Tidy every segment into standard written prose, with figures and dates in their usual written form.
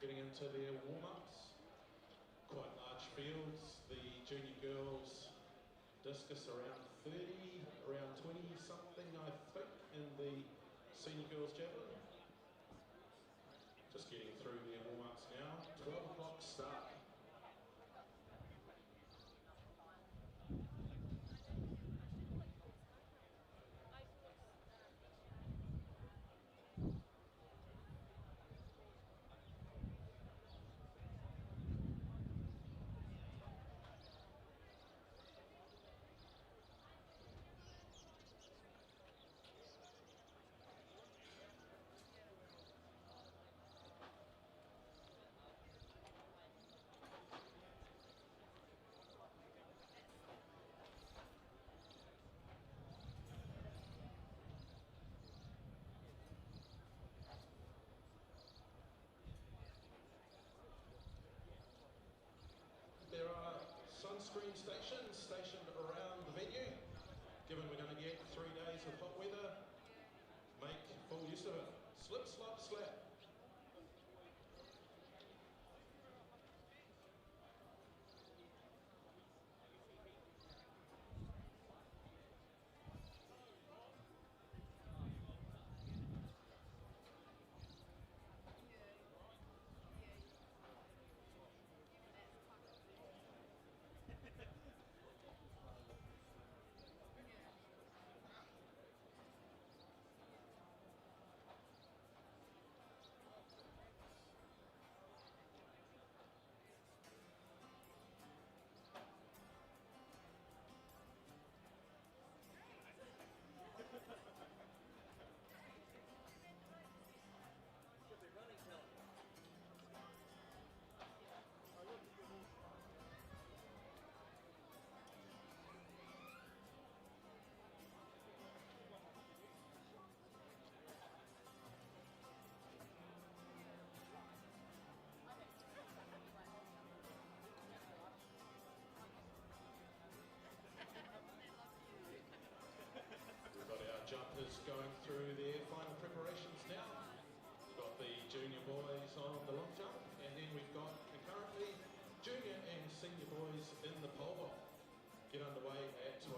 getting into their warm-ups. Quite large fields. The junior girls discus around 30, around 20 something I think in the senior girls javelin. Just getting through their warm-ups now. 12 o'clock start. There are sunscreen stations stationed around the venue. Given we're going to get 3 days of hot weather, make full use of it. Slip, slop, slap. We've got our jumpers going through their final preparations now. We've got the junior boys on the long jump, and then we've got concurrently junior and senior boys in the pole vault. Get underway at 12.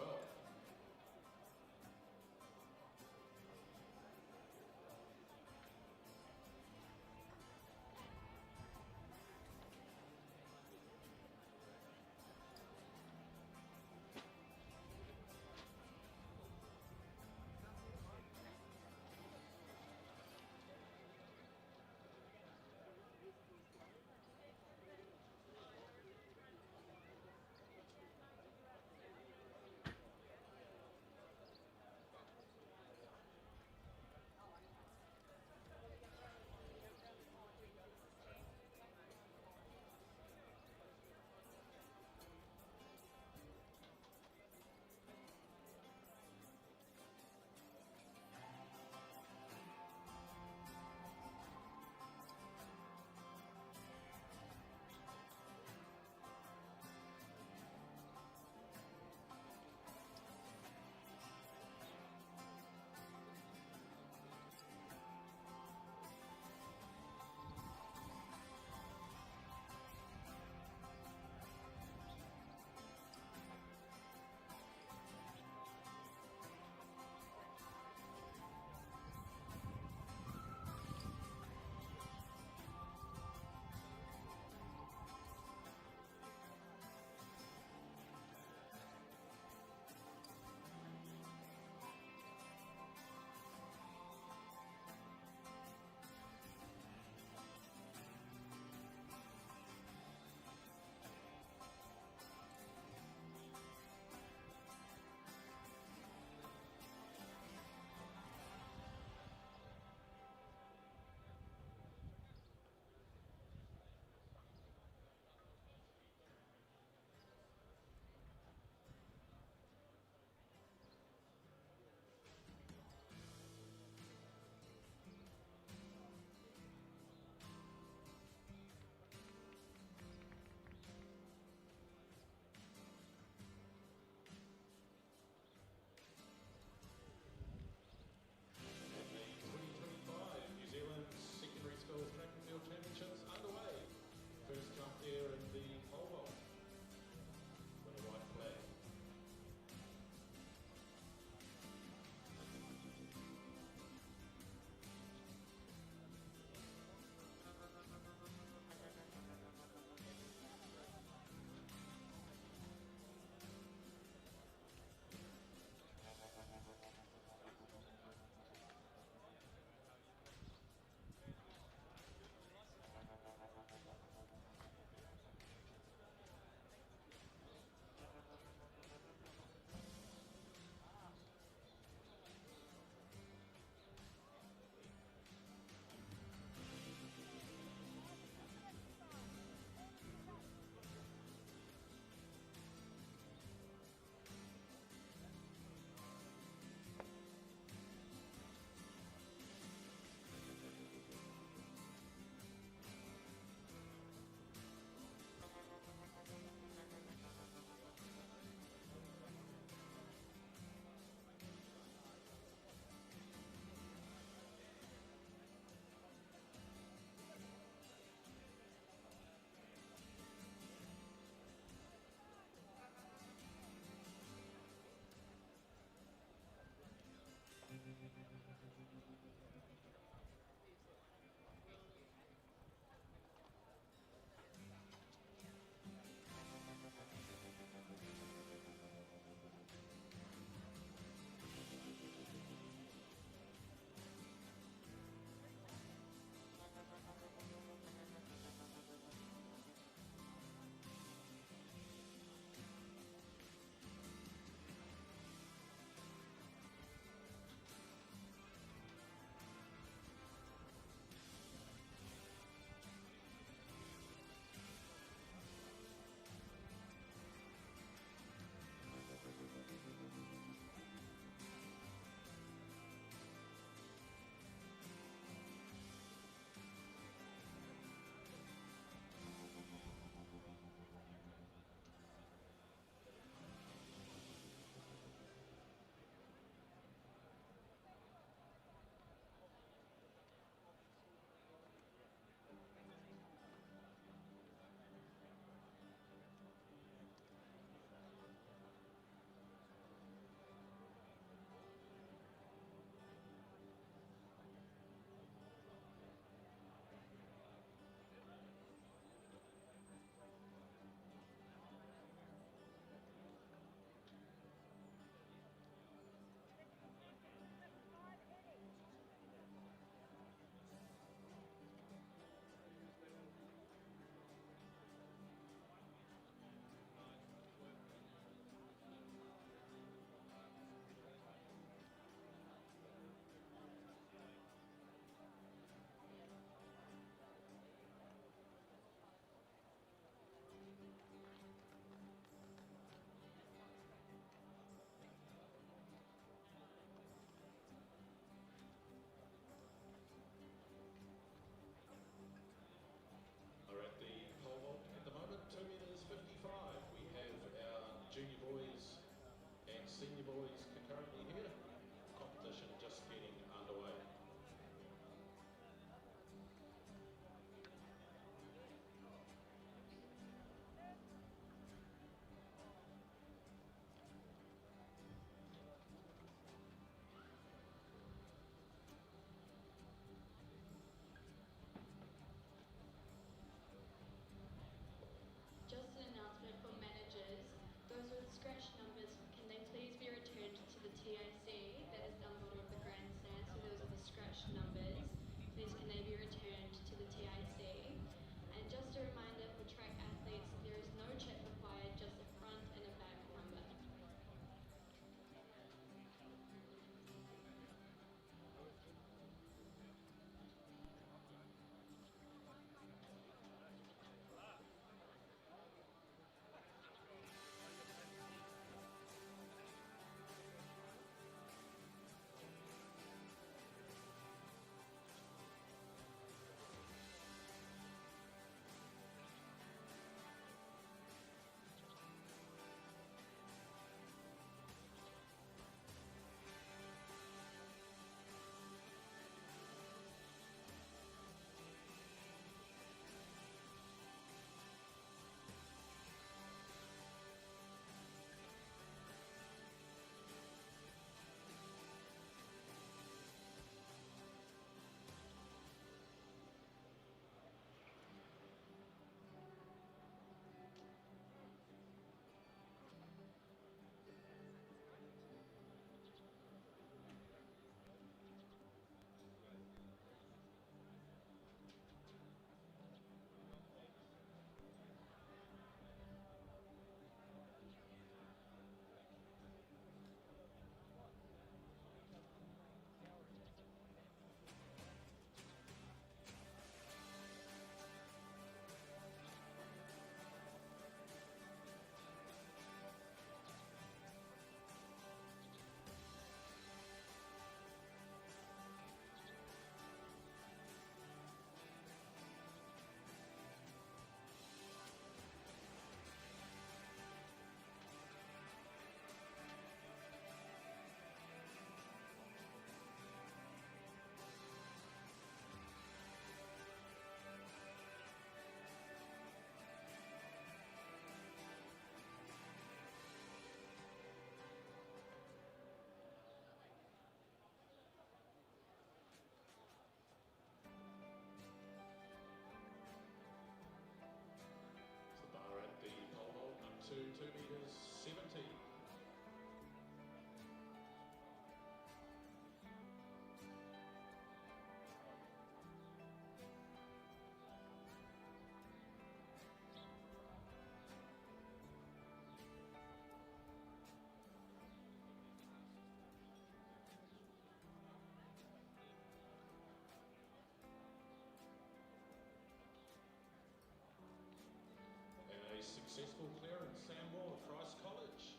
Successful clearance, Sam Moore, Christ College.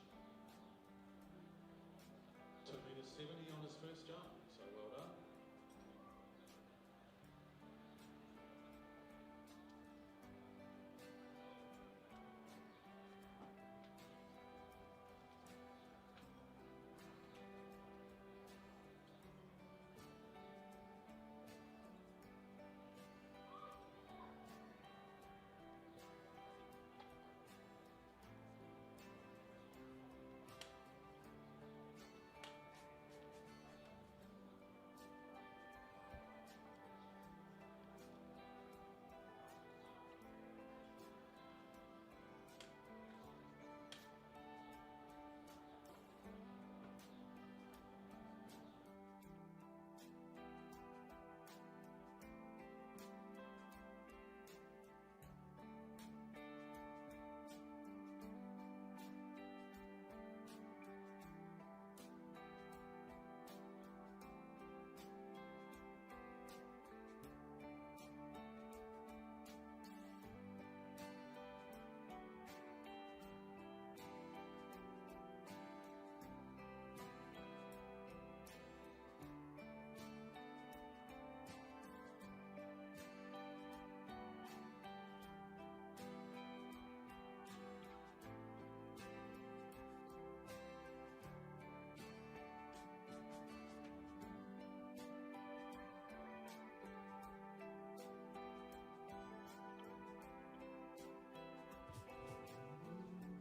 2 metres 70 on his first jump, so well done.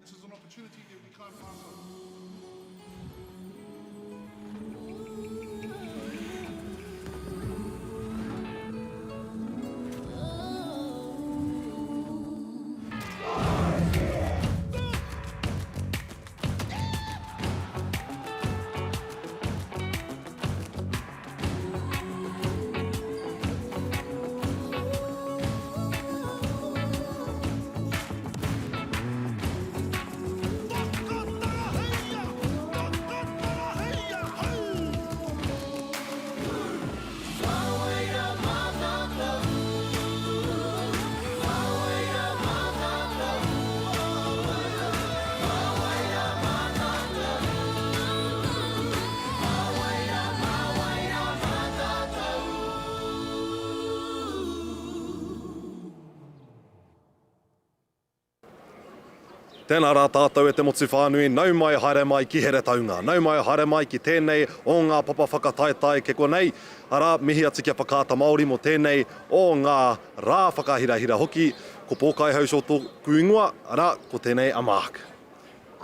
This is an opportunity that we can't pass on. Tēnā rā tātou e te motu whānui, nau mai haere mai ki here taunga, nau mai haere mai ki tēnei o ngā papa whakataetai ke konei, ara mihi atu kia whakaata Māori mo tēnei o ngā rā whakahirahira hoki, ko pōkai hau so tōku ingoa, ara ko tēnei a Mark.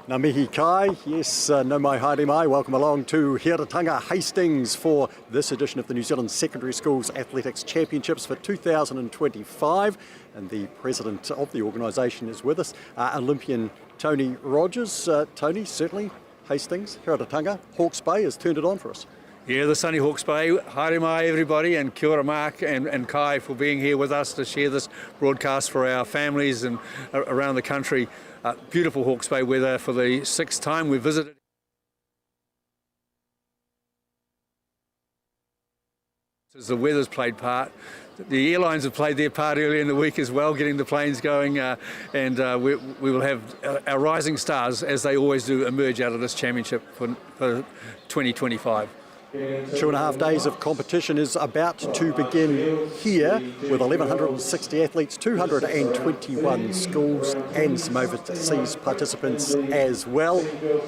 Ngā mihi kai, yes, no mai haere mai, welcome along to Hiratanga Hastings for this edition of the New Zealand Secondary Schools Athletics Championships for 2025. And the president of the organisation is with us, Olympian Tony Rogers. Tony, certainly Hastings, Hiratanga, Hawke's Bay has turned it on for us. Yeah, the sunny Hawke's Bay. Haere mai everybody, and kia ora Mark and Kai for being here with us to share this broadcast for our families and around the country. Beautiful Hawke's Bay weather for the 6th time we've visited. As the weather's played part, the airlines have played their part earlier in the week as well, getting the planes going, and we will have our rising stars, as they always do, emerge out of this championship for 2025. 2.5 days of competition is about to begin here with 1,160 athletes, 221 schools and some overseas participants as well.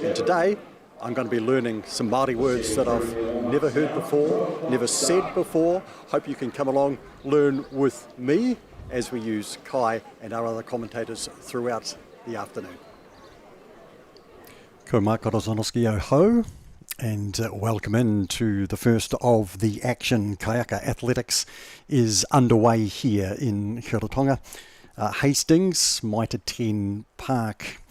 And today I'm going to be learning some Māori words that I've never heard before, never said before. Hope you can come along, learn with me as we use Kai and our other commentators throughout the afternoon. Ko Mākara Zonoski o hau. And welcome in to the first of the action. Kayaka Athletics is underway here in Hiratanga. Hastings, Mitre 10 Park.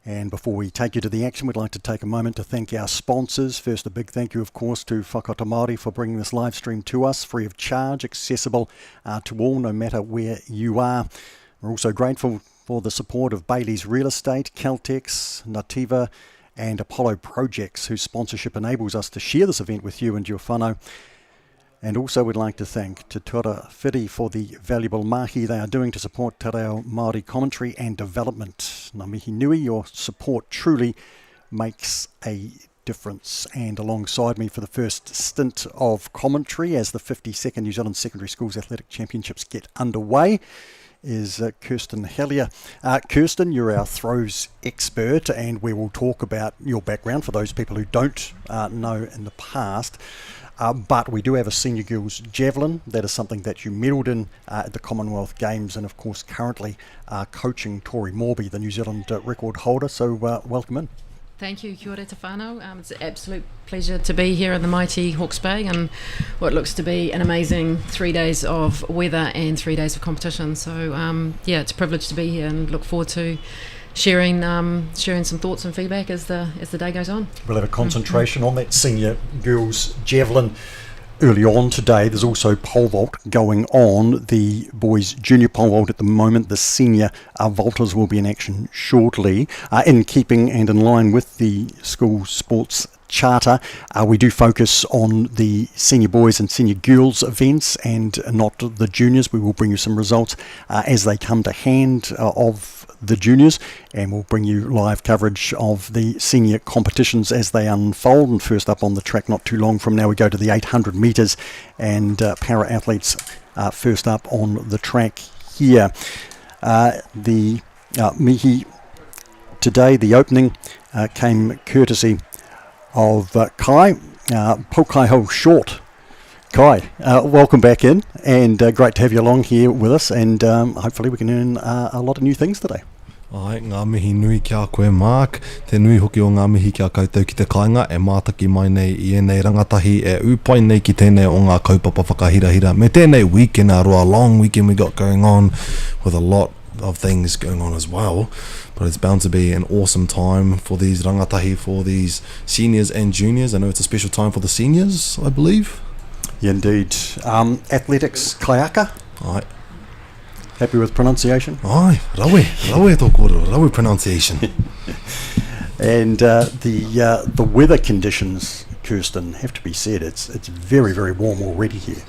And before we take you to the action, we'd like to take a moment to thank our sponsors. First, a big thank you, of course, to Whakaata Māori for bringing this live stream to us, free of charge, accessible to all, no matter where you are. We're also grateful for the support of Bailey's Real Estate, Caltex, Nativa, and Apollo Projects, whose sponsorship enables us to share this event with you and your whānau. And also we'd like to thank Te Tura Whiri for the valuable mahi they are doing to support Te Reo Māori commentary and development. Ngā mihi nui, your support truly makes a difference. And alongside me for the first stint of commentary as the 52nd New Zealand Secondary Schools Athletic Championships get underway is Kirsten Hellier. Kirsten, you're our throws expert, and we will talk about your background for those people who don't know in the past. But we do have a senior girls javelin. That is something that you medalled in at the Commonwealth Games, and of course currently coaching Tori Morby, the New Zealand record holder. So welcome in. Thank you, kia ora te whānau. It's an absolute pleasure to be here in the mighty Hawke's Bay and what looks to be an amazing 3 days of weather and 3 days of competition. So yeah, it's a privilege to be here and look forward to sharing some thoughts and feedback as the day goes on. We'll have a concentration on that senior girls javelin early on today. There's also pole vault going on, the boys junior pole vault at the moment. The senior vaulters will be in action shortly. In keeping and in line with the school sports charter, we do focus on the senior boys and senior girls events and not the juniors. We will bring you some results as they come to hand of the juniors, and we'll bring you live coverage of the senior competitions as they unfold. And first up on the track, not too long from now, we go to the 800 metres, and para athletes first up on the track here. The mihi today, the opening came courtesy of Kai, Pokai Ho Short. Kai, welcome back in, and great to have you along here with us, and hopefully we can learn a lot of new things today. Ai, ngā mihi nui kia koe Mark, te nui hoki o ngā mihi kia koutou ki te kāinga, e mātaki mai nei I enei rangatahi, e upai nei ki tēnei o ngā kaupapa whakahirahira. Me tēnei weekend aroa, long weekend we got going on with a lot of things going on as well, but it's bound to be an awesome time for these rangatahi, for these seniors and juniors. I know it's a special time for the seniors, I believe. Yeah, indeed. Athletics kayaka. Ai. Happy with pronunciation? Ai, rawe tō kōrero, rawe pronunciation. And the weather conditions, Kirsten, have to be said. It's very, very warm already here.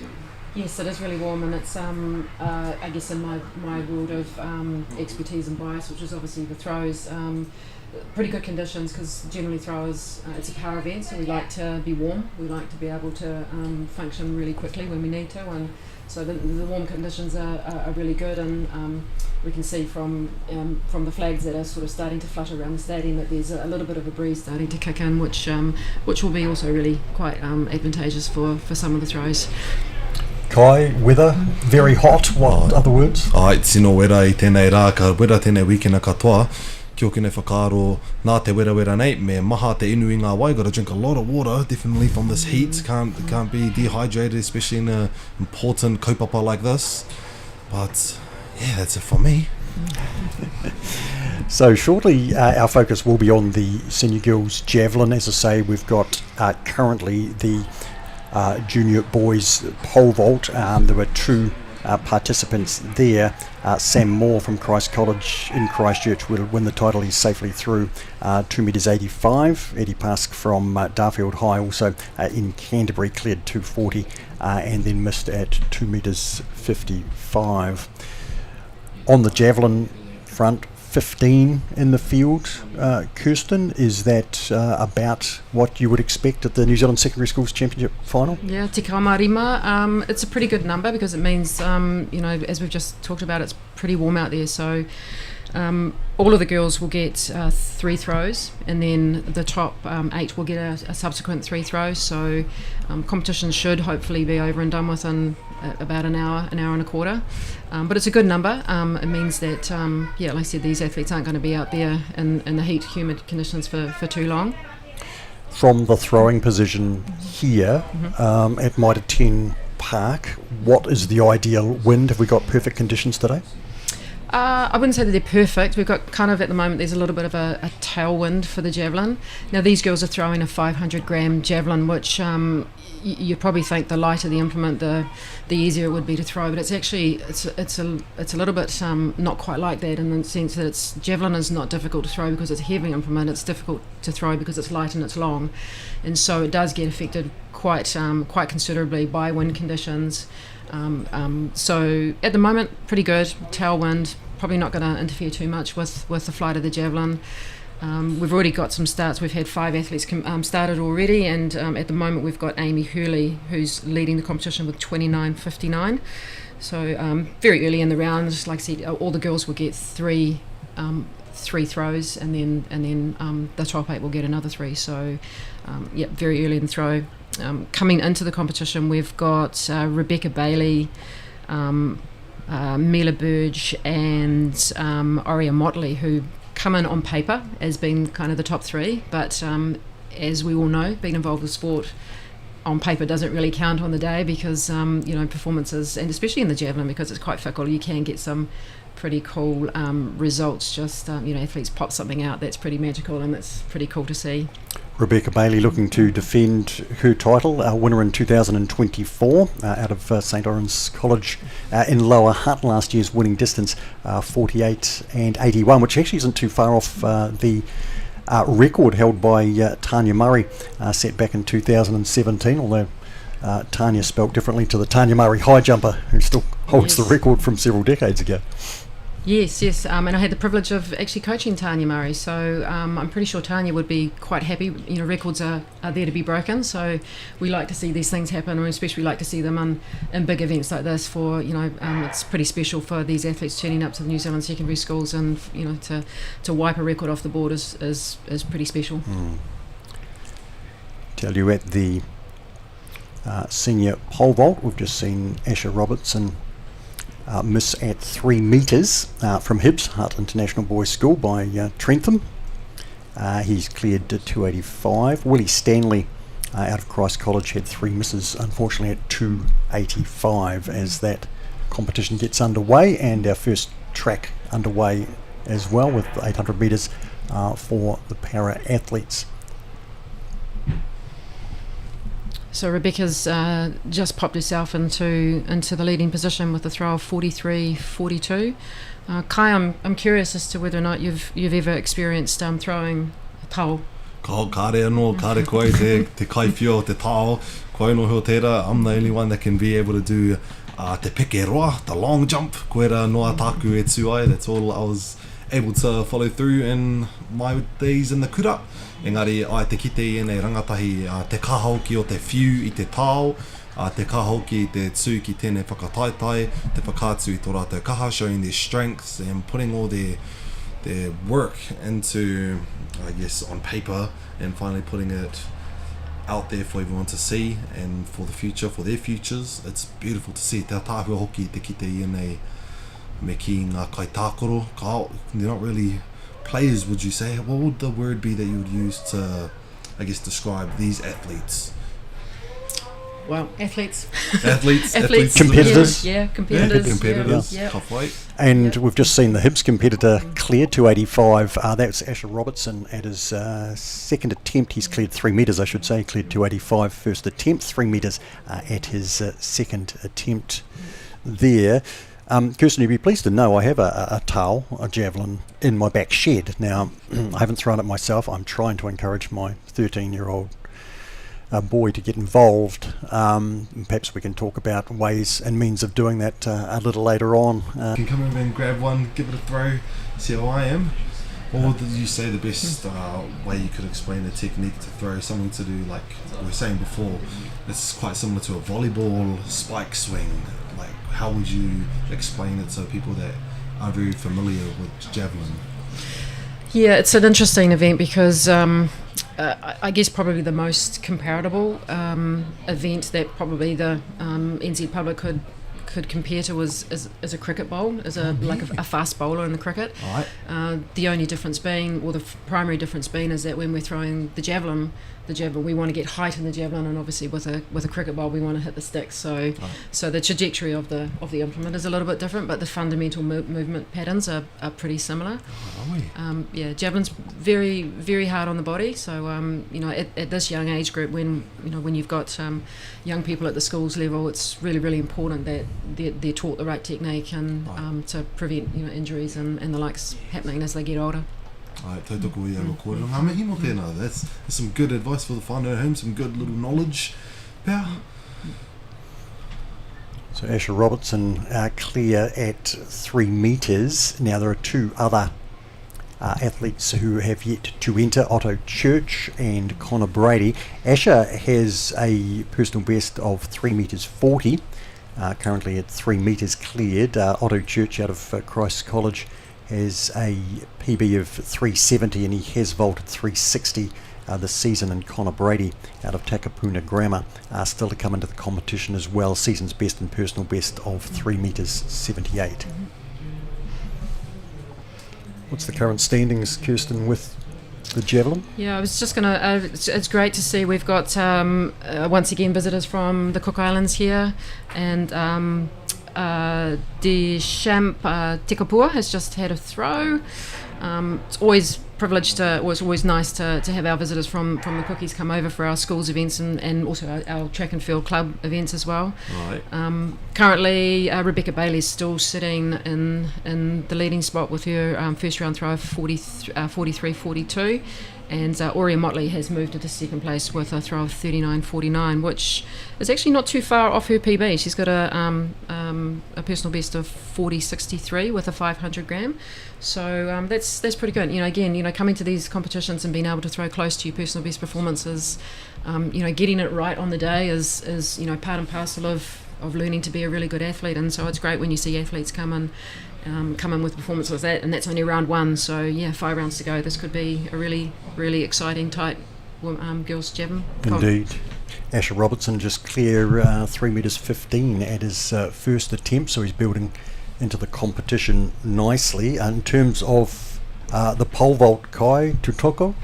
Yes, it is really warm, and it's I guess in my world of expertise and bias, which is obviously the throws, pretty good conditions, because generally throwers, it's a power event, so we like to be warm. We like to be able to function really quickly when we need to, and so the warm conditions are really good, and we can see from the flags that are sort of starting to flutter around the stadium that there's a little bit of a breeze starting to kick in, which will be also really quite advantageous for some of the throws. Kai, weather, very hot, what other words? Ai, tino wera I tēnei rā, ka wera tēnei weekend katoa, kia kene whakaaro nā te wera nei, me maha te inu I ngā wai, gotta drink a lot of water, definitely from this heat, can't be dehydrated, especially in an important kaupapa like this, but yeah, that's it for me. So shortly our focus will be on the senior girls javelin. As I say, we've got currently the junior boys pole vault. There were two participants there. Sam Moore from Christ College in Christchurch will win the title. He's safely through 2 metres 85. Eddie Pask from Darfield High also in Canterbury cleared 240 and then missed at 2 metres 55. On the javelin front, 15 in the field. Kirsten, is that about what you would expect at the New Zealand Secondary Schools Championship final? Yeah, te kamarima. It's a pretty good number, because it means, as we've just talked about, it's pretty warm out there. So all of the girls will get 3 throws, and then the top 8 will get a subsequent 3 throws. So competition should hopefully be over and done within about an hour and a quarter. But it's a good number. It means that, like I said, these athletes aren't going to be out there in the heat, humid conditions for too long. From the throwing position here at Mitre 10 Park, what is the ideal wind? Have we got perfect conditions today? I wouldn't say that they're perfect. We've got kind of, at the moment, there's a little bit of a tailwind for the javelin. Now these girls are throwing a 500 gram javelin, which you'd probably think the lighter the implement, the easier it would be to throw. But it's actually it's a little bit not quite like that, in the sense that javelin is not difficult to throw because it's a heavy implement. It's difficult to throw because it's light and it's long, and so it does get affected quite considerably by wind conditions. So at the moment, pretty good tailwind, probably not going to interfere too much with the flight of the javelin. We've already got some starts. We've had 5 athletes started already, and at the moment we've got Amy Hurley, who's leading the competition with 29.59. So very early in the round, just like I said, all the girls will get three throws, and then the top 8 will get another 3. So very early in the throw. Coming into the competition, we've got Rebecca Bailey, Mila Burge, and Oria Motley, who come in on paper as being kind of the top 3, but as we all know, being involved with sport on paper doesn't really count on the day, because performances, and especially in the javelin, because it's quite fickle, you can get some pretty cool results. Just athletes pop something out that's pretty magical, and that's pretty cool to see. Rebecca Bailey looking to defend her title, winner in 2024 out of St Lawrence College in Lower Hutt. Last year's winning distance 48 and 81, which actually isn't too far off the record held by Tanya Murray, set back in 2017, although Tanya spelt differently to the Tanya Murray high jumper, who still holds the record from several decades ago. Yes, and I had the privilege of actually coaching Tanya Murray, so I'm pretty sure Tanya would be quite happy. Records are there to be broken, so we like to see these things happen, and especially like to see them in big events like this. For it's pretty special for these athletes turning up to the New Zealand secondary schools, and to wipe a record off the board is pretty special. Tell you, at the senior pole vault, we've just seen Asher Robertson miss at 3 metres from Hibbs, Hutt International Boys School, by Trentham. He's cleared to 285. Willie Stanley out of Christ College had 3 misses, unfortunately, at 285, as that competition gets underway, and our first track underway as well, with 800 metres for the para athletes. So Rebecca's just popped herself into the leading position with a throw of 43.42. Kai, I'm curious as to whether or not you've ever experienced throwing a tau. Kāre anō, kāre koe te kaipio, te tau, koe no heo tērā. I'm the only one that can be able to do te peke roa, the long jump, koe ra noa tāku e tū ai. That's all I was able to follow through in my days in the kura. Engari, ai te kite i nei rangatahi, te kahaoki o te whiu I te tau, te kahaoki I te tū ki tēnei whakataetai, te whakātu I tō rātou kaha, showing their strengths and putting all their work into, I guess, on paper, and finally putting it out there for everyone to see, and for the future, for their futures. It's beautiful to see. Te tāhua hoki te kite I nei me ki ngā kaitākoro. They're not really players, would you say? What would the word be that you would use to, I guess, describe these athletes? Well, athletes. Athletes. Competitors. Yeah, competitors. Competitors. Yeah. Tough weight. And we've just seen the Hibbs competitor clear 285. That's Asher Robertson at his second attempt. He's cleared 3 metres, I should say. He cleared 285 first attempt, 3 metres at his second attempt there. Kirsten, you'd be pleased to know I have a tau, a javelin, in my back shed. Now, I haven't thrown it myself. I'm trying to encourage my 13-year-old boy to get involved. Perhaps we can talk about ways and means of doing that a little later on. You can come over and grab one, give it a throw, see how I am. Or did you say the best way you could explain the technique to throw? Something to do, like we were saying before, it's quite similar to a volleyball spike swing. Like, how would you explain it to people that are very familiar with javelin? Yeah, it's an interesting event because I guess probably the most comparable event that probably the NZ public could compare to is a cricket bowl, like a fast bowler in the cricket. Right. The only difference being, or the primary difference being, is that when we're throwing the javelin we want to get height in the javelin, and obviously with a cricket bowl we want to hit the stick. So the trajectory of the implement is a little bit different, but the fundamental movement patterns are pretty similar. Javelin's very, very hard on the body. So at this young age group, when you've got young people at the schools level, it's really, really important that they're taught the right technique and to prevent injuries and the likes happening as they get older. That's some good advice for the whānau at home, some good little knowledge. So Asher Robertson clear at 3 metres. Now there are two other athletes who have yet to enter, Otto Church and Connor Brady. Asher has a personal best of 3 metres 40, currently at 3 metres cleared. Otto Church out of Christ's College has a PB of 370 and he has vaulted 360 this season, and Connor Brady out of Takapuna Grammar still to come into the competition as well, season's best and personal best of 3 metres 78. What's the current standings, Kirsten, with the Javelin? Yeah, I was just going to... it's great to see we've got, once again, visitors from the Cook Islands here, and Deschamps Tekapua has just had a throw. It's always it's always nice to have our visitors from the Cookies come over for our schools events and also our track and field club events as well. Right. Currently, Rebecca Bailey's still sitting in the leading spot with her first round throw of 43.42, and Aurea Motley has moved into second place with a throw of 39.49, which is actually not too far off her PB. She's got a personal best of 40.63 with a 500 gram. So that's pretty good. Again, coming to these competitions and being able to throw close to your personal best performances, getting it right on the day is part and parcel of learning to be a really good athlete. And so it's great when you see athletes come in with performances like that, and that's only round one. So yeah, 5 rounds to go. This could be a really, really exciting tight girls javelin. Indeed. Asher Robertson just clear 3 metres 15 at his first attempt, so he's building into the competition nicely. In terms of the pole vault, Kai Tutoko?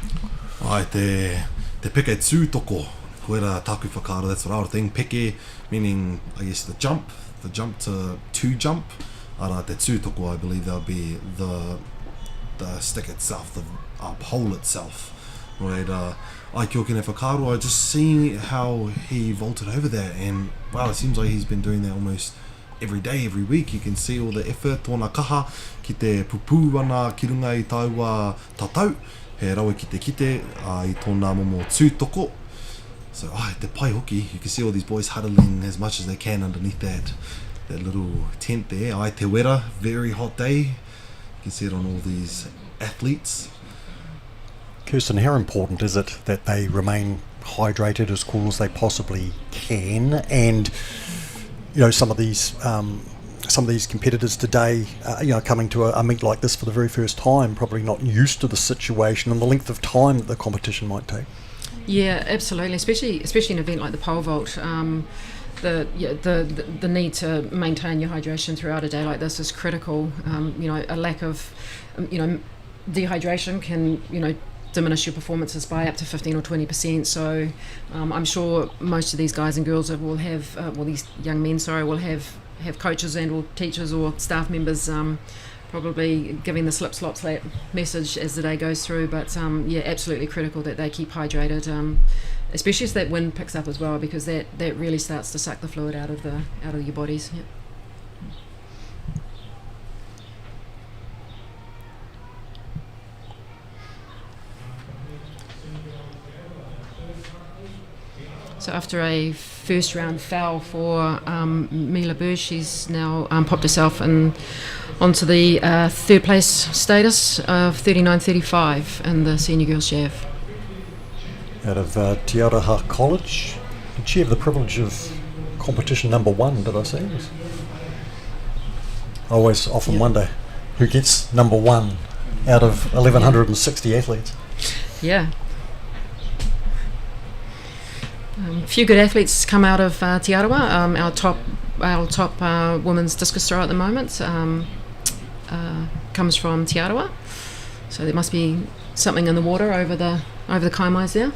Ai, te peke tūtoko, koera taku whakaaro, that's what I would think. Peke, meaning, I guess, the jump to jump. Ara te tūtoko, I believe that would be the stick itself, the pole itself. Right, ai kia kene whakaaro, I just seeing how he vaulted over there, and wow, it seems like he's been doing that almost every day, every week. You can see all the effort, tōna kaha, ki te pupu ana ki runga i taua tatau, he rawe ki te i tōna momo tūtoko. So, te pai hoki, you can see all these boys huddling as much as they can underneath that little tent there. Ai te wera, very hot day. You can see it on all these athletes. Kirsten, how important is it that they remain hydrated, as cool as they possibly can? And some of these competitors today, coming to a meet like this for the very first time, probably not used to the situation and the length of time that the competition might take. Yeah, absolutely. Especially an event like the pole vault. The need to maintain your hydration throughout a day like this is critical. A lack of dehydration can diminish your performances by up to 15 or 20%. So I'm sure most of these guys and girls will have, these young men, will have coaches and or teachers or staff members probably giving the slip slop slap message as the day goes through. But absolutely critical that they keep hydrated, especially as that wind picks up as well, because that really starts to suck the fluid out of your bodies. Yep. So after a first round foul for Mila Burr, she's now popped herself onto the third place status of 39.35 in the senior girls Jav. Out of Te Aroha College, did she have the privilege of competition number 1, did I say? I always often wonder who gets number 1 out of 1,160 athletes. Yeah. A few good athletes come out of Te Arawa. Our top women's discus thrower at the moment comes from Te Arawa, so there must be something in the water over the kaimais there.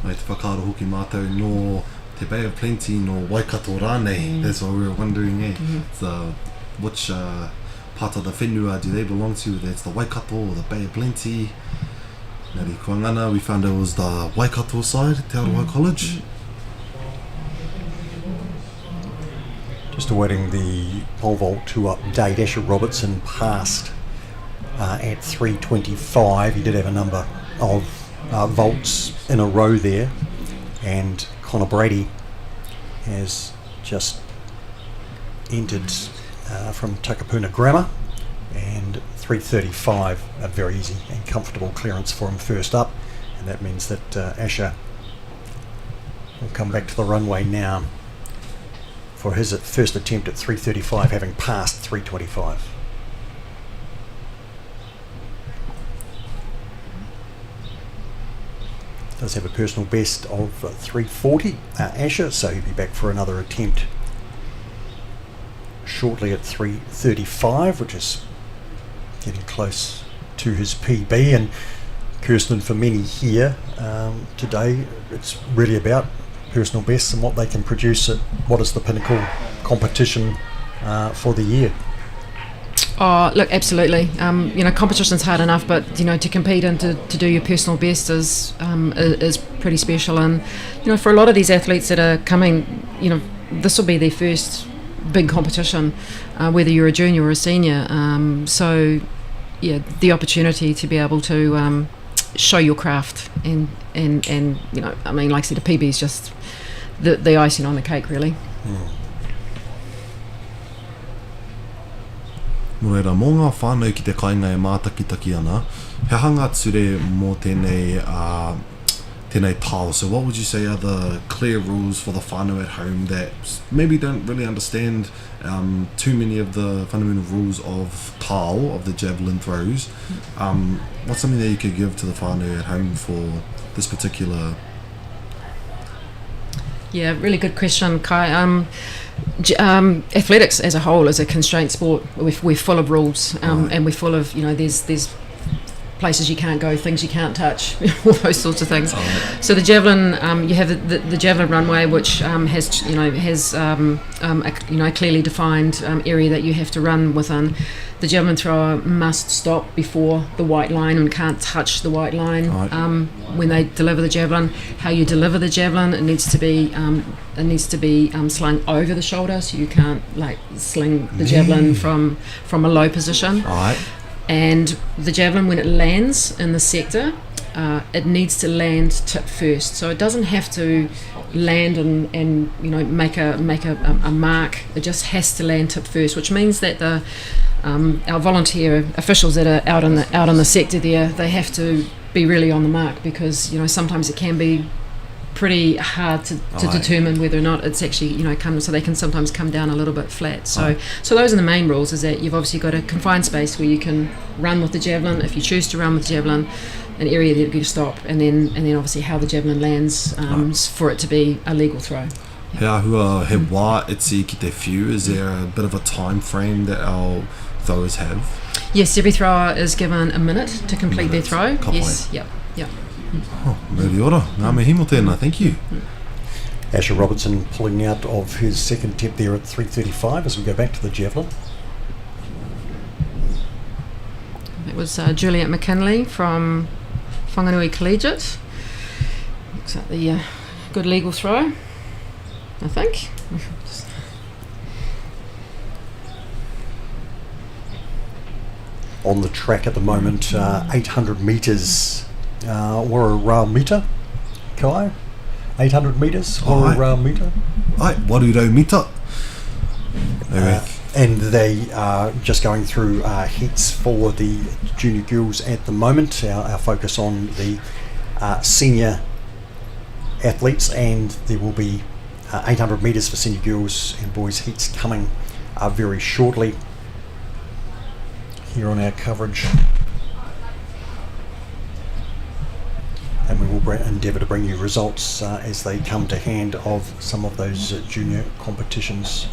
Ai te whakaaro hoki mātou no te Bay of Plenty no Waikato rānei. That's what we were wondering, eh? So which part of the whenua do they belong to? That's the Waikato or the Bay of Plenty. Nari Kuangana, we found it was the Waikato side, Te Aroha College. Just awaiting the pole vault to update. Asher Robertson passed at 3:25. He did have a number of vaults in a row there, and Connor Brady has just entered from Takapuna Grammar, and 3:35, a very easy and comfortable clearance for him first up, and that means that Asher will come back to the runway now for his first attempt at 3:35, having passed 3:25. Does have a personal best of 3:40, Asher, so he'll be back for another attempt shortly at 3:35, which is getting close to his PB. And Kirsten, for many here today, it's really about personal bests and what they can produce at what is the pinnacle competition for the year. Oh, look, absolutely. Competition's hard enough, but to compete and to do your personal best is pretty special. And for a lot of these athletes that are coming, this will be their first big competition, whether you're a junior or a senior. So, yeah, the opportunity to be able to show your craft and like I said, a PB is just the icing on the cake, really. No reira, mō ngā whānau ki te kāinga e mātakitaki ana, he hanga ture mō tēnei tau. So what would you say are the clear rules for the whānau at home that maybe don't really understand too many of the fundamental rules of tau, of the javelin throws? What's something that you could give to the whānau at home for this particular? Yeah, really good question, Kai. Athletics as a whole is a constraint sport. We're full of rules, and we're full of there's places you can't go, things you can't touch, all those sorts of things. So the javelin, you have the javelin runway, which has a clearly defined area that you have to run within. The javelin thrower must stop before the white line and can't touch the white line when they deliver the javelin. How you deliver the javelin, it needs to be slung over the shoulder, so you can't sling the javelin from a low position. And the javelin, when it lands in the sector, it needs to land tip first. So it doesn't have to land and make a mark. It just has to land tip first, which means that our volunteer officials that are out in the sector there, they have to be really on the mark, because sometimes it can be pretty hard to determine whether or not it's actually so they can sometimes come down a little bit flat. So those are the main rules, is that you've obviously got a confined space where you can run with the javelin. If you choose to run with the javelin, an area that you stop, and then obviously how the javelin lands for it to be a legal throw. He ahua he wā iti ki te whiu, is there a bit of a time frame that our throwers have? Yes, every thrower is given a minute to complete their throw. Yes, yep. Oh, muri ora. Ngā mihi mo tēnā, thank you. Asher Robertson pulling out of his second attempt there at 3:35 as we go back to the javelin. It was Juliet McKinley from Whanganui Collegiate. Looks like the good legal throw, I think. On the track at the moment, 800 metres. Wara Mitre, Kai? 800 metres, Wara Mitre. Ai, warurau Mitre. And they are just going through heats for the junior girls at the moment. Our focus on the senior athletes, and there will be 800 metres for senior girls and boys heats coming very shortly here on our coverage. And we will endeavour to bring you results as they come to hand of some of those junior competitions.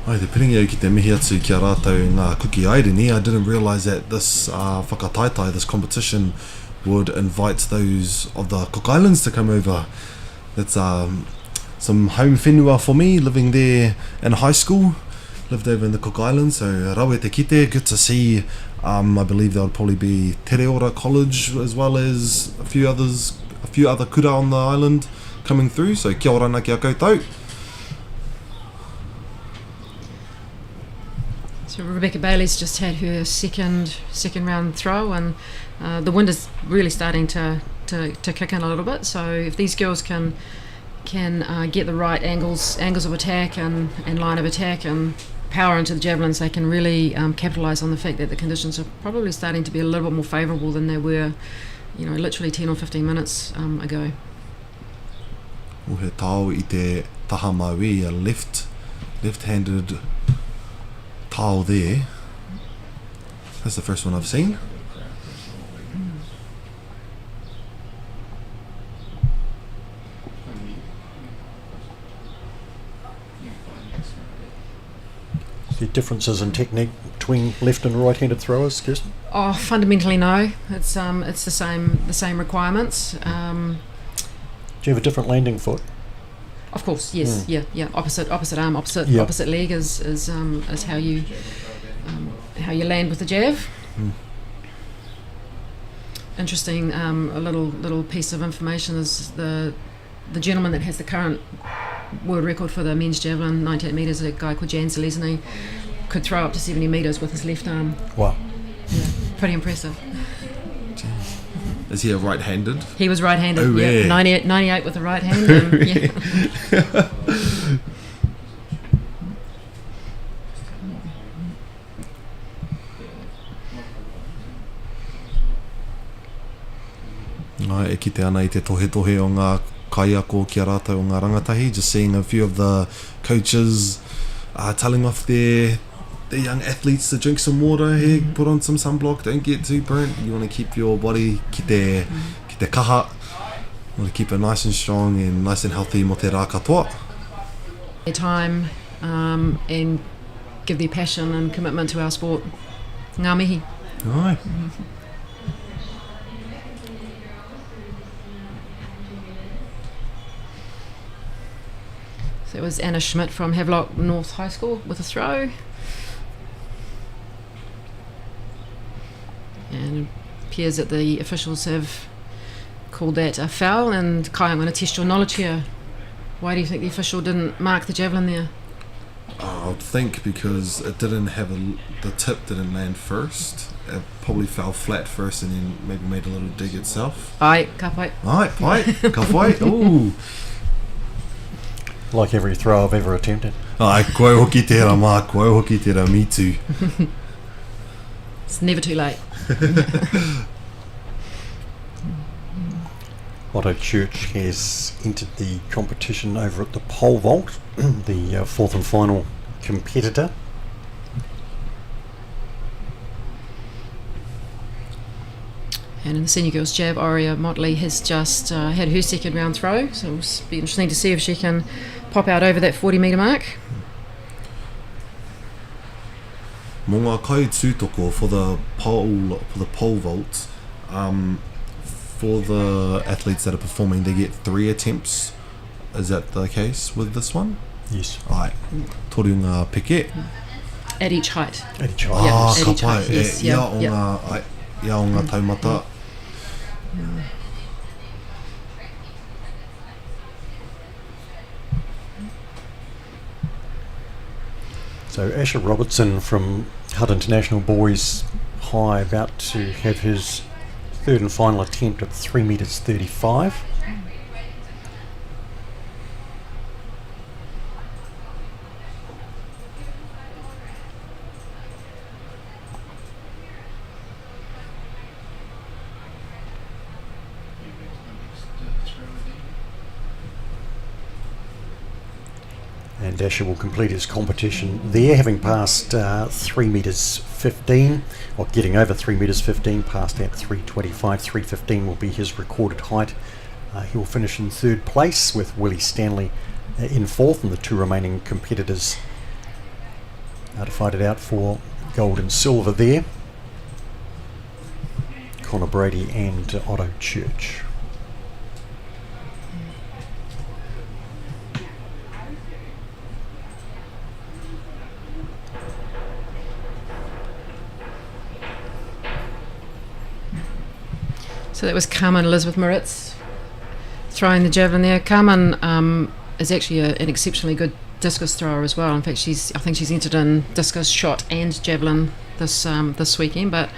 Ai, te piringi au ki te mihi atu ki a rātou ngā kuki airini. I didn't realise that this whakataitai, this competition, would invite those of the Cook Islands to come over. That's some home whenua for me, living there in high school. Lived over in the Cook Islands, so rawe te kite, good to see. I believe there would probably be Te Reora College as well as a few other kura on the island coming through, so kia ora na kia koutou. So Rebecca Bailey's just had her second round throw, and the wind is really starting to to kick in a little bit. So if these girls can get the right angles of attack and line of attack and power into the javelins, they can really capitalise on the fact that the conditions are probably starting to be a little bit more favourable than they were, literally 10 or 15 minutes ago. O he tau I te taha maui, a left-handed tau there. That's the first one I've seen. The differences in technique between left and right-handed throwers, Kirsten? Oh, fundamentally no. It's the same requirements. Do you have a different landing foot? Of course, yes, yeah. Opposite arm, opposite leg is how you land with the jav. Interesting. A little piece of information is the gentleman that has the current world record for the men's javelin, 98 metres, a guy called Jan Selesny, could throw up to 70 metres with his left arm. Wow. Yeah, pretty impressive. Is he a right-handed? He was right-handed. Oh, yeah. yeah. 98 with the right hand. And, yeah. Ai, e kite ana I te tohe o ngā kaiako ki a rātou o ngā rangatahi, just seeing a few of the coaches telling off their young athletes to drink some water, hey, put on some sunblock, don't get too burnt, you want to keep your body ki te kaha, you want to keep it nice and strong and nice and healthy mo te rā katoa. Their time and give their passion and commitment to our sport. Ngā mihi. Ai. So it was Anna Schmidt from Havelock North High School with a throw. And it appears that the officials have called that a foul. And Kai, I'm going to test your knowledge here. Why do you think the official didn't mark the javelin there? I would think because it didn't have the tip didn't land first. It probably fell flat first and then maybe made a little dig itself. Ai, ka pai. Ai, pai, ka pai, ooh. Like every throw I've ever attempted. Ai, koe hoki tērā mā, koe hoki tērā, me too. It's never too late. Otto Church has entered the competition over at the pole vault, the fourth and final competitor. And in the senior girls jab, Oria Motley has just had her second round throw, so it'll be interesting to see if she can pop out over that 40 metre mark. Mō ngā kai tūtoko for the pole vault, for the athletes that are performing, they get 3 attempts. Is that the case with this one? Yes. Ai, toru ngā peke. At each height. At each height. Ah, at ka each pai, height, yes, ia yeah, o yeah. ngā, ai, ia o ngā taumata. So Asher Robertson from Hutt International Boys High about to have his third and final attempt at 3 metres 35. And Asher will complete his competition there, having passed 3 metres 15, or getting over 3 metres 15, passed at 3:25. 3:15 will be his recorded height. He will finish in third place with Willie Stanley in fourth, and the 2 remaining competitors to fight it out for gold and silver there. Connor Brady and Otto Church. So that was Carmen Elizabeth Moritz throwing the javelin there. Carmen is actually an exceptionally good discus thrower as well. In fact, I think she's entered in discus, shot and javelin this weekend. But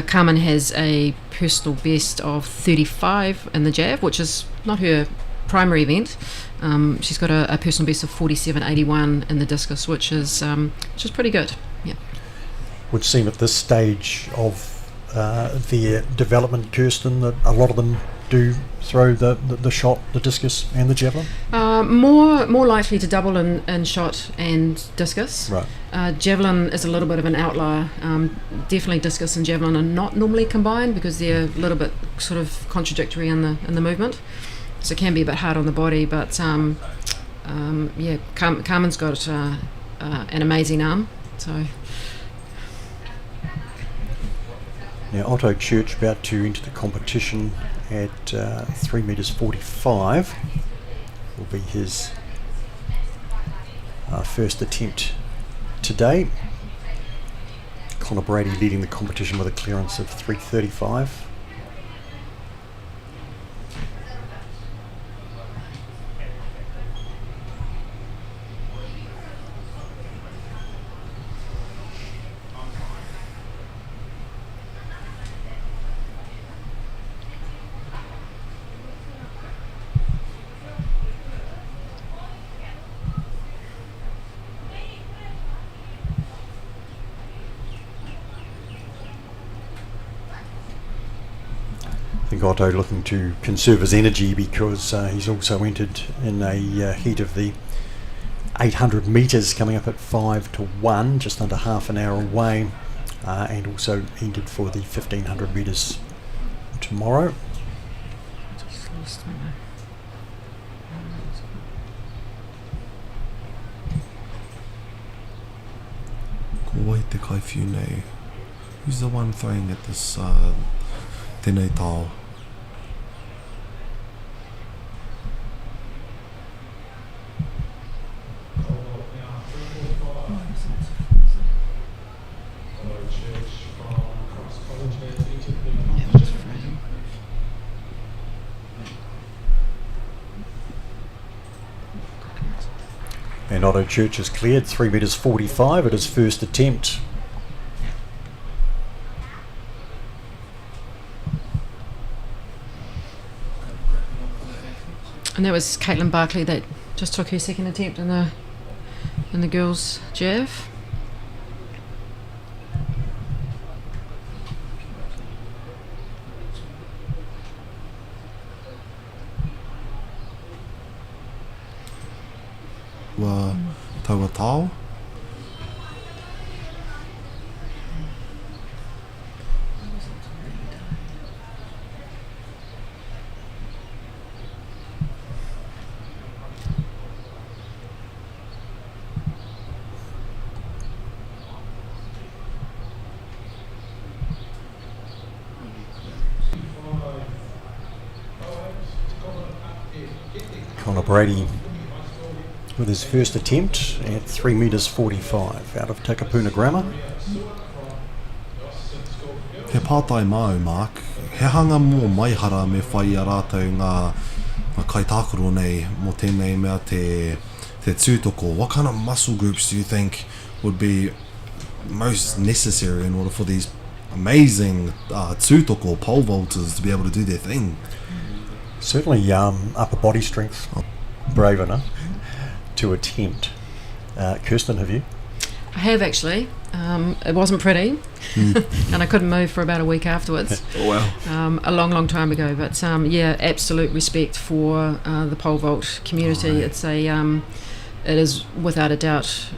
Carmen has a personal best of 35 in the jav, which is not her primary event. She's got a personal best of 47.81 in the discus, which is pretty good. Yeah. Would seem at this stage of their development, Kirsten, that a lot of them do throw the shot, the discus and the javelin? More likely to double in shot and discus. Right. Javelin is a little bit of an outlier. Definitely discus and javelin are not normally combined because they're a little bit sort of contradictory in the movement. So it can be a bit hard on the body, but Carmen's got an amazing arm. So now Otto Church about to enter the competition at 3 metres 45. Will be his first attempt today. Connor Brady leading the competition with a clearance of 3:35. I think Otto looking to conserve his energy because he's also entered in a heat of the 800 metres coming up at 5 to 1, just under half an hour away, and also entered for the 1500 metres tomorrow. Who's the one throwing at this tēnei tau? And Otto Church is cleared 3 metres 45 at his first attempt. And that was Caitlin Barkley that just took her second attempt in the girls' jav. Wa taua tau. Connor Brady with his first attempt at 3 metres 45 out of Takapuna Grammar. He pātai māu, Mark. He hanga mō maihara me whai a rātou ngā kaitākaro nei mō tēnei mea te tūtoko. What kind of muscle groups do you think would be most necessary in order for these amazing tūtoko pole vaulters to be able to do their thing? Certainly upper body strength, brave enough to attempt. Kirsten, have you? I have actually. It wasn't pretty, and I couldn't move for about a week afterwards. Oh wow! A long time ago, but yeah, absolute respect for the pole vault community. Oh, right. It's it is without a doubt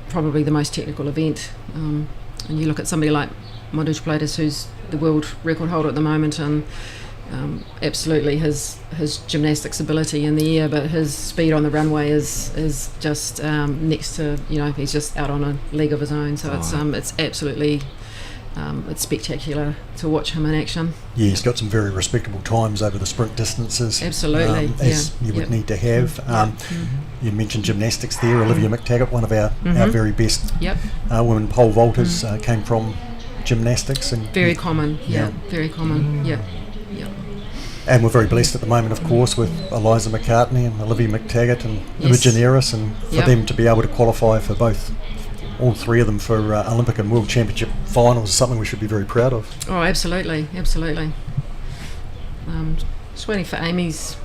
probably the most technical event. And you look at somebody like Monduch Platers, who's the world record holder at the moment, and absolutely his gymnastics ability in the air, but his speed on the runway is just next to, he's just out on a league of his own. So it's absolutely it's spectacular to watch him in action. Yeah, he's got some very respectable times over the sprint distances. Absolutely, as you would need to have. You mentioned gymnastics there. Olivia McTaggart, one of our very best women pole vaulters, came from gymnastics, and very common. Very common. And we're very blessed at the moment, of course, with Eliza McCartney and Olivia McTaggart and Imogen Eris, and for them to be able to qualify for both all three of them for Olympic and World Championship finals is something we should be very proud of. Oh, absolutely. Just waiting for Amy's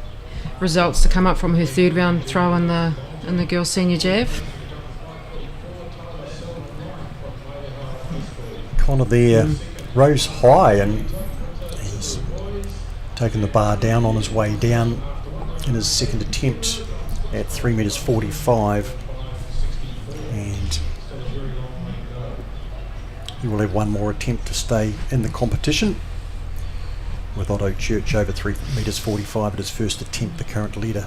results to come up from her third round throw in the girls' senior jav. Connor there rose high, and he's taken the bar down on his way down in his second attempt at 3 metres 45, and he will have one more attempt to stay in the competition, with Otto Church over 3 metres 45 at his first attempt, the current leader.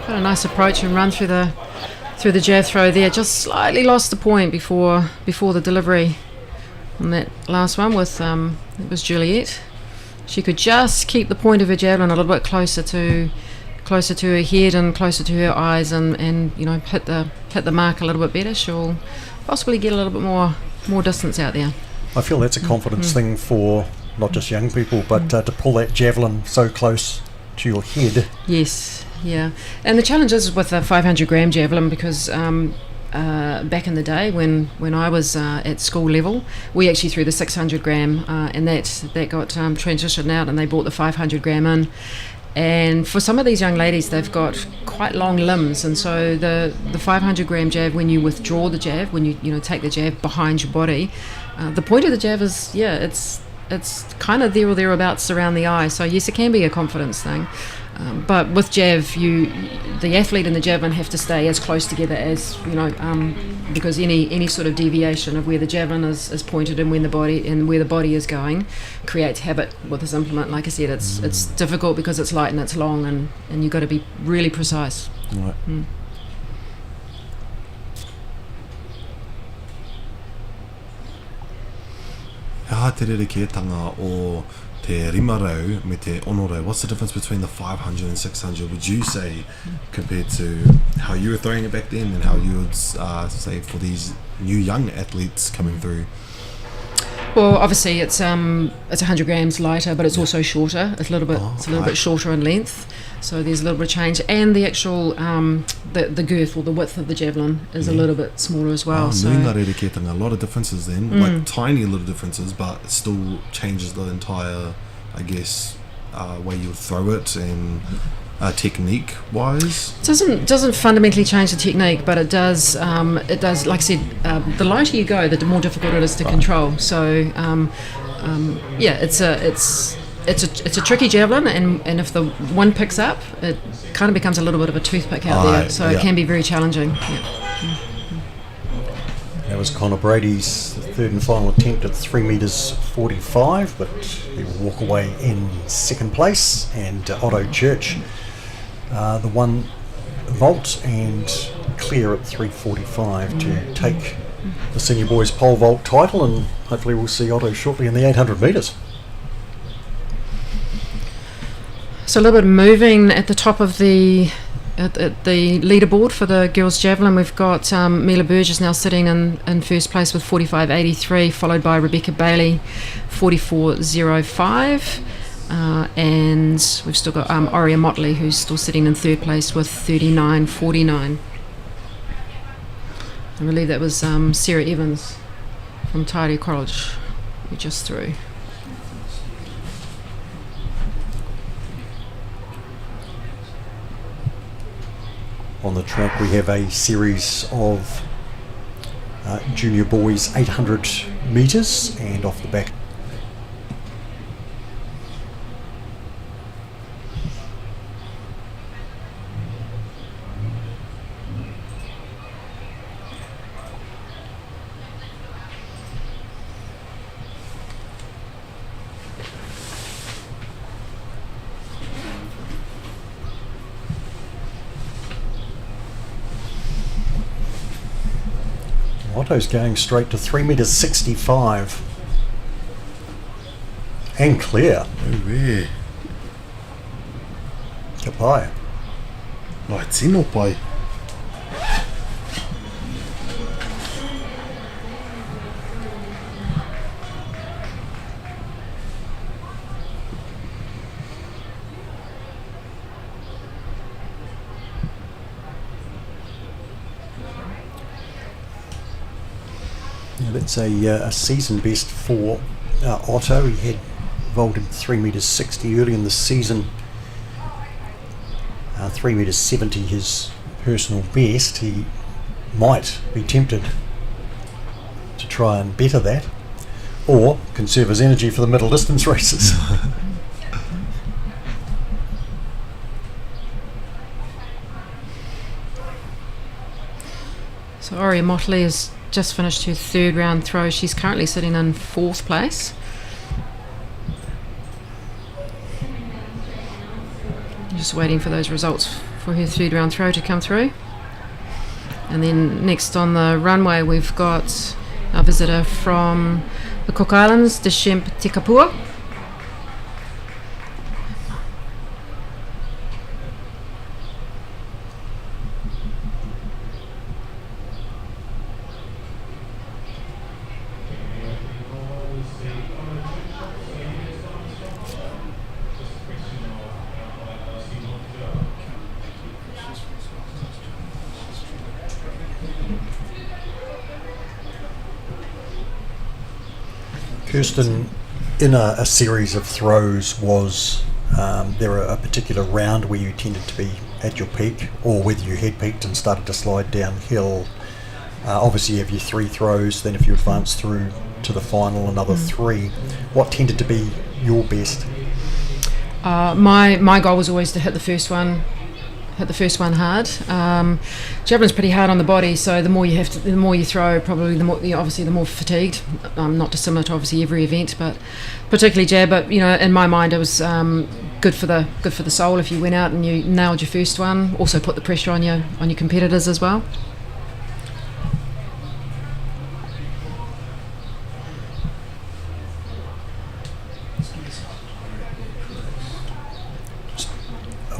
Quite a nice approach and run through the jav throw there. Just slightly lost the point before the delivery on that last one with it was Juliet. She could just keep the point of her javelin a little bit closer to her head and closer to her eyes, and you know, hit the mark a little bit better. She'll possibly get a little bit more distance out there. I feel that's a confidence thing for not just young people, but to pull that javelin so close to your head. Yes, yeah. And the challenge is with a 500 gram javelin, because back in the day when I was at school level, we actually threw the 600 gram and that got transitioned out, and they brought the 500 gram in. And for some of these young ladies, they've got quite long limbs, and so the 500 gram jab, when you withdraw the jab, when you take the jab behind your body, the point of the jab is, it's kind of there or thereabouts around the eye. So yes, it can be a confidence thing, but with jav, the athlete and the javelin have to stay as close together as because any sort of deviation of where the javelin is pointed and where the body is going creates habit with this implement. Like I said, it's difficult because it's light and it's long, and you've got to be really precise. Right. Hea te rerekētanga o te rimarau me te onorau. What's the difference between the 500 and 600, would you say, compared to how you were throwing it back then and how you would say for these new young athletes coming through? Well, obviously it's 100 grams lighter, but it's also shorter. It's a little bit shorter in length, so there's a little bit of change. And the actual the girth or the width of the javelin is a little bit smaller as well. So Nuinga rerekētanga, a lot of differences then, like tiny little differences, but it still changes the entire, I guess, way you would throw it and technique wise. Doesn't fundamentally change the technique, but it does. Like I said, the lighter you go, the more difficult it is to control. So it's a tricky javelin, and if the wind picks up, it kind of becomes a little bit of a toothpick out there. So it can be very challenging. Yeah. That was Connor Brady's third and final attempt at 3 metres 45, but he will walk away in second place. And Otto Church, the one vault and clear at 3:45 to take the senior boys pole vault title, and hopefully we'll see Otto shortly in the 800 metres. So a little bit of moving at the top of the leaderboard for the girls' javelin. We've got Mila Burgess now sitting in first place with 45.83, followed by Rebecca Bailey 44.05, and we've still got Oria Motley, who's still sitting in third place with 39.49. I believe that was Sarah Evans from Tairi College who just threw. On the track we have a series of junior boys 800 metres, and off the back Otto's going straight to 3 metres 65. And clear. Ue. Ka pai. Nai tino pai. Yeah, that's a season best for Otto. He had vaulted 3 metres 60 early in the season. 3 metres 70 his personal best. He might be tempted to try and better that, or conserve his energy for the middle distance races. So MΑORI has just finished her third round throw. She's currently sitting in 4th place. Just waiting for those results for her third round throw to come through. And then next on the runway we've got our visitor from the Cook Islands, Deshemp Tekapua. Kirsten, in a series of throws, was there a particular round where you tended to be at your peak, or whether you had peaked and started to slide downhill? Obviously you have your 3 throws, then if you advance through to the final, another 3. What tended to be your best? My goal was always to hit the first one hard. Javelin's pretty hard on the body, so the more you throw, probably the more fatigued. Not dissimilar to obviously every event, but particularly jab. But in my mind, it was good for the soul if you went out and you nailed your first one. Also put the pressure on your competitors as well.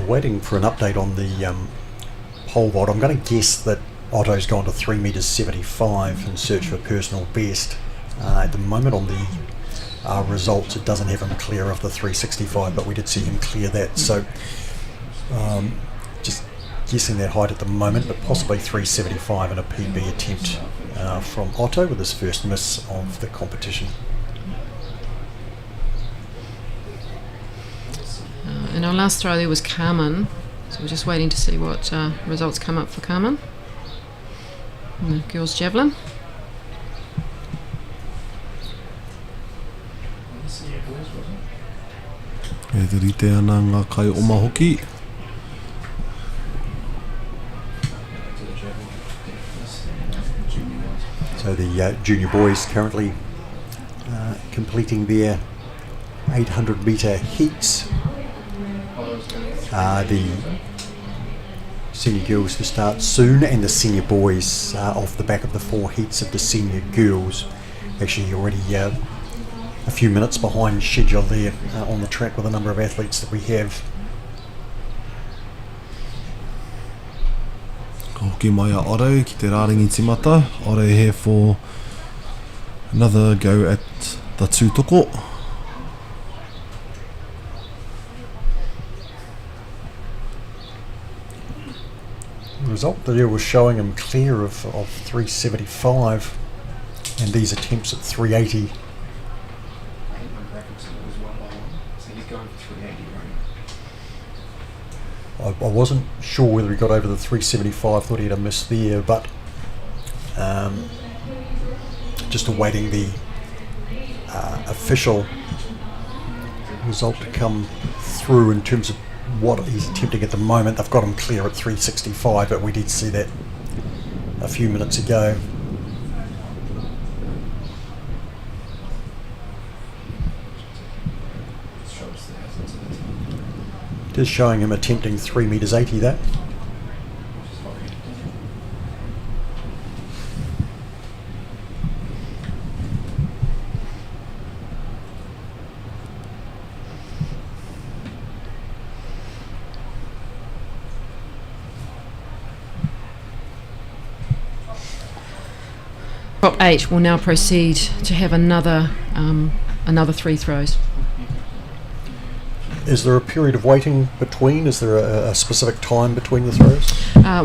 Waiting for an update on the pole vault. I'm going to guess that Otto's gone to 3 metres 75 in search for personal best. At the moment on the results, it doesn't have him clear of the 365, but we did see him clear that. So just guessing that height at the moment, but possibly 375 in a PB attempt from Otto with his first miss of the competition. And our last throw there was Carmen, so we're just waiting to see what results come up for Carmen and the girls' javelin. E te rite ana ngā kai o mahoki. So the junior boys currently completing their 800 metre heats. The senior girls to start soon, and the senior boys off the back of the 4 heats of the senior girls. Actually already a few minutes behind schedule there on the track with a number of athletes that we have. Ka hoki mai a Oro ki te rāringi timata. Oro here for another go at the tūtoko. The result there was showing him clear of 375, and these attempts at 380. I wasn't sure whether he got over the 375, thought he had a miss there, but just awaiting the official result to come through in terms of what he's attempting at the moment. They've got him clear at 365, but we did see that a few minutes ago. It is showing him attempting 3 metres 80 though. top 8 will now proceed to have another 3 throws. Is there a period of waiting between? Is there a specific time between the throws?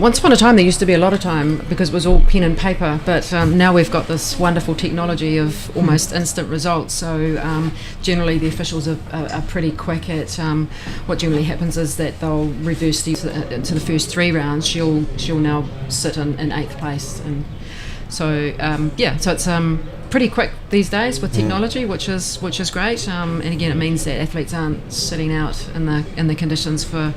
Once upon a time there used to be a lot of time because it was all pen and paper, but now we've got this wonderful technology of almost instant results, so generally the officials are pretty quick at what generally happens is that they'll reverse to the first 3 rounds. She'll now sit in 8th place, and so so it's pretty quick these days with technology, which is great. And again, it means that athletes aren't sitting out in the conditions for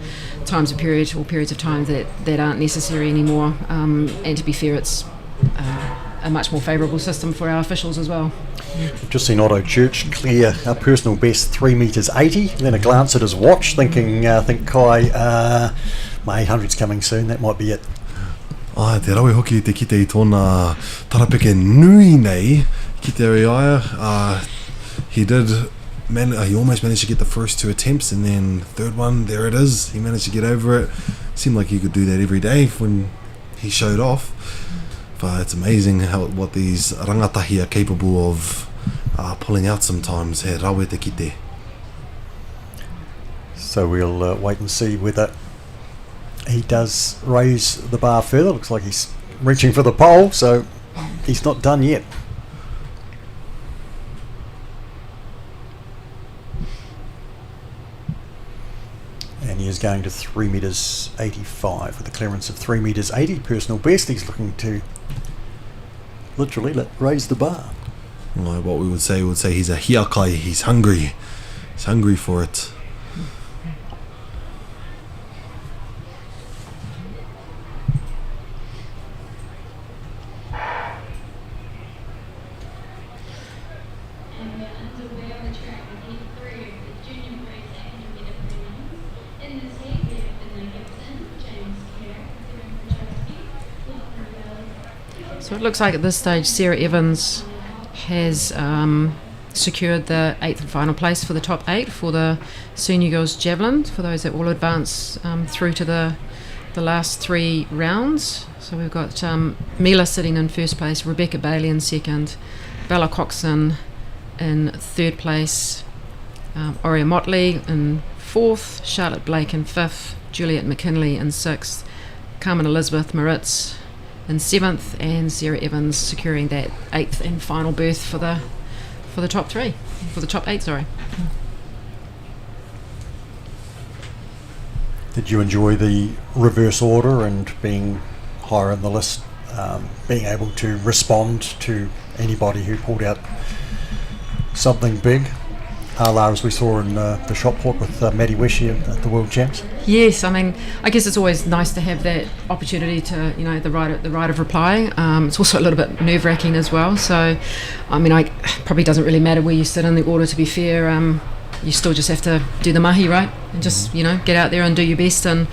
periods of time that aren't necessary anymore. And to be fair, it's a much more favourable system for our officials as well. We've just seen Otto Church clear a personal best 3 metres 80. Then a glance at his watch, thinking, Kai, my 800's coming soon. That might be it. Te rawe hoki te kite I tōna tarapeke nui nei ki te reia. He almost managed to get the first 2 attempts, and then third one, there it is. He managed to get over it. Seemed like he could do that every day when he showed off. But it's amazing what these rangatahi are capable of pulling out sometimes. He rawe te kite. So we'll wait and see whether he does raise the bar further. Looks like he's reaching for the pole, so he's not done yet. And he is going to 3 metres 85 with a clearance of 3 metres 80, personal best. He's looking to literally raise the bar. Well, what we would say he's a hiakai. He's hungry. He's hungry for it. So it looks like at this stage Sarah Evans has secured the 8th and final place for the top 8 for the Senior Girls Javelin, for those that will advance through to the last 3 rounds. So we've got Mila sitting in first place, Rebecca Bailey in second, Bella Coxon in third place, Aurea Motley in fourth, Charlotte Blake in fifth, Juliet McKinley in sixth, Carmen Elizabeth Moritz in 7th, and Sarah Evans securing that 8th and final berth for the top 8, sorry. Did you enjoy the reverse order and being higher in the list, being able to respond to anybody who pulled out something big, a la as we saw in the shot put with Maddie Weshy at the World Champs? Yes, I mean, I guess it's always nice to have that opportunity to, the right of reply. It's also a little bit nerve-wracking as well. So, I mean, it probably doesn't really matter where you sit in the order. To be fair, you still just have to do the mahi, right? And just get out there and do your best. And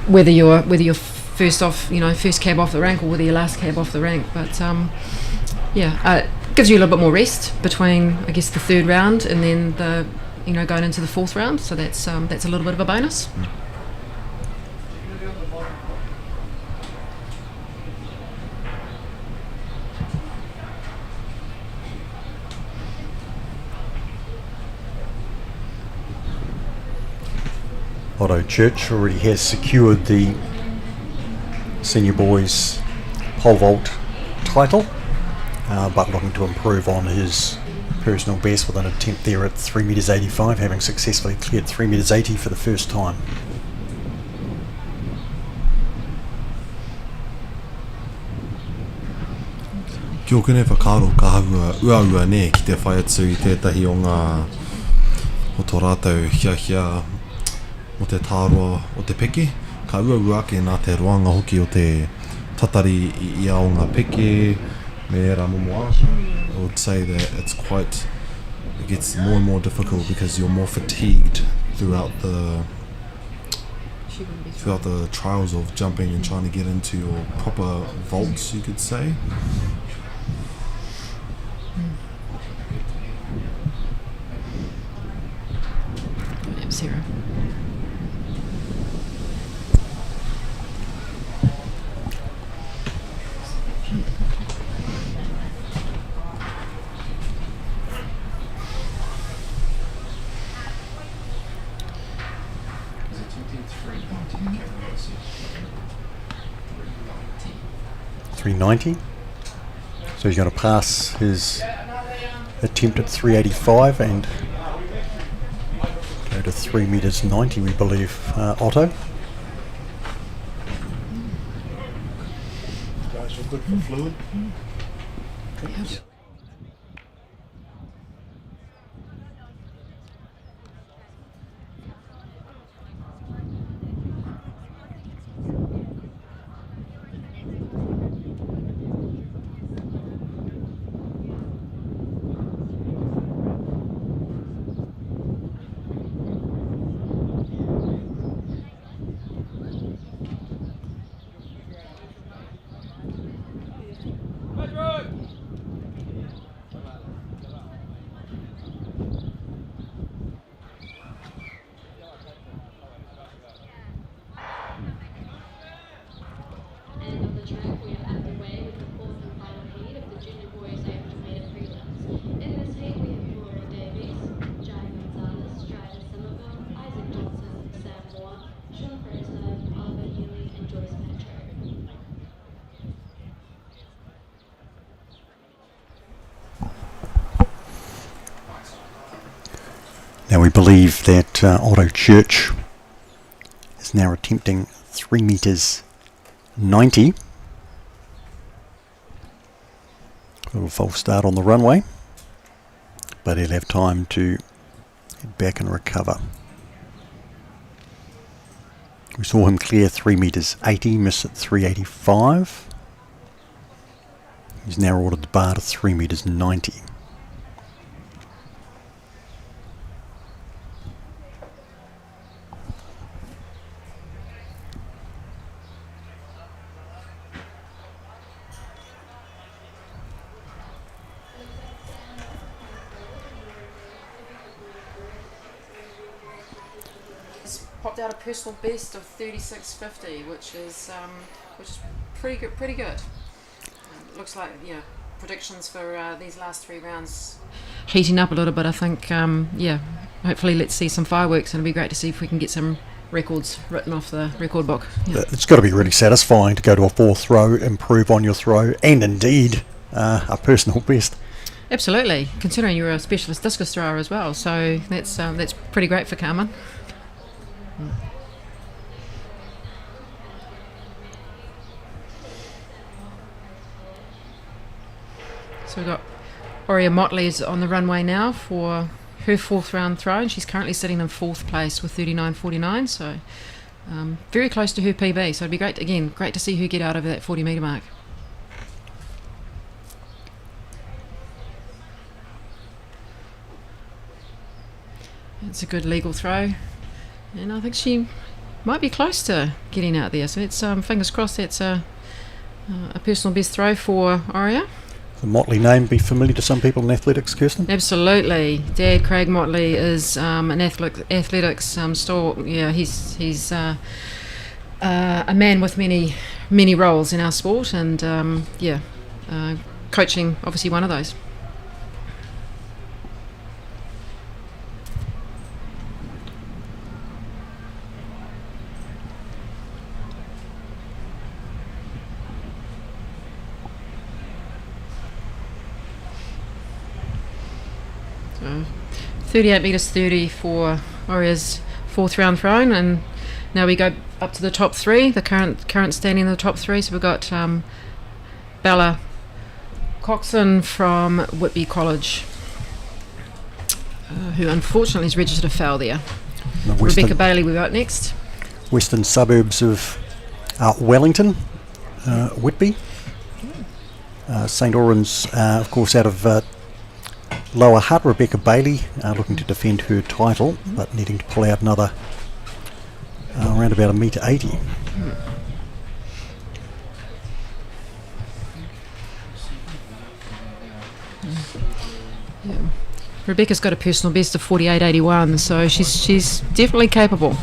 whether you're first cab off the rank, or whether you're last cab off the rank, but gives you a little bit more rest between, I guess, the third round and then the going into the fourth round. So that's a little bit of a bonus. Otto Church already has secured the senior boys pole vault title, but looking to improve on his personal best with an attempt there at 3 metres 85, having successfully cleared 3 metres 80 for the first time. Kia ora kone whakaro ka haua ua ne ki te whai atu I tētahi o ngā o tō rātou hia o te tāroa o te peke. Ka ua ake nā te roanga hoki o te tatari I a o ngā peke me rā momoa. I would say that it gets more and more difficult because you're more fatigued throughout the trials of jumping and trying to get into your proper vaults, you could say. Sarah. 390. So he's going to pass his attempt at 385 and go to 3 metres 90, we believe, Otto. Guys are good for fluid. And on the track, we are underway with the fourth and final heat of the junior boys 800-metre prelims. In this heat, we have MΑORI, Javelin, Strider Somerville, Isaac Johnson, Sam Moore, Sean Fraser, Oliver Healy, and Joyce Mitre. Now we believe that Otto Church is now attempting 3 metres 90. A little false start on the runway, but he'll have time to head back and recover. We saw him clear 3 metres 80, miss at 385. He's now ordered the bar to 3 metres 90. Popped out a personal best of 36.50, which is pretty good. Looks like predictions for these last 3 rounds heating up a little bit. I think hopefully let's see some fireworks, and it'll be great to see if we can get some records written off the record book. Yeah. It's got to be really satisfying to go to a 4th throw, improve on your throw, and indeed a personal best. Absolutely, considering you're a specialist discus thrower as well, so that's pretty great for Carmen. So we've got Aurea Motley's on the runway now for her 4th round throw, and she's currently sitting in 4th place with 39.49, so very close to her PB, so it'd be great to see her get out over that 40 metre mark. It's a good legal throw, and I think she might be close to getting out there, so it's fingers crossed that's a personal best throw for Aurea. The Motley name be familiar to some people in athletics, Kirsten? Absolutely. Dad, Craig Motley, is an athletics stalwart. Yeah, he's a man with many roles in our sport, and coaching obviously one of those. So 38 metres 30 for Aurea's 4th round thrown, and now we go up to the top 3, the current standing in the top 3. So we've got Bella Coxon from Whitby College, who unfortunately has registered a foul there. Rebecca Bailey we've got next. Western suburbs of Wellington, Whitby. St Oran's, of course, out of Lower Hutt. Rebecca Bailey looking to defend her title, but needing to pull out another around about 1.80 metre. Yeah. Rebecca's got a personal best of 48.81, so she's definitely capable.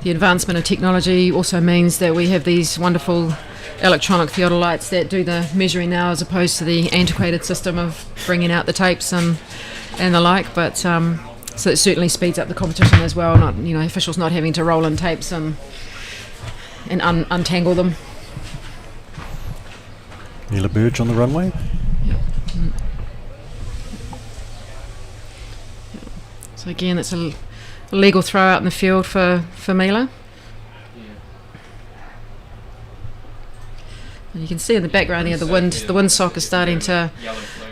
the advancement of technology also means that we have these wonderful electronic theodolites that do the measuring now, as opposed to the antiquated system of bringing out the tapes and the like. But so it certainly speeds up the competition as well. Not, you know, officials not having to roll in tapes and untangle them. Mila Burge on the runway. So again, it's a legal throw out in the field for Mila. And you can see in the background here the windsock is starting to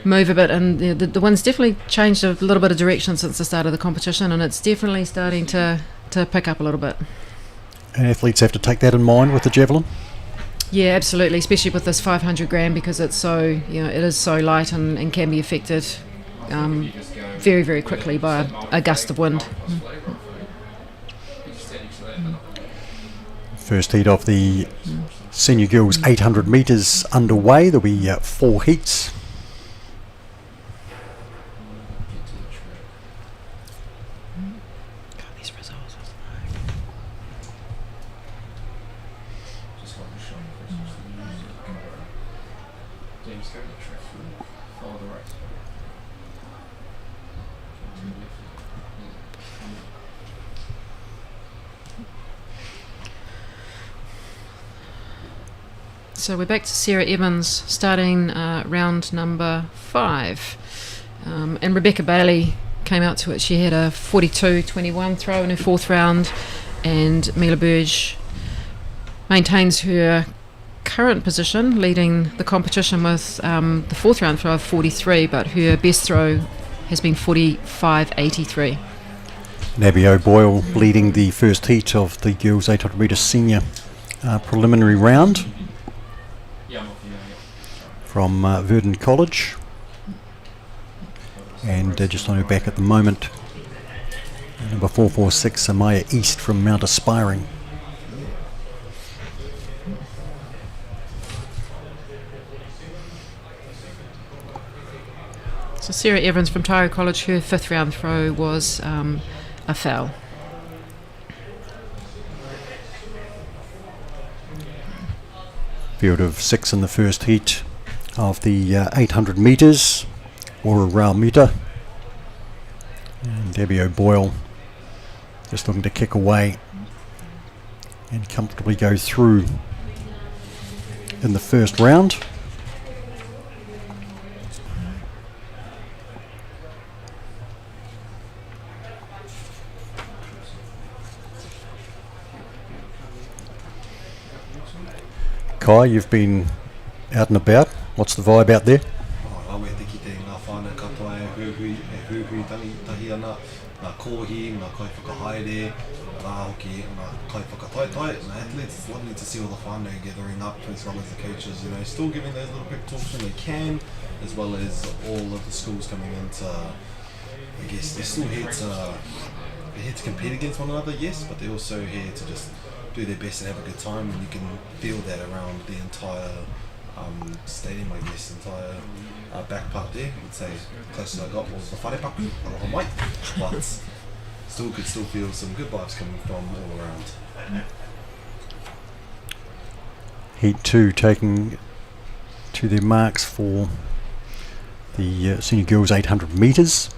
move a bit, and the wind's definitely changed a little bit of direction since the start of the competition, and it's definitely starting to pick up a little bit. And athletes have to take that in mind with the javelin? Yeah, absolutely, especially with this 500 gram, because it's so, you know, it is so light and can be affected very, very quickly by a gust of wind. First heat of the senior girls 800 metres underway. There'll be 4 heats. So we're back to Sarah Evans starting round number 5. And Rebecca Bailey came out to it. She had a 42.21 throw in her 4th round, and Mila Burge maintains her current position, leading the competition with the 4th round throw of 43, but her best throw has been 45.83. Nabby O'Boyle leading the first heat of the girls 800 metre senior preliminary round from Verdon College, and just on her back at the moment, number 446 Amaya East from Mount Aspiring. So Sarah Evans from Tyro College, her 5th round throw was a foul. Field of 6 in the first heat of the 800 metres, or Mitre, and Debbie O'Boyle just looking to kick away and comfortably go through in the first round. Kai, you've been out and about. What's the vibe out there? Rawe te ki te ngā whānau katoa e huhui tahi ana, ngā kōhi, ngā kaiwhakahaere, rā hoki ngā kaiwhakataitai. And the athletes, it's lovely to see all the whānau gathering up, as well as the coaches, you know, still giving those little pep talks when they can, as well as all of the schools coming into, I guess, they're still here to compete against one another, yes, but they're also here to just do their best and have a good time, and you can feel that around the entire stadium, I guess, entire back part there. I would say closest I got was the wharepaku, aloha mai, but still could still feel some good vibes coming from all around. Heat 2 taking to their marks for the senior girls 800 metres.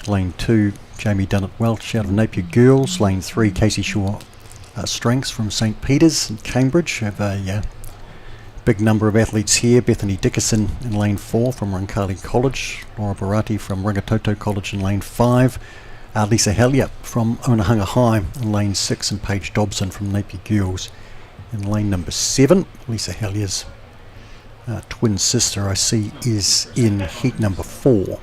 Lane 2, Jamie Dunnett Welch out of Napier Girls. Lane 3, Casey Shaw Strengths from St Peter's and Cambridge. Have a big number of athletes here. Bethany Dickerson in lane 4 from Roncalli College. Laura Barati from Rangitoto College in lane 5. Lisa Hellier from Onehunga High in lane 6, and Paige Dobson from Napier Girls in lane number 7. Lisa Hellier's twin sister, I see, is in heat number 4.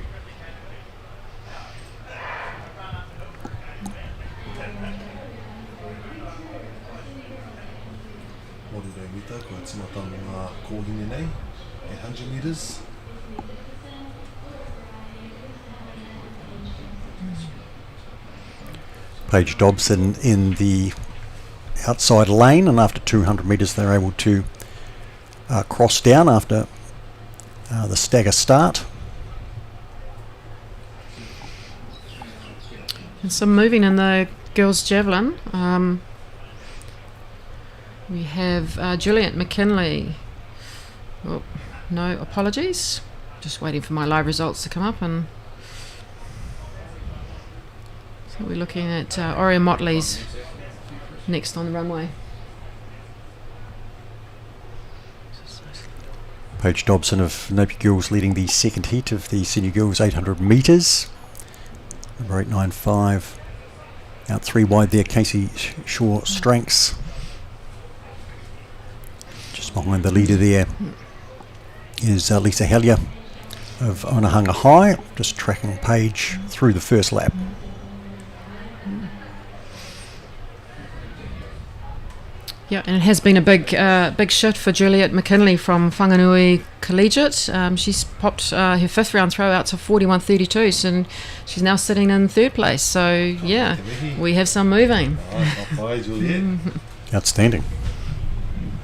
Timata ngā kōhine nei, 800 metres. Paige Dobson in the outside lane, and after 200 metres they're able to cross down after the stagger start. And some moving in the girls javelin. We have Juliet McKinley. Oh, no apologies. Just waiting for my live results to come up, and so we're looking at Orion Motley's next on the runway. Paige Dobson of Napier Girls leading the second heat of the senior girls 800 metres. Number 895. Out 3 wide there, Casey Shaw Stranks. Just behind the leader there is Lisa Hellier of Onehunga High, just tracking Paige through the first lap. Yeah, and it has been a big shift for Juliet McKinley from Whanganui Collegiate. She's popped her 5th round throw out to 41.32, and she's now sitting in 3rd place. So, yeah, we have some moving. Outstanding.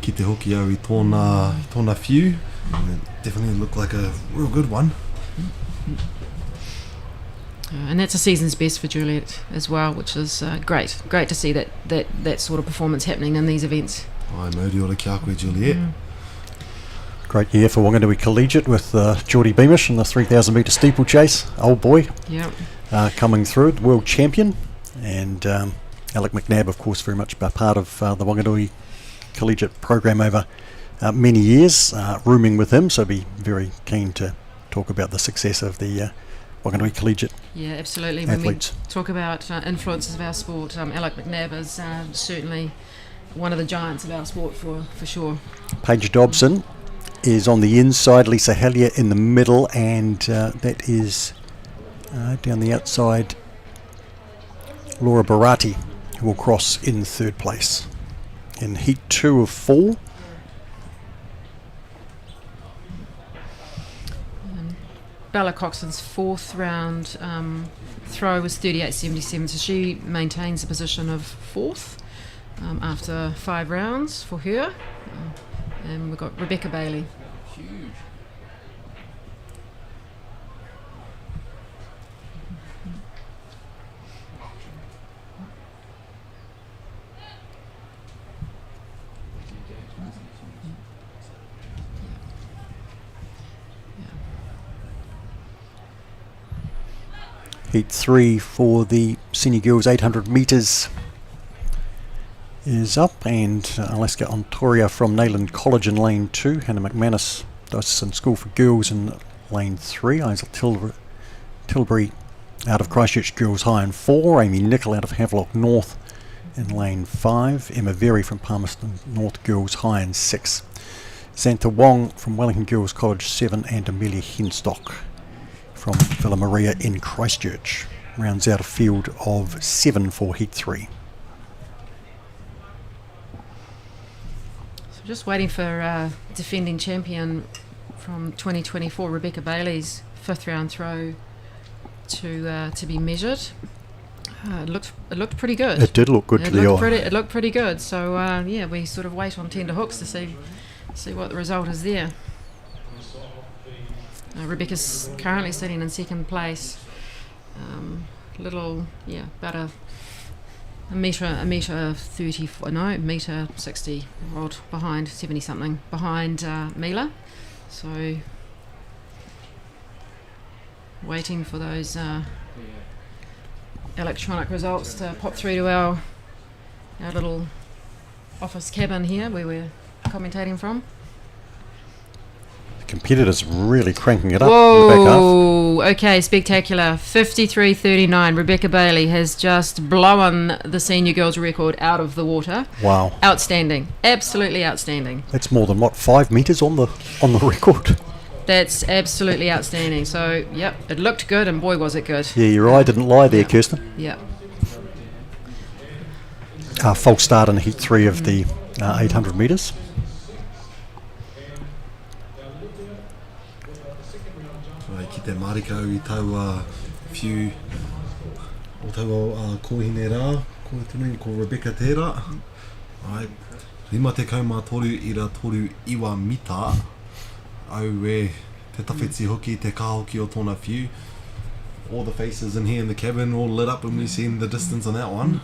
Ki te hoki au I tōna few. It definitely looked like a real good one. And that's a season's best for Juliet as well, which is great. Great to see that sort of performance happening in these events. Ai, mauri ora ki a koe, Juliet. Great year for Wanganui Collegiate with Geordie Beamish in the 3,000 metre steeplechase. Old boy coming through, the world champion. And Alec McNabb, of course, very much a part of the Wanganui Collegiate program over many years, rooming with him. So be very keen to talk about the success of the Wanganui Collegiate. Yeah, absolutely. Athletes. When we talk about influences of our sport, Alec McNabb is certainly one of the giants of our sport for sure. Paige Dobson is on the inside, Lisa Hellier in the middle, and that is down the outside Laura Barati, who will cross in 3rd place. In heat 2 of 4. Bella Coxon's 4th round throw was 38.77, so she maintains the position of 4th after 5 rounds for her. And we've got Rebecca Bailey. Huge. Heat 3 for the senior girls 800 metres is up, and Alaska Ontoria from Nayland College in lane 2, Hannah McManus, Diocesan School for Girls in lane 3, Isaac Tilbury out of Christchurch Girls High in 4, Amy Nicol out of Havelock North in lane 5, Emma Very from Palmerston North Girls High in 6, Xantha Wong from Wellington Girls College 7, and Amelia Henstock from Villa Maria in Christchurch rounds out a field of 7 for heat 3. So just waiting for defending champion from 2024 Rebecca Bailey's 5th round throw to be measured. It looked pretty good. It did look good to the eye. It looked pretty good. So yeah, we sort of wait on tender hooks to see what the result is there. Rebecca's currently sitting in 2nd place. About a metre 30, no, metre 60 odd behind, 70 something behind Mila. So waiting for those electronic results to pop through to our little office cabin here where we're commentating from. Competitors really cranking it up. Whoa, okay, spectacular. 53.39. Rebecca Bailey has just blown the senior girls record out of the water. Wow. Outstanding. Absolutely outstanding. That's more than 5 metres on the record. That's absolutely outstanding. So, yep, it looked good, and boy was it good. Yeah, your eye didn't lie there, Kirsten. Yep. False start in heat 3 of the 800 metres. Ki te marika au I tau few o tau kohine rā, ko tunu ko Rebecca tērā. Ai, 53 ira toru iwa mita au te tawhiti hoki, te kahoki o tōna few. All the faces in here in the cabin all lit up when we seen the distance on that one.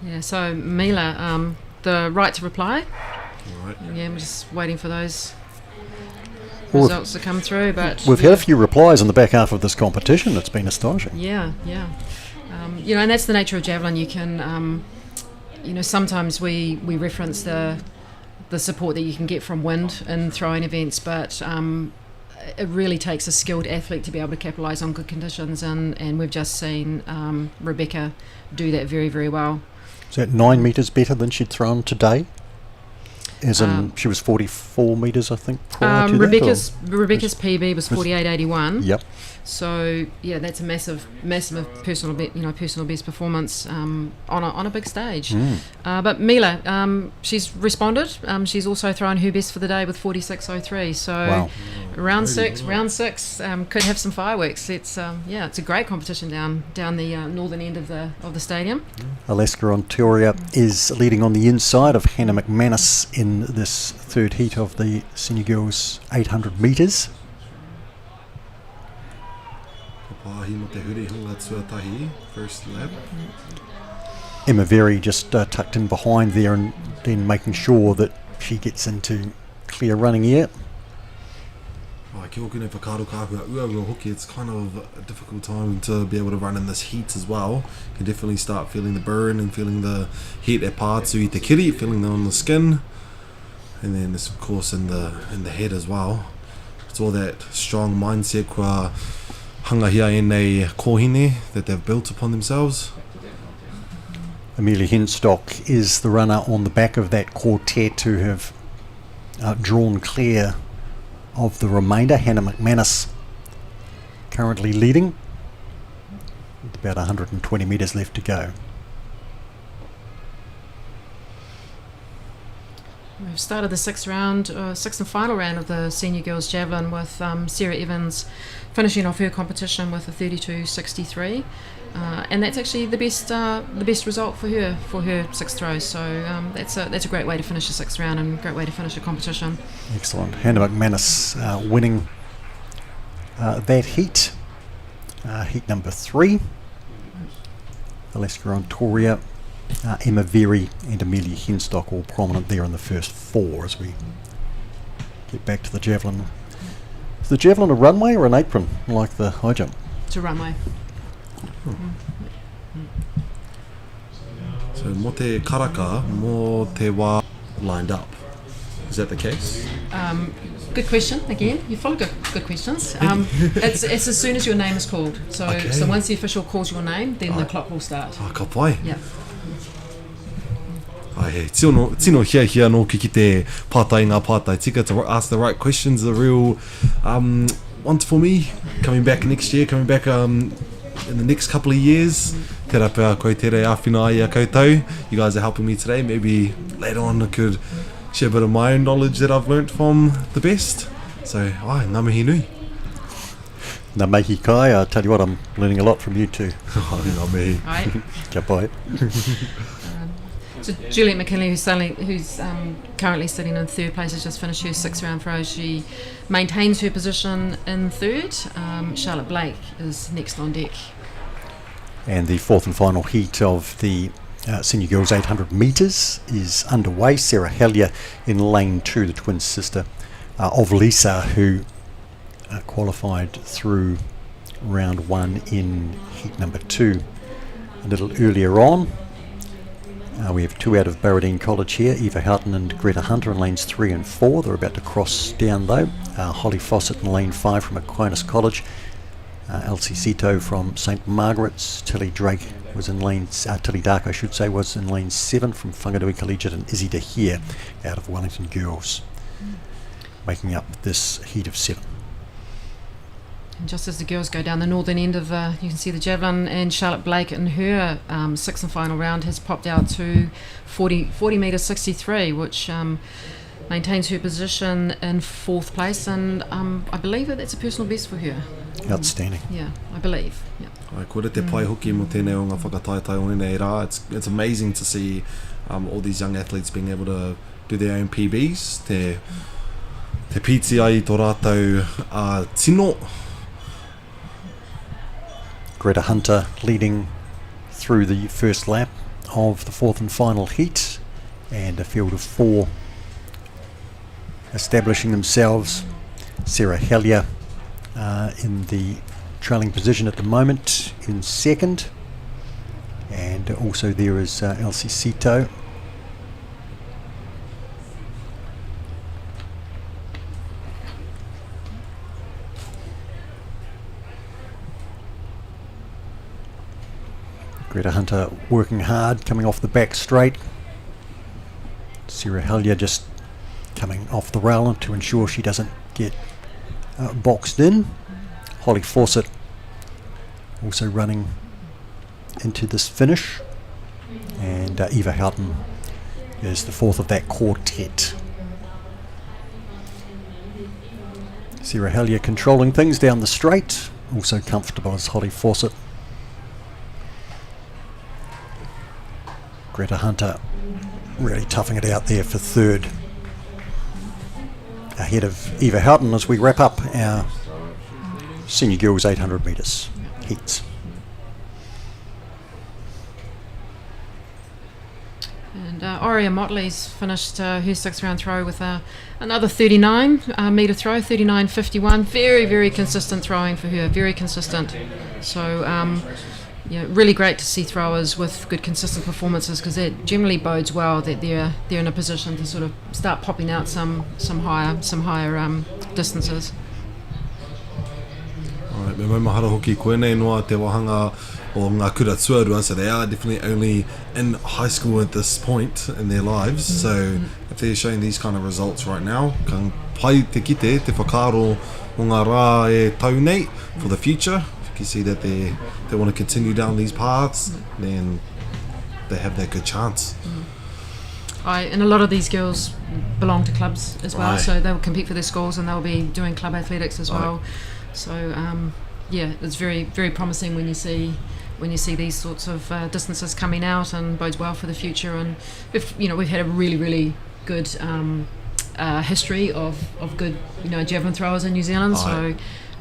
Yeah, so Mila, the right to reply. Right. Yeah, I'm just waiting for those Well, results to come through. But We've had a few replies in the back half of this competition. It's been astonishing. yeah. And that's the nature of javelin. You can, sometimes we reference the support that you can get from wind in throwing events, but it really takes a skilled athlete to be able to capitalise on good conditions, and we've just seen Rebecca do that very, very well. Is that 9 metres better than she'd thrown today? As in, she was 44 metres, I think, prior to Rebecca's PB was 48.81. Yep. So yeah, that's a massive personal best performance on a big stage. But Mila, she's responded. She's also thrown her best for the day with 46.03. So Wow. round six could have some fireworks. It's a great competition down the northern end of the stadium. Alaska Ontaria is leading on the inside of Hannah McManus in this third heat of the senior girls 800 metres. First lap. Emma Very just tucked in behind there and then making sure that she gets into clear running air. It's kind of a difficult time to be able to run in this heat as well. You can definitely start feeling the burn and feeling the heat at Pātu i te kiri, feeling it on the skin, and then it's of course in the head as well. It's all that strong mindset kua hangahia e nei kohine that they've built upon themselves. Amelia Henstock is the runner on the back of that quartet who have drawn clear of the remainder. Hannah McManus currently leading with about 120 metres left to go. We've started the sixth and final round of the senior girls javelin with Sarah Evans finishing off her competition with a 32.63, and that's actually the best result for her sixth throw. So that's a great way to finish the sixth round and a great way to finish a competition. Excellent. Hannah McManus winning that heat number 3. Alaska Ontaria, Emma Very and Amelia Henstock all prominent there in the first 4 as we get back to the javelin. Is the javelin a runway or an apron like the high jump? It's a runway. So mo te karaka, mo te wā lined up. Is that the case? Good question. Again, you follow good questions. It's as soon as your name is called. So Okay. so once the official calls your name, then the clock will start. Ka pai. Yeah. Ai, tino hia no ki te pātai ngā pātai tika to ask the right questions, the real one for me, coming back next year, coming back in the next couple of years. Te rapa koe tere āwhina ai a koutou. You guys are helping me today. Maybe later on I could share a bit of my own knowledge that I've learnt from the best. So, ngā mihi nui. Nā mihi kai, I tell you what, I'm learning a lot from you too. Ngā mihi. Right. Kia pai. So Juliet McKinley, who's currently sitting in third place, has just finished her sixth round throw. She maintains her position in third. Charlotte Blake is next on deck. And the fourth and final heat of the senior girls 800 metres is underway. Sarah Hellier in lane 2, the twin sister of Lisa, who qualified through round 1 in heat number 2 a little earlier on. We have 2 out of Barradine College here, Eva Houghton and Greta Hunter in lanes 3 and 4. They're about to cross down though. Holly Fawcett in lane 5 from Aquinas College. Elsie Cito from St Margaret's. Tilly Drake was in Tilly Dark I should say, was in lane 7 from Whangarui Collegiate, and Izzy De Heer out of Wellington Girls, making up this heat of 7. And just as the girls go down the northern end of you can see the javelin, and Charlotte Blake in her sixth and final round has popped out to 40 metres 63, which maintains her position in 4th place, and I believe that's a personal best for her. Outstanding. Yeah, I believe. Yeah. Ai, kore te pai hoki mo tēnei o ngā whakataetai o nei rā. It's amazing to see all these young athletes being able to do their own PBs. Te piti ai tō rātou tino. Greta Hunter leading through the first lap of the fourth and final heat, and a field of 4 establishing themselves. Sarah Hellier in the trailing position at the moment in second, and also there is Elsie Sito. Greta Hunter working hard, coming off the back straight. Sarah Hellier just coming off the rail to ensure she doesn't get boxed in. Holly Fawcett also running into this finish, and Eva Houghton is the fourth of that quartet. Sarah Hellier controlling things down the straight, also comfortable as Holly Fawcett. Greta Hunter really toughing it out there for third, ahead of Eva Houghton as we wrap up our senior girls 800 metres heats. And Aurea Motley's finished her 6th round throw with another 39 metre throw, 39.51. Very, very consistent throwing for her, very consistent. So, really great to see throwers with good consistent performances, because that generally bodes well that they're in a position to sort of start popping out some higher distances. Alright, me mahara hoki koenei noa te wahanga o ngā kura tuarua, so they are definitely only in high school at this point in their lives, so if they're showing these kind of results right now, ka pai te kite, te whakaaro o ngā rā e tau nei for the future. If you see that they want to continue down these paths, then they have that good chance. And a lot of these girls belong to clubs as well, Aye. so they'll compete for their schools and they'll be doing club athletics as well. So it's very, very promising when you see these sorts of distances coming out, and bodes well for the future. And we've had a really, really good history of good javelin throwers in New Zealand. So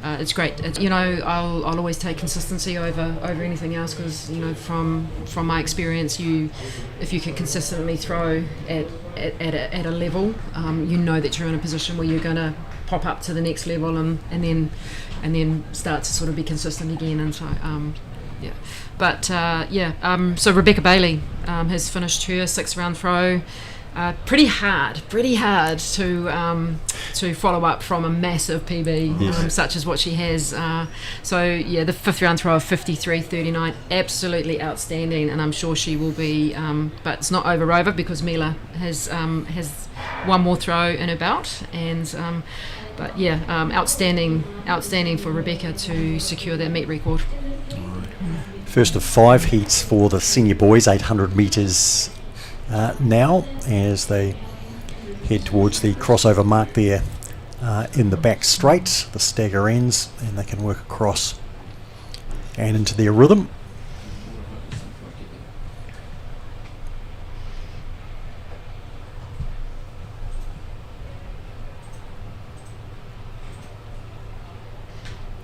it's great. I'll always take consistency over anything else, because from my experience, if you can consistently throw at a level, that you're in a position where you're going to pop up to the next level and then start to sort of be consistent again. And so so Rebecca Bailey has finished her 6th round throw. Pretty hard to follow up from a massive PB, such as what she has. The 5th round throw of 53.39, absolutely outstanding, and I'm sure she will be. But it's not over because Mila has one more throw in her belt, and outstanding for Rebecca to secure that meet record. First of 5 heats for the senior boys, 800 metres. Now, as they head towards the crossover mark there in the back straight, the stagger ends, and they can work across and into their rhythm.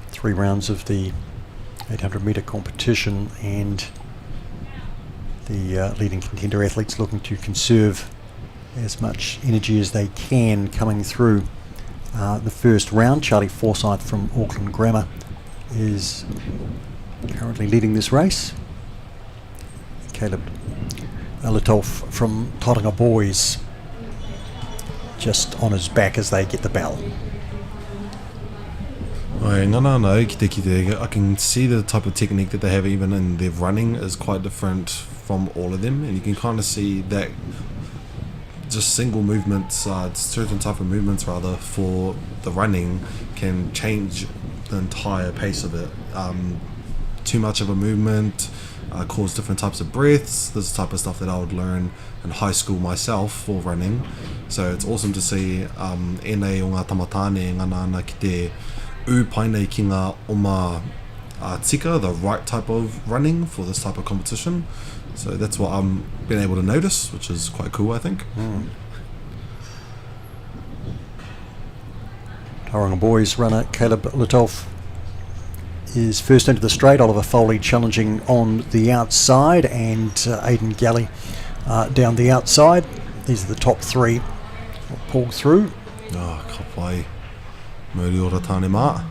Three rounds of the 800 metre competition, and the leading contender athletes looking to conserve as much energy as they can coming through the first round. Charlie Forsyth from Auckland Grammar is currently leading this race. Caleb Litolf from Tauranga Boys just on his back as they get the bell. I can see the type of technique that they have even in their running is quite different from all of them, and you can kind of see that just single movements, certain type of movements rather, for the running can change the entire pace of it. Too much of a movement cause different types of breaths. This is the type of stuff that I would learn in high school myself for running, so it's awesome to see enei o ngā tamatane ngana ana ki te painei ki ngā oma tika, the right type of running for this type of competition. So that's what I'm been able to notice, which is quite cool, I think. Tauranga Boys runner Caleb Litolf is first into the straight. Oliver Foley challenging on the outside, and Aidan Galley down the outside. These are the top three. We'll pull through. Ka whai. Muri ora tāne mā.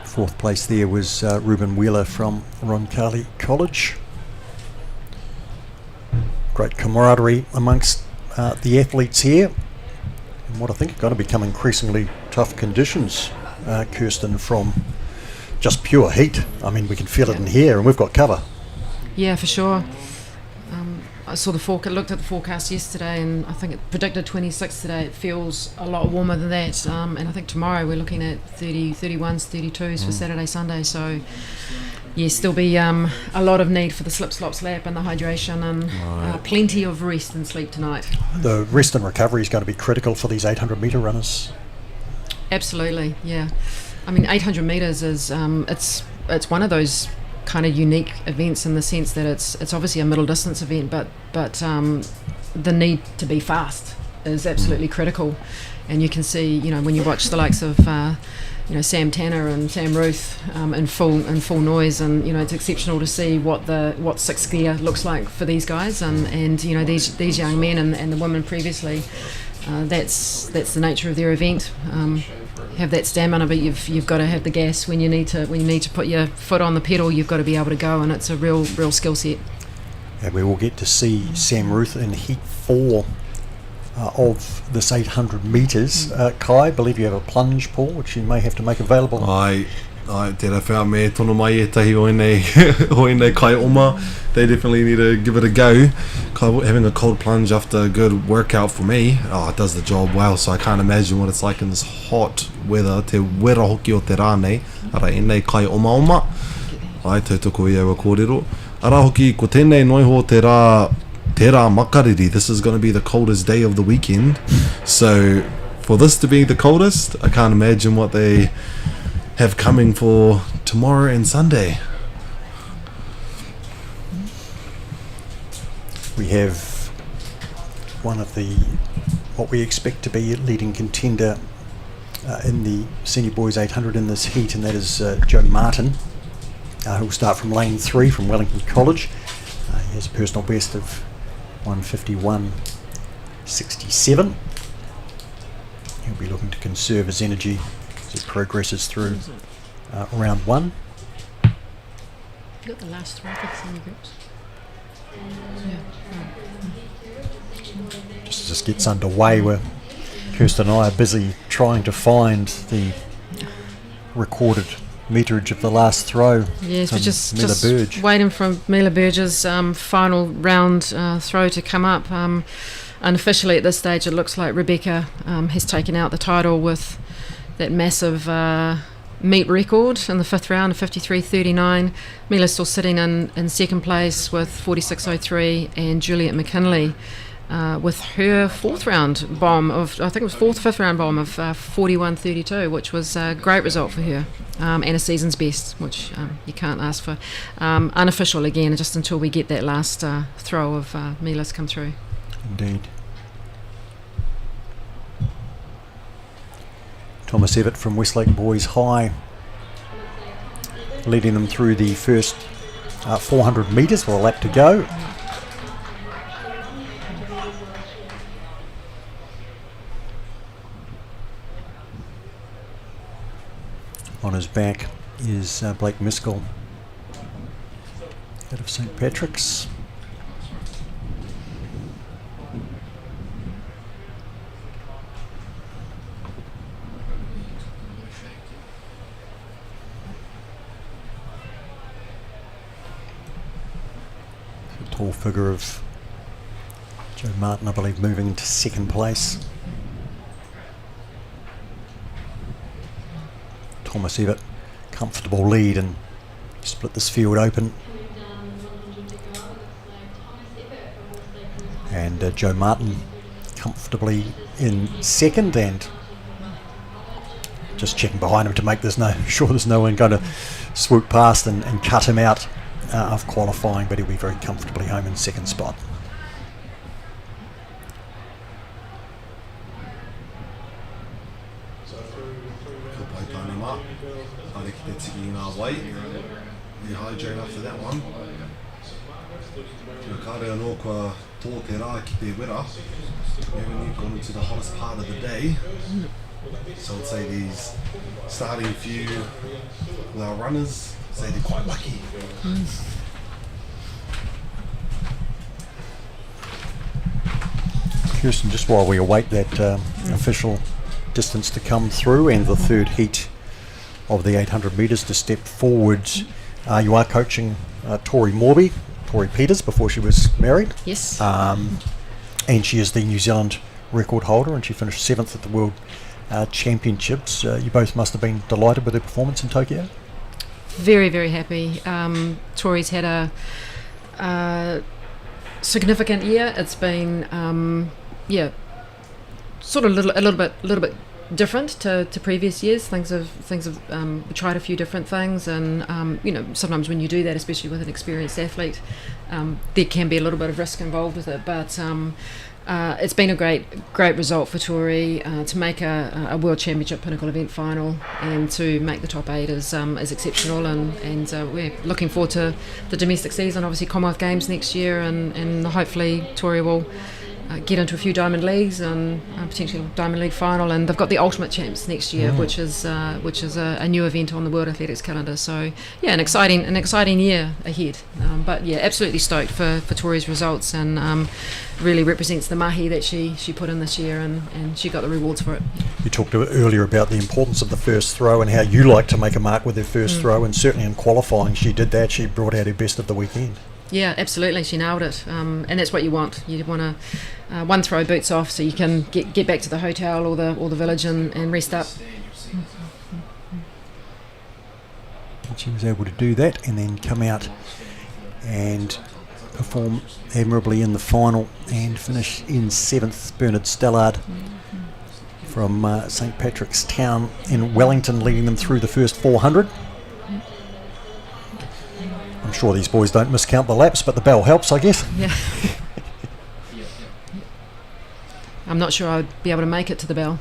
Fourth place there was Ruben Wheeler from Roncalli College. Great camaraderie amongst the athletes here, and what I think are going to become increasingly tough conditions, Kirsten, from just pure heat. I mean, we can feel it in here, and we've got cover. Yeah, for sure. I saw looked at the forecast yesterday, and I think it predicted 26 today. It feels a lot warmer than that, and I think tomorrow we're looking at 30, 31s, 32s for Saturday, Sunday. So, yeah, still be a lot of need for the slip, slop, slap and the hydration, and plenty of rest and sleep tonight. The rest and recovery is going to be critical for these 800 metre runners. Absolutely, yeah. I mean, 800 metres is it's one of those kind of unique events in the sense that it's obviously a middle distance event, but the need to be fast is absolutely critical. And you can see, when you watch the likes of Sam Tanner and Sam Ruth in full noise, and it's exceptional to see what sixth gear looks like for these guys, and these young men and the women previously. That's the nature of their event. Have that stamina, but you've got to have the gas when you need to put your foot on the pedal. You've got to be able to go, and it's a real skill set. And we will get to see Sam Ruth in heat 4 of this 800 metres. Kai, I believe you have a plunge, Paul, which you may have to make available. Ai, tērā whea me tono mai e tahi o nei kai oma. They definitely need to give it a go. Having a cold plunge after a good workout for me, it does the job well, so I can't imagine what it's like in this hot weather. Te wera hoki o te rā nei, ara e nei kai oma. Ai, tautoko i aua kōrero. Ara hoki, ko tēnei noiho te rā makariri. This is going to be the coldest day of the weekend. So, for this to be the coldest, I can't imagine what they have coming for tomorrow and Sunday. We have one of what we expect to be leading contender in the Senior Boys 800 in this heat, and that is Joe Martin, who will start from lane 3 from Wellington College. He has a personal best of 151.67. He'll be looking to conserve his energy as he progresses through round 1. You got the last 3 picks in the groups. Just as this gets underway, where Kirsten and I are busy trying to find the recorded meterage of the last throw. Yes, we're just Burge. waiting for Mila Burge's final round throw to come up. Unofficially at this stage, it looks like Rebecca has taken out the title with that massive meet record in the 5th round of 53.39. Mila's still sitting in second place with 46.03, and Juliet McKinley with her 4th round bomb of, I think it was 5th round bomb of 41.32, which was a great result for her, and a season's best, which you can't ask for. Unofficial again, just until we get that last throw of Mila's come through. Indeed. Thomas Everett from Westlake Boys High leading them through the first 400 metres with a lap to go. On his back is Blake Miskell out of St Patrick's. Tall figure of Joe Martin, I believe, moving into second place. Thomas Everett, comfortable lead, and split this field open. And Joe Martin comfortably in second, and just checking behind him to make sure there's no one going to swoop past and cut him out of qualifying, but he'll be very comfortably home in second spot. weight. You hydrate after that one. Kia kāre anō kua tō te rā ki te wera. We haven't gone into the hottest part of the day. So I'd say these starting few with our runners, say they're quite lucky. Kirsten, just while we await that official distance to come through and the third heat of the 800 metres to step forward, you are coaching Tori Peters before she was married. Yes. And she is the New Zealand record holder, and she finished 7th at the World Championships. You both must have been delighted with her performance in Tokyo. Very, very happy. Tori's had a significant year. It's been, sort of a little bit different to previous years. Things have we tried a few different things, and sometimes when you do that, especially with an experienced athlete, there can be a little bit of risk involved with it. But it's been a great result for Tori to make a World Championship pinnacle event final, and to make the top 8 is exceptional, and we're looking forward to the domestic season, obviously Commonwealth Games next year, and hopefully Tori will get into a few Diamond Leagues and potentially a Diamond League final, and they've got the Ultimate Champs next year, which is a new event on the World Athletics calendar. So an exciting year ahead. But absolutely stoked for Tori's results, and really represents the mahi that she put in this year, and she got the rewards for it. You talked earlier about the importance of the first throw and how you like to make a mark with her first throw, and certainly in qualifying she did that. She brought out her best of the weekend. Yeah, absolutely. She nailed it, and that's what you want. You want to one throw boots off, so you can get back to the hotel or the village and rest up. And she was able to do that, and then come out and perform admirably in the final and finish in 7th. Bernard Stellard from St Patrick's Town in Wellington, leading them through the first 400. I'm sure these boys don't miscount the laps, but the bell helps, I guess. Yeah. I'm not sure I'd be able to make it to the bell.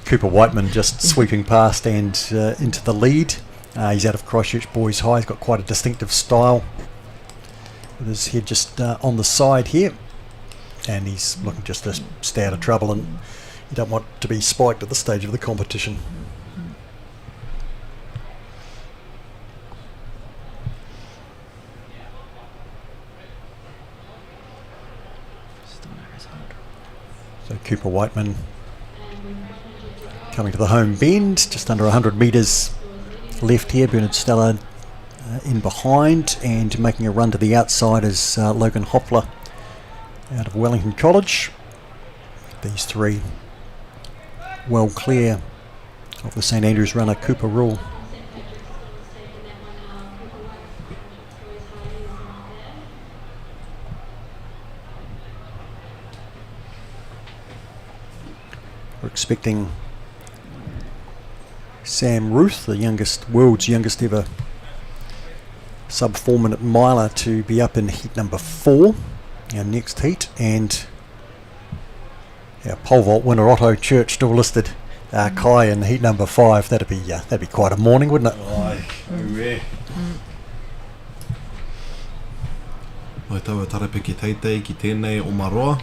Cooper Whiteman just sweeping past and into the lead. He's out of Christchurch Boys High. He's got quite a distinctive style, with his head just on the side here, and he's looking just to stay out of trouble, and you don't want to be spiked at this stage of the competition. So Cooper Whiteman coming to the home bend, just under 100 metres left here. Bernard Stellard in behind, and making a run to the outside is Logan Hoppler out of Wellington College. These three well clear of the St Andrews runner Cooper Rule. We're expecting Sam Ruth, the world's youngest ever sub 4 minute miler, to be up in heat number 4, our next heat, and our pole vault winner Otto Church still listed. Kai in heat number 5. That'd be quite a morning, wouldn't it? Mai taua tarapiki teitei ki tēnei o Maroa.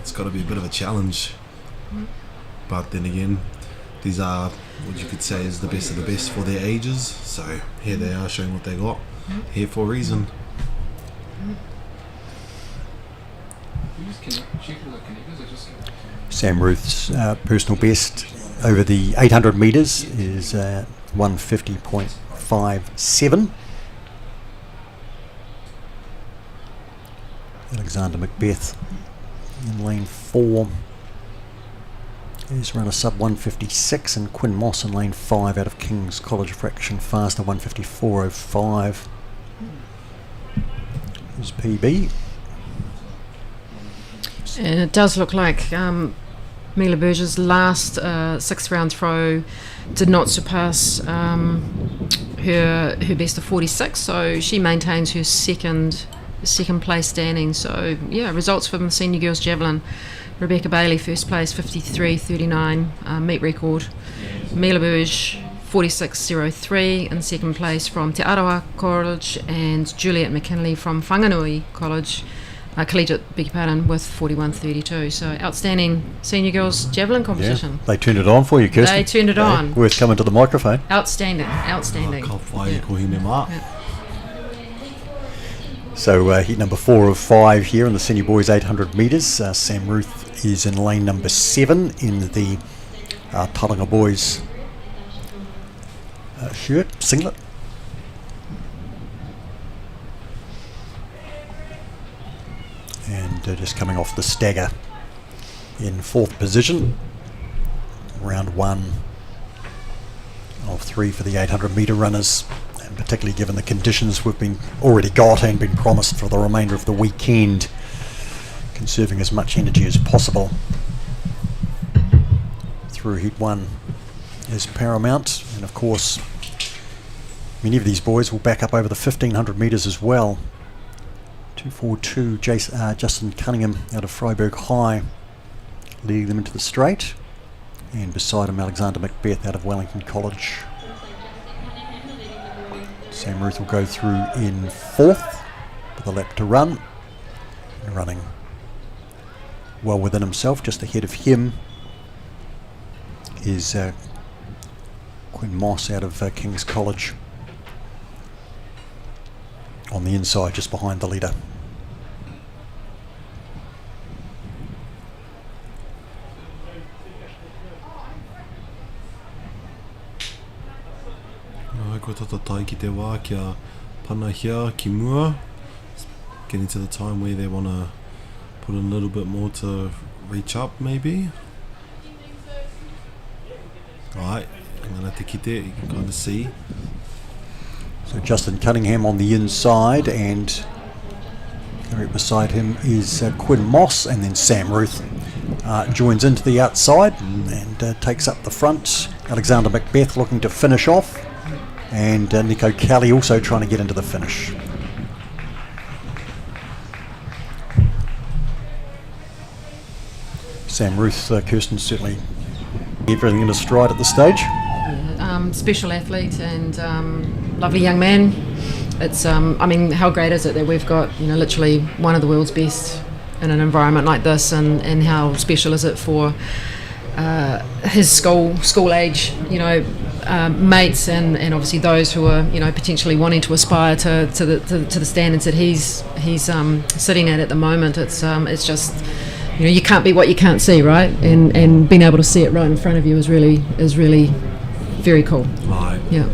It's got to be a bit of a challenge. But then again, these are what you could say is the best of the best for their ages. So here they are showing what they got. Here for a reason. Sam Ruth's personal best over the 800 metres is 150.57. Alexander Macbeth in lane 4 is run a sub 156, and Quinn Moss in lane 5 out of King's College, fraction faster, 154.05 is PB. And it does look like Mila Berger's last 6th round throw did not surpass her best of 46, so she maintains her second place standing. So results from the senior girls javelin: Rebecca Bailey first place, 53.39 meet record. Mila Berge 46.03 in second place from Te Arawa College, and Juliet McKinley from Whanganui College, Collegiate, beg your pardon, with 41.32. So outstanding senior girls javelin competition. Yeah, they turned it on for you, Kirsten. They turned it on. Worth coming to the microphone. Outstanding. So heat number 4 of 5 here in the senior boys 800 metres. Sam Ruth is in lane number 7 in the Tauranga boys shirt, singlet. And just coming off the stagger in 4th position. Round 1 of 3 for the 800 metre runners, and particularly given the conditions we've been already got and been promised for the remainder of the weekend, conserving as much energy as possible through heat 1 is paramount. And of course many of these boys will back up over the 1500 metres as well. 242 Justin Cunningham out of Freiburg High leading them into the straight, and beside him Alexander Macbeth out of Wellington College. Sam Ruth will go through in 4th with a lap to run, and running well within himself. Just ahead of him is Quinn Moss out of King's College on the inside, just behind the leader. Ko tata tai ki te wā kia pana hia ki mua, getting to the time where they want to put in a little bit more to reach up maybe. Alright, ngana te kite, you can kind of see. So Justin Cunningham on the inside, and right beside him is Quinn Moss, and then Sam Ruth joins into the outside and takes up the front. Alexander Macbeth looking to finish off, and Nico Kelly also trying to get into the finish. Sam Ruth, Kirsten, certainly everything in his stride at this stage. Special athlete and lovely young man. It's I mean, how great is it that we've got, you know, literally one of the world's best in an environment like this, and how special is it for his school age, you know, mates, and obviously those who are, you know, potentially wanting to aspire to the standards that he's sitting at the moment. It's just, you know, you can't beat what you can't see, right? And being able to see it right in front of you is really very cool. Right. Yeah.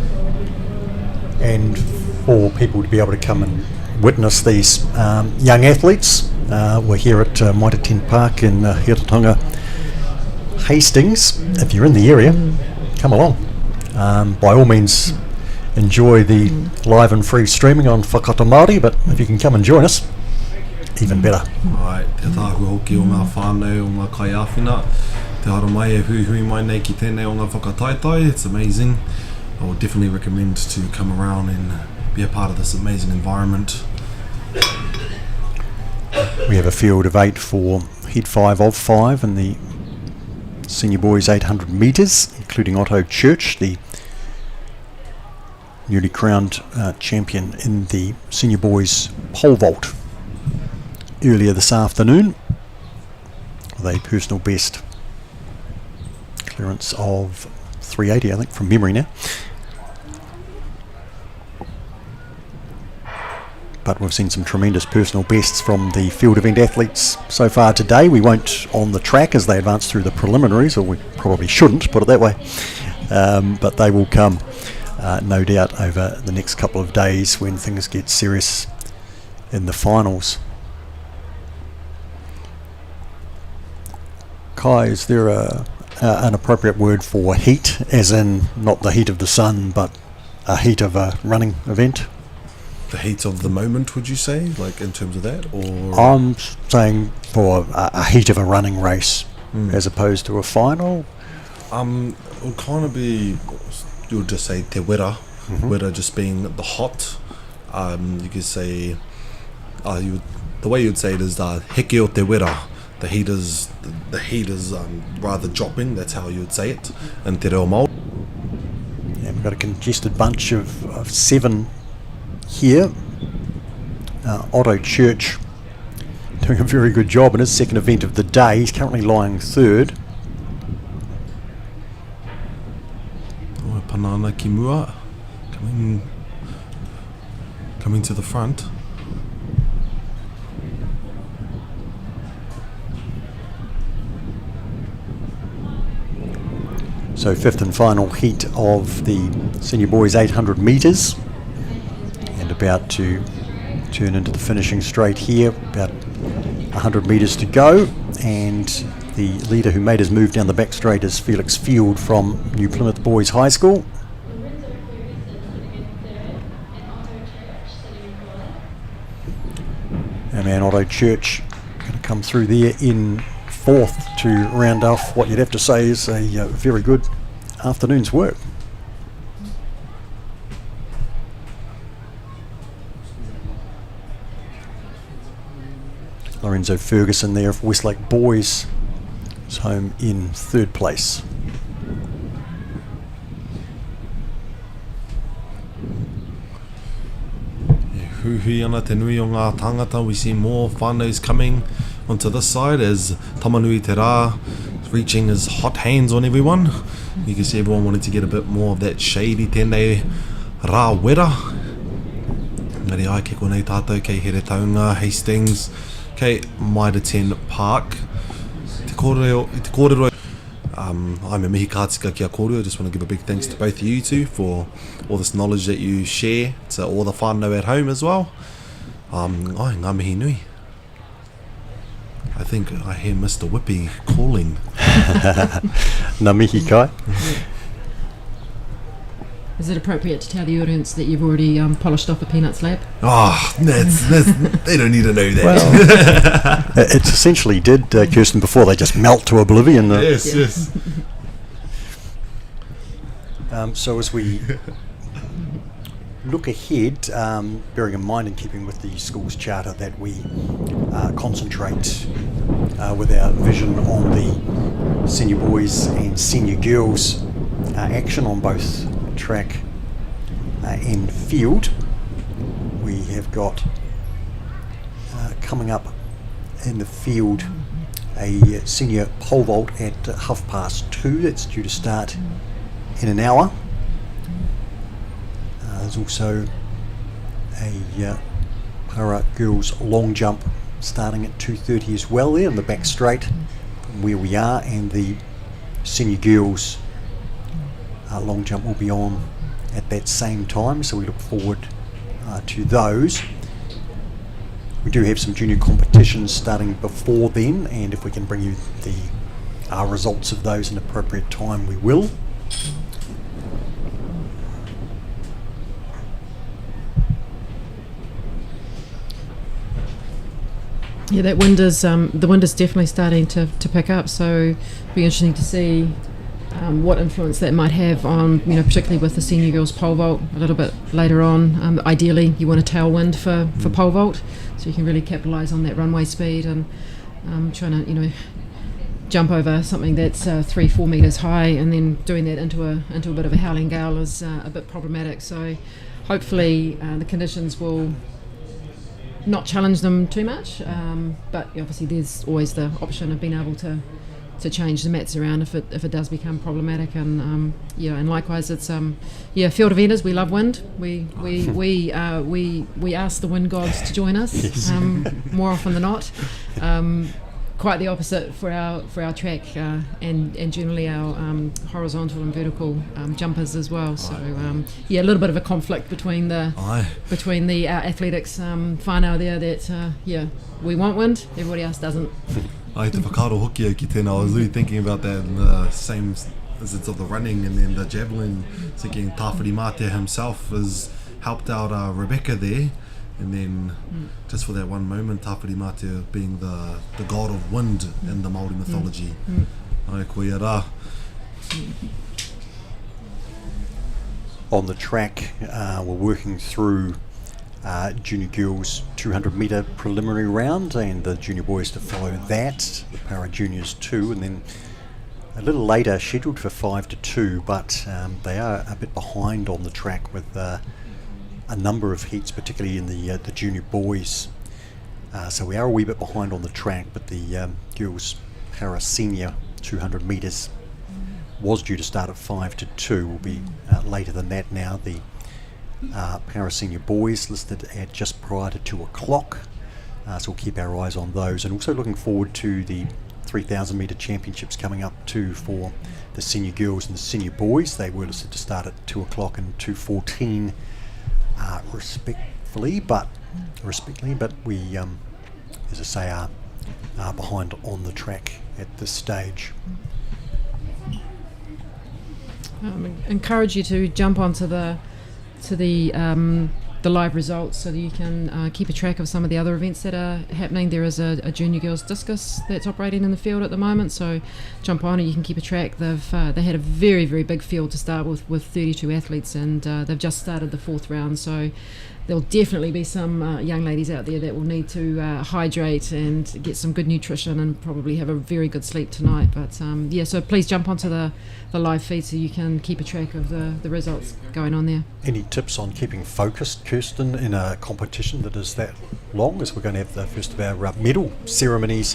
And for people to be able to come and witness these young athletes, we're here at Mitre Tent Park in Heretatonga, Hastings. If you're in the area, come along. By all means, enjoy the live and free streaming on Whakato Māori, but if you can come and join us, even better. Right, te tāku hoki o ngā whānau o ngā kaiāwhina, te hara mai e hui mai nei ki tēnei o ngā whakataitai. It's amazing. I would definitely recommend to come around and be a part of this amazing environment. We have a field of 8 for heat 5 of 5 in the senior boys 800 metres, including Otto Church, the newly crowned champion in the senior boys pole vault earlier this afternoon, with a personal best clearance of 380, I think, from memory now. But we've seen some tremendous personal bests from the field event athletes so far today. We won't on the track as they advance through the preliminaries, or we probably shouldn't, put it that way. But they will come, no doubt, over the next couple of days when things get serious in the finals. Kai, is there an appropriate word for heat, as in not the heat of the sun, but a heat of a running event? The heat of the moment, would you say, like in terms of that, or? I'm saying for a heat of a running race, as opposed to a final. It would kind of be, you would just say te wera, wera just being the hot. You could say, the way you'd say it is heke o te wera. The heat is rather dropping. That's how you would say it in te reo Māori. We've got a congested bunch of 7 here. Otto Church doing a very good job in his second event of the day. He's currently lying 3rd. Panana Kimua coming to the front. So 5th and final heat of the senior boys 800 metres, and about to turn into the finishing straight here. About 100 metres to go, and the leader who made his move down the back straight is Felix Field from New Plymouth Boys High School. Our man Otto Church going to come through there in 4th to round off what you'd have to say is a very good afternoon's work. Lorenzo Ferguson there of Westlake Boys is home in 3rd place. Hui ana te nui o ngā tangata. We see more whānaus coming onto this side as Tamanui Te Rā is reaching his hot hands on everyone. You can see everyone wanted to get a bit more of that shady tēnei rā wera. Ngari ai ke konei tātou kei here taunga, Hastings, kei Mitre Park. Te kōrero. I'm a mihi kātika kia kōrero. I just want to give a big thanks to both of you two for all this knowledge that you share to all the whānau at home as well. Ngā mihi nui. I think I hear Mr. Whippy calling. Ngā mihi kai. Is it appropriate to tell the audience that you've already polished off a peanuts lab? Oh, that's they don't need to know that. Well, it's essentially did, Kirsten, before they just melt to oblivion. Yes. So as we look ahead, bearing in mind and keeping with the school's charter that we concentrate with our vision on the senior boys and senior girls action on both track and field. We have got coming up in the field a senior pole vault at 2:30. That's due to start in an hour. There's also a para girls long jump starting at 2:30 as well there in the back straight from where we are, and the senior girls long jump will be on at that same time, so we look forward to those. We do have some junior competitions starting before then, and if we can bring you the results of those in appropriate time, we will. Yeah, that wind is the wind is definitely starting to pick up, so it'll be interesting to see what influence that might have on, particularly with the senior girls pole vault a little bit later on. Ideally, you want a tailwind for pole vault, so you can really capitalise on that runway speed, and trying to jump over something that's 3-4 metres high, and then doing that into a bit of a howling gale is a bit problematic. So hopefully the conditions will not challenge them too much, but obviously there's always the option of being able to change the mats around if it does become problematic, and and likewise it's field eventers, we love wind. We ask the wind gods to join us more often than not. Quite the opposite for our track and generally our horizontal and vertical jumpers as well. So a little bit of a conflict between the athletics whānau there that we want wind, everybody else doesn't. Ai te whakaaro hoki au ki tēnā. I was really thinking about that in the same as of the running, and then the javelin, thinking Tāwhiri Mātea himself has helped out Rebecca there, and then just for that one moment, Tāwhiri Mātea being the god of wind in the Māori mythology. Ai koe rā. On the track, we're working through junior girls 200 metre preliminary round, and the junior boys to follow that, the para juniors too, and then a little later, scheduled for 5 to 2, but they are a bit behind on the track with a number of heats, particularly in the junior boys. So we are a wee bit behind on the track, but the girls para senior 200 metres was due to start at 5 to 2. Will be later than that now. The para senior boys listed at just prior to 2 o'clock. So we'll keep our eyes on those, and also looking forward to the 3,000 metre championships coming up too for the senior girls and the senior boys. They were listed to start at 2 o'clock and 2:14 respectively, but we, as I say, are behind on the track at this stage. Encourage you to jump onto the live results so that you can keep a track of some of the other events that are happening. There is a junior girls discus that's operating in the field at the moment, so jump on and you can keep a track. They had a very, very big field to start with 32 athletes, and they've just started the 4th round, so there'll definitely be some young ladies out there that will need to hydrate and get some good nutrition and probably have a very good sleep tonight. But so please jump onto the live feed so you can keep a track of the results going on there. Any tips on keeping focused, Kirsten, in a competition that is that long, as we're going to have the first of our medal ceremonies,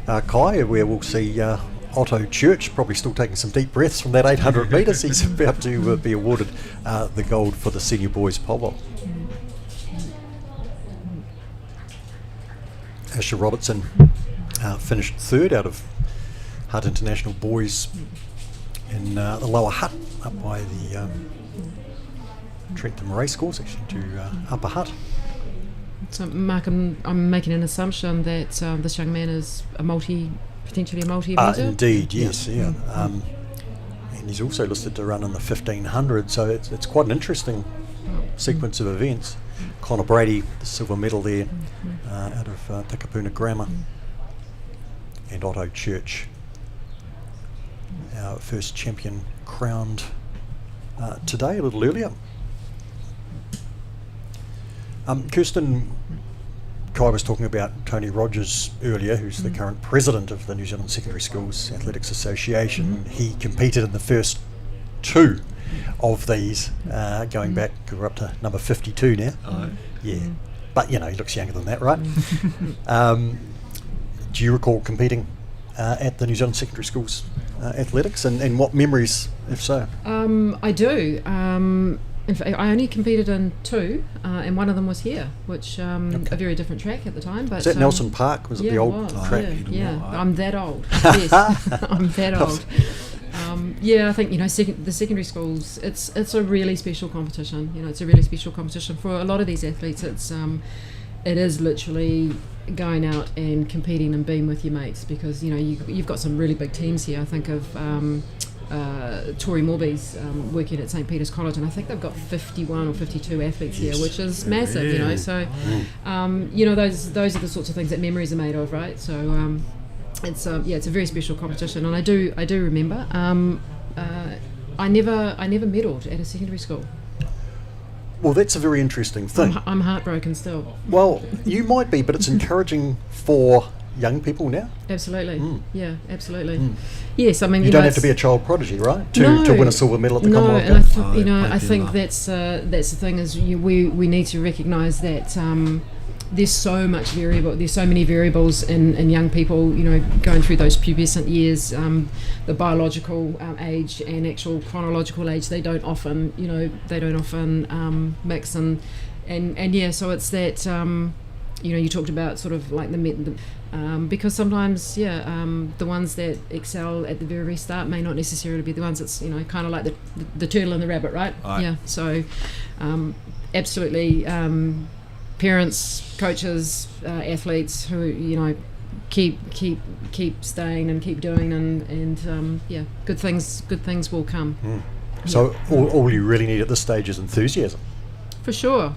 Kai, where we'll see Otto Church probably still taking some deep breaths from that 800 metres. He's about to be awarded the gold for the senior boys pole vault. Asher Robertson finished 3rd out of Hutt International Boys in the lower Hutt, up by the Trentham Racecourse, actually, to Upper Hutt. So, Mark, I'm making an assumption that this young man is potentially a multi-eventer? Indeed, yes, yeah. And he's also listed to run in the 1500, so it's quite an interesting sequence of events. Connor Brady, the silver medal there, out of Takapuna Grammar, and Otto Church, our first champion, crowned today, a little earlier. Kirsten, Kai was talking about Tony Rogers earlier, who's the current president of the New Zealand Secondary Schools Athletics Association. He competed in the first 2 of these, going back, we're up to number 52 now. Yeah, but he looks younger than that, right? Do you recall competing at the New Zealand Secondary Schools Athletics, and what memories, if so? I do. In fact, I only competed in 2, and one of them was here, which a very different track at the time. But was that Nelson Park? Was it the old track? Yeah, I'm that old. Yes, I'm that old. I think the secondary schools. It's a really special competition. It's a really special competition for a lot of these athletes. It is literally going out and competing and being with your mates, because you've got some really big teams here. I think of Tori Morby's working at St Peter's College, and I think they've got 51 or 52 athletes here, which is massive. So those are the sorts of things that memories are made of, right? So it's a very special competition, and I do remember I never medalled at a secondary school. Well, that's a very interesting thing. I'm heartbroken still. Well, you might be, but it's encouraging for young people now. Absolutely. Yeah, absolutely. Yes, I mean, you don't have to be a child prodigy, right, to win a silver medal at the Commonwealth Games. And I think that's the thing is we need to recognise that there's so many variables in young people, going through those pubescent years, the biological age and actual chronological age, they don't often mix, and so it's that you talked about sort of like the because sometimes the ones that excel at the very, very start may not necessarily be the ones that's kind of like the turtle and the rabbit, right? So absolutely, parents, coaches, athletes who keep staying and keep doing, and good things will come. So all you really need at this stage is enthusiasm. For sure,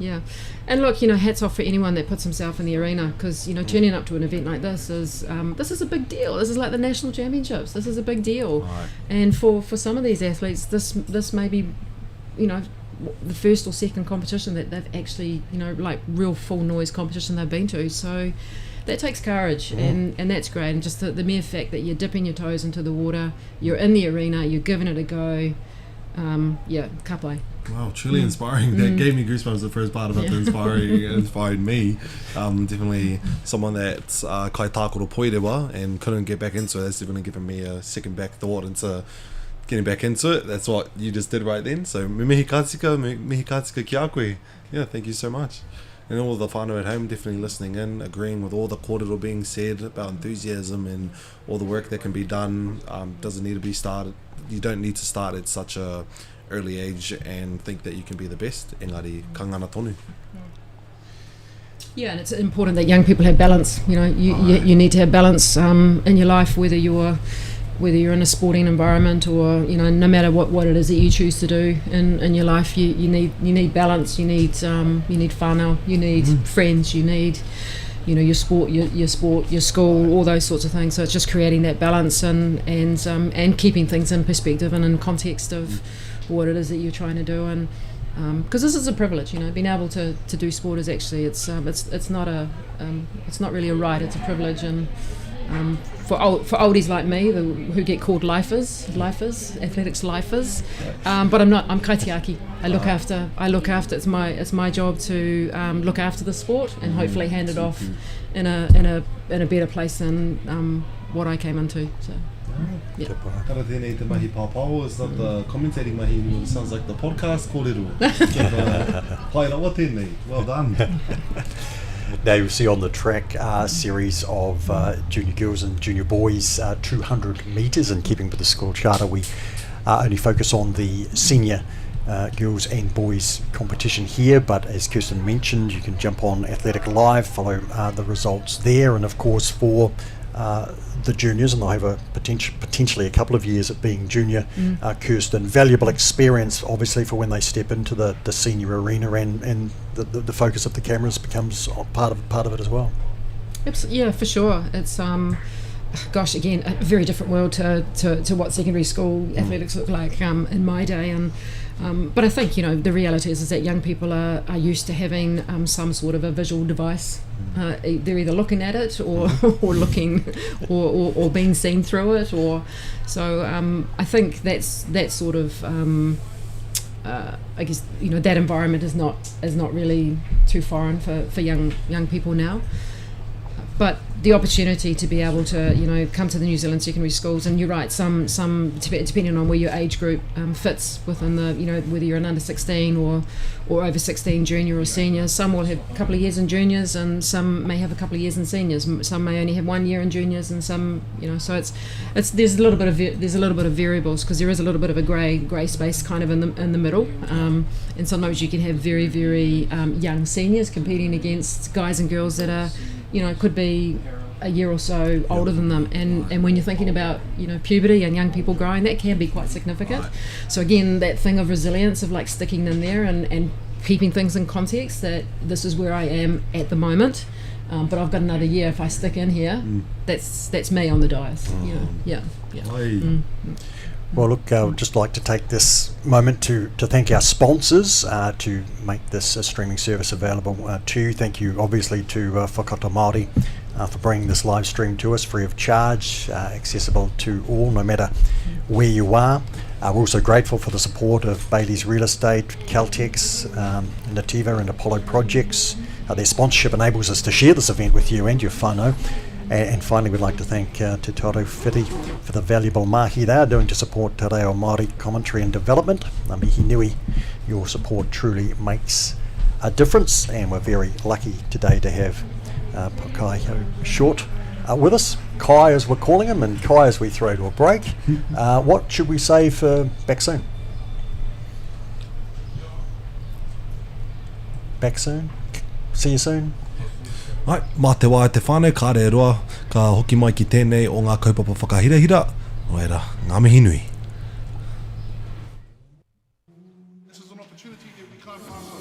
yeah. And look, hats off for anyone that puts himself in the arena, because turning up to an event like this is a big deal. This is like the national championships. This is a big deal, and for some of these athletes, this may be, the first or second competition that they've actually, like real full noise competition they've been to. So, that takes courage, and that's great. And just the mere fact that you're dipping your toes into the water, you're in the arena, you're giving it a go. Ka pai. Wow, truly inspiring. That gave me goosebumps, the first part of it, inspired me. Definitely someone that's kai tākoro poirewa and couldn't get back into it. That's definitely given me a second back thought into getting back into it. That's what you just did right then. So me mihi kātika ki a koe. Yeah, thank you so much. And all the whānau at home definitely listening in, agreeing with all the kōrero being said about enthusiasm and all the work that can be done. Doesn't need to be started. You don't need to start at such a early age and think that you can be the best. Engari, ka ngana tonu. Yeah, and it's important that young people have balance. You know, you need to have balance in your life, whether you're in a sporting environment or, you know, no matter what it is that you choose to do in your life, you need balance. You need whānau, you need friends, you need, you know, your sport, your school, all those sorts of things. So it's just creating that balance and keeping things in perspective and in context of what it is that you're trying to do. And because this is a privilege, you know, being able to do sport is actually it's not really a right, it's a privilege. And for oldies like me who get called lifers, athletics lifers, but I'm kaitiaki. I look after. It's my job to look after the sport and hopefully hand it off in a better place than what I came into. So. Yeah. Kara tēnei te mahi pāpao. It's not the commentating mahi, it sounds like the podcast kōrero. Pai rawa tēnei. Well done. Now you'll see on the track a series of junior girls and junior boys 200 metres, and keeping with the school charter we only focus on the senior girls and boys competition here, but as Kirsten mentioned, you can jump on Athletic Live, follow the results there, and of course for the juniors, and they'll have potentially a couple of years at being junior. Kirsten, valuable experience obviously for when they step into the senior arena, and the focus of the cameras becomes part of it as well. Yeah, for sure. It's gosh, again, a very different world to what secondary school athletics looked like in my day, and but I think, you know, the reality is that young people are used to having some sort of a visual device. They're either looking at it or looking or being seen through it, or so I think that's sort of I guess, you know, that environment is not really too foreign for young people now. But the opportunity to be able to, you know, come to the New Zealand secondary schools, and you're right, some depending on where your age group fits within the, you know, whether you're an under 16 or over 16 junior or senior, some will have a couple of years in juniors, and some may have a couple of years in seniors. Some may only have 1 year in juniors, and some, you know, so it's there's a little bit of variables, because there is a little bit of a grey space kind of in the middle, and sometimes you can have very young seniors competing against guys and girls that are, you know, could be a year or so older than them, and when you're thinking about, you know, puberty and young people growing, that can be quite significant. So again, that thing of resilience, of like sticking in there and keeping things in context, that this is where I am at the moment, but I've got another year. If I stick in here, that's me on the dais. You know? Yeah. Well, look, I would just like to take this moment to thank our sponsors to make this streaming service available to you. Thank you, obviously, to Whakaata MāORI for bringing this live stream to us free of charge, accessible to all, no matter where you are. We're also grateful for the support of Bailey's Real Estate, Caltex, Nativa and Apollo Projects. Their sponsorship enables us to share this event with you and your whānau. And finally, we'd like to thank Te Toro Whiri for the valuable mahi they are doing to support Te Reo Māori commentary and development. Mihi nui, your support truly makes a difference, and we're very lucky today to have Kai Short with us. Kai, as we're calling him, and Kai as we throw to a break. What should we say for back soon? Back soon? See you soon? Ai, mā te wā e te whānau, ka re roa, ka hoki mai ki tēnei o ngā kaupapa whakahirahira, o era, ngā mihi nui. This is an opportunity that we can't pass on.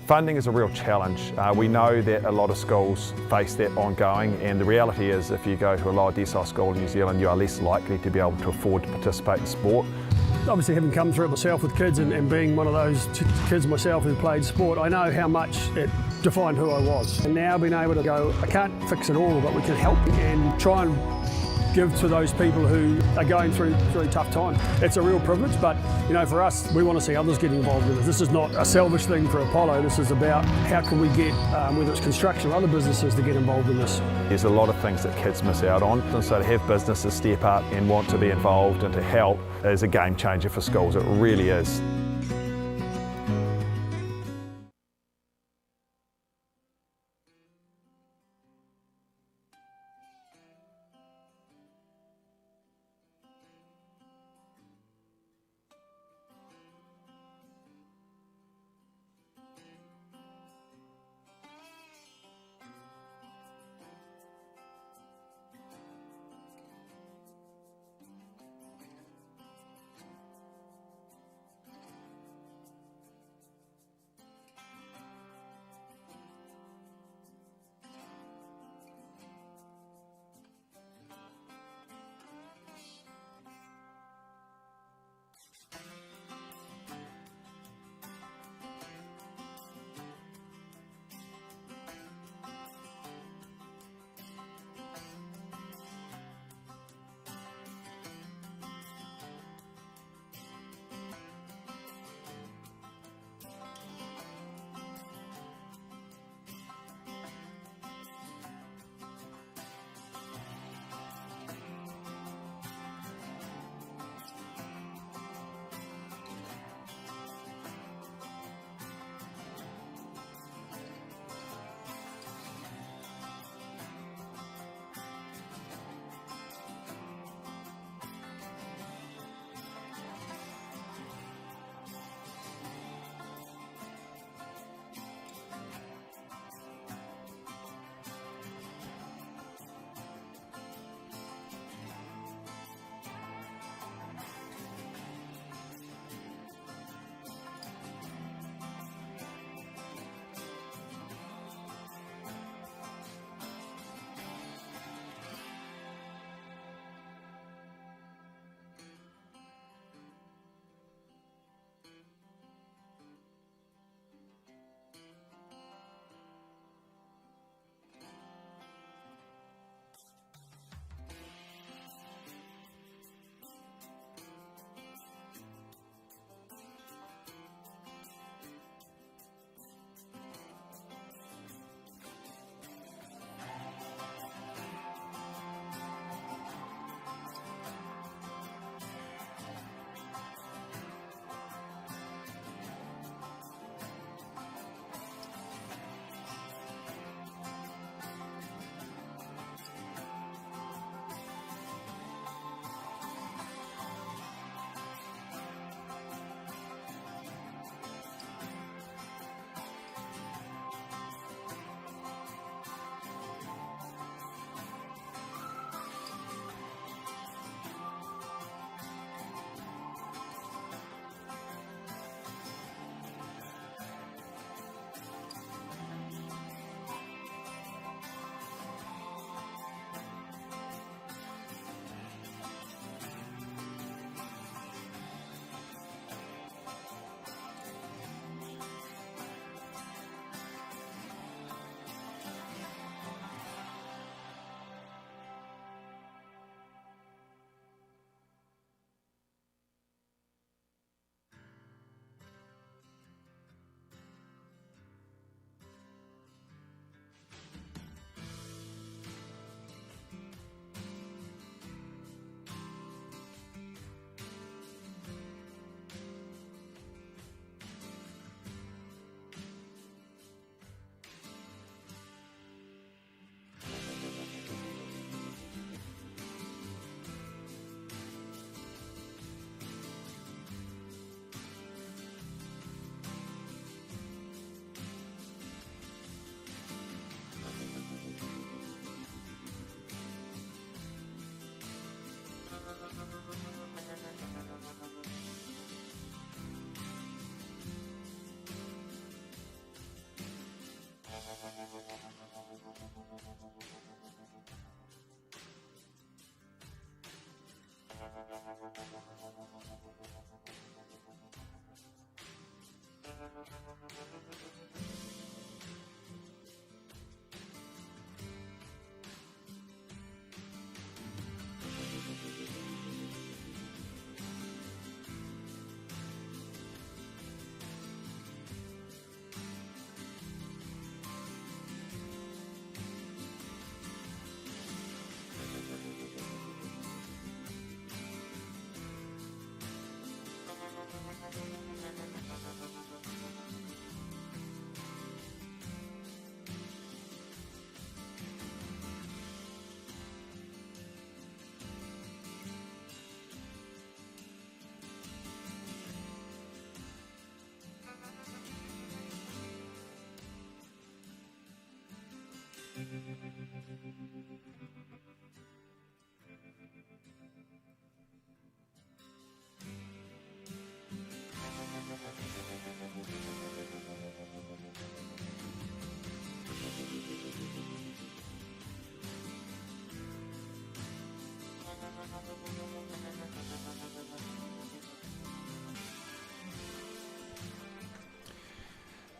Funding is a real challenge. We know that a lot of schools face that ongoing, and the reality is if you go to a lower decile school in New Zealand, you are less likely to be able to afford to participate in sport. Obviously, having come through it myself with kids and being one of those kids myself who played sport, I know how much it defined who I was. And now being able to go, I can't fix it all, but we can help and try and give to those people who are going through really tough time. It's a real privilege, but for us, we want to see others getting involved in it. This is not a selfish thing for Apollo. This is about how can we get, whether it's construction or other businesses, to get involved in this. There's a lot of things that kids miss out on, and so to have businesses step up and want to be involved and to help is a game changer for schools. It really is.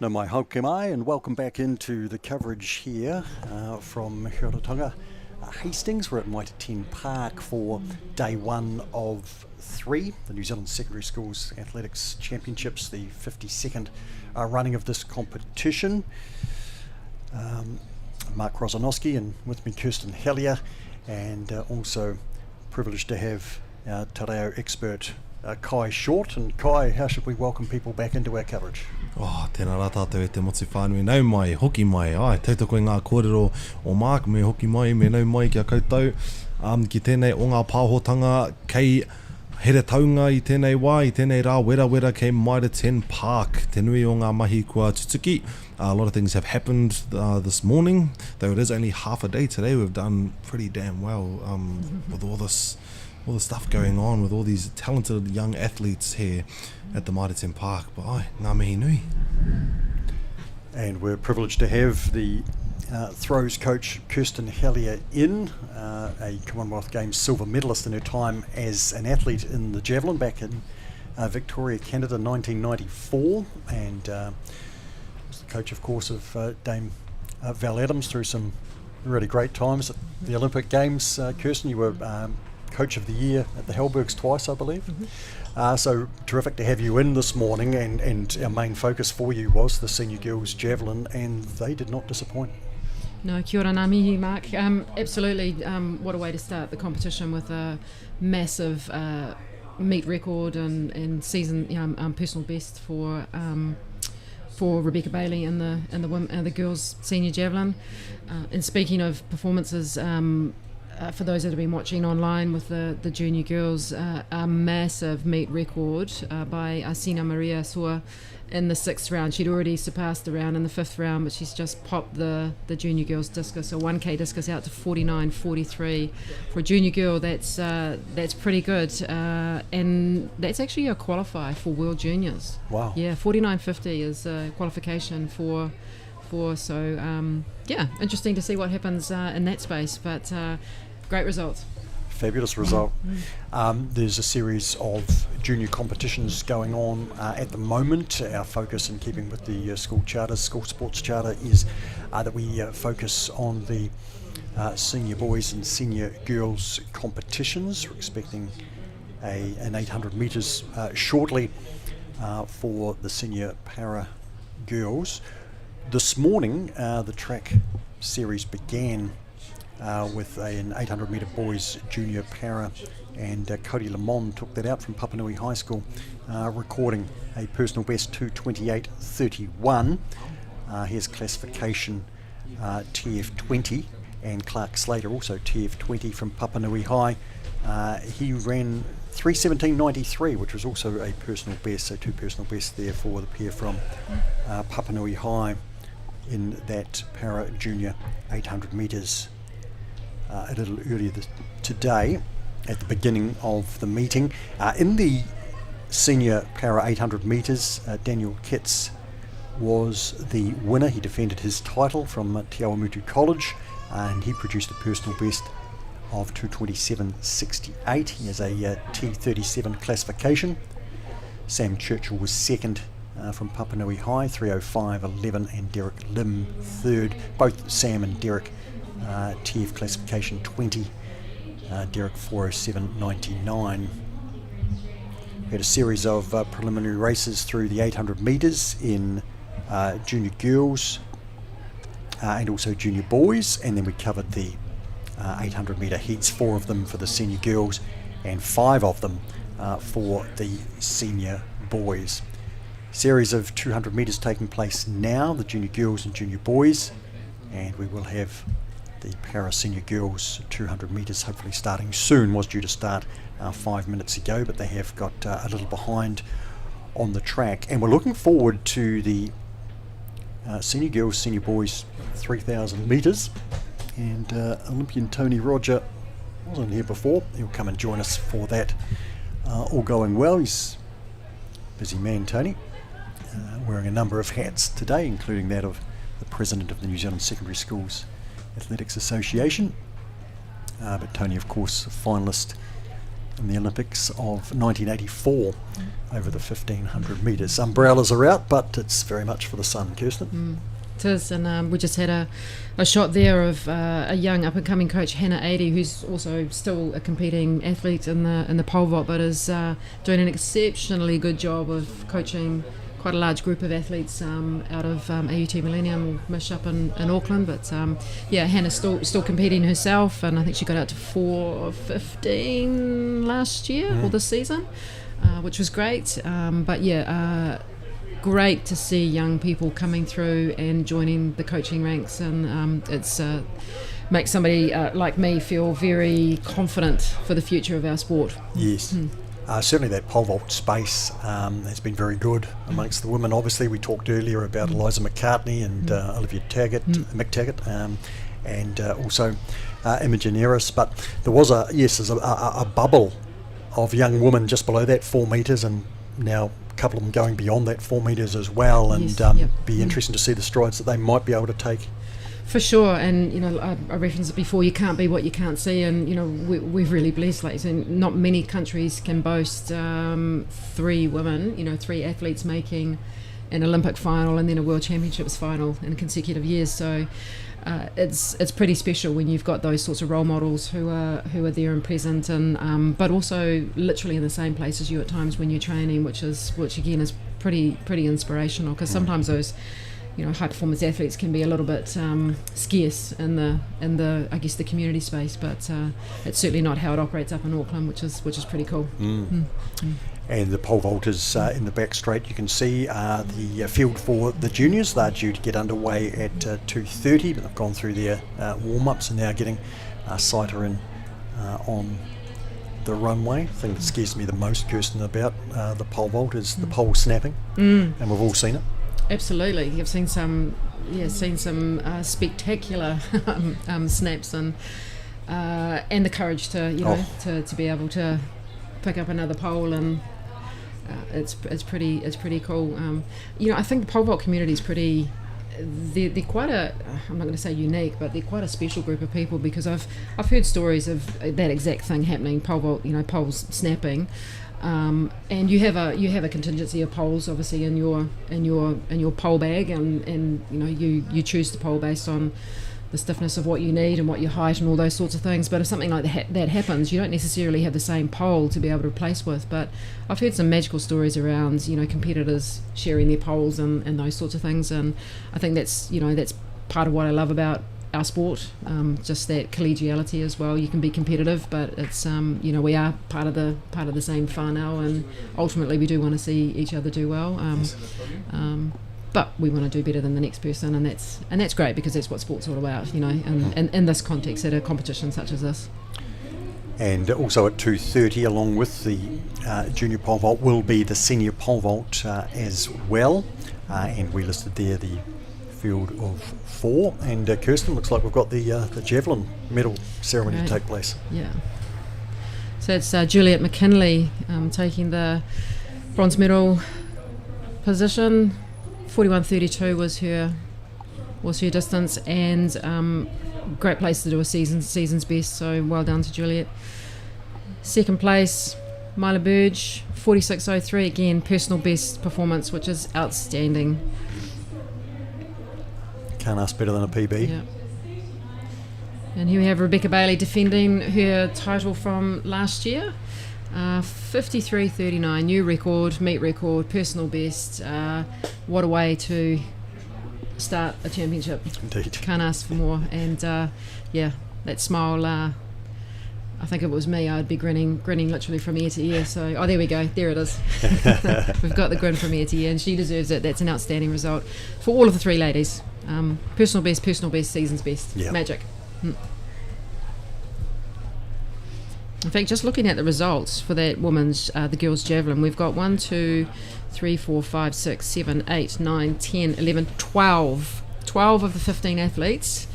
No mai hauke mai, and welcome back into the coverage here from Hiratonga, Hastings. We're at Mitre Park for day one of 3, the New Zealand Secondary Schools Athletics Championships, the 52nd running of this competition. Mark Rosanowski and with me Kirsten Hellier, and also privileged to have our te reo expert Kai Short. And Kai, how should we welcome people back into our coverage? Tēnā rā tātou e te motu whānui, nau mai, hoki mai, tautau koe ngā kōrero o Mark, me hoki mai, me nau mai kia koutou, ki tēnei o ngā pāhotanga kei here taunga i tēnei wā, i tēnei rā wera kei Mitre Park, te nui o ngā mahi kua tutuki. A lot of things have happened this morning, though it is only half a day today. We've done pretty damn well with all the stuff going on, with all these talented young athletes here at the Mitre Park. But ngā mihi nui. And we're privileged to have the throws coach Kirsten Hellier in, a Commonwealth Games silver medalist in her time as an athlete in the Javelin back in Victoria, Canada, 1994, and was the coach, of course, of Dame Val Adams through some really great times at the Olympic Games. Kirsten, you were Coach of the Year at the Hellbergs twice, I believe. So terrific to have you in this morning, and our main focus for you was the senior girls Javelin, and they did not disappoint. No, kia ora ngā mihi, Mark. Absolutely, what a way to start the competition with a massive meet record and season personal best for Rebecca Bailey and the girls senior javelin. And speaking of performances, for those that have been watching online with the junior girls, a massive meet record by Asina Maria Sua in the 6th round. She'd already surpassed the round in the 5th round, but she's just popped the junior girls discus, so 1K discus out to 49.43. For a junior girl, that's pretty good, and that's actually a qualifier for World Juniors. Wow. Yeah, 49.50 is a qualification for so interesting to see what happens in that space, but great results. Fabulous result. There's a series of junior competitions going on at the moment. Our focus, in keeping with the school sports charter, is that we focus on the senior boys and senior girls competitions. We're expecting an 800 metres shortly for the senior para girls. This morning, the track series began with an 800 metre boys junior para, and Cody Lamond took that out from Papanui High School, recording a personal best 2:28.31. Here's classification TF20, and Clark Slater also TF20 from Papanui High. He ran 3:17.93, which was also a personal best, so 2 personal bests there for the pair from Papanui High in that para junior 800 metres. A little earlier today, at the beginning of the meeting, in the senior para 800 metres, Daniel Kitts was the winner. He defended his title from Te Awamutu College, and he produced a personal best of 2:27.68. He has a T37 classification. Sam Churchill was second from Papanui High, 3:05.11, and Derek Lim third. Both Sam and Derek TF classification 20, Derek 4:07.99. We had a series of preliminary races through the 800 metres in junior girls and also junior boys, and then we covered the 800 metre heats, 4 of them for the senior girls and 5 of them for the senior boys. Series of 200 metres taking place now, the junior girls and junior boys, and we will have the para senior girls 200 metres hopefully starting soon. Was due to start 5 minutes ago, but they have got a little behind on the track, and we're looking forward to the senior girls, senior boys 3,000 metres, and Olympian Tony Roger wasn't here before. He'll come and join us for that, all going well. He's a busy man, Tony, wearing a number of hats today, including that of the president of the New Zealand Secondary Schools Athletics Association. But Tony, of course, a finalist in the Olympics of 1984 over the 1500 metres. Umbrellas are out, but it's very much for the sun, Kirsten. It is, and we just had a shot there of a young up-and-coming coach, Hannah Adey, who's also still a competing athlete in the pole vault, but is doing an exceptionally good job of coaching quite a large group of athletes out of AUT Millennium, Mish up in Auckland. But Hannah's still competing herself, and I think she got out to 4:15 last year or this season, which was great. Great to see young people coming through and joining the coaching ranks, and it's makes somebody like me feel very confident for the future of our sport. Yes. Certainly that pole vault space has been very good amongst the women. Obviously, we talked earlier about Eliza McCartney and Olivia Taggart, Mick Taggart, and also Imogen Eris. But there was there's a bubble of young women just below that 4 metres, and now a couple of them going beyond that 4 metres as well, and be interesting to see the strides that they might be able to take. For sure, and I referenced it before, you can't be what you can't see, and we're really blessed. Like, so not many countries can boast 3 women, 3 athletes making an Olympic final and then a World Championships final in consecutive years. So it's pretty special when you've got those sorts of role models who are there and present, and but also literally in the same place as you at times when you're training, which again is pretty inspirational, because sometimes those high performance athletes can be a little bit scarce in the I guess the community space, but it's certainly not how it operates up in Auckland, which is pretty cool. And the pole vaulters in the back straight, you can see the field for the juniors. They're due to get underway at 2:30, but they've gone through their warm-ups and now getting Saita in on the runway. The thing that scares me the most, Kirsten, about the pole vault is the pole snapping, and we've all seen it. Absolutely, you've seen some spectacular snaps, and the courage to be able to pick up another pole, and it's pretty cool. I think the pole vault community is pretty. They're quite a. I'm not going to say unique, but they're quite a special group of people, because I've heard stories of that exact thing happening. Pole vault, poles snapping. And you have a contingency of poles obviously in your pole bag, and you choose the pole based on the stiffness of what you need and what your height and all those sorts of things. But if something like that happens, you don't necessarily have the same pole to be able to replace with. But I've heard some magical stories around competitors sharing their poles and those sorts of things, and I think that's part of what I love about our sport, just that collegiality as well. You can be competitive, but it's we are part of the same whānau, and ultimately we do want to see each other do well. But we want to do better than the next person, and that's great, because that's what sport's all about, and in this context, at a competition such as this. And also at 2:30, along with the junior pole vault, will be the senior pole vault as well, and we listed there the field of 4, and Kirsten, looks like we've got the Javelin medal ceremony to take place. Yeah. So it's Juliet McKinley taking the bronze medal position. 41.32 was her distance, and great place to do a season's best. So well done to Juliet. Second place, Myla Burge, 46.03, again personal best performance, which is outstanding. Can't ask better than a PB. Yeah. And here we have Rebecca Bailey defending her title from last year. 53.39, new record, meet record, personal best. What a way to start a championship. Indeed. Can't ask for more. And that smile, I think if it was me, I'd be grinning literally from ear to ear. So, there we go, there it is. We've got the grin from ear to ear, and she deserves it. That's an outstanding result for all of the 3 ladies. Personal best, season's best. Yep. Magic. In fact, just looking at the results for that women's, the girls' javelin, we've got 1, 2, 3, 4, 5, 6, 7, 8, 9, 10, 11, 12. 12 of the 15 athletes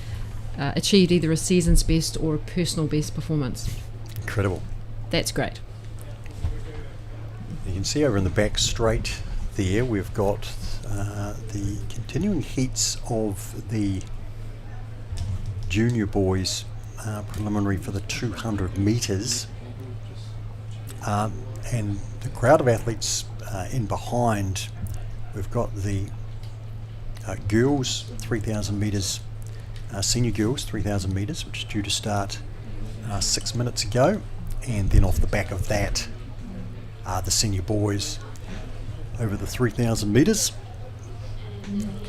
achieved either a season's best or a personal best performance. Incredible. That's great. You can see over in the back straight there, we've got the continuing heats of the junior boys preliminary for the 200 metres. and the crowd of athletes in behind. We've got the girls 3,000 metres, senior girls 3,000 metres, which is due to start 6 minutes ago, and then off the back of that the senior boys over the 3,000 metres,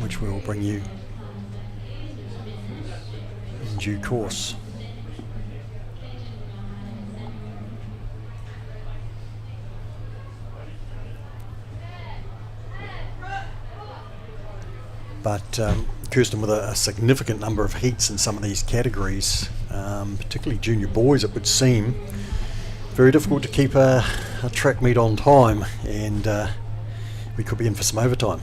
which we will bring you in due course. But Kirsten, with a significant number of heats in some of these categories, particularly junior boys, it would seem very difficult to keep a track meet on time, and we could be in for some overtime.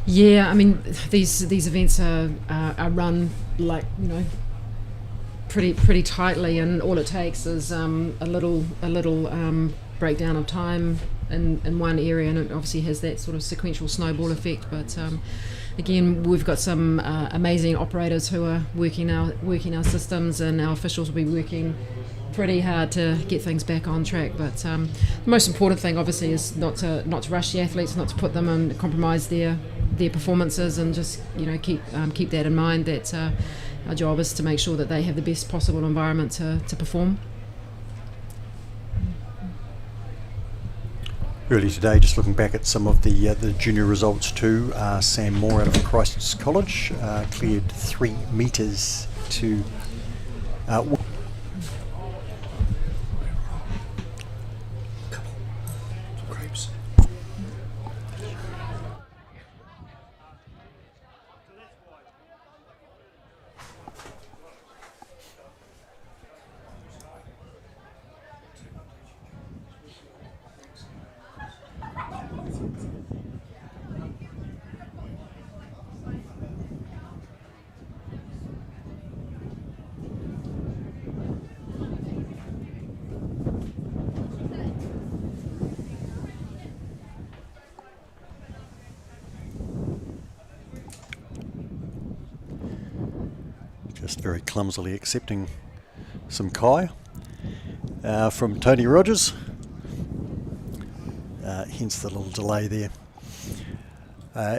Yeah, I mean, these events are run like, pretty tightly, and all it takes is a little breakdown of time in one area, and it obviously has that sort of sequential snowball effect. But again, we've got some amazing operators who are working our systems, and our officials will be working pretty hard to get things back on track. But the most important thing, obviously, is not to rush the athletes, not to put them and compromise their performances, and just keep that in mind. That our job is to make sure that they have the best possible environment to perform. Early today, just looking back at some of the junior results too, Sam Moore out of Christ's College cleared 3 metres to just very clumsily accepting some kai from Tony Rogers, hence the little delay there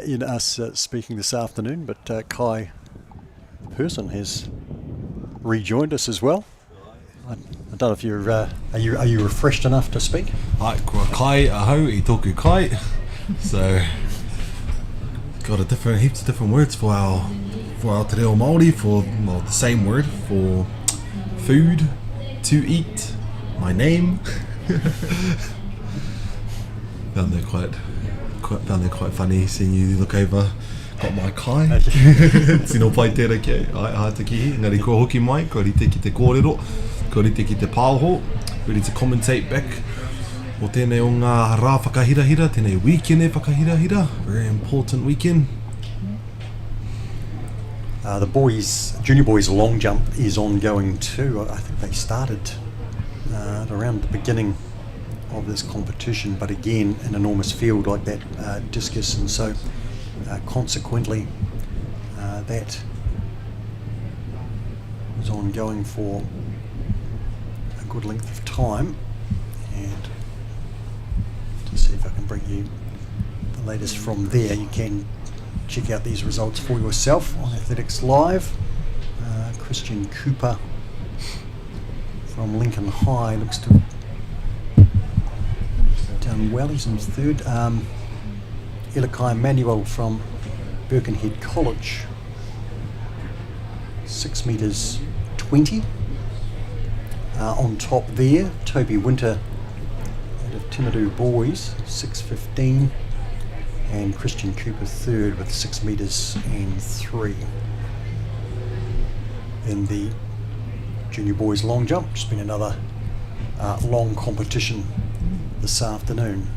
in us speaking this afternoon. But Kai, the person, has rejoined us as well. I don't know if you're are you refreshed enough to speak? Ai, kua kai ahau I tōku kai. So got heaps of different words for our te reo Māori, for the same word for food, to eat, my name. Found that quite funny seeing you look over. Got my kai. Tino pai tērā ke ai hata ki. Ngari kua hoki mai, kua rite ki te kōrero, kua rite ki te pāho, ready to commentate back o tēnei o ngā rā whakahirahira, tēnei weekend e whakahirahira, very important weekend. The junior boys long jump is ongoing too. I think they started around the beginning of this competition, but again, an enormous field like that discus, and so consequently that was ongoing for a good length of time. And to see if I can bring you the latest from there, you can check out these results for yourself on Athletics Live. Christian Cooper from Lincoln High looks to have done well. He's in third. Elikai Manuel from Birkenhead College, 6 metres 20. On top there, Toby Winter out of Timaru Boys, 6:15. And Christian Cooper third with 6 metres and 3. In the junior boys long jump, it's been another long competition this afternoon.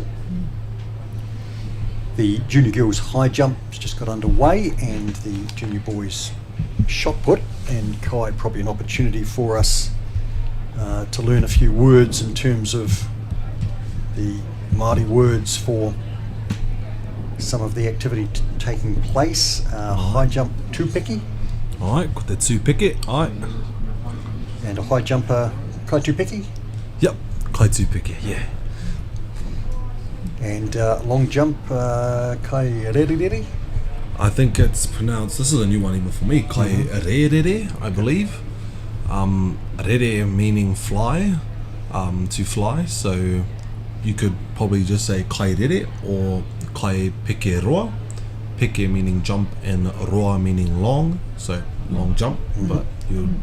The junior girls high jump has just got underway, and the junior boys shot put, and Kai, probably an opportunity for us to learn a few words in terms of the Māori words for some of the activity taking place. High jump tūpiki. Ai, ko te tūpiki, ai. And a high jumper kai tūpiki. Yep, Kai tūpeke, yeah. And long jump, kai rerere? I think it's pronounced, this is a new one even for me, kai rerere, I believe. Rere meaning fly, to fly, so you could probably just say kai rere or kai peke roa. Peke meaning jump and roa meaning long, so long jump, but you would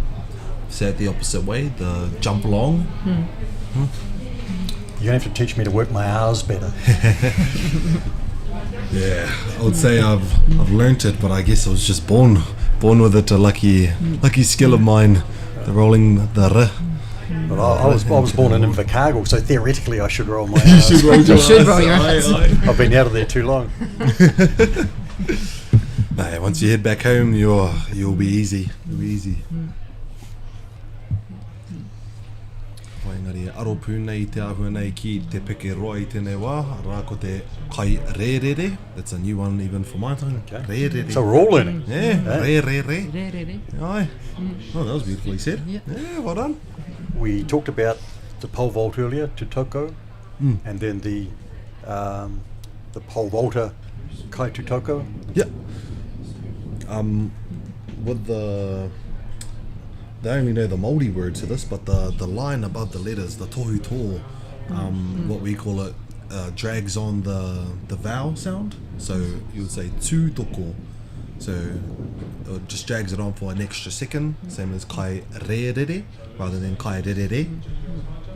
say it the opposite way, the jump long. You're going to have to teach me to work my R's better. Yeah, I would say I've learnt it, but I guess I was just born with it, a lucky skill of mine, the rolling the r. But I was born in Invercargill, so theoretically I should roll my R's. You should roll your R's. I've been out of there too long. No, once you head back home, you'll be easy. You'll be easy. Waingari, aro pūnei te ahua nei ki te peke roa I tēnei wā, rā ko te kai rerere. That's a new one even for my tongue. Okay. Rerere. So we're all learning. Yeah, rerere. Rerere. Aye. Oh, that was beautifully said. Yeah. Yeah, well done. We talked about the pole vault earlier, tutoko, and then the pole vaulter, kai tutoko. Yeah. With they only know the Māori word to this, but the line above the letters, the tohu tō, what we call it, drags on the vowel sound. So you would say tū toko. So it just drags it on for an extra second, same as kai rerere rather than kai rerere.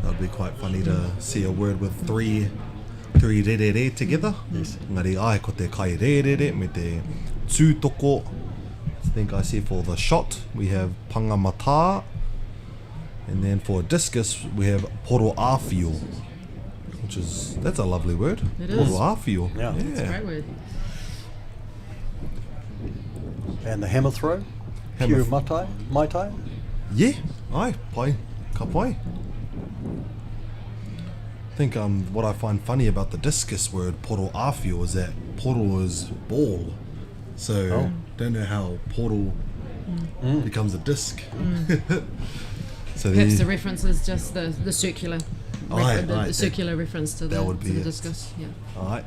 That would be quite funny to see a word with three rerere together. Yes. Ngari ai ko te kai rerere me te tū toko. I think I see for the shot we have pangamata, and then for discus we have poro awhio, that's a lovely word. It poro is. awhio. Yeah. It's a great word. And the hammer throw, Hammer pure mai tai. Yeah, ai pai ka pai. I think what I find funny about the discus word poro awhio is that poro is ball, so don't know how poro becomes a disc. So Perhaps the reference is just the circular, Aye, circular reference to the would be it. discus. Yeah. Ai.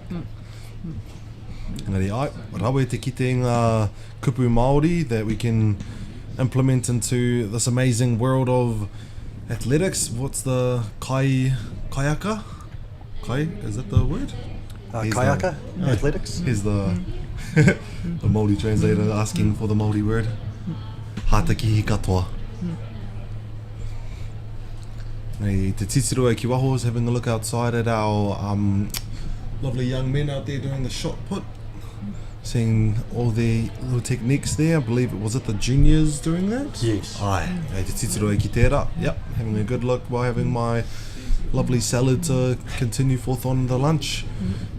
Engari, ai, rawe te kite ngā kupu Māori that we can implement into this amazing world of athletics. What's the kayaka? Kai, is that the word? Here's Kayaka, the- athletics. Here's the the Māori translator asking for the Māori word. Hātakihi katoa. Nei, te titiroa ki waho is having a look outside at our lovely young men out there doing the shot put. Seeing all the little techniques there. I believe it was the juniors doing that? Yes. Ai, nei te titiroa ki tērā. Yep, having a good look while having my lovely salad to continue forth on the lunch.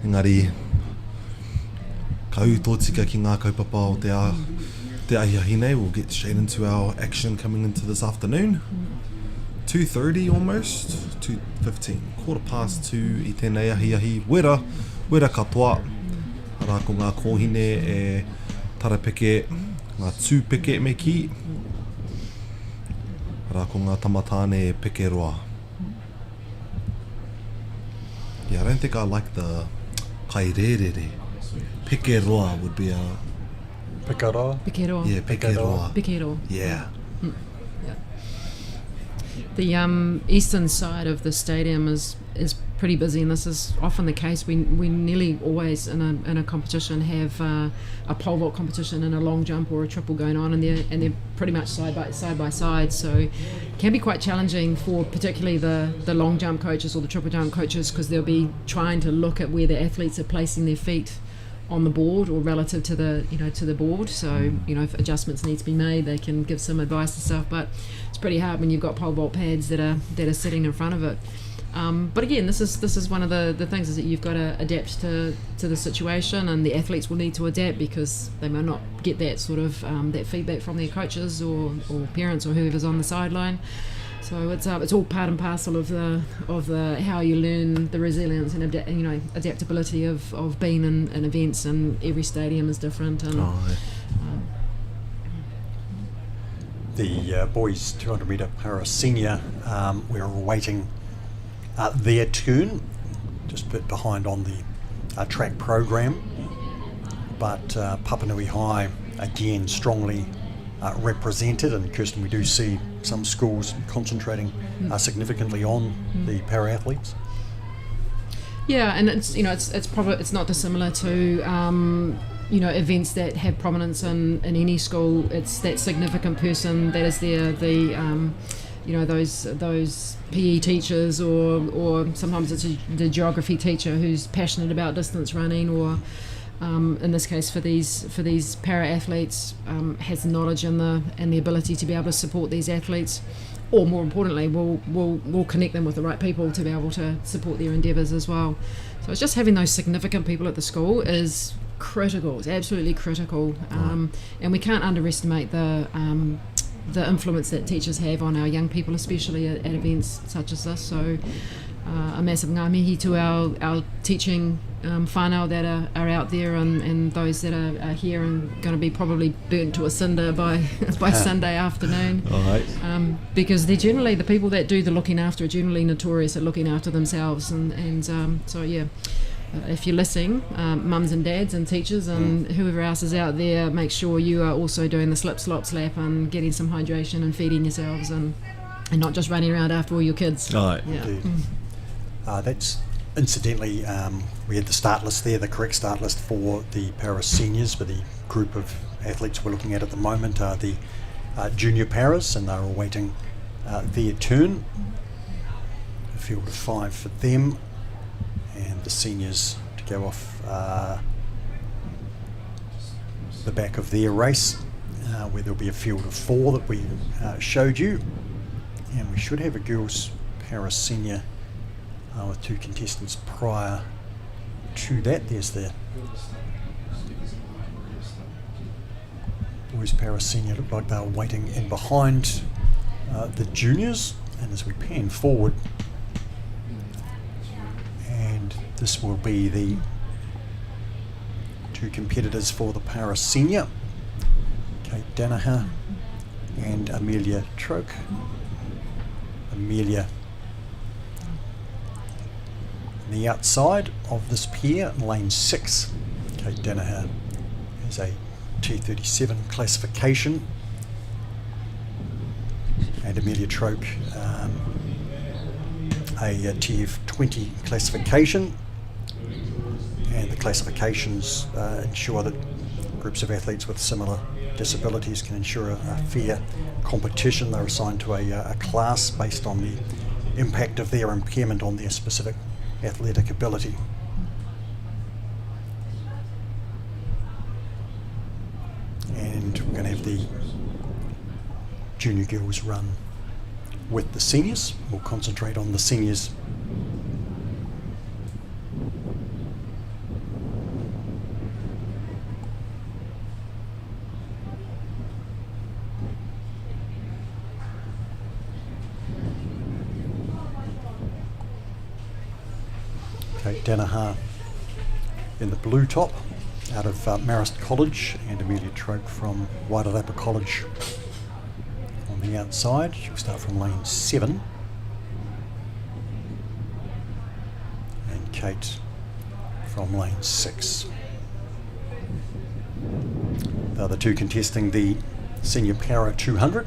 Engari, kau tō tika ki ngā kaupapa o te ahihine. We'll get straight into our action coming into this afternoon. 2:30 almost, 2:15, 2:15 I tēnei ahi wera katoa. Arā ko ngā kōhine e tarapeke, ngā tūpeke me ki. Arā ko ngā tamatāne e peke roa. Yeah, I don't think I like the kai rerere. Peke roa would be a... Pikaroa. Pikeroa. Yeah, peke roa. Pikeroa. Yeah. The eastern side of the stadium is pretty busy, and this is often the case. We nearly always in a competition have a pole vault competition and a long jump or a triple going on, and they're pretty much side by side. So it can be quite challenging for particularly the long jump coaches or the triple jump coaches, because they'll be trying to look at where the athletes are placing their feet on the board or relative to the board. So if adjustments need to be made, they can give some advice and stuff. But it's pretty hard when you've got pole vault pads that are sitting in front of it. But again, this is one of the things, is that you've got to adapt to the situation, and the athletes will need to adapt because they may not get that sort of that feedback from their coaches or parents or whoever's on the sideline. So it's all part and parcel of the how you learn the resilience and adaptability of being in events, and every stadium is different. And The boys 200 metre para senior, we're awaiting their turn, just a bit behind on the track program. But Papanui High, again, strongly represented, and Kirsten, we do see some schools concentrating significantly on the para-athletes. Yeah, and it's not dissimilar to events that have prominence in any school. It's that significant person that is there, those PE teachers, or sometimes it's the geography teacher who's passionate about distance running, or in this case for these para athletes, has the knowledge and the ability to be able to support these athletes, or more importantly, we'll connect them with the right people to be able to support their endeavours as well. So it's just having those significant people at the school is critical. It's absolutely critical, and we can't underestimate the influence that teachers have on our young people, especially at events such as this. So a massive ngā mihi to our teaching whānau that are out there, and those that are here and going to be probably burnt to a cinder by Sunday afternoon. Right. Because they're generally, the people that do the looking after are generally notorious at looking after themselves, and so yeah. If you're listening, mums and dads and teachers and whoever else is out there, make sure you are also doing the slip, slop, slap and getting some hydration and feeding yourselves, and not just running around after all your kids. Right. Yeah. Indeed. That's incidentally, we had the start list there, the correct start list for the para seniors, but the group of athletes we're looking at the moment are the junior paras, and they're awaiting their turn. A field of 5 for them, and the seniors to go off the back of their race, where there'll be a field of 4 that we showed you, and we should have a girls para senior with 2 contestants prior to that. There's the boys para senior, looked like they were waiting in behind the juniors, and as we pan forward, and this will be the 2 competitors for the para senior, Kate Danaher and Amelia Troke. Amelia on the outside of this pair, lane 6. Kate Danaher has a T37 classification, and Amelia Troke a TF20 classification, and the classifications ensure that groups of athletes with similar disabilities can ensure a fair competition. They're assigned to a class based on the impact of their impairment on their specific athletic ability. And we're going to have the junior girls run with the seniors. We'll concentrate on the seniors. Kate Danaher in the blue top out of Marist College, and Amelia Troke from Wairarapa College on the outside. She'll start from lane 7. And Kate from lane 6. The other 2 contesting the senior para 200,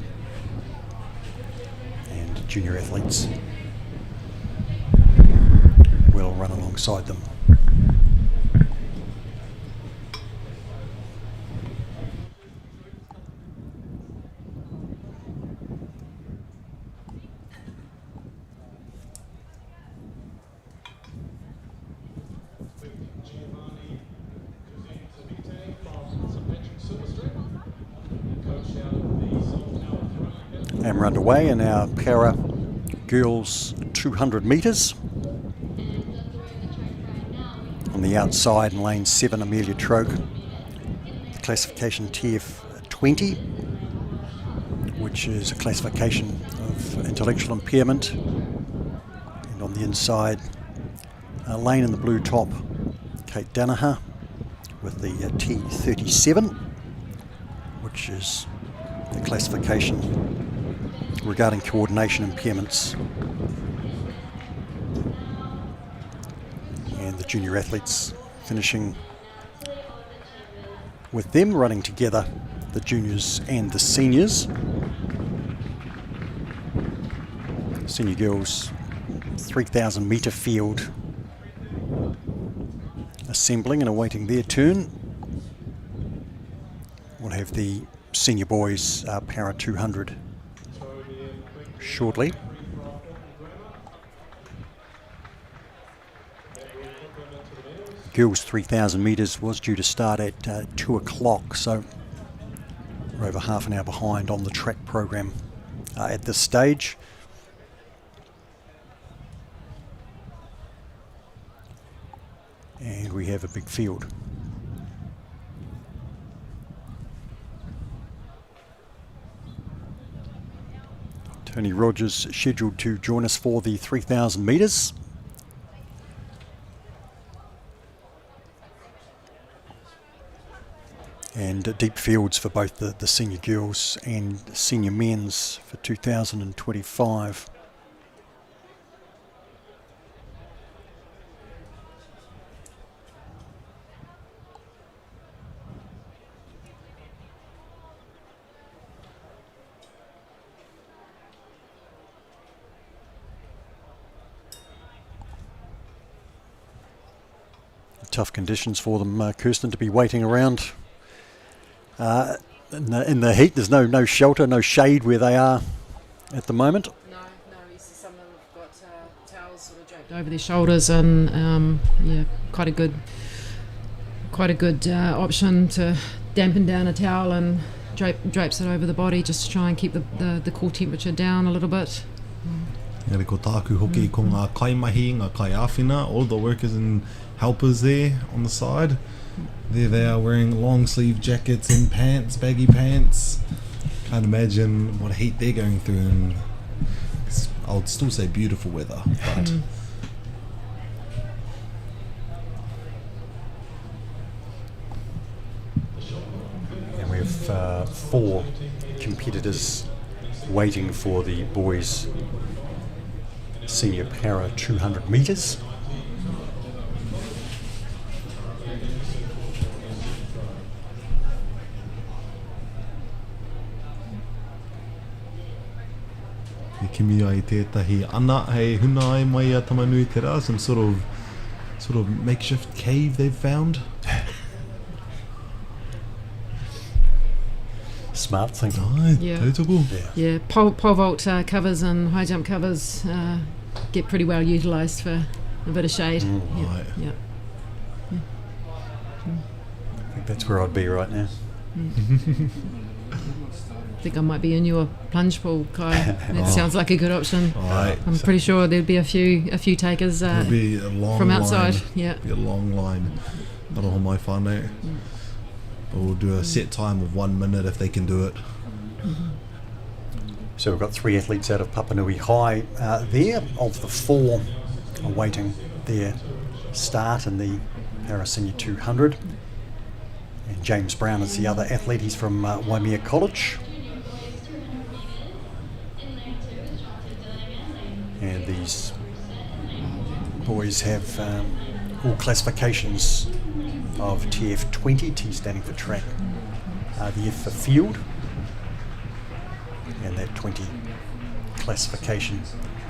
and junior athletes will run alongside them. And we're underway in our para girls 200 metres. On the outside in lane 7, Amelia Troke, the classification TF20, which is a classification of intellectual impairment. And on the inside, lane in the blue top, Kate Danaher with the T37, which is the classification regarding coordination impairments. And the junior athletes finishing with them, running together, the juniors and the seniors. Senior girls 3,000 metre field assembling and awaiting their turn. We'll have the senior boys para 200 shortly. Girls 3,000 metres was due to start at 2 o'clock, so we're over half an hour behind on the track program at this stage. And we have a big field. Tony Rogers scheduled to join us for the 3,000 metres. And deep fields for both the senior girls and senior men's for 2025. Tough conditions for them, Kirsten, to be waiting around in the heat. There's no shelter, no shade where they are at the moment. No, some of them have got towels sort of draped over their shoulders, and quite a good option to dampen down a towel and drapes it over the body just to try and keep the core temperature down a little bit. Ngā ko tāku hoki ko ngā kaimahi, ngā kai āwhina, all the workers and helpers there on the side. There they are wearing long sleeve jackets and pants, baggy pants. Can't imagine what heat they're going through, and I would still say beautiful weather, but and we have 4 competitors waiting for the boys senior para 200 metres. e kimi ai tētahi ana hei huna ai mai a Tamanui te rā, some sort of makeshift cave they've found. Smart thing. Yeah. Tautoko. Yeah, pole vault covers and high jump covers get pretty well utilised for a bit of shade. Right. Yeah. I think that's where I'd be right now. I think I might be in your plunge pool, Kai. That sounds like a good option. Right. I'm pretty sure there'd be a few takers There'll be a long from outside. line. Yeah. Be a long line. Aroha mai whānau. But we'll do a set time of 1 minute if they can do it. So we've got 3 athletes out of Papanui High there, of the 4 awaiting their start in the Para Senior 200. And James Brown is the other athlete. He's from Waimea College. And these boys have all classifications of TF20, T standing for track, the F for field, and that 20 classification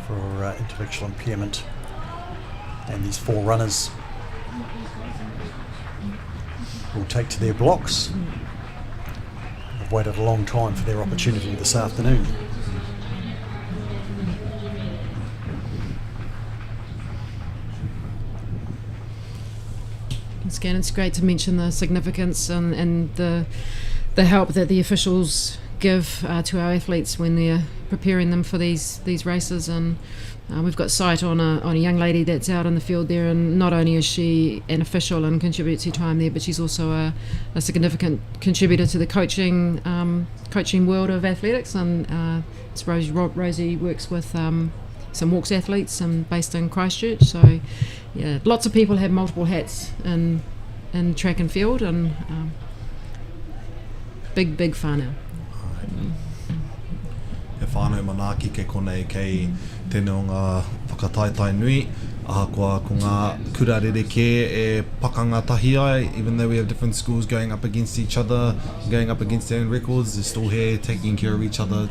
for intellectual impairment. And these 4 runners will take to their blocks. They've waited a long time for their opportunity this afternoon. Again, it's great to mention the significance and the help that the officials give to our athletes when they're preparing them for these races. And we've got sight on a young lady that's out in the field there, and not only is she an official and contributes her time there, but she's also a significant contributor to the coaching world of athletics. And Rosie works with some walks athletes based in Christchurch. So yeah, lots of people have multiple hats in track and field, and big whānau. He whānau manaaki ke konei kei tēnei o ngā whakataitai nui. Ahakoa ko ngā kura rereke e pakanga tahi ai, even though we have different schools going up against each other, going up against their own records, they're still here taking care of each other,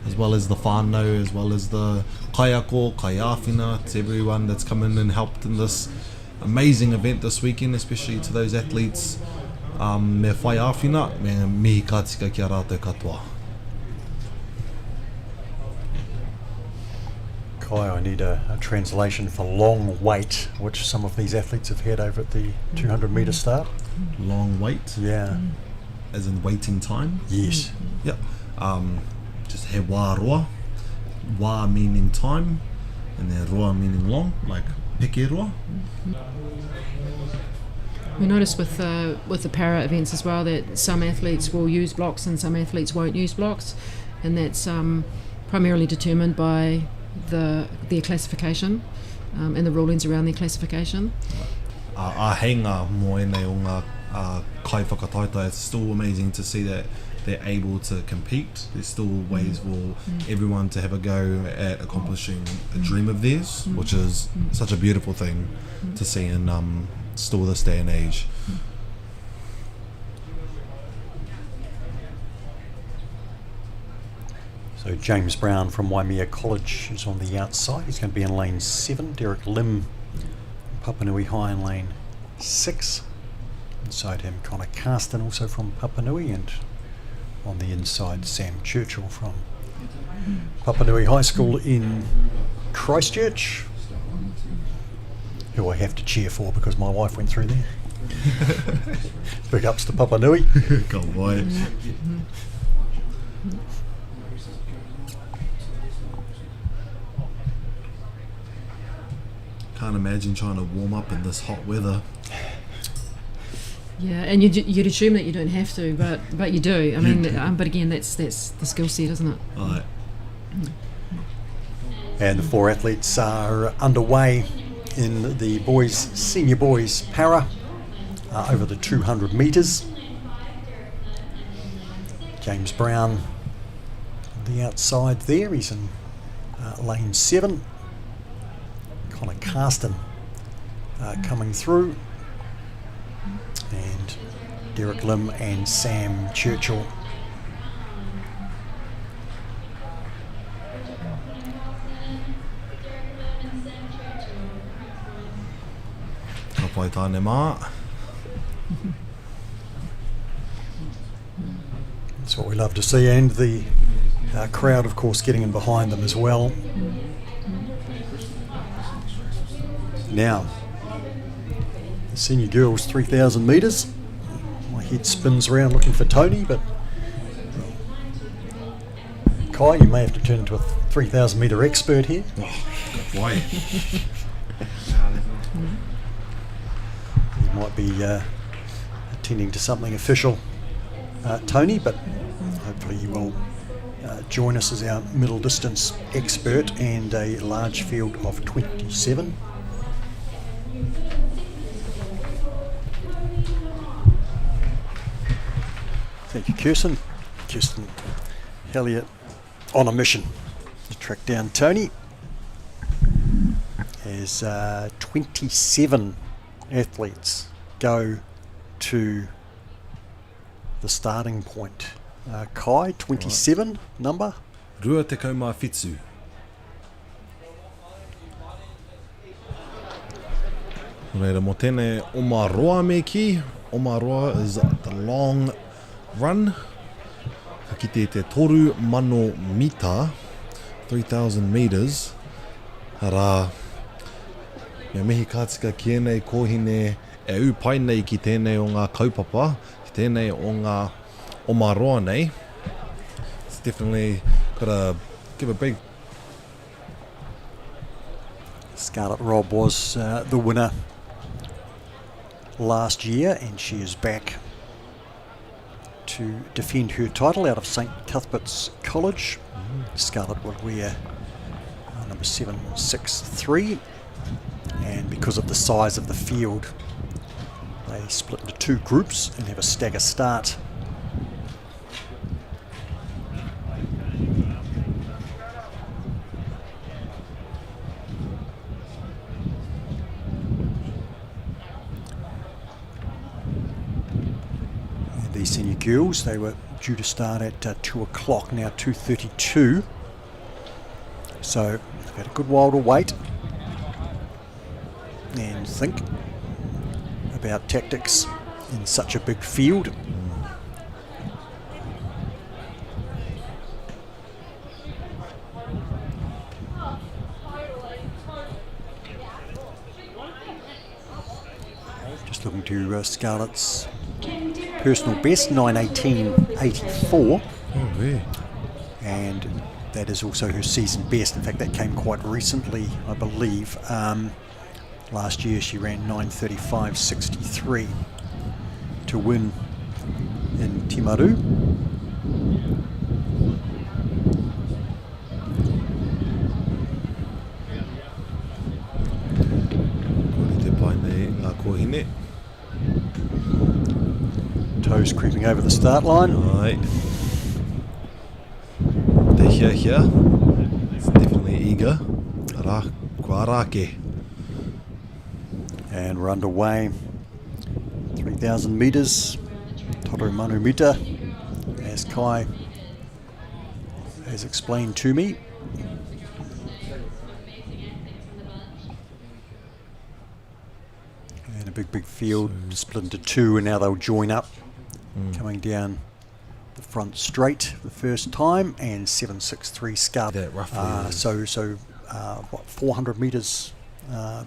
as well as the whānau, as well as the kaiako, kaiawhina, to everyone that's come in and helped in this amazing event this weekend, especially to those athletes. Me whai āwhina, me mihi ka tika ki a rātou katoa. Kai, I need a translation for long wait, which some of these athletes have had over at the 200 metre start. Long wait? Yeah. As in waiting time? Yes. Yep. Just he wā roa. Wā meaning time, and then roa meaning long, like peke roa. We notice with the para events as well that some athletes will use blocks and some athletes won't use blocks, and that's primarily determined by their classification and the rulings around their classification. Ahenga mo enei o ngā kai whakataita, it's still amazing to see that they're able to compete. There's still ways for everyone to have a go at accomplishing a dream of theirs, which is such a beautiful thing to see in still this day and age. So James Brown from Waimea College is on the outside. He's going to be in lane 7. Derek Lim, Papanui High in lane 6. Inside him, Connor Carston, also from Papanui, and on the inside, Sam Churchill from Papanui High School in Christchurch, who I have to cheer for because my wife went through there. Big ups to Papanui. Go boy. Can't imagine trying to warm up in this hot weather. Yeah, and you'd assume that you don't have to, but you do. I mean, but again, that's the skill set, isn't it? Right. And the 4 athletes are underway in the senior boys para over the 200 metres. James Brown on the outside there, he's in lane 7. Connor Carston coming through, and Derek Lim and Sam Churchill. Ka pai tāne mā. That's what we love to see, and the crowd, of course, getting in behind them as well. Now, the senior girls 3,000 metres. My head spins around looking for Tony, but Kai, you may have to turn into a 3,000 metre expert here. Why? You might be attending to something official, Tony, but hopefully you will join us as our middle distance expert and a large field of 27. Thank you, Kirsten. Kirsten Elliott on a mission to track down Tony. As 27 athletes go to the starting point. Kai, 27 number. Rua te kaumā whetsu. Reira, mo tēnei Omaroa me ki. Omaroa is the long run. Ki te toru mano mita, 3,000 metres. Rā, mea mihi kātika ki enei kōhine e u pai nei ki tēnei o ngā kaupapa, ki tēnei o ngā Omaroa nei. It's definitely got to give a big... Scarlett Robb was the winner last year, and she is back to defend her title out of St Cuthbert's College. Scarlett will wear number 763, and because of the size of the field, they split into 2 groups and have a stagger start. senior girls. They were due to start at 2 o'clock, now 2:32. So they've had a good while to wait and think about tactics in such a big field. Just looking to Scarlett's personal best, 9:18.84. Oh, yeah. And that is also her season best. In fact, that came quite recently, I believe. Last year she ran 9:35.63 to win in Timaru. Toes creeping over the start line. Right. They're here. It's definitely eager. Kuarake. And we're underway. 3,000 metres. Toru Manu Mitre, as Kai has explained to me. And a big field split into two, and now they'll join up. Coming down the front straight for the first time, and 7.63 Scarlett. That roughly. What, 400 metres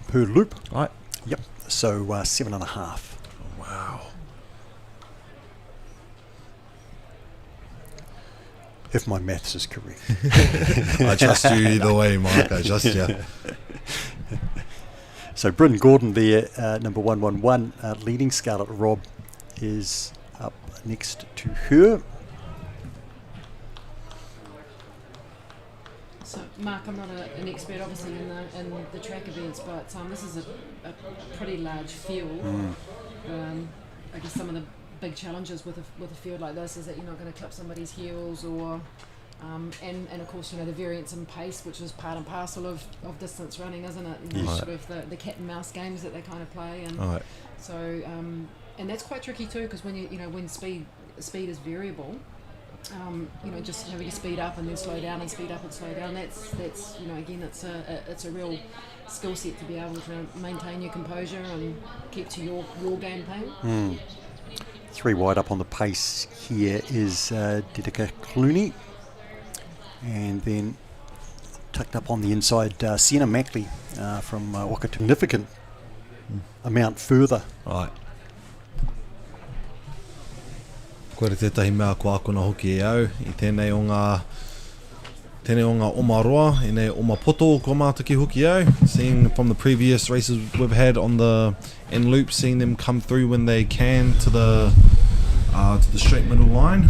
per loop? Right. Yep. So 7.5. Oh, wow. If my maths is correct. I trust you either way, Mark. I trust you. So Bryn Gordon there, number 111, leading. Scarlett Robb is up next to her. So, Mark, I'm not an expert, obviously, in the track events, but this is a pretty large field. I guess some of the big challenges with a field like this is that you're not going to clip somebody's heels, or and of course, you know, the variance in pace, which is part and parcel of distance running, isn't it? You know, Yes. sort of the cat and mouse games that they kind of play, and Right. so and that's quite tricky too, because when speed is variable. You know, just having to speed up and then slow down and speed up and slow down. That's you know, again, it's a real skill set to be able to maintain your composure and keep to your game plan. 3 wide up on the pace here is Dedeka Clooney, and then tucked up on the inside Sienna Mackley from Waka, significant amount further. Right. Koe re tētahi mea ko akona hoki e au I tēnei o ngā omaroa, I nei omapoto ko mātaki hoki au. Seeing from the previous races we've had on the end loop, seeing them come through when they can to the straight middle line,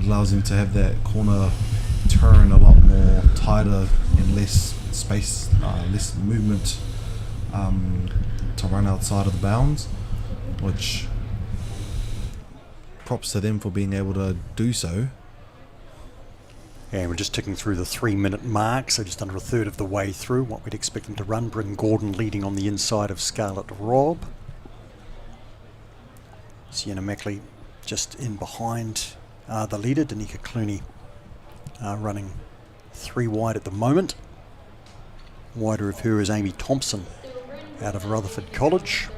allows them to have that corner turn a lot more tighter and less space, less movement to run outside of the bounds, which props to them for being able to do so. And we're just ticking through the 3-minute mark, so just under a third of the way through what we'd expect them to run. Bryn Gordon leading on the inside of Scarlett Robb. Sienna Mackley just in behind the leader, Danica Clooney, running 3 wide at the moment. Wider of her is Amy Thompson out of Rutherford College.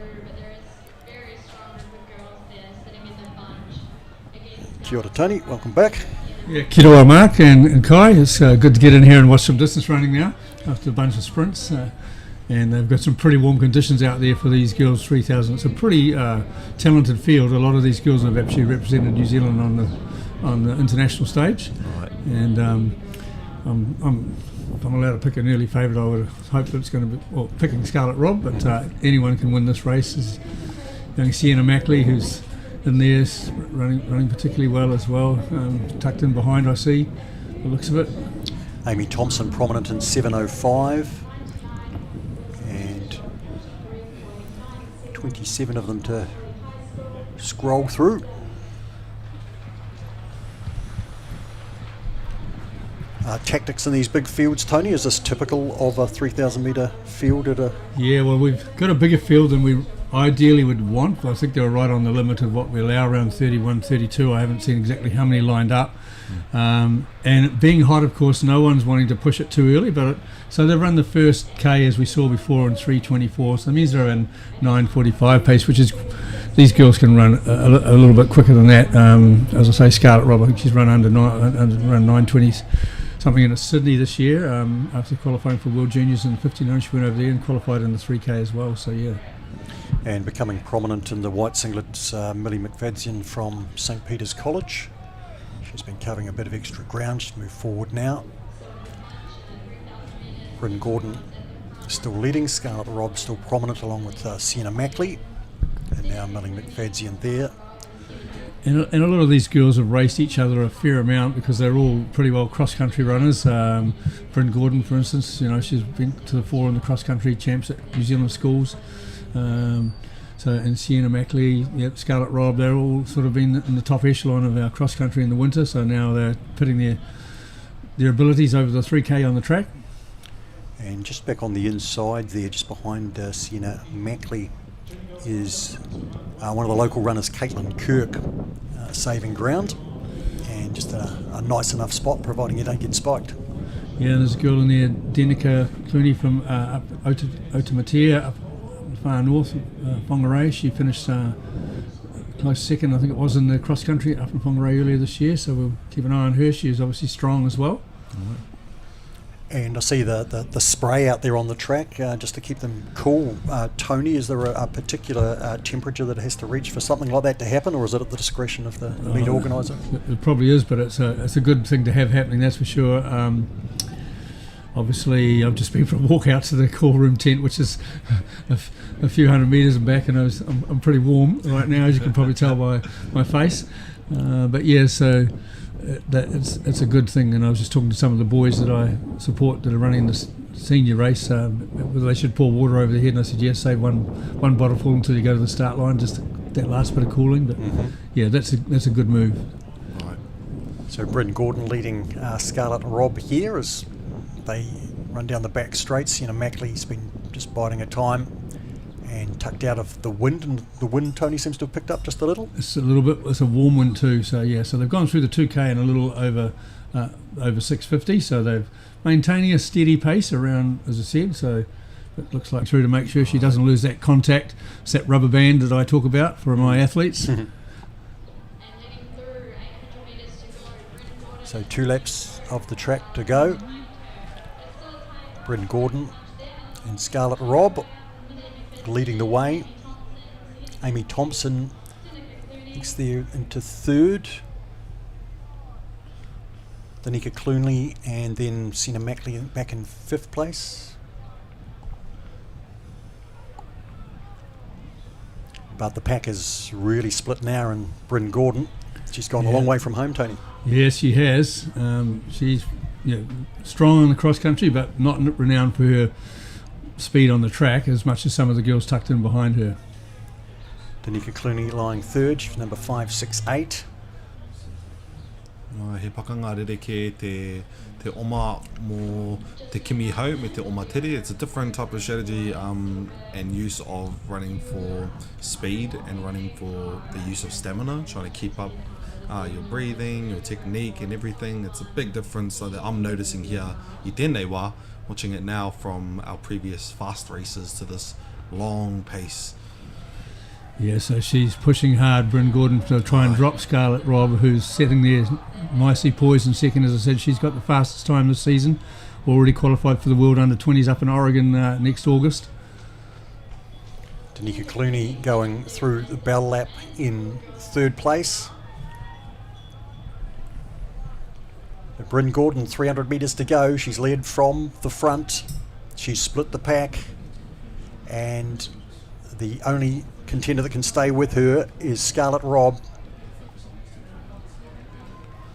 Kia ora, Tony, welcome back. Yeah, kia ora, Mark and Kai. It's good to get in here and watch some distance running now after a bunch of sprints. And they've got some pretty warm conditions out there for these girls 3,000. It's a pretty talented field. A lot of these girls have actually represented New Zealand on the international stage. Right. And if I'm allowed to pick an early favourite, I would hope that it's going to be picking Scarlett Robb, but anyone can win this race. Is young Sienna Mackley, who's in there, running particularly well as well, tucked in behind, I see, the looks of it. Amy Thompson prominent in 7.05, and 27 of them to scroll through. Tactics in these big fields, Tony, is this typical of a 3,000 metre field at a... Yeah, well, we've got a bigger field than we ideally would want, but I think they're right on the limit of what we allow, around 31, 32. I haven't seen exactly how many lined up. And being hot, of course, no one's wanting to push it too early, so they've run the first K, as we saw before, in 3:24, so that means they're in 9:45 pace, which is, these girls can run a little bit quicker than that. As I say, Scarlett Robb, I think she's run around 9:20 something in Sydney this year, after qualifying for World Juniors in 59. She went over there and qualified in the 3K as well, so yeah. And becoming prominent in the white singlets, Millie McFadzean from St Peter's College. She's been covering a bit of extra ground. She's moved forward now. Bryn Gordon still leading, Scarlett Robb still prominent along with Sienna Mackley, and now Millie McFadzean there. And a lot of these girls have raced each other a fair amount because they're all pretty well cross-country runners. Bryn Gordon, for instance, she's been to the fore in the cross-country champs at New Zealand schools. And Sienna Mackley, Scarlett Robb, they're all sort of been in the top echelon of our cross-country in the winter, so now they're pitting their abilities over the 3K on the track. And just back on the inside there, just behind Sienna Mackley, is one of the local runners, Caitlin Kirk, saving ground, and just a nice enough spot, providing you don't get spiked. Yeah, there's a girl in there, Denica Clooney from up Otamatea, up far north, Whangarei. She finished close second, I think it was, in the cross country up in Whangarei earlier this year, so we'll keep an eye on her. She is obviously strong as well. And I see the spray out there on the track, just to keep them cool. Tony, is there a particular temperature that it has to reach for something like that to happen, or is it at the discretion of the meet organiser? It probably is, but it's a good thing to have happening, that's for sure. Obviously, I've just been for a walk out to the call room tent, which is a few hundred metres and back, and I'm pretty warm right now, as you can probably tell by my face. But yeah, so it's a good thing. And I was just talking to some of the boys that I support that are running the senior race, whether they should pour water over their head, and I said yes, save one bottle full until you go to the start line, just that last bit of cooling. But yeah, that's a good move. Right. So Bryn Gordon leading Scarlett Robb here as they run down the back straight. Sienna Mackley's been just biding her time and tucked out of the wind, and the wind, Tony, seems to have picked up just a little. It's a warm wind too, so yeah, so they've gone through the 2K and a little over 650, so they're maintaining a steady pace around, as I said, so it looks like through to make sure she doesn't lose that contact. It's that rubber band that I talk about for my athletes. So 2 laps of the track to go. Bryn Gordon and Scarlett Robb leading the way. Amy Thompson is there into third. Danica Clooney and then Sienna Mackley back in 5th place. But the pack is really split now, and Bryn Gordon, she's gone a long way from home, Tony. Yes, she has. She's strong in the cross country, but not renowned for her speed on the track as much as some of the girls tucked in behind her. Danica Clooney lying third, she's number 568. He pakanga rere ke te oma mo te kimi hau me te oma tere. It's a different type of strategy and use of running for speed and running for the use of stamina, trying to keep up your breathing, your technique and everything. It's a big difference that I'm noticing here I tēnei wā, watching it now from our previous fast races to this long pace. Yeah, so she's pushing hard, Bryn Gordon, to try and drop Scarlett Robb, who's sitting there nicely poised in second. As I said, she's got the fastest time this season, already qualified for the World Under-20s up in Oregon next August. Danica Clooney going through the bell lap in 3rd place. Bryn Gordon, 300 metres to go. She's led from the front. She's split the pack, and the only contender that can stay with her is Scarlett Robb.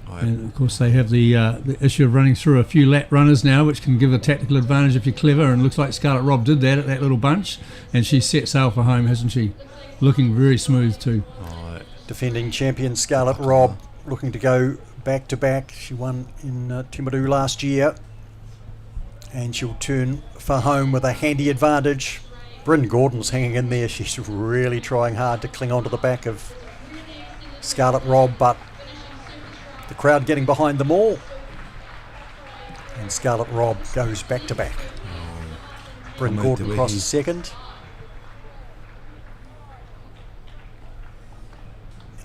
And of course they have the issue of running through a few lap runners now, which can give a tactical advantage if you're clever, and it looks like Scarlett Robb did that at that little bunch, and she's set sail for home, hasn't she? Looking very smooth too. Defending champion Scarlett Robb looking to go back to back. She won in Timaru last year, and she'll turn for home with a handy advantage. Bryn Gordon's hanging in there. She's really trying hard to cling onto the back of Scarlett Robb, but the crowd getting behind them all. And Scarlett Robb goes back to back. Bryn Gordon crosses second.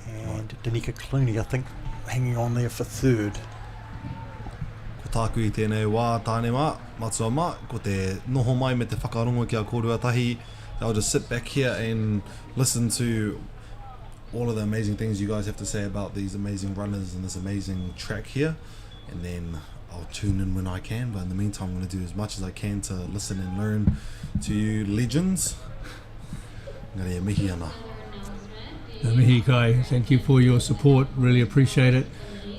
And Danica Clooney, I think, hanging on there for third. Ko tāku I tēnei wā tāne mā, matua mā, ko te noho mai me te whakarongo ki a kōrua tahi. I'll just sit back here and listen to all of the amazing things you guys have to say about these amazing runners and this amazing track here. And then I'll tune in when I can, but in the meantime I'm going to do as much as I can to listen and learn to you legends. Ngā mihi ana. Mihi Kai, thank you for your support, really appreciate it.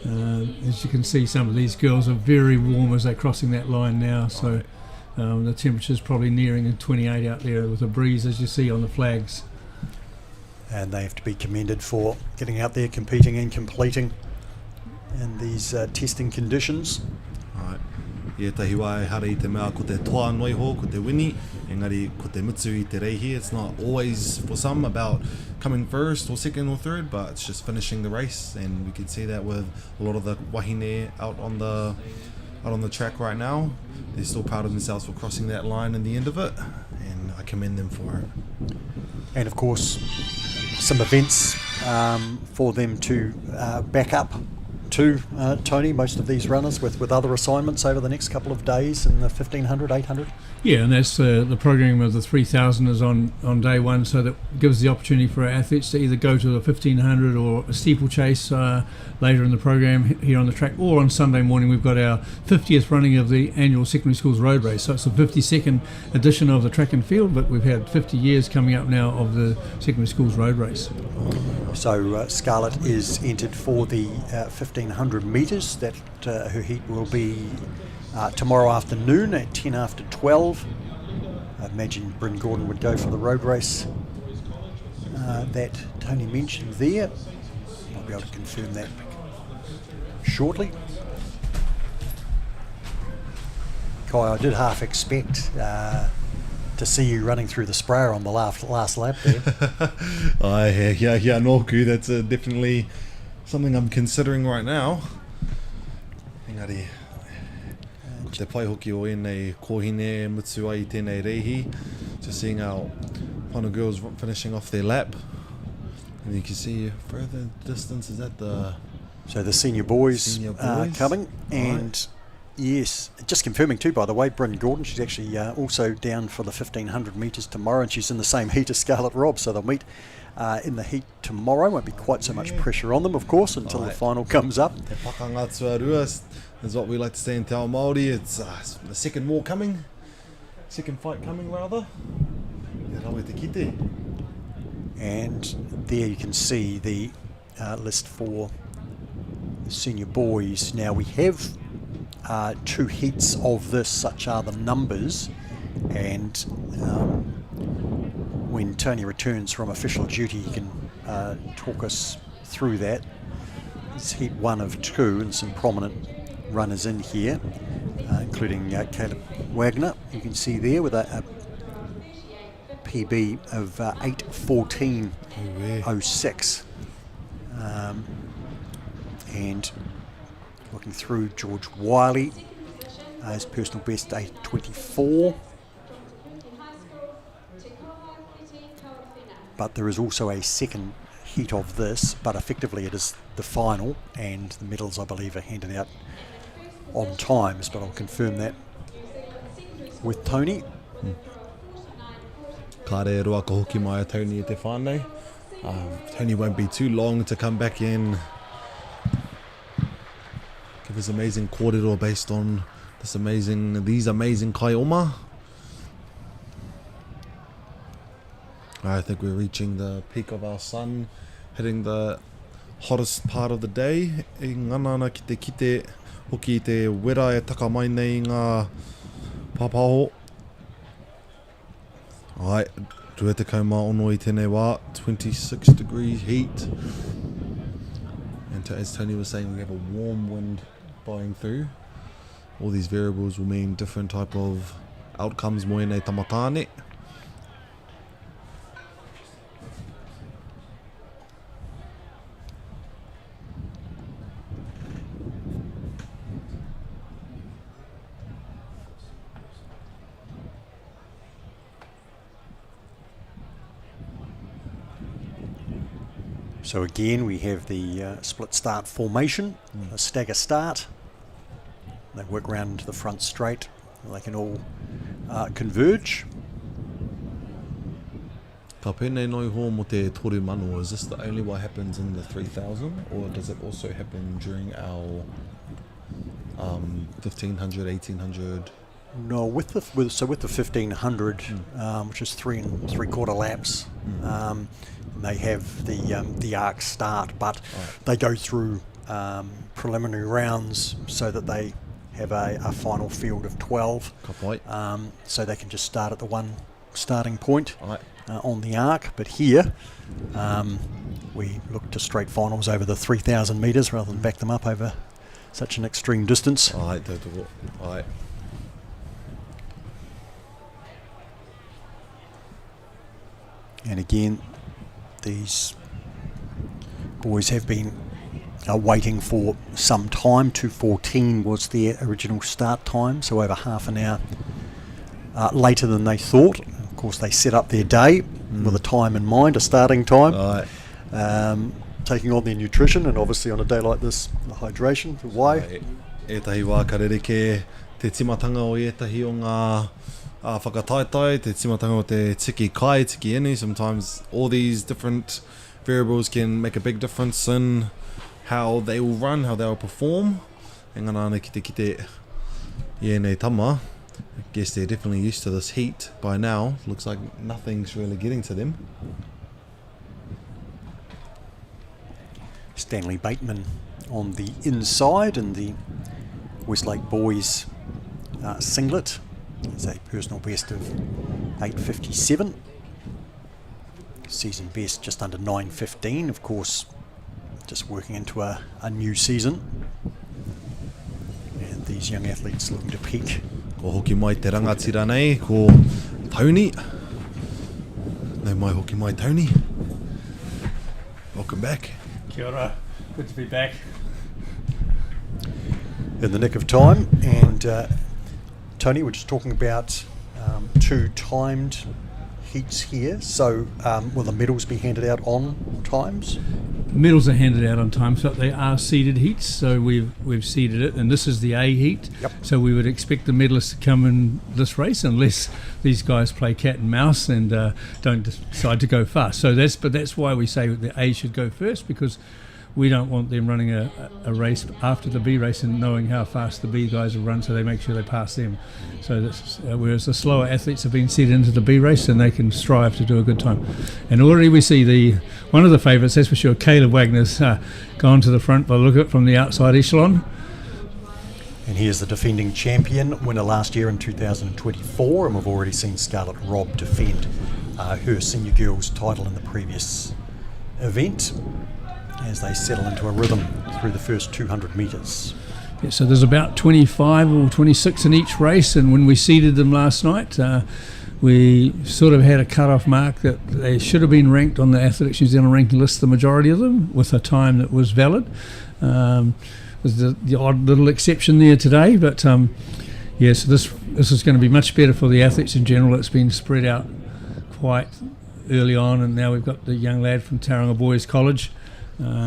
As you can see, some of these girls are very warm as they're crossing that line now, so the temperature's probably nearing 28 out there with a breeze, as you see on the flags. And they have to be commended for getting out there, competing and completing in these testing conditions. Right. Ia tahi wā e hara I te mea ko te toa noiho, ko te wini, engari ko te mutu I te reihi. It's not always for some about coming first or second or third, but it's just finishing the race, and we can see that with a lot of the wahine out on the track right now. They're still proud of themselves for crossing that line in the end of it, and I commend them for it. And of course, some events for them to back up to Tony, most of these runners with other assignments over the next couple of days in the 1500, 800. Yeah, and that's the programming of the 3000 is on day one, so that gives the opportunity for our athletes to either go to the 1500 or a steeplechase later in the program here on the track, or on Sunday morning we've got our 50th running of the annual secondary schools road race. So it's the 52nd edition of the track and field, but we've had 50 years coming up now of the secondary schools road race. So Scarlett is entered for the 1500 metres. That her heat will be tomorrow afternoon at 10 after 12. I imagine Bryn Gordon would go for the road race that Tony mentioned there. I'll be able to confirm that shortly. Kai, I did half expect to see you running through the sprayer on the last lap there. Yeah, Noku, that's definitely something I'm considering right now. Engari, te pai hoki o ēnei kohine mutu ai tēnei reihi, just seeing our whānau girls finishing off their lap. And you can see further distance is at the... So the senior boys are coming, and yes, just confirming too, by the way, Bryn Gordon, she's actually also down for the 1500 metres tomorrow, and she's in the same heat as Scarlett Robb, so they'll meet in the heat tomorrow. Won't be quite so much pressure on them, of course, until the final comes up. Te pakanga tuarua is what we like to say in Te Ao Māori. It's the second war coming, second fight coming rather. Te rawe te kite. And there you can see the list for the senior boys. Now we have 2 heats of this, such are the numbers, and when Tony returns from official duty he can talk us through that. It's heat 1 of 2 and some prominent runners in here, including Caleb Wagner, you can see there with a PB of 8:14.06, and looking through, George Wiley, his personal best 8:24. But there is also a second heat of this, but effectively it is the final, and the medals I believe are handed out on times, but I'll confirm that with Tony. Ka re roa ka hoki mai a Tony e te whānau. Tony won't be too long to come back in, give his amazing kōrero based on these amazing kai oma. I think we're reaching the peak of our sun, hitting the hottest part of the day. E nganana ki te kite hoki te wera e taka mai nei ngā papaho. Alright, rua te kaumā ono I tēnei wā, 26 degrees heat. And as Tony was saying, we have a warm wind blowing through. All these variables will mean different type of outcomes mo nei tamatane. So again, we have the split start formation, a stagger start. They work round to the front straight. They can all converge. Ka pēnei noi ho mo te toru mano, is this the only what happens in the 3000 or does it also happen during our 1500, 1800? No, with the 1500, which is 3 3/4 laps, they have the arc start, but they go through preliminary rounds so that they have a final field of 12. So they can just start at the one starting point on the arc. But here, we look to straight finals over the 3,000 metres rather than back them up over such an extreme distance. And again, these boys have been waiting for some time. 2:14 was their original start time, so over half an hour later than they thought. Of course, they set up their day with a time in mind, a starting time, taking on their nutrition, and obviously on a day like this, the hydration, the why. Ētahi wā ka rereke te timatanga o ētahi o ngā whakataetai, te timatanga o te tiki kai, tiki inu. Sometimes all these different variables can make a big difference in how they will run, how they will perform. Engana ana ki te ienei tama. I guess they're definitely used to this heat by now. Looks like nothing's really getting to them. Stanley Bateman on the inside in the Westlake Boys singlet. It's a personal best of 8:57. Season best just under 9:15. Of course, just working into a new season. And these young athletes looking to peak. Ko hoki mai te rangatira nei, ko Tony. Nau mai hoki mai Tony. Welcome back. Kia ora. Good to be back. In the nick of time. And Tony, we're just talking about 2 timed heats here. So will the medals be handed out on times? Medals are handed out on time, but they are seeded heats, so we've seeded it, and this is the A heat. So we would expect the medalists to come in this race, unless these guys play cat and mouse and don't decide to go fast. So that's why we say the A should go first, because we don't want them running a race after the B race and knowing how fast the B guys will run, so they make sure they pass them. So that's, whereas the slower athletes have been set into the B race and they can strive to do a good time. And already we see one of the favourites, that's for sure, Caleb Wagner's gone to the front by the look at it from the outside echelon. And here's the defending champion, winner last year in 2024, and we've already seen Scarlett Robb defend her senior girls title in the previous event, as they settle into a rhythm through the first 200 metres. Yeah, so there's about 25 or 26 in each race, and when we seeded them last night, we sort of had a cut-off mark that they should have been ranked on the Athletics New Zealand ranking list, the majority of them, with a time that was valid. There's the odd little exception there today, but so this is going to be much better for the athletes in general. It's been spread out quite early on, and now we've got the young lad from Tauranga Boys College,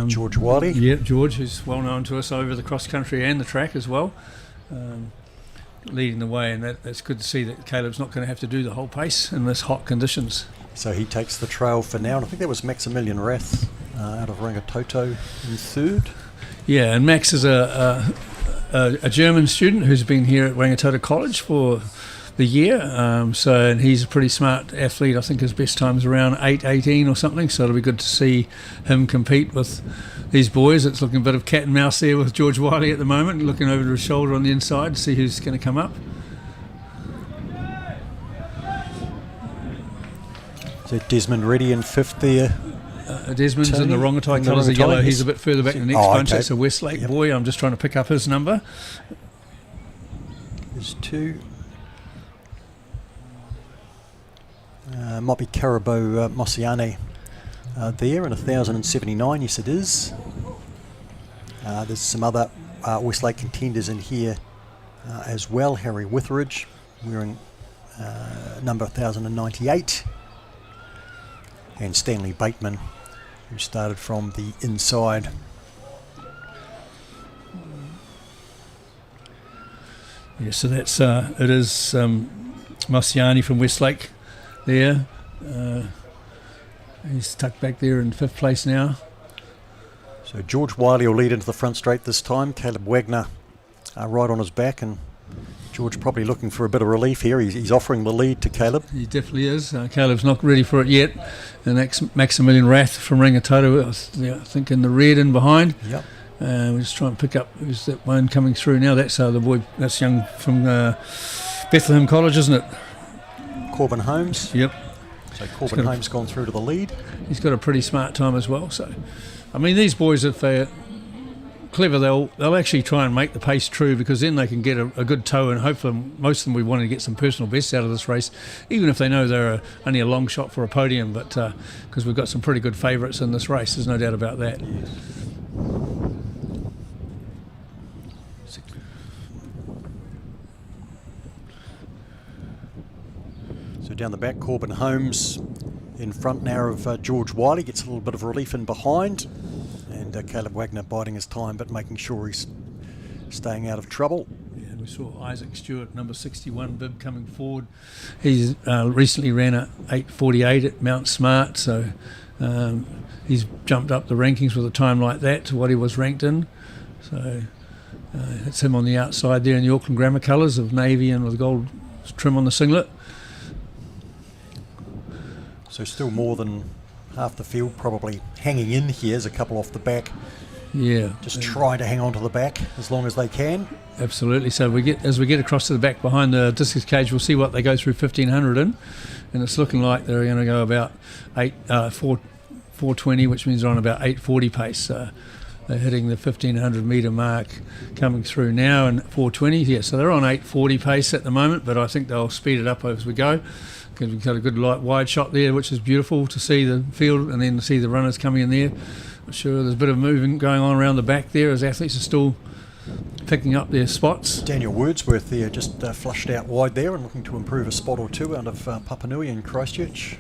George Wiley. Yeah, George, who's well known to us over the cross country and the track as well, leading the way, and that's good to see that Caleb's not going to have to do the whole pace in this hot conditions. So he takes the trail for now, and I think that was Maximilian Rath out of Rangitoto in third. Yeah, and Max is a German student who's been here at Rangitoto College for the year, and he's a pretty smart athlete. I think his best time's around 8:18 or something, so it'll be good to see him compete with these boys. It's looking a bit of cat and mouse there with George Wiley at the moment, looking over to his shoulder on the inside to see who's going to come up. So Desmond Reddy in fifth there. Desmond's in the Rongotai colours, the yellow. He's a bit further back in the next bunch. That's a Westlake boy. I'm just trying to pick up his number. There's 2. Might be Carabo Mosiane there in 1079. Yes, it is. There's some other Westlake contenders in here as well. Harry Witheridge wearing number 1098, and Stanley Bateman who started from the inside. Yeah, so that's it is Marciani from Westlake there. He's tucked back there in 5th place now. So George Wiley will lead into the front straight this time. Caleb Wagner right on his back, and George probably looking for a bit of relief here. He's offering the lead to Caleb. He definitely is. Caleb's not ready for it yet. And Maximilian Rath from Rangitoto, I think in the red in behind. Yep. We're just trying to pick up who's that one coming through now. That's the boy, that's young from Bethlehem College, isn't it? Corbin Holmes. Yep. So Corbin Holmes gone through to the lead. He's got a pretty smart time as well. So, I mean, these boys, if they're clever, they'll actually try and make the pace true, because then they can get a good toe, and hopefully most of them we want to get some personal bests out of this race, even if they know they're only a long shot for a podium, but because we've got some pretty good favourites in this race, there's no doubt about that. Yes. So down the back, Corbin Holmes in front now of George Wiley, gets a little bit of relief in behind, and Caleb Wagner biding his time but making sure he's staying out of trouble. Yeah, we saw Isaac Stewart, number 61 bib, coming forward. He's recently ran a 8:48 at Mount Smart, so he's jumped up the rankings with a time like that to what he was ranked in. So it's him on the outside there in the Auckland Grammar colours of navy and with gold trim on the singlet. So still more than half the field probably hanging in here. There's a couple off the back. Yeah. Just try to hang on to the back as long as they can. Absolutely. So as we get across to the back behind the discus cage, we'll see what they go through 1500 in, and it's looking like they're going to go about 420, which means they're on about 840 pace. They're hitting the 1500 metre mark coming through now, and 420. Yeah, so they're on 840 pace at the moment, but I think they'll speed it up as we go. We've got a good light wide shot there, which is beautiful to see the field and then to see the runners coming in there. I'm sure there's a bit of moving going on around the back there as athletes are still picking up their spots. Daniel Wordsworth there just flushed out wide there and looking to improve a spot or two out of Papanui and Christchurch.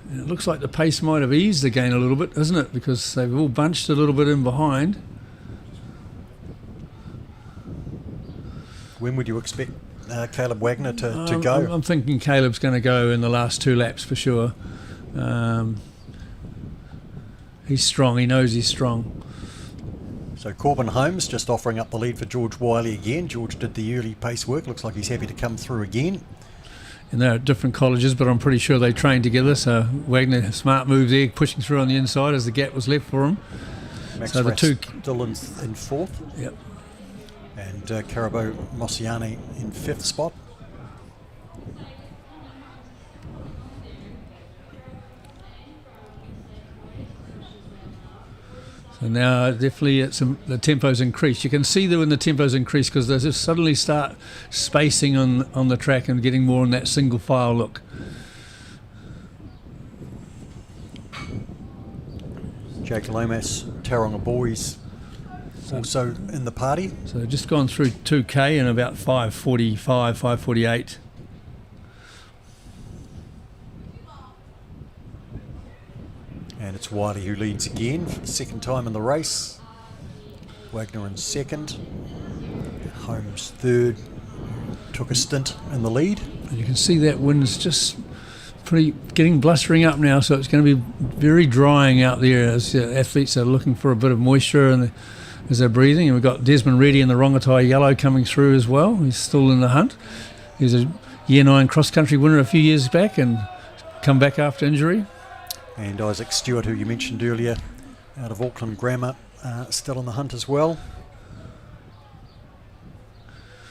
And it looks like the pace might have eased again a little bit, doesn't it? Because they've all bunched a little bit in behind. When would you expect Caleb Wagner to go? I'm thinking Caleb's going to go in the last 2 laps for sure. He's strong. He knows he's strong. So Corbin Holmes just offering up the lead for George Wiley again. George did the early pace work. Looks like he's happy to come through again. And they're at different colleges, but I'm pretty sure they trained together. So Wagner, smart move there, pushing through on the inside as the gap was left for him. Max so the two still in 4th. Yep. And Carabo Mosiani in 5th spot. So now definitely the tempo's increased. You can see that when the tempo's increased because they just suddenly start spacing on the track and getting more on that single file look. Jake Lomas, Tauranga boys also in the party. So just gone through 2K in about 5:45, 5:48. And it's Wiley who leads again for the 2nd time in the race. Wagner in 2nd. Holmes 3rd. Took a stint in the lead. And you can see that wind's just getting blustering up now, so it's going to be very drying out there as athletes are looking for a bit of moisture and as they're breathing. And we've got Desmond Reddy in the Rongotai yellow coming through as well. He's still in the hunt. He's a Year 9 cross-country winner a few years back and come back after injury. And Isaac Stewart, who you mentioned earlier, out of Auckland Grammar, still in the hunt as well.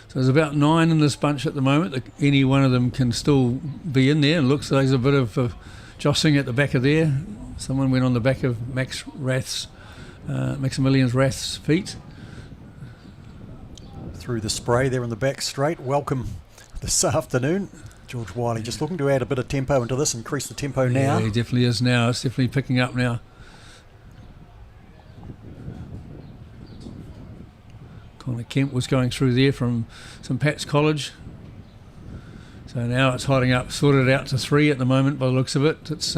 So there's about 9 in this bunch at the moment. Any one of them can still be in there. It looks like there's a bit of jostling at the back of there. Someone went on the back of Maximilian Rath's feet. Through the spray there in the back straight. Welcome this afternoon. George Wiley just looking to add a bit of tempo into this, increase the tempo now. Yeah, he definitely is now. It's definitely picking up now. Connor Kemp was going through there from St Pat's College. So So now it's hotting up, sorted out to 3 at the moment by the looks of it. It's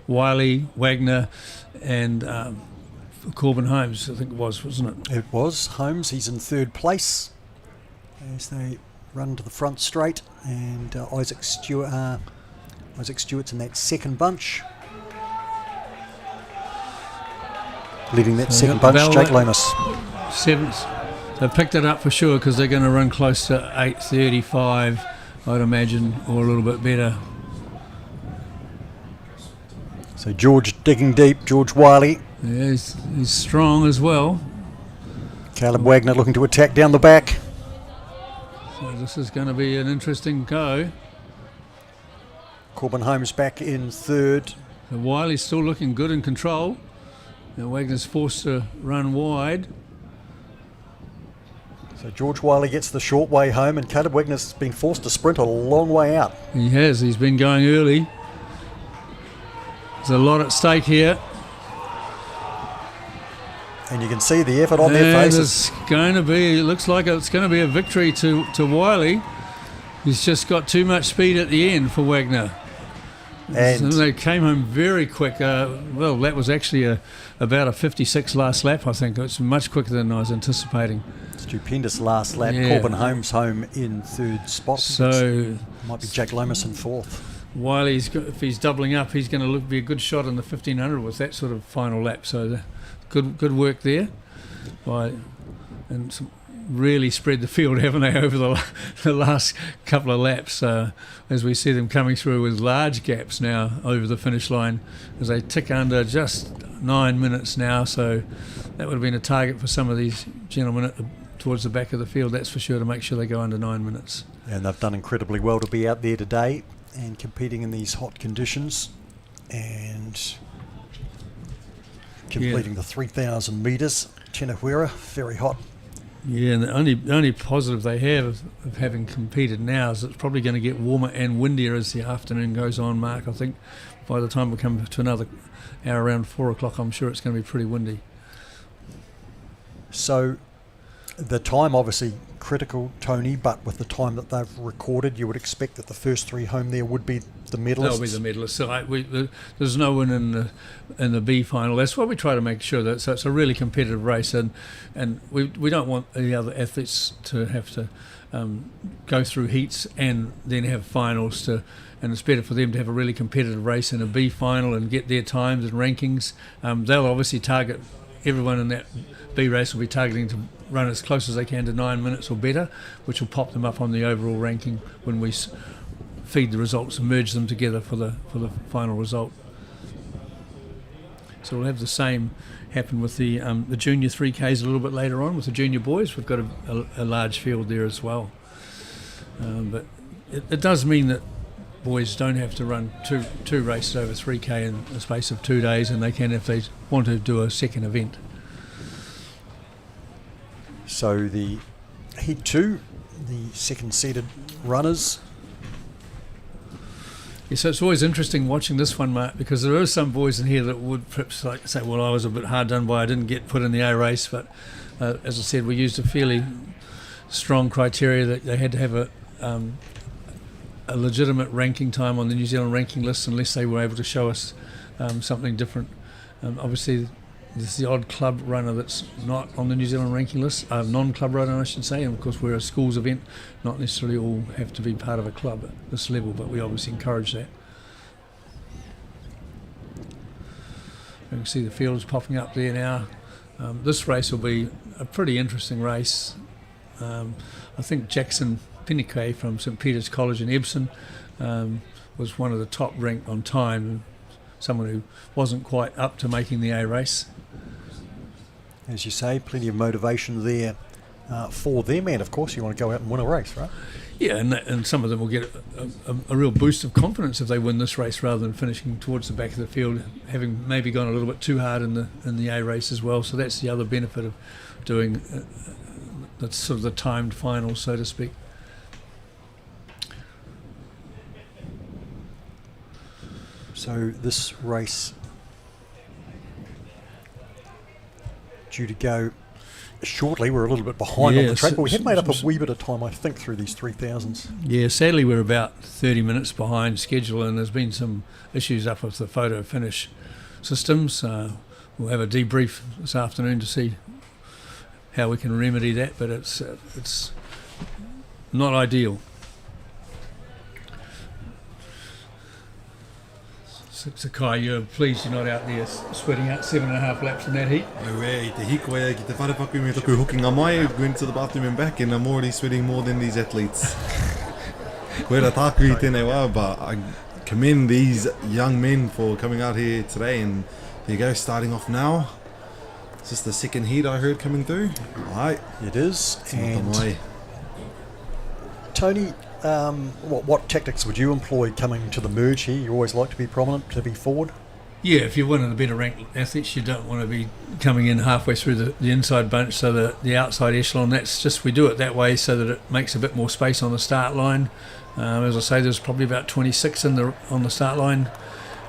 Wiley, Wagner and Corbin Holmes, I think it was, wasn't it? It was. Holmes, he's in third place as they run to the front straight, and Isaac Stewart's in that second bunch. Leading that second bunch, Jake Lomas. 7th. They've picked it up for sure because they're going to run close to 8:35, I'd imagine, or a little bit better. So George digging deep, George Wiley. Yeah, he's strong as well. Caleb Wagner looking to attack down the back. So this is going to be an interesting go. Corbin Holmes back in third. So Wiley's still looking good in control. Now Wagner's forced to run wide. So George Wiley gets the short way home, and Caleb Wagner's been forced to sprint a long way out. He has. He's been going early. There's a lot at stake here. And you can see the effort on their faces. It's going to be, it looks like it's going to be a victory to Wiley. He's just got too much speed at the end for Wagner. And they came home very quick. Well, that was actually about a 56 last lap, I think. It's much quicker than I was anticipating. Stupendous last lap. Yeah. Corbin Holmes home in third spot. So might be Jake Lomas in fourth. Wiley's got, if he's doubling up, he's going to be a good shot in the 1500 with that sort of final lap. So good work there. And really spread the field, haven't they, over the last couple of laps, as we see them coming through with large gaps now over the finish line as they tick under just 9 minutes now. So that would have been a target for some of these gentlemen towards the back of the field, that's for sure, to make sure they go under 9 minutes. And they've done incredibly well to be out there today and competing in these hot conditions and completing the 3,000 metres. Tenahuera, very hot. Yeah, and the only positive they have of having competed now is it's probably going to get warmer and windier as the afternoon goes on, Mark. I think by the time we come to another hour around 4 o'clock, I'm sure it's going to be pretty windy. So the time obviously critical, Tony, but with the time that they've recorded, you would expect that the first 3 home there would be the medalists. They'll be the medalists. So there's no one in the B final. That's why we try to make sure that so it's a really competitive race, and we don't want the other athletes to have to go through heats and then have finals and it's better for them to have a really competitive race in a B final and get their times and rankings. They'll obviously target, everyone in that B race will be targeting to run as close as they can to 9 minutes or better, which will pop them up on the overall ranking when we feed the results and merge them together for the final result. So we'll have the same happen with the junior 3Ks a little bit later on with the junior boys. We've got a large field there as well. But it does mean that boys don't have to run two races over 3K in the space of 2 days, and they can if they want to do a second event. So the Heat 2, the second seeded runners. Yeah, so it's always interesting watching this one, Mark, because there are some boys in here that would perhaps like say, well, I was a bit hard done by, I didn't get put in the A race, but as I said, we used a fairly strong criteria that they had to have a legitimate ranking time on the New Zealand ranking list unless they were able to show us something different. Obviously, there's the odd club runner that's not on the New Zealand ranking list, non-club runner I should say, and of course we're a schools event, not necessarily all have to be part of a club at this level, but we obviously encourage that. You can see the fields popping up there now. This race will be a pretty interesting race. I think Jackson Pinnique from St Peter's College in Epsom was one of the top ranked on time, someone who wasn't quite up to making the A race. As you say, plenty of motivation there for them, and of course you want to go out and win a race, right? Yeah, and some of them will get a real boost of confidence if they win this race rather than finishing towards the back of the field, having maybe gone a little bit too hard in the A race as well. So that's the other benefit of doing that's sort of the timed final, so to speak. So this race due to go shortly. We're a little bit behind on Yeah, the track, but we have made up a s- wee bit of time, I think, through these 3000s. Yeah, sadly we're about 30 minutes behind schedule, and there's been some issues up with the photo finish systems. We'll have a debrief this afternoon to see how we can remedy that, but it's not ideal. So Kai, you're pleased you're not out there sweating out 7.5 laps in that heat? No way, I te hikoe ki te wharepaku me toku hokinga mai, went to the bathroom and back, and I'm already sweating more than these athletes. Koera tāku I tēnei wā, but I commend these young men for coming out here today, and there you go, starting off now. It's just the second heat I heard coming through. Alright, It is. and And Tony, what tactics would you employ coming to the merge here? You always like to be prominent, to be forward? Yeah, if you're one of the better ranked athletes, you don't want to be coming in halfway through the inside bunch, so the outside echelon. That's just, we do it that way so that it makes a bit more space on the start line. As I say, there's probably about 26 on the start line,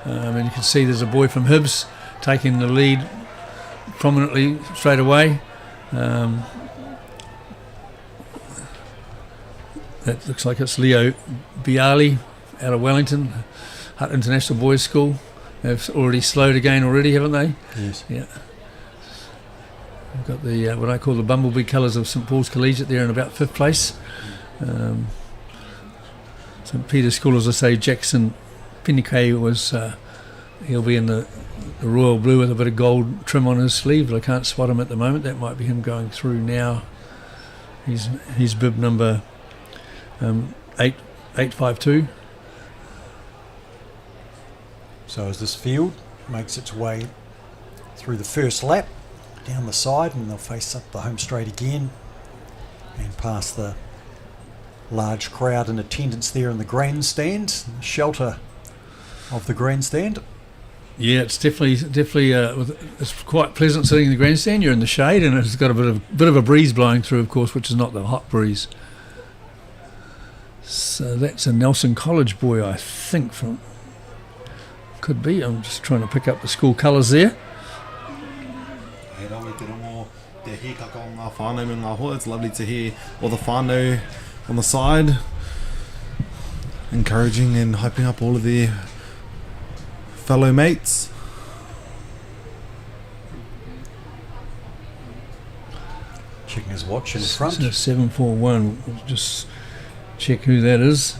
and you can see there's a boy from Hibs taking the lead prominently straight away. That looks like it's Leo Bialy out of Wellington, Hutt International Boys School. They've already slowed again already, haven't they? Yes. Yeah. We've got the what I call the bumblebee colours of St Paul's Collegiate there in about 5th place. St Peter's School, as I say, Jackson Pinnique was, he'll be in the royal blue with a bit of gold trim on his sleeve, but I can't spot him at the moment. That might be him going through now. He's bib number 852. So as this field makes its way through the first lap, down the side, and they'll face up the home straight again and past the large crowd in attendance there in the grandstand, shelter of the grandstand. Yeah, it's definitely it's quite pleasant sitting in the grandstand. You're in the shade, and it's got a bit of a breeze blowing through, of course, which is not the hot breeze. So that's a Nelson College boy, I think, from could be. I'm just trying to pick up the school colours there. It's lovely to hear all the whānau on the side, encouraging and hyping up all of their fellow mates. Checking his watch in front. So 741. We'll just check who that is.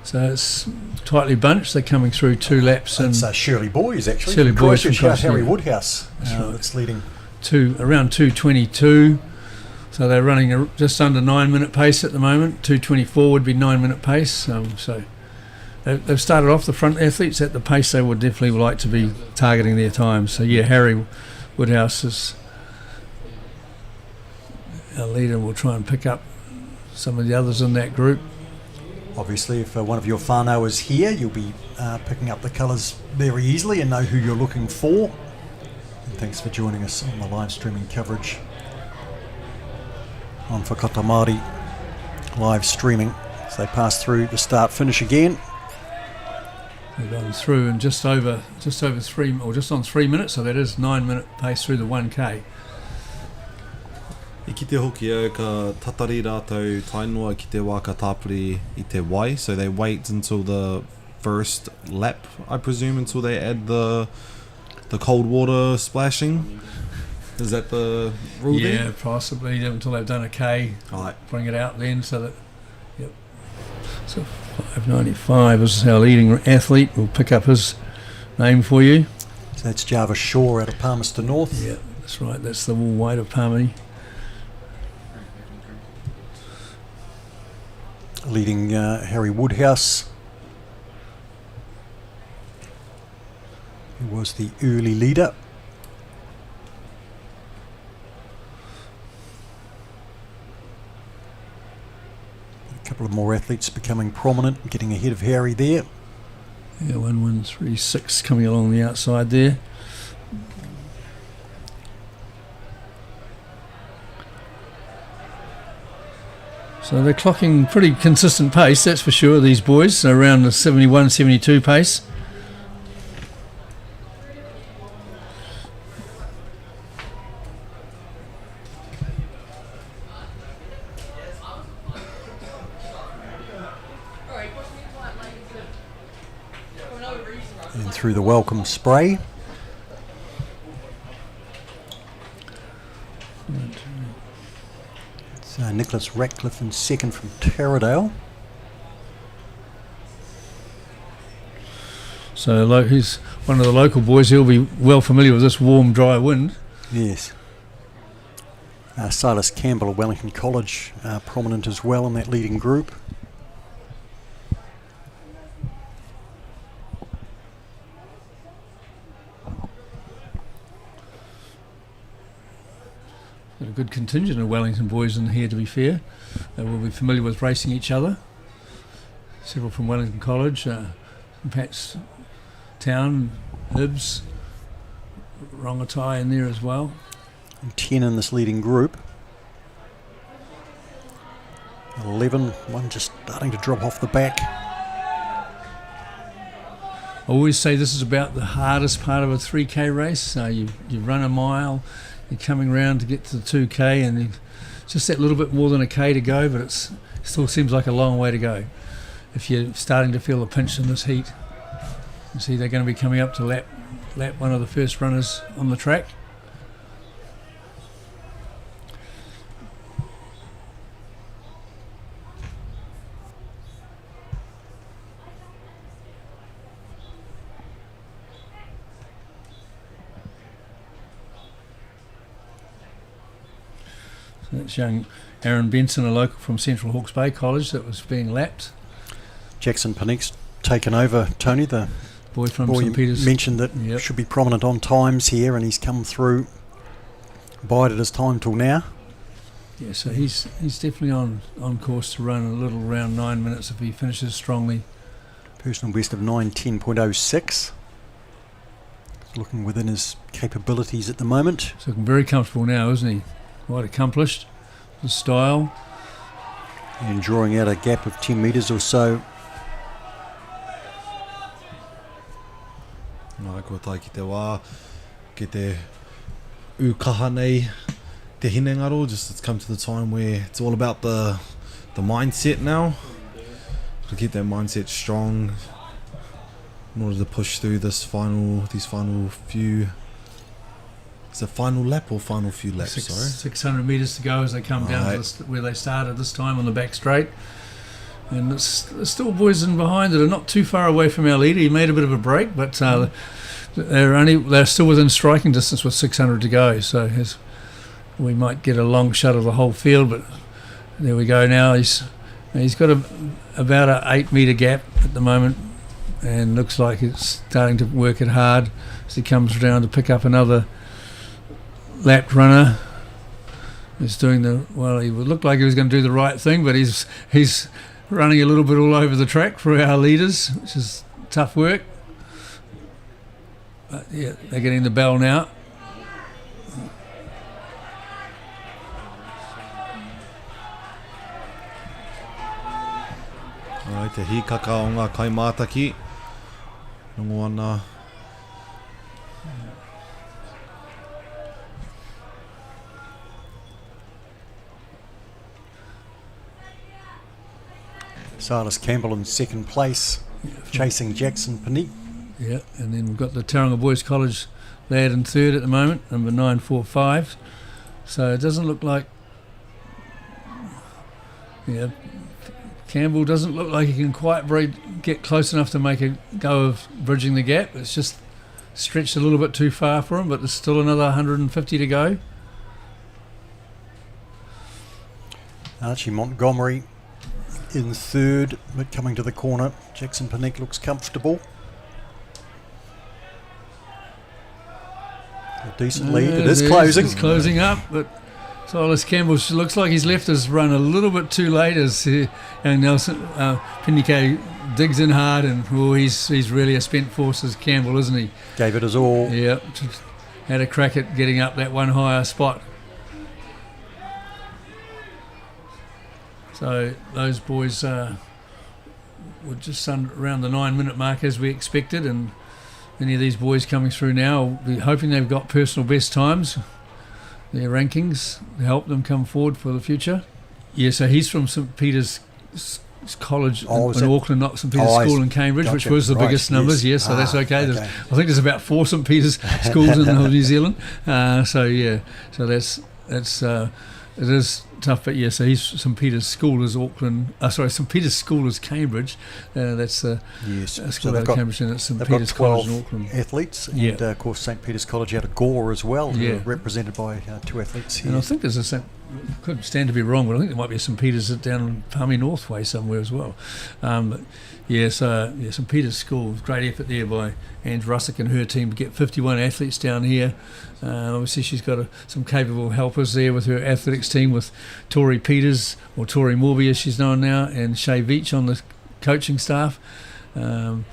So it's tightly bunched. They're coming through 2 laps. It's And Shirley Boys, actually. Shirley from Boys from Christchurch, Christchurch, Harry yeah. Woodhouse. right. That's leading. around 2:22. So they're running just under 9-minute pace at the moment. 2:24 would be 9-minute pace. So they've started off, the front athletes, at the pace they would definitely like to be targeting their times. So yeah, Harry Woodhouse is our leader, and we'll try and pick up some of the others in that group. Obviously, if one of your whānau is here, you'll be picking up the colours very easily and know who you're looking for. And thanks for joining us on the live streaming coverage on Whakata Māori live streaming as they pass through the start finish again. They've gone through in just over 3, or just on 3 minutes, so that is 9-minute pace through the 1K. I ki te hoki au ka tatari rātou tainua ki te wā ka tāpiri I te wai, so they wait until the first lap, I presume, until they add the cold water splashing. Is that the rule Yeah, there? possibly until they've done a K. Right. Bring it out then, so that, yep. So 595 is our leading athlete. We'll pick up his name for you. So that's Jarvis Shaw out of Palmerston North. Yeah, that's right. That's the wool weight of Palmerston. Leading Harry Woodhouse, who was the early leader. A couple of more athletes becoming prominent, getting ahead of Harry there. Yeah, 1136 coming along the outside there. So they're clocking pretty consistent pace, that's for sure, these boys, so around the 71, 72 pace. through the welcome spray. It's Nicholas Ratcliffe in second from Taradale. So he's one of the local boys. He'll be well familiar with this warm, dry wind. Yes. Silas Campbell of Wellington College, prominent as well in that leading group. Got a good contingent of Wellington boys in here, to be fair. They will be familiar with racing each other. Several from Wellington College, from Pat's Town, Hibs, Rongotai in there as well. And 10 in this leading group. 11, one just starting to drop off the back. I always say this is about the hardest part of a 3K race. You run a mile, you're coming round to get to the 2K, and just that little bit more than a K to go, but it still seems like a long way to go. If you're starting to feel a pinch in this heat, you see they're going to be coming up to lap one of the first runners on the track. So that's young Aaron Benson, a local from Central Hawke's Bay College, that was being lapped. Jackson Panique's taken over, Tony, the Boy from boy St Peter's. Mentioned that should be prominent on times here, and he's come through, bided his time till now. Yeah, so he's definitely on course to run a little around 9 minutes if he finishes strongly. Personal best of 9:10.06. Looking within his capabilities at the moment. He's looking very comfortable now, isn't he? Quite accomplished. The style. And drawing out a gap of 10 metres or so. Nā kua tai ki te wā, ki te ukaha nei, te hinengaro, just it's come to the time where it's all about the mindset now. To keep that mindset strong in order to push through these final few. Is it final lap or final few laps? 600 metres to go as they come down to where they started this time on the back straight. And there's still boys in behind that are not too far away from our leader. He made a bit of a break, but they're still within striking distance with 600 to go. So we might get a long shot of the whole field, but there we go now. He's got about an 8 metre gap at the moment, and looks like it's starting to work it hard as he comes around to pick up another lapped runner. He's doing he would look like he was going to do the right thing, but he's running a little bit all over the track for our leaders, which is tough work. But yeah, they're getting the bell now. Alright, te hikaka o ngā kaimātaki. Rongo ana. Silas Campbell in second place, chasing Jackson Panique. Yeah, and then we've got the Tauranga Boys College lad in third at the moment, number 945. So it doesn't look like... Yeah, Campbell doesn't look like he can quite get close enough to make a go of bridging the gap. It's just stretched a little bit too far for him, but there's still another 150 to go. Archie Montgomery in third, but coming to the corner. Jackson Panique looks comfortable. A decent lead. It is closing. It's closing up, but Silas Campbell looks like he's left his run a little bit too late as young Nelson Pinique digs in hard, and he's really a spent force as Campbell, isn't he? Gave it his all. Yeah, had a crack at getting up that one higher spot. So those boys were just around the 9 minute mark as we expected, and many of these boys coming through now will be hoping they've got personal best times, their rankings, to help them come forward for the future. Yeah, so he's from St Peter's College Oh, in Auckland, not St Peter's Oh, School in Cambridge, which gotcha. was the Right, biggest numbers. Yes, so that's okay. okay. I think there's about 4 St Peter's schools in the whole New Zealand. So that's it is tough, but yeah. So he's St Peter's School is Auckland. St Peter's School is Cambridge. That's a school out of Cambridge, and it's St Peter's College in Auckland. Athletes, and of course St Peter's College out of Gore as well, who are represented by 2 athletes here. And I think there's a could stand to be wrong, but I think there might be a St Peter's down Palmy North Way somewhere as well. But St Peter's School, great effort there by Ange Russick and her team to get 51 athletes down here. Obviously she's got some capable helpers there with her athletics team, with Tori Peters, or Tori Morby as she's known now, and Shay Veach on the coaching staff. And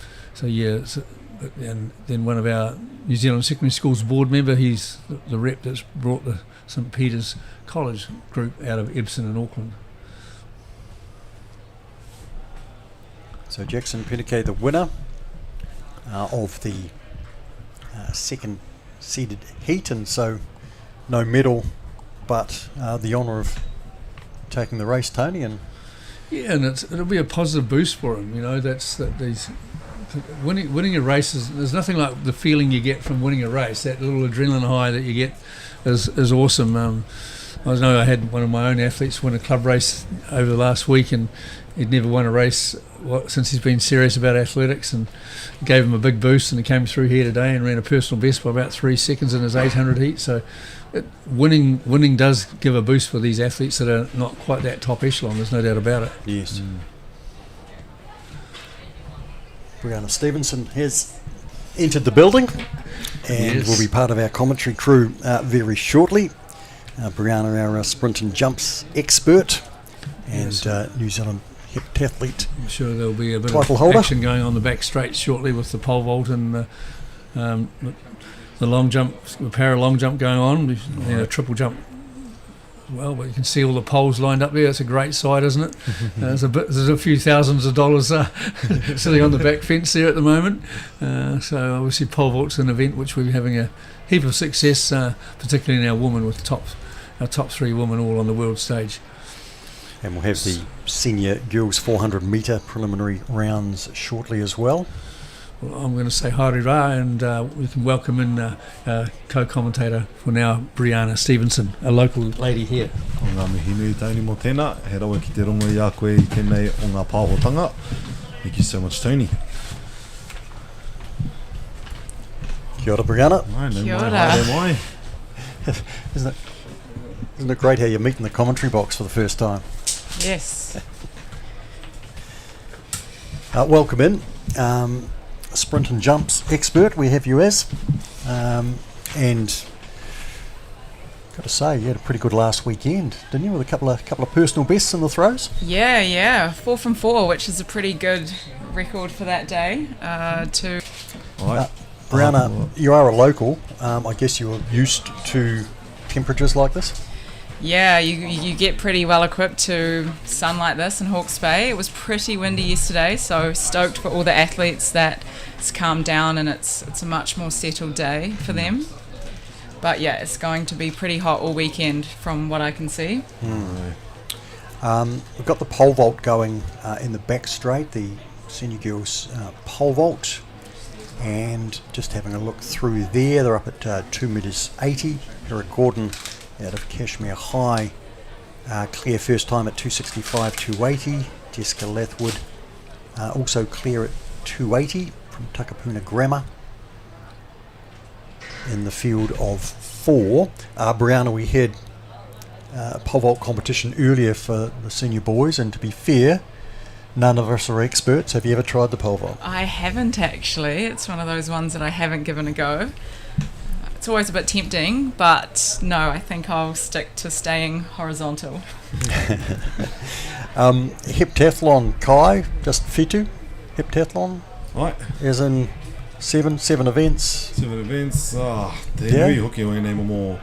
then one of our New Zealand Secondary Schools board member, he's the rep that's brought the St Peter's College group out of Epsom in Auckland. So Jackson Penike, the winner of the second seeded heat, and so no medal, but the honour of taking the race, Tony. And and it'll be a positive boost for him. These winning a race there's nothing like the feeling you get from winning a race. That little adrenaline high that you get is awesome. I know I had one of my own athletes win a club race over the last week, and he'd never won a race since he's been serious about athletics, and gave him a big boost, and he came through here today and ran a personal best by about 3 seconds in his 800 heat. So winning does give a boost for these athletes that are not quite that top echelon, there's no doubt about it. Yes. Brianna Stevenson has entered the building and will be part of our commentary crew very shortly. Brianna, our sprint and jumps expert, and New Zealand heptathlete. I'm sure there'll be a bit title of holder. Action going on the back straight shortly with the pole vault and the long jump, the para long jump going on, and a triple jump. Well, but you can see all the poles lined up there. It's a great sight, isn't it? There's a few thousands of dollars sitting on the back fence there at the moment. So obviously pole vault's an event which we're having a heap of success, particularly in our women, with our top 3 women all on the world stage. And we'll have the senior girls 400 metre preliminary rounds shortly as well. Well, I'm going to say haere rā, and we can welcome in our co-commentator for now, Brianna Stevenson, a local lady here. Ko ngā mihi nui Tony mo tēnā, he rawa ki te rongo i a koe i tēnei o ngā pāhotanga. Thank you so much, Tony. Kia ora, Brianna. Kia ora. Isn't it great how you meet in the commentary box for the first time? Yes. Welcome in. Sprint and jumps expert, we have you as. And got to say, you had a pretty good last weekend, didn't you, with a couple of personal bests in the throws? Yeah, 4 from 4, which is a pretty good record for that day. Brianna, you are a local. I guess you're used to temperatures like this? Yeah, you get pretty well equipped to sun like this in Hawke's Bay. It was pretty windy yesterday, so stoked for all the athletes that it's calmed down and it's a much more settled day for them. But yeah, it's going to be pretty hot all weekend from what I can see. We've got the pole vault going in the back straight, the senior girls pole vault, and just having a look through there, they're up at 2 metres 80. Eric Gordon out of Cashmere High, clear first time at 265, 280. Jessica Lathwood also clear at 280 from Takapuna Grammar. In the field of 4, Brianna, we had a pole vault competition earlier for the senior boys, and to be fair, none of us are experts. Have you ever tried the pole vault? I haven't actually. It's one of those ones that I haven't given a go. It's always a bit tempting, but no, I think I'll stick to staying horizontal. Heptathlon, Kai, just whitu, heptathlon? Right. As in seven events? 7 events, te nui hoki o enei momo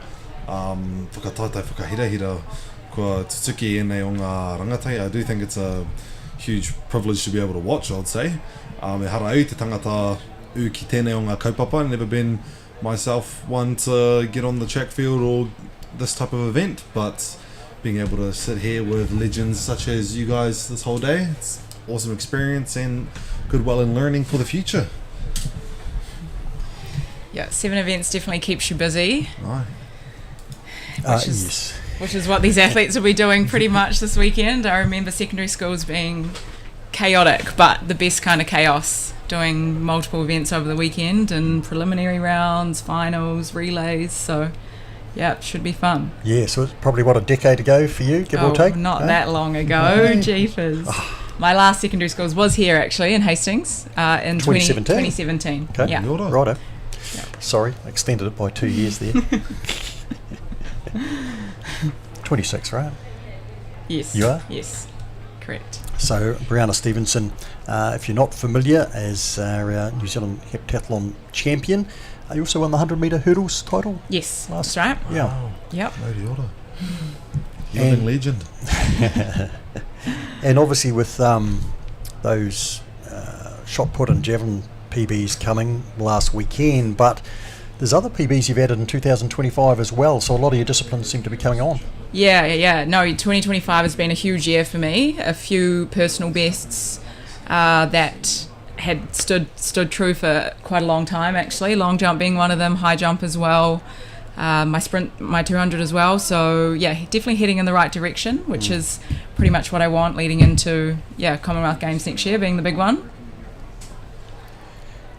whakataitai whakahirahira kua tutuki enei o ngā rangatai. I do think it's a huge privilege to be able to watch, I'd say. E hara au te tangata u ki tēnei o ngā kaupapa, never been myself one to get on the track field or this type of event, but being able to sit here with legends such as you guys this whole day. It's awesome experience and goodwill and learning for the future. Yeah, 7 events definitely keeps you busy. Right. Yes. Which is what these athletes will be doing pretty much this weekend. I remember secondary schools being chaotic, but the best kind of chaos, doing multiple events over the weekend and preliminary rounds, finals, relays. So, yeah, it should be fun. Yeah, so it's probably, a decade ago for you, give or take? Not that long ago, jeepers. My last secondary schools was here, actually, in Hastings in 2017. Okay, yeah. Righto. Yep. Sorry, extended it by 2 years there. 26, right? Yes. You are? Yes, correct. So, Brianna Stevenson, if you're not familiar, as our New Zealand heptathlon champion, you also won the 100 metre hurdles title? Yes, that's right. Yeah. Wow. Yep. Bloody order. Living legend. And obviously with those shot put and javelin PBs coming last weekend, but there's other PBs you've added in 2025 as well, so a lot of your disciplines seem to be coming on. Yeah. No, 2025 has been a huge year for me. A few personal bests that had stood true for quite a long time, actually. Long jump being one of them, high jump as well. My sprint, my 200 as well. So, yeah, definitely heading in the right direction, which is pretty much what I want leading into, Commonwealth Games next year being the big one.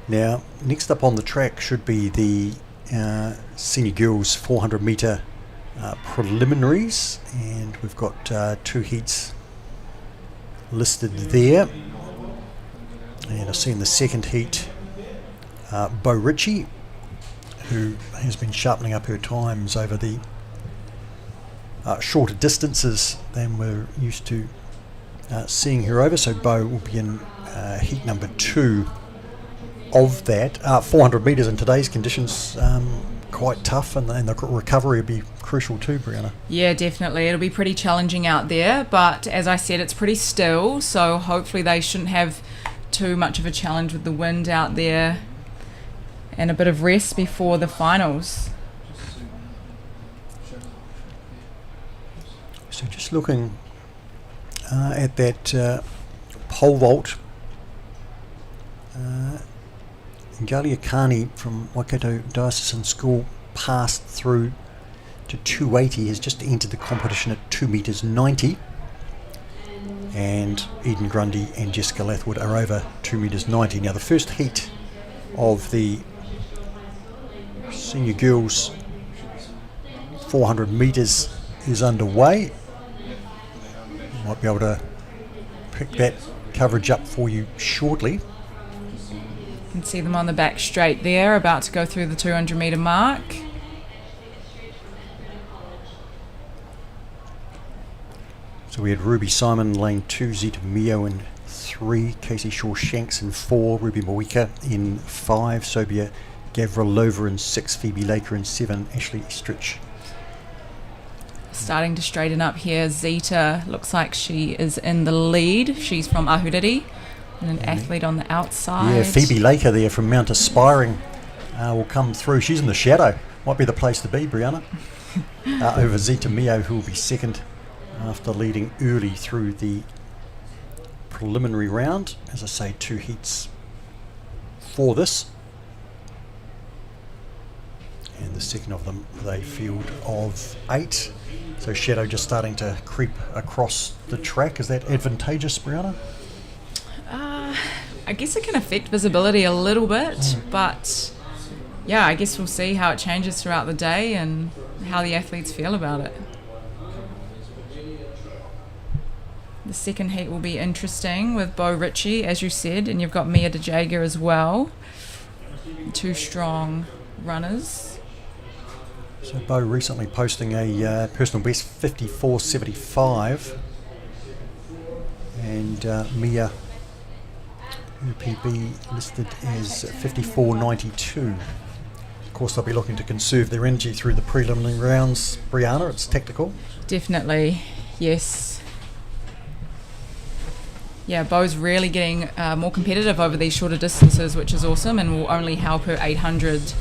Now, next up on the track should be the senior girls 400 metre preliminaries, and we've got 2 heats listed there. And I see in the second heat Bo Ritchie, who has been sharpening up her times over the shorter distances than we're used to seeing her over. So Bo will be in heat number 2 of that. 400 metres in today's conditions, quite tough, and the recovery will be crucial too, Brianna. Yeah, definitely. It'll be pretty challenging out there, but as I said, it's pretty still, so hopefully they shouldn't have too much of a challenge with the wind out there, and a bit of rest before the finals. So just looking at that pole vault, Ngalia Kani from Waikato Diocesan School passed through to 280, has just entered the competition at 2 metres 90, and Eden Grundy and Jessica Lathwood are over 2 metres 90. Now the first heat of the senior girls 400 metres is underway. Might be able to pick that coverage up for you shortly. You can see them on the back straight there, about to go through the 200 metre mark. So we had Ruby Simon lane 2, Zita Mio in 3, Casey Shaw-Shanks in 4, Ruby Moika in 5, Sobia Gavrilova in 6, Phoebe Laker in 7, Ashley Estrich. Starting to straighten up here. Zita looks like she is in the lead. She's from Ahuriri, and an athlete on the outside. Yeah, Phoebe Laker there from Mount Aspiring will come through. She's in the shadow. Might be the place to be, Brianna. Over Zita Mio, who will be second after leading early through the preliminary round. As I say, 2 heats for this. And the second of them with a field of 8. So shadow just starting to creep across the track. Is that advantageous, Brianna? I guess it can affect visibility a little bit, but yeah, I guess we'll see how it changes throughout the day and how the athletes feel about it. The second heat will be interesting with Bo Ritchie, as you said, and you've got Mia De Jager as well. 2 strong runners. So Bo recently posting a personal best 54.75, and Mia UPB listed as 54.92. Of course, they'll be looking to conserve their energy through the preliminary rounds. Brianna, it's tactical. Definitely, yes. Yeah, Bo's really getting more competitive over these shorter distances, which is awesome, and will only help her 800.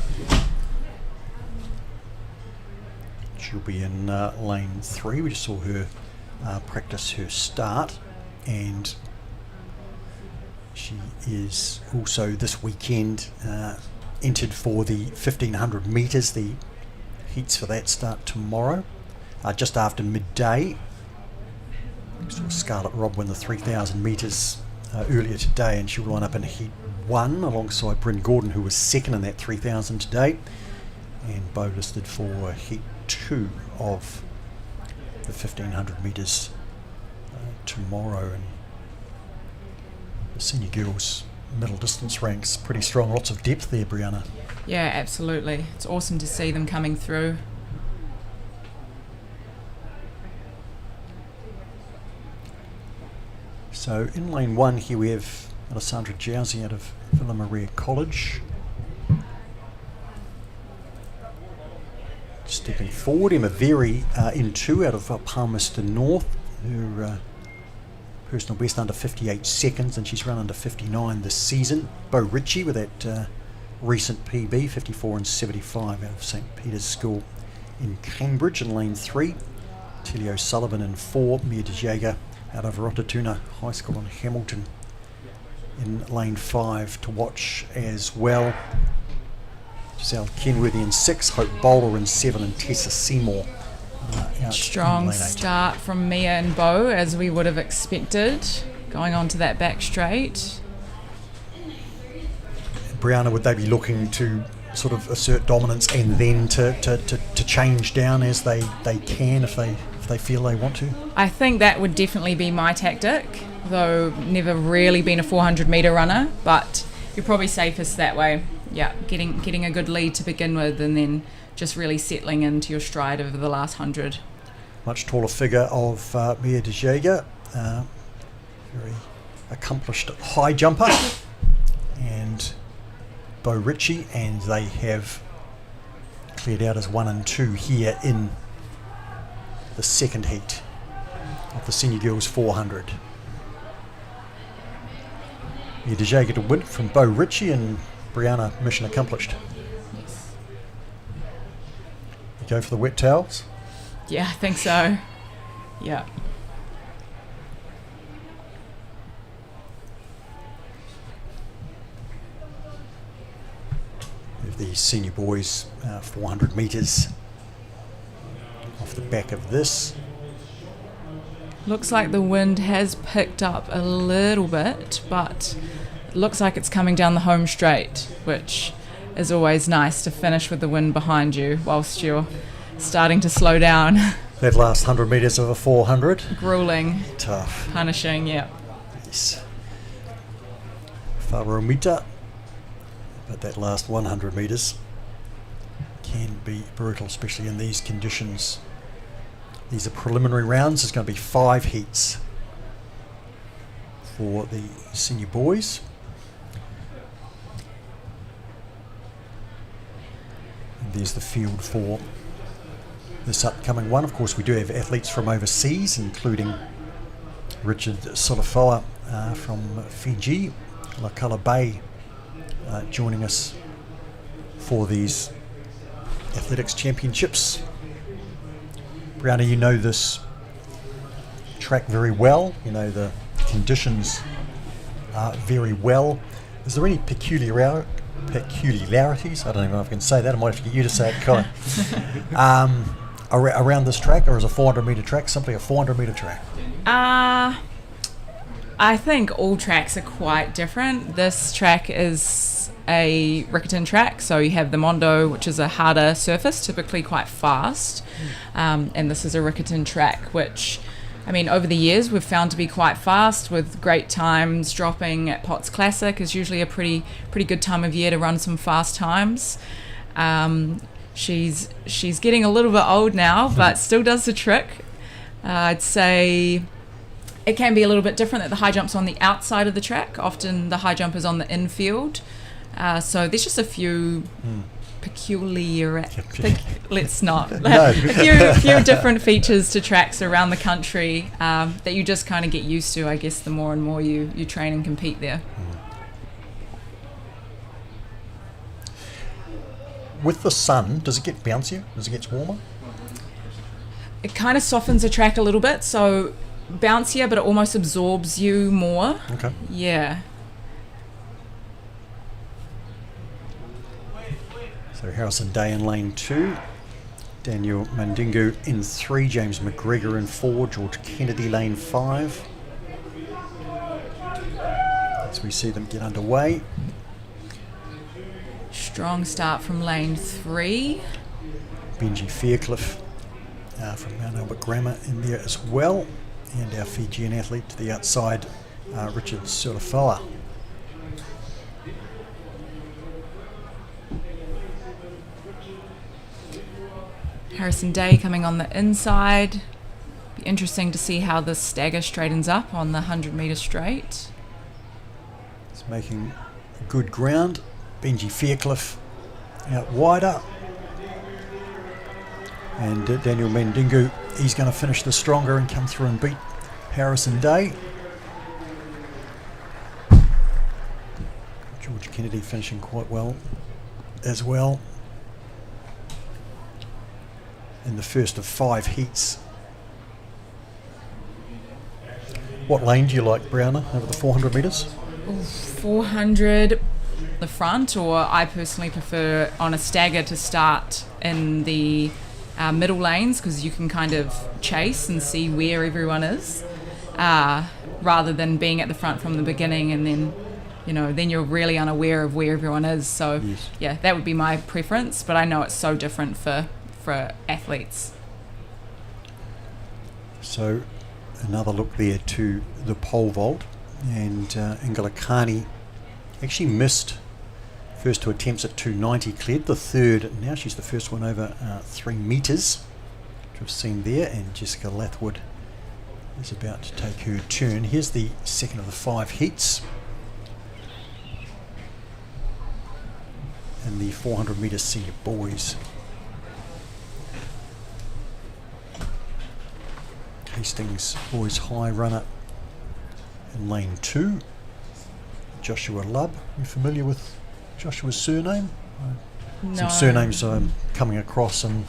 She'll be in lane 3. We just saw her practice her start, and she is also this weekend entered for the 1500 metres. The heats for that start tomorrow, just after midday. We saw Scarlett Robb win the 3000 metres earlier today, and she'll line up in heat 1 alongside Bryn Gordon, who was second in that 3000 today, and Bo listed for heat 2 of the 1500 metres tomorrow. And the senior girls middle distance ranks pretty strong, lots of depth there, Brianna. Yeah, absolutely. It's awesome to see them coming through. So in lane 1 here we have Alessandra Jauzi out of Villa Maria College. Stepping forward, Emma Very in 2 out of Palmerston North. Her personal best under 58 seconds, and she's run under 59 this season. Bo Ritchie with that recent PB, 54 and 75 out of St Peter's School in Cambridge in lane 3. Tilly O'Sullivan in 4. Mia De Jager out of Rotatuna High School in Hamilton in lane 5 to watch as well. Giselle Kenworthy in 6, Hope Bowler in 7, and Tessa Seymour out Strong in lane 8. start from Mia and Bo, as we would have expected, going on to that back straight. Brianna, would they be looking to sort of assert dominance and then to change down as they can if they feel they want to? I think that would definitely be my tactic, though never really been a 400 metre runner, but you're probably safest that way. Yeah, getting a good lead to begin with, and then just really settling into your stride over the last 100. Much taller figure of Mia De Jager, very accomplished high jumper, and Bo Ritchie, and they have cleared out as 1 and 2 here in the second heat of the Senior Girls 400. Mia De Jager to win from Bo Ritchie, and Brianna, mission accomplished. Yes. You go for the wet towels? Yeah, I think so. Yeah. Of the senior boys 400 metres off the back of this. Looks like the wind has picked up a little bit, but it looks like it's coming down the home straight, which is always nice to finish with the wind behind you whilst you're starting to slow down. That last 100 metres of a 400. Grueling. Tough. Punishing, yeah. Yes. Whāro Mitre. But that last 100 metres can be brutal, especially in these conditions. These are preliminary rounds. There's going to be 5 heats for the senior boys. And there's the field for this upcoming one. Of course, we do have athletes from overseas, including Richard Solifoa from Fiji, Lakala Bay, joining us for these athletics championships. Brianna, you know this track very well. You know the conditions very well. Is there any peculiarities? I don't even know if I can say that. I might have to get you to say it, Kai. Around this track, or is a 400 metre track simply a 400 metre track? I think all tracks are quite different. This track is a Riccarton track, so you have the Mondo, which is a harder surface, typically quite fast, and this is a Riccarton track, which, I mean, over the years we've found to be quite fast, with great times dropping at Potts Classic is usually a pretty good time of year to run some fast times. She's getting a little bit old now, but still does the trick. I'd say it can be a little bit different that the high jump's on the outside of the track. Often the high jump is on the infield. So there's just a few let's not. a few different features to tracks around the country that you just kind of get used to, I guess, the more and more you train and compete there. With the sun, does it get bouncier? Does it get warmer? it kind of softens the track a little bit, so bouncier, but it almost absorbs you more. Okay. Yeah. So Harrison Day in lane 2, Daniel Mandingo in 3, James McGregor in 4, George Kennedy lane 5. As we see them get underway. Strong start from lane 3. Benji Faircliffe from Mount Albert Grammar in there as well. And our Fijian athlete to the outside, Richard Sulafoa. Harrison Day coming on the inside. Be interesting to see how this stagger straightens up on the 100 metre straight. It's making good ground. Benji Faircliffe out wider. And Daniel Mandingo, he's going to finish the stronger and come through and beat Harrison Day. George Kennedy finishing quite well as well. In the first of 5 heats. What lane do you like, Browner, over the 400 metres? 400 the front, or I personally prefer on a stagger to start in the middle lanes, because you can kind of chase and see where everyone is, rather than being at the front from the beginning and then, you know, then you're really unaware of where everyone is. So yes. Yeah, that would be my preference, but I know it's so different for athletes. So another look there to the pole vault, and Ingalakani actually missed first 2 attempts at 290, cleared the third, and now she's the first one over 3 metres, which we've seen there, and Jessica Lathwood is about to take her turn. Here's the second of the 5 heats and the 400 metre senior boys. Hastings boys high runner in lane 2, Joshua Lubb. Are you familiar with Joshua's surname? No. Some surnames I'm coming across and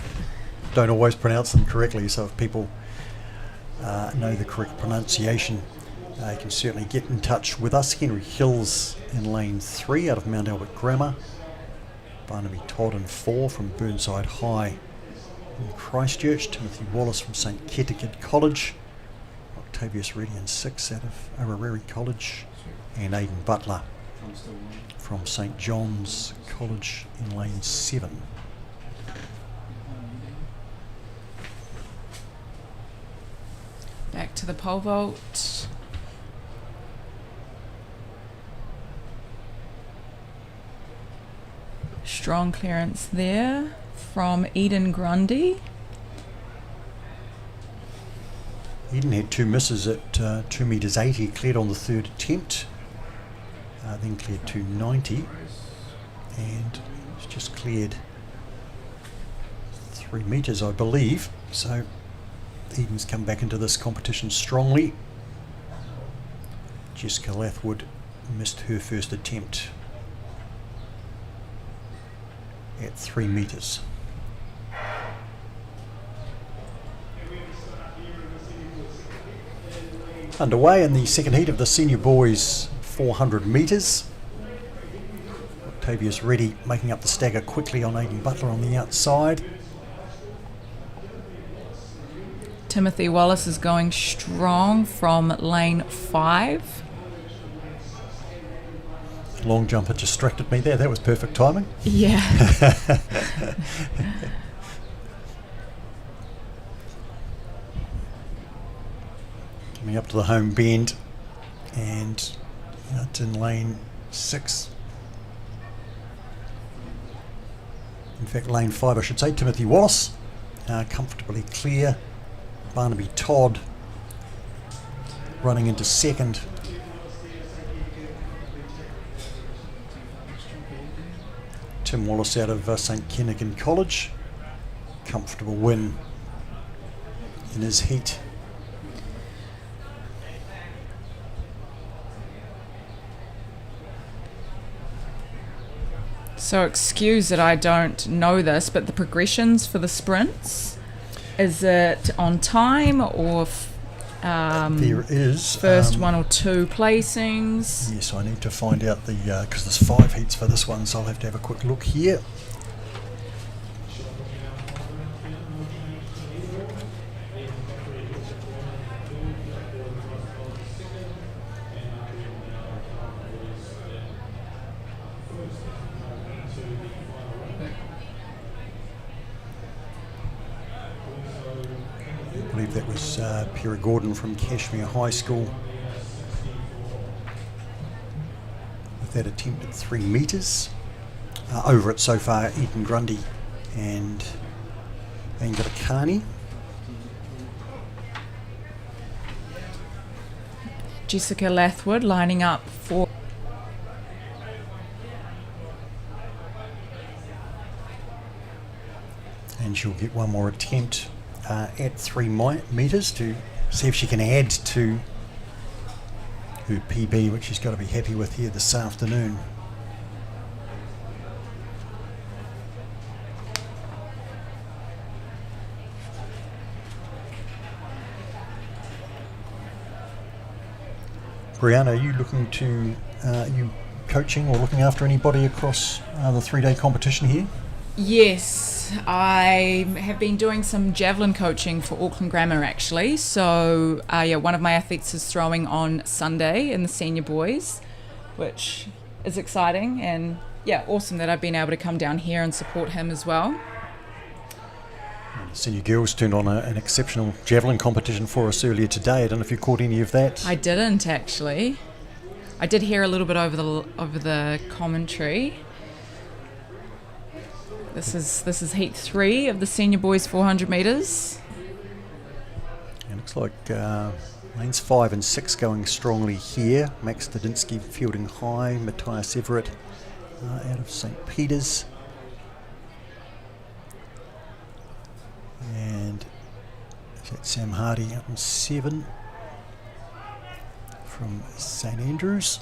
don't always pronounce them correctly, so if people know the correct pronunciation, you can certainly get in touch with us. Henry Hills in lane 3 out of Mount Albert Grammar, Barnaby Todd in 4 from Burnside High in Christchurch, Timothy Wallace from St Kettigerd College, Octavius Reddy in 6 out of Arareri College, and Aidan Butler from St John's College in lane 7. Back to the pole vault. Strong clearance there from Eden Grundy. Eden had 2 misses at 2 metres 80, cleared on the 3rd attempt, then cleared 290, and it's just cleared 3 metres, I believe. So Eden's come back into this competition strongly. Jessica Lathwood missed her first attempt at 3 metres. Underway in the second heat of the senior boys 400 metres. Octavius Reddy making up the stagger quickly on Aidan Butler on the outside. Timothy Wallace is going strong from lane 5. Long jumper distracted me there. That was perfect timing. Yeah. Coming up to the home bend, and it's in lane 6. In fact, lane 5, I should say. Timothy Wallace comfortably clear. Barnaby Todd running into second. Tim Wallace out of St Kentigern College. Comfortable win in his heat. So excuse that I don't know this, but the progressions for the sprints? Is it on time or There is first 1 or 2 placings? Yes, I need to find out the because there's 5 heats for this one, so I'll have to have a quick look here. I believe that was Pira Gordon from Cashmere High School with that attempt at 3 metres. Over it so far, Eden Grundy and Angela Carney. Jessica Lathwood lining up for. And she'll get one more attempt at 3 metres to see if she can add to her PB, which she's got to be happy with here this afternoon. Brianna, are you looking to, are you coaching or looking after anybody across the 3-day competition here? Yes, I have been doing some javelin coaching for Auckland Grammar actually. So one of my athletes is throwing on Sunday in the senior boys, which is exciting, and awesome that I've been able to come down here and support him as well. The senior girls turned on an exceptional javelin competition for us earlier today. I don't know if you caught any of that. I didn't actually. I did hear a little bit over the commentary. This is heat 3 of the senior boys 400 metres. It looks like lanes 5 and 6 going strongly here. Max Stadinsky fielding high. Matthias Everett out of St. Peter's. And is that Sam Hardy up in 7 from St. Andrews.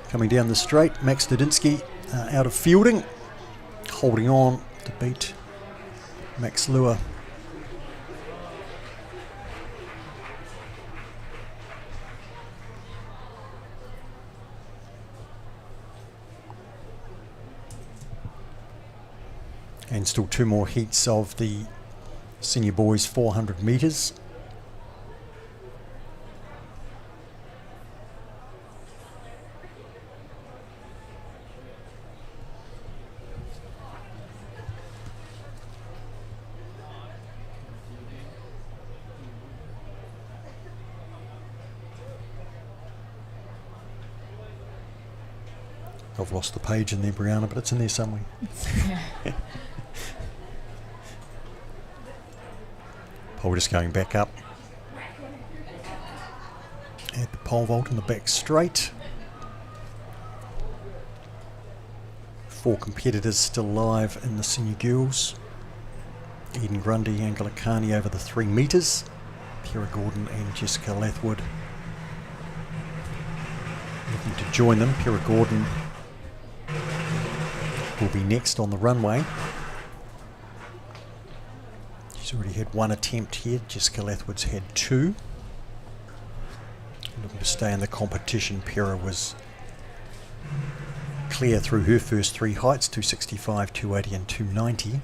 Coming down the straight, Max Stadinsky out of fielding, holding on to beat Max Lua. And still 2 more heats of the senior boys 400 metres. I've lost the page in there, Brianna, but it's in there somewhere. Pole just going back up. At the pole vault in the back straight. 4 competitors still live in the senior girls. Eden Grundy, Angela Carney over the 3 metres. Pira Gordon and Jessica Lathwood looking to join them. Pira Gordon will be next on the runway. She's already had 1 attempt here. Jessica Lathwood's had 2. Looking to stay in the competition. Pira was clear through her first 3 heights, 265, 280 and 290.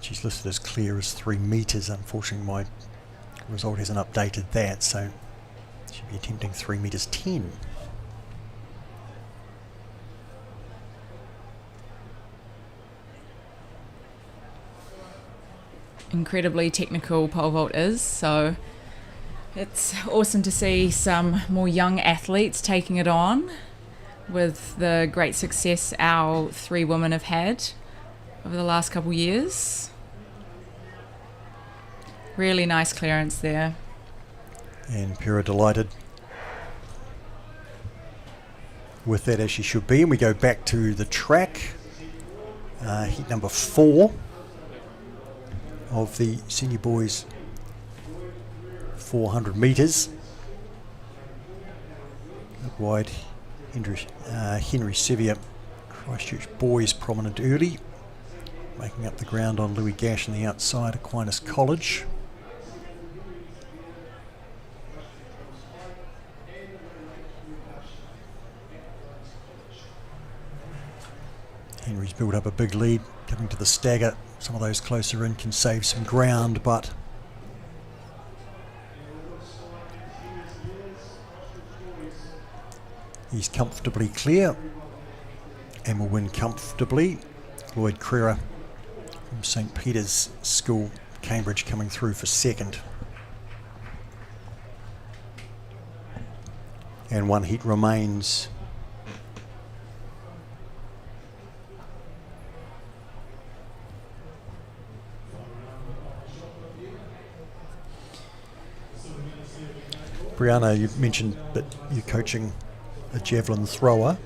She's listed as clear as 3 metres. Unfortunately, my result hasn't updated that, so she'll be attempting 3 metres 10. Incredibly technical pole vault is, so it's awesome to see some more young athletes taking it on with the great success our 3 women have had over the last couple of years. Really nice clearance there. And Pira delighted with that, as she should be. And we go back to the track. Heat number 4 of the senior boys 400 metres. Up wide, Henry Sevier, Christchurch boys prominent early, making up the ground on Louis Gash on the outside, Aquinas College. Henry's built up a big lead, coming to the stagger. Some of those closer in can save some ground, but he's comfortably clear and will win comfortably. Lloyd Crerar from St Peter's School, Cambridge, coming through for second. And one heat remains. Brianna, you mentioned that you're coaching a javelin thrower.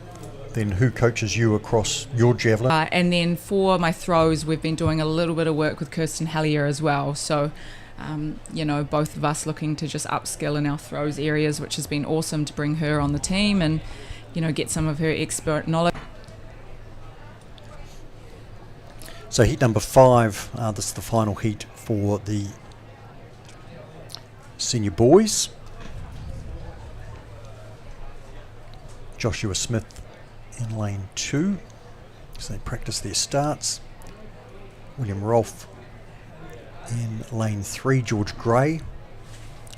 Then who coaches you across your javelin? And then for my throws, we've been doing a little bit of work with Kirsten Hallier as well. So, you know, both of us looking to just upskill in our throws areas, which has been awesome to bring her on the team and, you know, get some of her expert knowledge. So heat number 5, this is the final heat for the senior boys. Joshua Smith in lane 2, so they practice their starts. William Rolfe in lane 3, George Gray.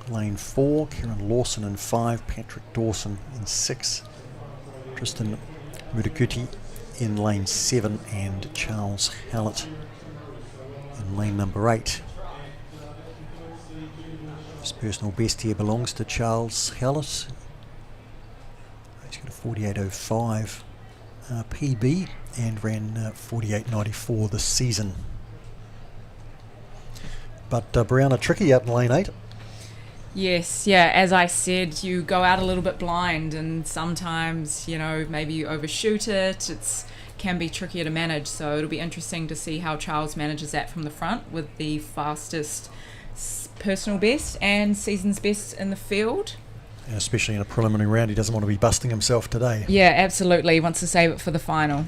Lane 4, Kieran Lawson in 5, Patrick Dawson in 6, Tristan Mudikuti in lane 7, and Charles Hallett in lane number 8. His personal best here belongs to Charles Hallett. He's got a 48.05 PB and ran 48.94 this season. But Brianna, tricky out in lane 8. Yes, yeah, as I said, you go out a little bit blind and sometimes, you know, maybe you overshoot it. It can be trickier to manage, so it'll be interesting to see how Charles manages that from the front with the fastest personal best and season's best in the field. And especially in a preliminary round, he doesn't want to be busting himself today. Yeah, absolutely. He wants to save it for the final.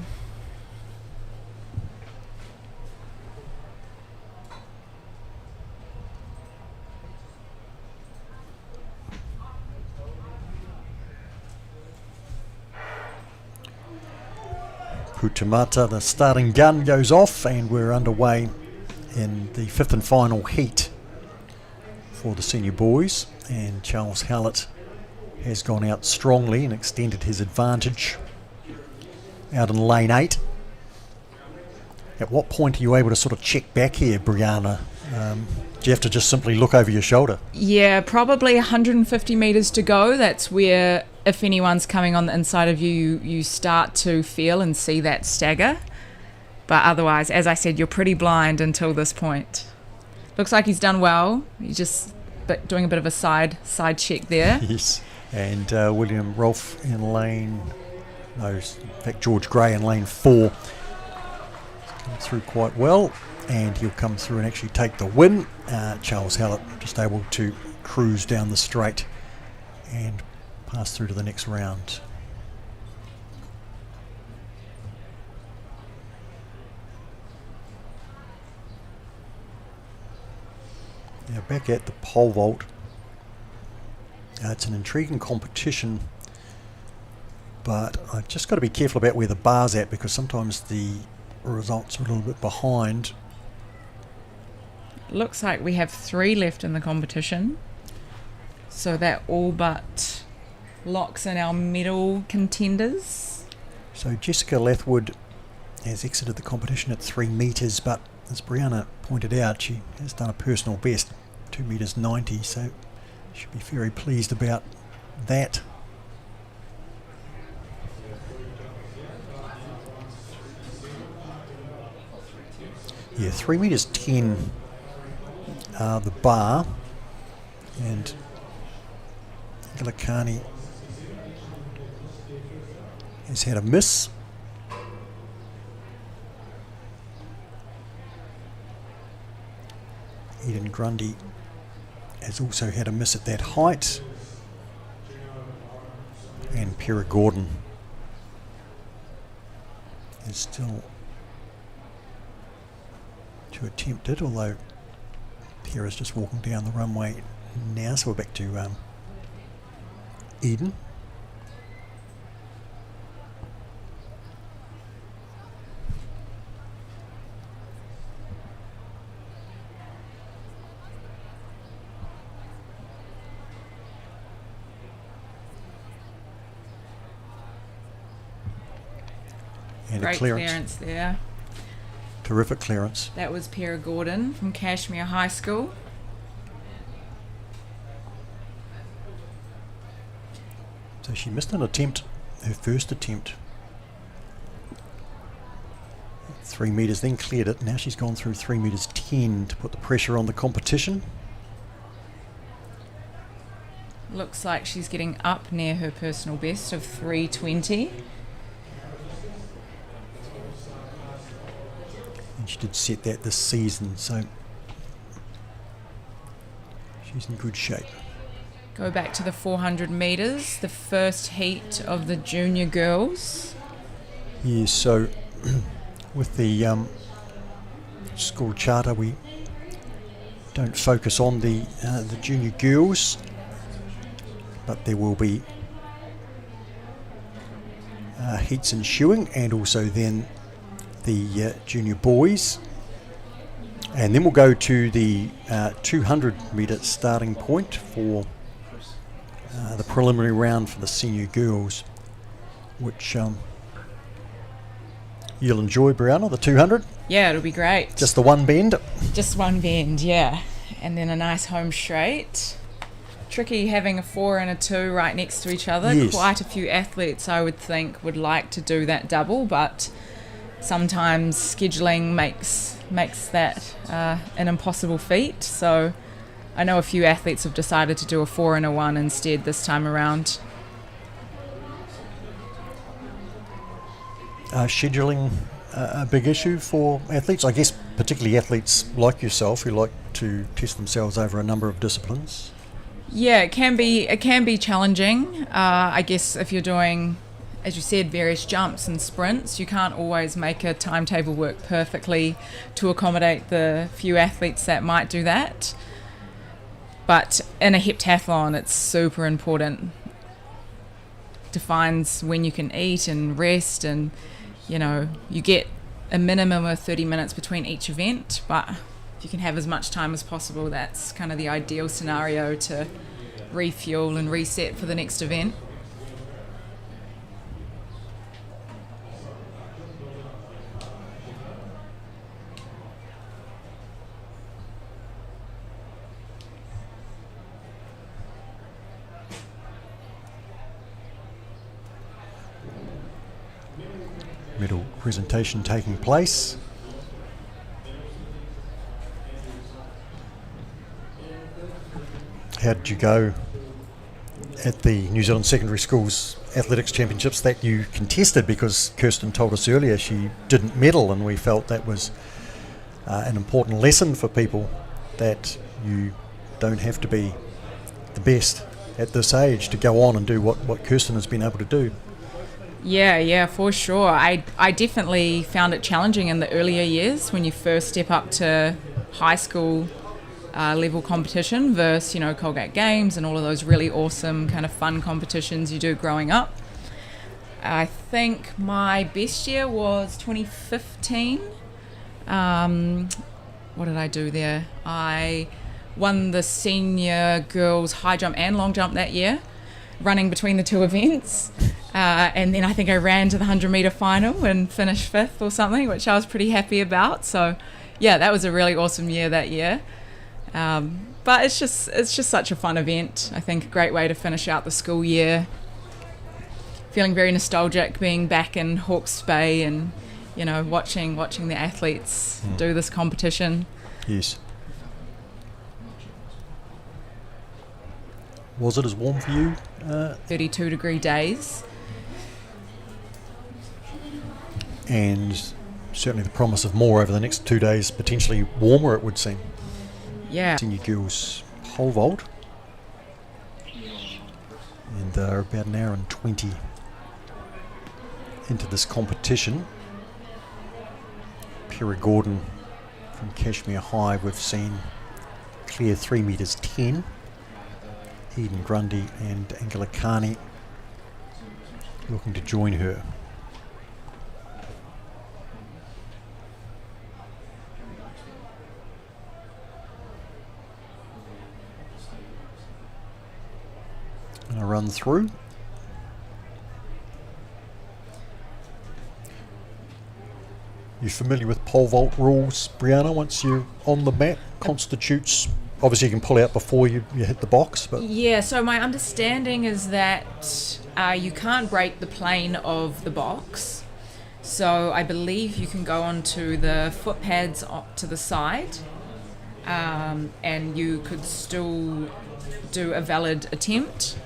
Putumata, the starting gun goes off, and we're underway in the 5th and final heat for the senior boys. And Charles Hallett has gone out strongly and extended his advantage out in lane 8. At what point are you able to sort of check back here, Brianna? Do you have to just simply look over your shoulder? Yeah, probably 150 metres to go. That's where, if anyone's coming on the inside of you, you start to feel and see that stagger. But otherwise, as I said, you're pretty blind until this point. Looks like he's done well. He's just doing a bit of a side check there. Yes. And William Rolfe in lane, no, in fact George Gray in lane 4. Come through quite well, and he'll come through and actually take the win. Charles Hallett just able to cruise down the straight and pass through to the next round. Now back at the pole vault. It's an intriguing competition, but I've just got to be careful about where the bar's at, because sometimes the results are a little bit behind. Looks like we have 3 left in the competition, so that all but locks in our medal contenders. So Jessica Lathwood has exited the competition at 3 metres, but as Brianna pointed out, she has done a personal best, 2 metres 90, so should be very pleased about that. Yeah, 3 metres 10 the bar, and Gilakani has had a miss. Eden Grundy has also had a miss at that height. And Pera Gordon is still to attempt it, although Pera's just walking down the runway now, so we're back to Eden. And Great a clearance there. Terrific clearance. That was Pera Gordon from Cashmere High School. So she missed an attempt, her first attempt. 3 metres, then cleared it. Now she's gone through 3 metres 10 to put the pressure on the competition. Looks like she's getting up near her personal best of 3:20. And she did set that this season, so she's in good shape. Go back to the 400 metres, the first heat of the junior girls. Yes, so with the school charter, we don't focus on the junior girls, but there will be heats ensuing, and also then the junior boys. And then we'll go to the 200 metre starting point for the preliminary round for the senior girls, which you'll enjoy, Brianna, the 200. Yeah, it'll be great. Just the one bend. Just one bend, yeah. And then a nice home straight. Tricky having a 4 and a 2 right next to each other. Yes. Quite a few athletes, I would think, would like to do that double, but sometimes scheduling makes that an impossible feat. So I know a few athletes have decided to do a 4 and a 1 instead this time around. Scheduling a big issue for athletes, I guess, particularly athletes like yourself who like to test themselves over a number of disciplines. Yeah, it can be challenging. I guess if you're doing, as you said, various jumps and sprints, you can't always make a timetable work perfectly to accommodate the few athletes that might do that. But in a heptathlon, it's super important. Defines when you can eat and rest, and you get a minimum of 30 minutes between each event, but if you can have as much time as possible, that's kind of the ideal scenario to refuel and reset for the next event. Medal presentation taking place. How did you go at the New Zealand Secondary Schools Athletics Championships that you contested? Because Kirsten told us earlier she didn't medal, and we felt that was an important lesson for people, that you don't have to be the best at this age to go on and do what Kirsten has been able to do. Yeah, for sure. I definitely found it challenging in the earlier years when you first step up to high school level competition versus, Colgate Games and all of those really awesome kind of fun competitions you do growing up. I think my best year was 2015. What did I do there? I won the senior girls high jump and long jump that year, running between the two events. And then I think I ran to the 100 metre final and finished 5th or something, which I was pretty happy about. So yeah, that was a really awesome year that year. But it's just such a fun event. I think a great way to finish out the school year. Feeling very nostalgic being back in Hawke's Bay and, watching the athletes do this competition. Yes. Was it as warm for you? 32-degree days. And certainly the promise of more over the next 2 days, potentially warmer, it would seem. Yeah. Senior girls pole vault. And they're about an hour and 20 into this competition. Pira Gordon from Kashmir High, we've seen clear 3 metres 10. Eden Grundy and Angelikani looking to join her. And a run through. You familiar with pole vault rules, Brianna? Once you're on the mat, constitutes, obviously you can pull out before you hit the box. But Yeah, so my understanding is that you can't break the plane of the box. So I believe you can go onto the foot pads to the side, and you could still do a valid attempt.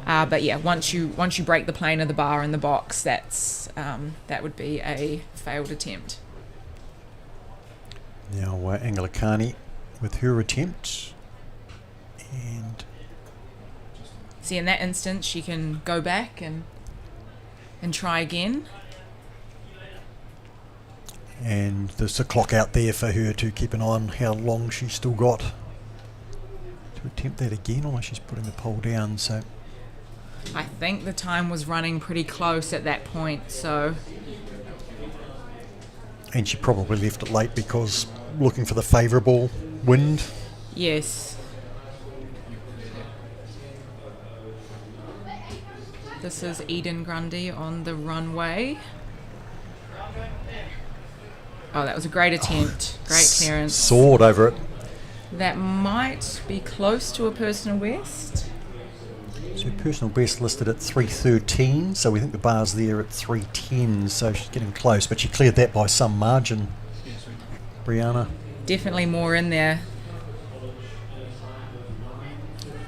But yeah, once you break the plane of the bar in the box, that would be a failed attempt. Now Angelikani with her attempt, and See, in that instance, she can go back and try again. and there's a clock out there for her to keep an eye on how long she's still got to attempt that again, or she's putting the pole down. So I think the time was running pretty close at that point, so and she probably left it late because looking for the favourable wind. yes. This is Eden Grundy on the runway. Oh, that was a great attempt. Great clearance. Soared over it. That might be close to a personal best. So personal best listed at 3:13, so we think the bar's there at 3:10, so she's getting close, but she cleared that by some margin, Brianna. Definitely more in there.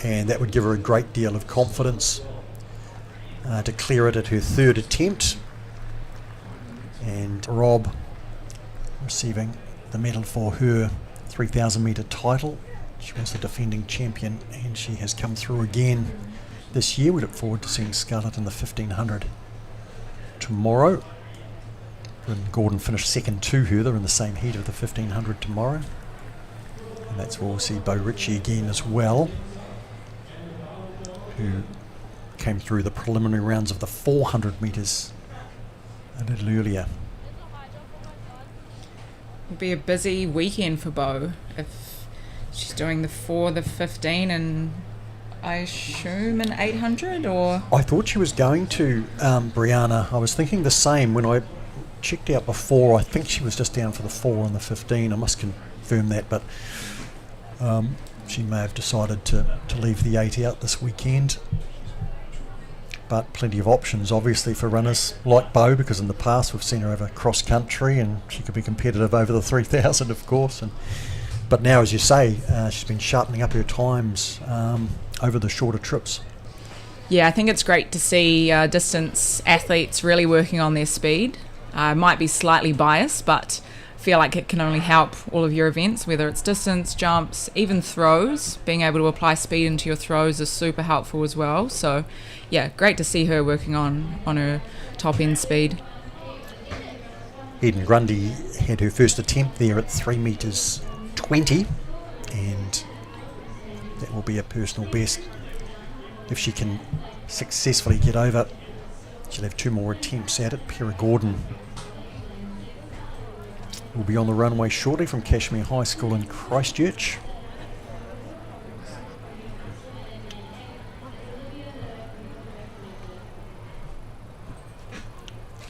And that would give her a great deal of confidence to clear it at her third attempt. And Rob receiving the medal for her 3,000 metre title. She was the defending champion, and she has come through again this year. We look forward to seeing Scarlett in the 1500 tomorrow. And Gordon finished second to her. They're in the same heat of the 1500 tomorrow. And that's where we'll see Bo Ritchie again as well, who came through the preliminary rounds of the 400 metres a little earlier. It'll be a busy weekend for Bo if she's doing the 4, the 15, and I assume an 800, or? I thought she was going to, Brianna. I was thinking the same when I checked out before. I think she was just down for the 4 and the 15. I must confirm that, but she may have decided to leave the 8 out this weekend. But plenty of options, obviously, for runners like Bo, because in the past we've seen her over cross country, and she could be competitive over the 3,000, of course. But now, as you say, she's been sharpening up her times over the shorter trips. Yeah, I think it's great to see distance athletes really working on their speed. Might be slightly biased, but I feel like it can only help all of your events, whether it's distance, jumps, even throws. Being able to apply speed into your throws is super helpful as well. So, yeah, great to see her working on her top end speed. Eden Grundy had her first attempt there at 3 metres 20, and that will be a personal best. If she can successfully get over, she'll have 2 more attempts at it. Pira Gordon will be on the runway shortly from Kashmir High School in Christchurch.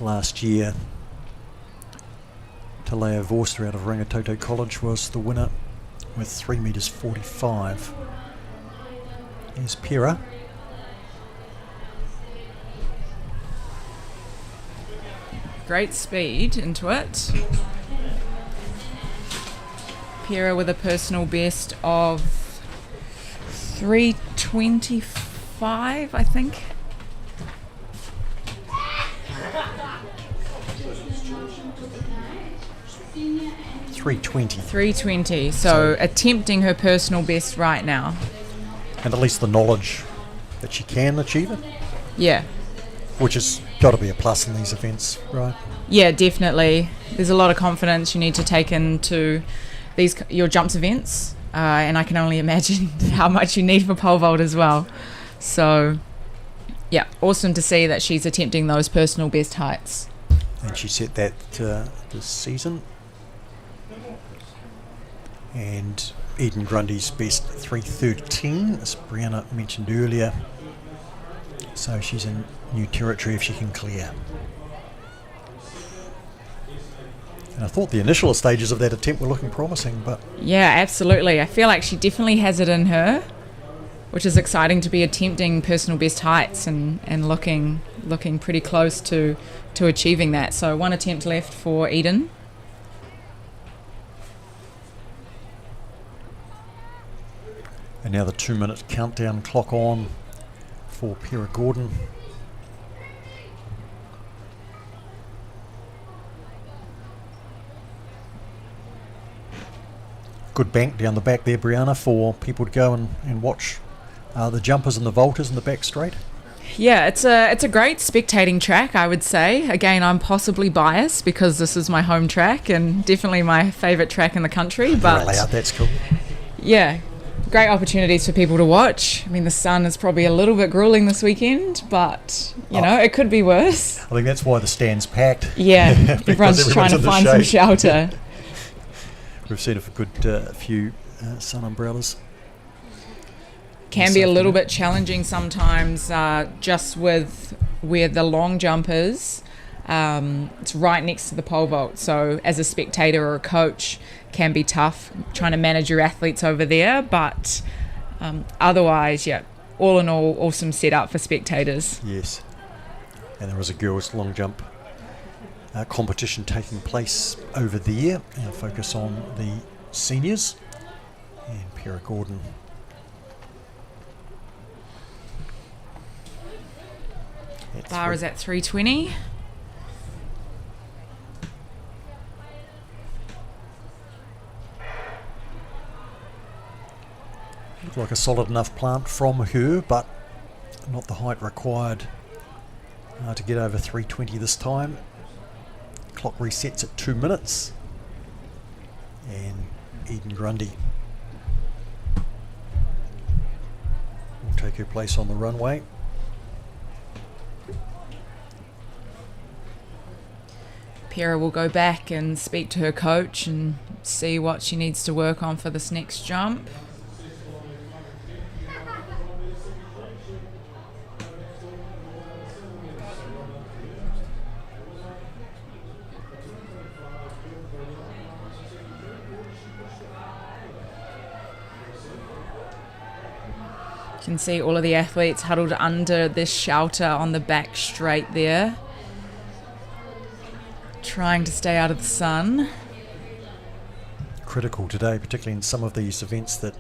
Last year, Talea Vorster out of Rangitoto College was the winner with 3 metres 45. Here's Pira. Great speed into it. Pira with a personal best of 3:25, I think. 3:20. 3:20. So attempting her personal best right now. and at least the knowledge that she can achieve it, Yeah. which has got to be a plus in these events, right? Yeah, definitely. There's a lot of confidence you need to take into your jumps events, and I can only imagine how much you need for pole vault as well. So, yeah, awesome to see that she's attempting those personal best heights. And she set that this season. And Eden Grundy's best 3:13, as Brianna mentioned earlier. So she's in new territory if she can clear. And I thought the initial stages of that attempt were looking promising, but... Yeah, absolutely. I feel like she definitely has it in her, which is exciting to be attempting personal best heights and looking pretty close to achieving that. So 1 attempt left for Eden. And now the 2-minute countdown clock on for Pera Gordon. Good bank down the back there, Brianna, for people to go and watch the jumpers and the vaulters in the back straight. Yeah, it's a great spectating track, I would say. Again, I'm possibly biased because this is my home track and definitely my favourite track in the country. But layout, that's cool. Yeah, great opportunities for people to watch. I mean, the sun is probably a little bit grueling this weekend, but you know, it could be worse. I think that's why the stand's packed. Yeah, everyone's trying to find some shelter. We've seen a good few sun umbrellas. Can be a little bit challenging sometimes, just with where the long jump is. It's right next to the pole vault, so as a spectator or a coach, can be tough trying to manage your athletes over there. But otherwise, yeah, all in all, awesome setup for spectators. Yes, and there was a girls' long jump competition taking place over there. Our focus on the seniors and Pera Gordon. Bar is at 3:20. Looked like a solid enough plant from her, but not the height required to get over 3:20 this time. Clock resets at 2 minutes. And Eden Grundy will take her place on the runway. Pera will go back and speak to her coach and see what she needs to work on for this next jump. You can see all of the athletes huddled under this shelter on the back straight there, trying to stay out of the sun. Critical today, particularly in some of these events that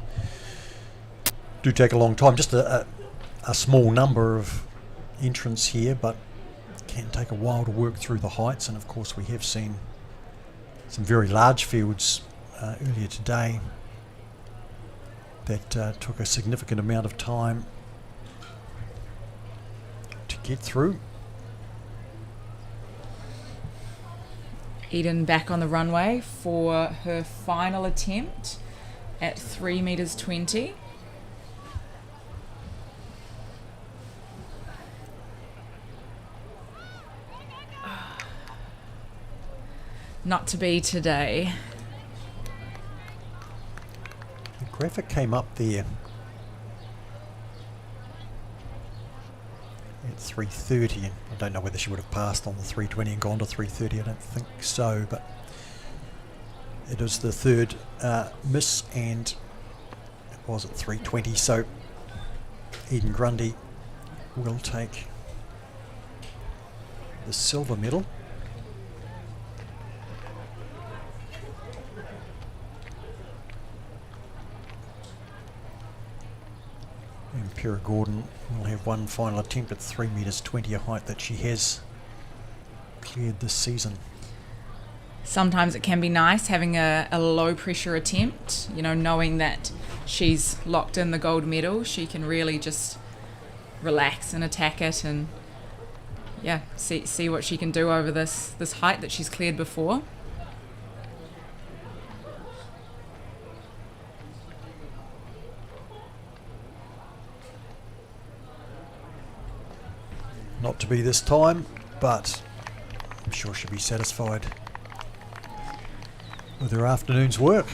do take a long time. Just a small number of entrants here, but can take a while to work through the heights. And of course we have seen some very large fields earlier today that took a significant amount of time to get through. Eden back on the runway for her final attempt at 3 meters 20. Not to be today. The graphic came up there at 3:30. I don't know whether she would have passed on the 3:20 and gone to 3:30. I don't think so, but it is the third miss, and it was at 3:20. So Eden Grundy will take the silver medal. And Pera Gordon will have one final attempt at 3 meters 20, a height that she has cleared this season. sometimes it can be nice having a low pressure attempt, knowing that she's locked in the gold medal. She can really just relax and attack it and see what she can do over this height that she's cleared before. Not to be this time, but I'm sure she'll be satisfied with her afternoon's work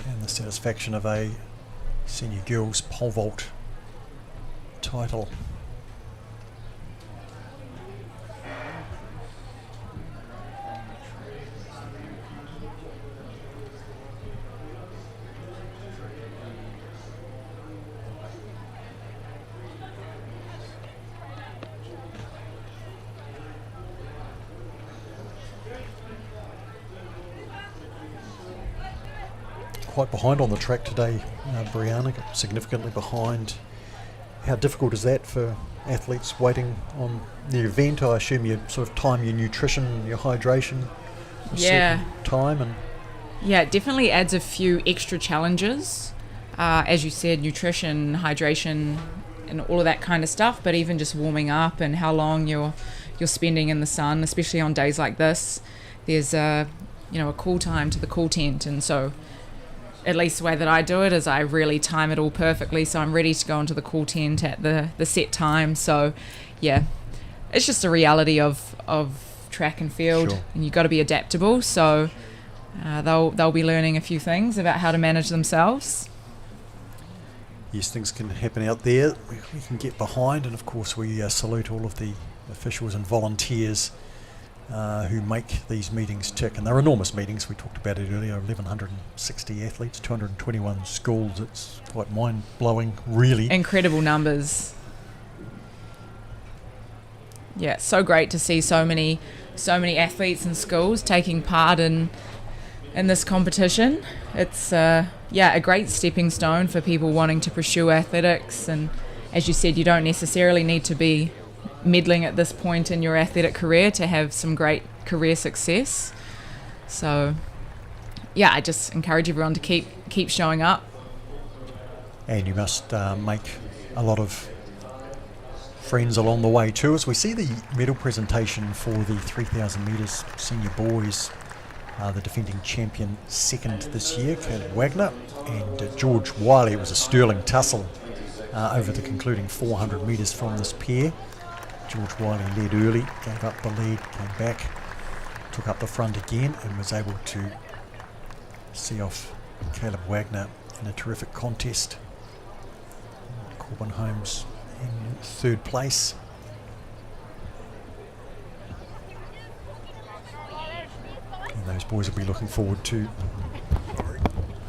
and the satisfaction of a senior girls pole vault title. Quite behind on the track today, Brianna, significantly behind. How difficult is that for athletes waiting on the event? I assume you sort of time your nutrition, your hydration, a certain time, and it definitely adds a few extra challenges. As you said, nutrition, hydration, and all of that kind of stuff. But even just warming up and how long you're spending in the sun, especially on days like this. There's a cool time to the cool tent, and so. At least the way that I do it is I really time it all perfectly, so I'm ready to go into the cool tent at the set time. So, it's just a reality of track and field, sure. And you've got to be adaptable. So they'll be learning a few things about how to manage themselves. Yes, things can happen out there. We can get behind, and of course we salute all of the officials and volunteers who make these meetings tick, and they're enormous meetings. We talked about it earlier, 1,160 athletes, 221 schools. It's quite mind-blowing, really. Incredible numbers. Yeah, so great to see so many athletes and schools taking part in this competition. It's a great stepping stone for people wanting to pursue athletics, and as you said, you don't necessarily need to be meddling at this point in your athletic career to have some great career success. So I just encourage everyone to keep showing up. And you must make a lot of friends along the way too. As we see the medal presentation for the 3,000 metres senior boys, the defending champion second this year, Caleb Wagner, and George Wiley. It was a sterling tussle over the concluding 400 metres from this pair. George Wiley led early, gave up the lead, came back, took up the front again, and was able to see off Caleb Wagner in a terrific contest. Corbin Holmes in third place. And those boys will be looking forward to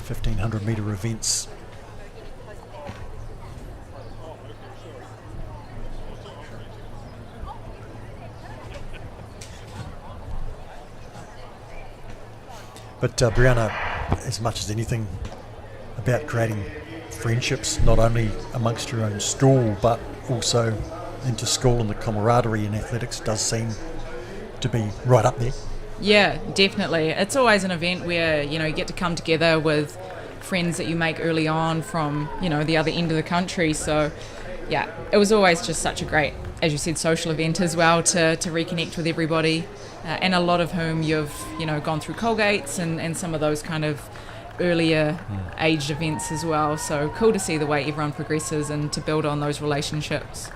1,500 metre events. But Brianna, as much as anything, about creating friendships, not only amongst your own school, but also inter-school, and the camaraderie in athletics does seem to be right up there. Yeah, definitely. It's always an event where, you get to come together with friends that you make early on from, the other end of the country. So, it was always just such a great, as you said, social event as well to reconnect with everybody. And a lot of whom you've, gone through Colgates and some of those kind of earlier aged events as well. So cool to see the way everyone progresses and to build on those relationships.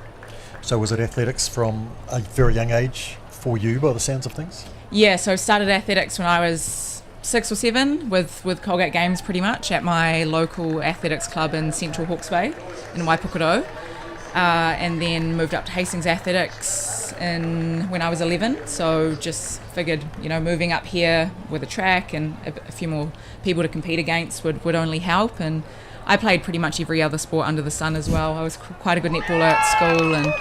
So was it athletics from a very young age for you, by the sounds of things? Yeah, so started athletics when I was 6 or 7 with Colgate Games pretty much at my local athletics club in Central Hawke's Bay in Waipukuro. And then moved up to Hastings Athletics when I was 11, so just figured, moving up here with a track and a few more people to compete against would only help. And I played pretty much every other sport under the sun as well. I was quite a good netballer at school and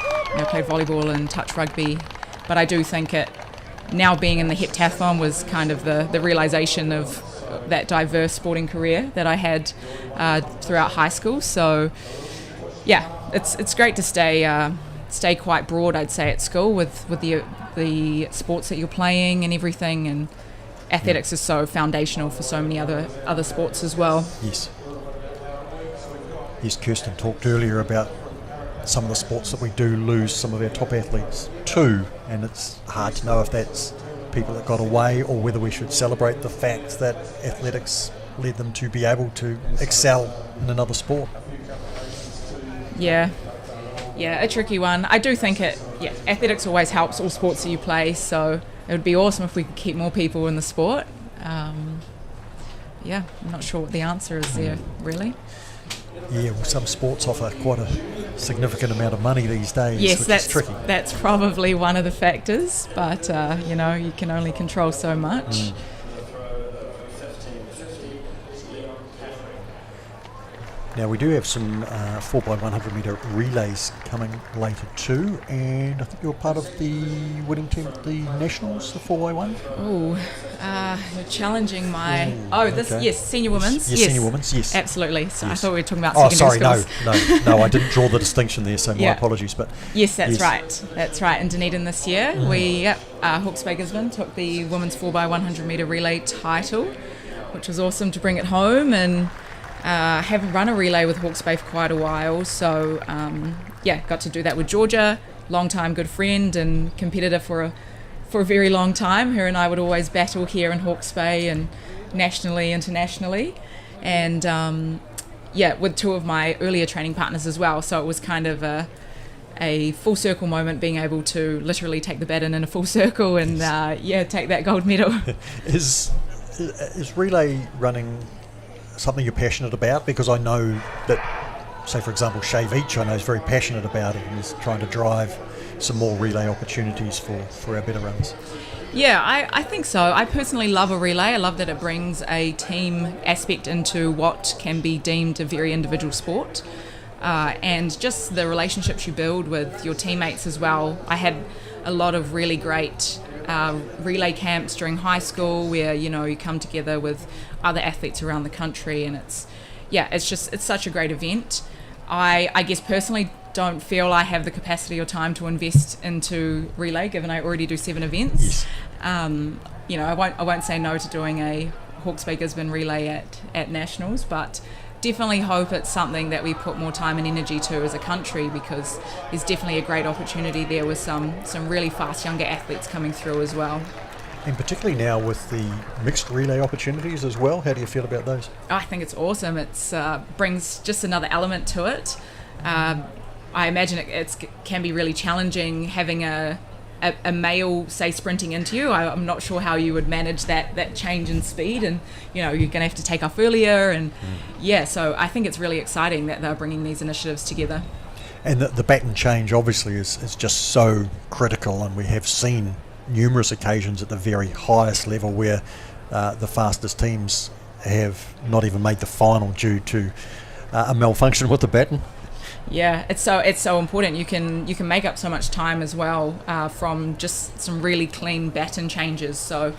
played volleyball and touch rugby. But I do think now being in the heptathlon was kind of the realisation of that diverse sporting career that I had throughout high school. So it's great to stay stay quite broad, I'd say, at school with the sports that you're playing and everything, and athletics is so foundational for so many other sports as well. Yes. Yes, Kirsten talked earlier about some of the sports that we do lose some of our top athletes to, and it's hard to know if that's people that got away or whether we should celebrate the fact that athletics led them to be able to excel in another sport. Yeah, a tricky one. I do think athletics always helps all sports that you play, so it would be awesome if we could keep more people in the sport. I'm not sure what the answer is there, really. Yeah, well, some sports offer quite a significant amount of money these days, yes, which that's is tricky. That's probably one of the factors, but you can only control so much. Now we do have some 4x100 metre relays coming later too, and I think you're part of the winning team at the Nationals, the 4x1. Oh, you're challenging my. Okay. Yes, senior women's. Yes, senior women's. Yes, absolutely. So yes. I thought we were talking about secondary schools. No, I didn't draw the distinction there, so my apologies. But yes, that's right. In Dunedin this year, we Hawke's Bay Gisborne took the women's 4x100 metre relay title, which was awesome to bring it home, and haven't run a relay with Hawke's Bay for quite a while, so got to do that with Georgia, long-time good friend and competitor for a very long time. Her and I would always battle here in Hawke's Bay and nationally, internationally, and with two of my earlier training partners as well, so it was kind of a full circle moment, being able to literally take the baton in a full circle and take that gold medal. Is relay running something you're passionate about? Because I know that, say for example, Shay Veach, I know is very passionate about it and is trying to drive some more relay opportunities for our better runs. Yeah, I think so. I personally love a relay. I love that it brings a team aspect into what can be deemed a very individual sport, and just the relationships you build with your teammates as well. I had a lot of really great relay camps during high school where you come together with other athletes around the country, and it's such a great event. I guess personally don't feel I have the capacity or time to invest into relay, given I already do 7 events. Yes. I won't say no to doing a Hawke's Bay Gisborne relay at Nationals, but definitely hope it's something that we put more time and energy to as a country, because there's definitely a great opportunity there with some really fast younger athletes coming through as well. And particularly now with the mixed relay opportunities as well, how do you feel about those? I think it's awesome. It brings just another element to it. I imagine it can be really challenging having a male, say, sprinting into you. I'm not sure how you would manage that change in speed, and you're going to have to take off earlier, and so I think it's really exciting that they're bringing these initiatives together. And the baton change obviously is just so critical, and we have seen numerous occasions at the very highest level where the fastest teams have not even made the final due to a malfunction with the baton. Yeah, it's so important. You can make up so much time as well from just some really clean baton changes. So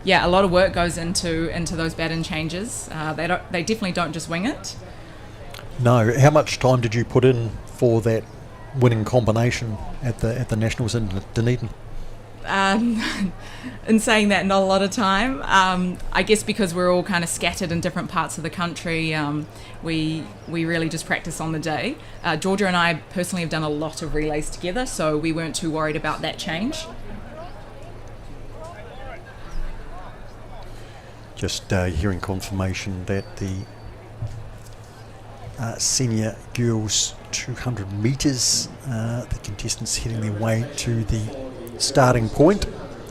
a lot of work goes into those baton changes. They definitely don't just wing it. No. How much time did you put in for that winning combination at the Nationals in Dunedin? In saying that, not a lot of time. I guess because we're all kind of scattered in different parts of the country, we really just practice on the day. Georgia and I personally have done a lot of relays together, so we weren't too worried about that change. Just hearing confirmation that the senior girls 200 metres, the contestants heading their way to the starting point,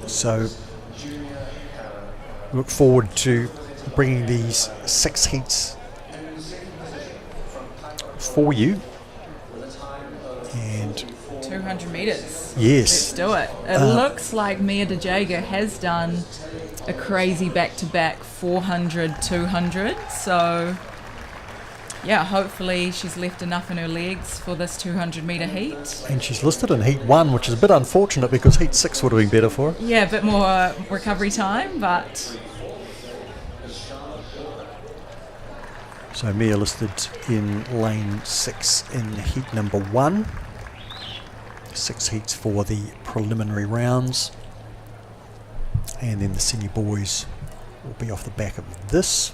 so look forward to bringing these 6 heats for you. And 200 metres. Yes, let's do it. It looks like Mia De Jager has done a crazy back-to-back 400 200, so hopefully she's left enough in her legs for this 200 metre heat. And she's listed in Heat 1, which is a bit unfortunate because Heat 6 would have been better for her. Yeah, a bit more recovery time, but... So Mia listed in lane 6 in Heat number 1. 6 heats for the preliminary rounds, and then the senior boys will be off the back of this,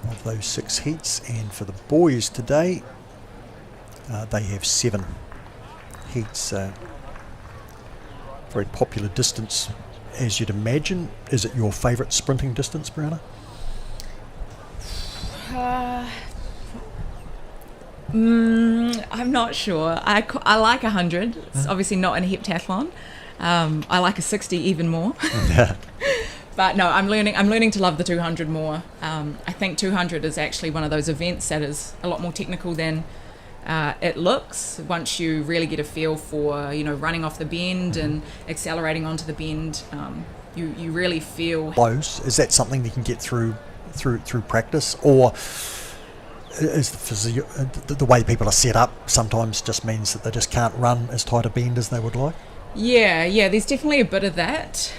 of those 6 heats. And for the boys today, they have 7 heats. Very popular distance, as you'd imagine. Is it your favourite sprinting distance, Brianna? I'm not sure. I like 100. It's obviously not in a heptathlon. I like a 60 even more. But no, I'm learning to love the 200 more. I think 200 is actually one of those events that is a lot more technical than it looks. Once you really get a feel for, running off the bend and accelerating onto the bend, you really feel close. Is that something you can get through practice, or is the way people are set up sometimes just means that they just can't run as tight a bend as they would like? Yeah, there's definitely a bit of that.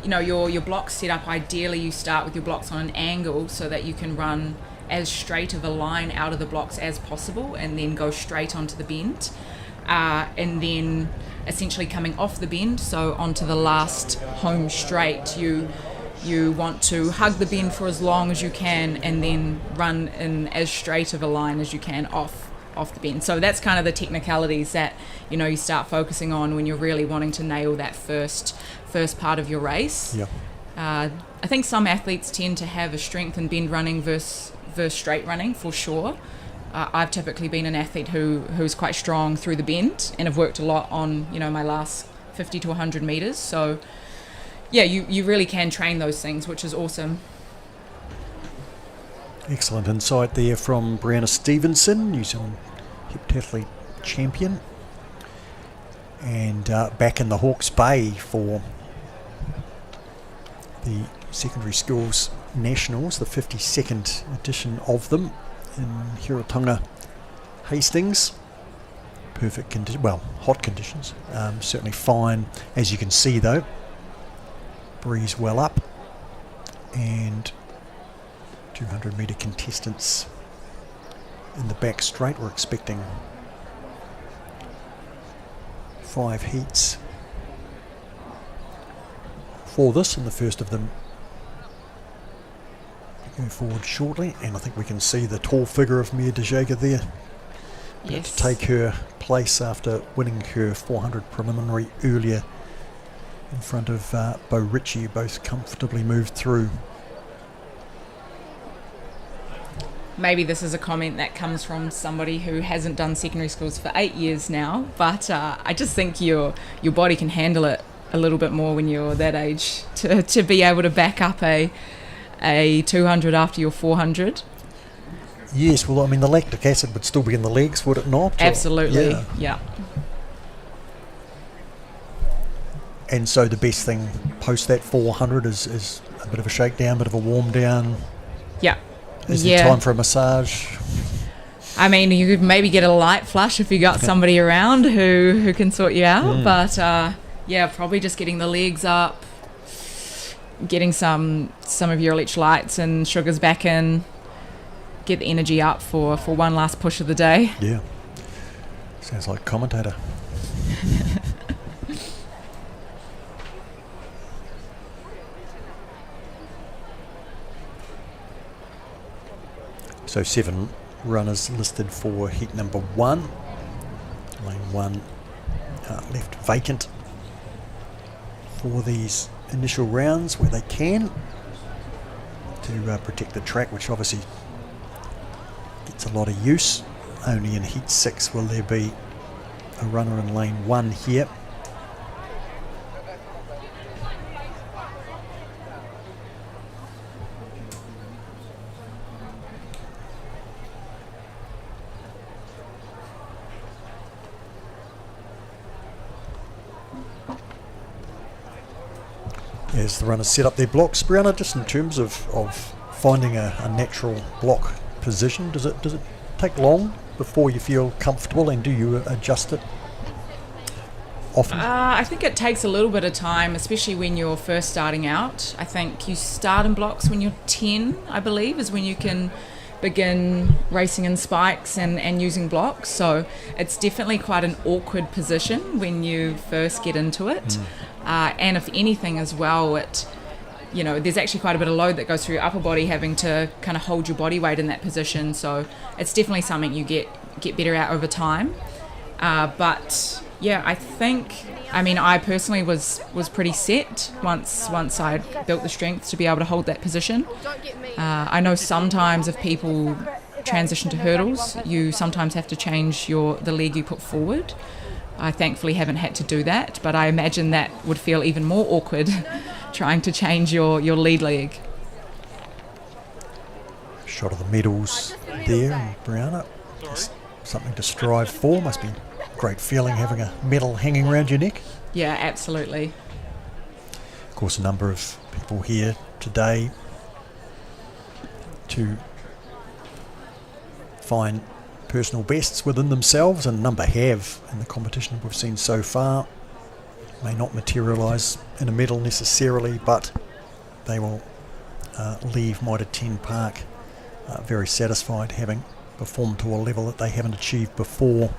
Your blocks set up, ideally you start with your blocks on an angle so that you can run as straight of a line out of the blocks as possible and then go straight onto the bend. And then essentially coming off the bend, so onto the last home straight, you want to hug the bend for as long as you can and then run in as straight of a line as you can off the bend. So that's kind of the technicalities that you start focusing on when you're really wanting to nail that first part of your race. Yeah. I think some athletes tend to have a strength in bend running versus straight running, for sure. I've typically been an athlete who's quite strong through the bend, and have worked a lot on my last 50 to 100 meters. So yeah, you really can train those things, which is awesome. Excellent insight there from Brianna Stevenson, New Zealand heptathlete champion, and back in the Hawke's Bay for the secondary schools nationals, the 52nd edition of them in Hiratonga, Hastings. Perfect hot conditions, certainly fine, as you can see though. Breeze well up, and 200 metre contestants in the back straight. We're expecting 5 heats for this, and the first of them go forward shortly, and I think we can see the tall figure of Mia De Jager there. Yes. To take her place after winning her 400 preliminary earlier in front of Bo Ritchie, who both comfortably moved through. Maybe this is a comment that comes from somebody who hasn't done secondary schools for 8 years now, but I just think your body can handle it a little bit more when you're that age to be able to back up a 200 after your 400. Yes, well, I mean, the lactic acid would still be in the legs, would it not? Absolutely, yeah. And so the best thing post that 400 is a bit of a shakedown, bit of a warm down. Yeah. Is there time for a massage? I mean, you could maybe get a light flush if you got somebody around who can sort you out. But probably just getting the legs up, getting some of your electrolytes and sugars back in, get the energy up for one last push of the day. Yeah. Sounds like a commentator. So 7 runners listed for heat number 1. Lane 1 left vacant for these initial rounds where they can, to protect the track, which obviously gets a lot of use. Only in heat 6 will there be a runner in lane 1 here. As the runners set up their blocks, Brianna, just in terms of finding a natural block position, does it take long before you feel comfortable, and do you adjust it often? I think it takes a little bit of time, especially when you're first starting out. I think you start in blocks when you're 10, I believe, is when you can begin racing in spikes and using blocks. So it's definitely quite an awkward position when you first get into it. And if anything as well, there's actually quite a bit of load that goes through your upper body, having to kind of hold your body weight in that position. So it's definitely something you get better at over time. But yeah, I personally was pretty set once I built the strength to be able to hold that position. I know sometimes if people transition to hurdles, you sometimes have to change the leg you put forward. I thankfully haven't had to do that, but I imagine that would feel even more awkward trying to change your lead leg. Shot of the medals there, Brianna. Just something to strive for. Must be a great feeling having a medal hanging around your neck. Yeah, absolutely. Of course, a number of people here today to find personal bests within themselves, and a number have in the competition we've seen so far. May not materialise in a medal necessarily, but they will leave Mitre 10 Park very satisfied, having performed to a level that they haven't achieved before.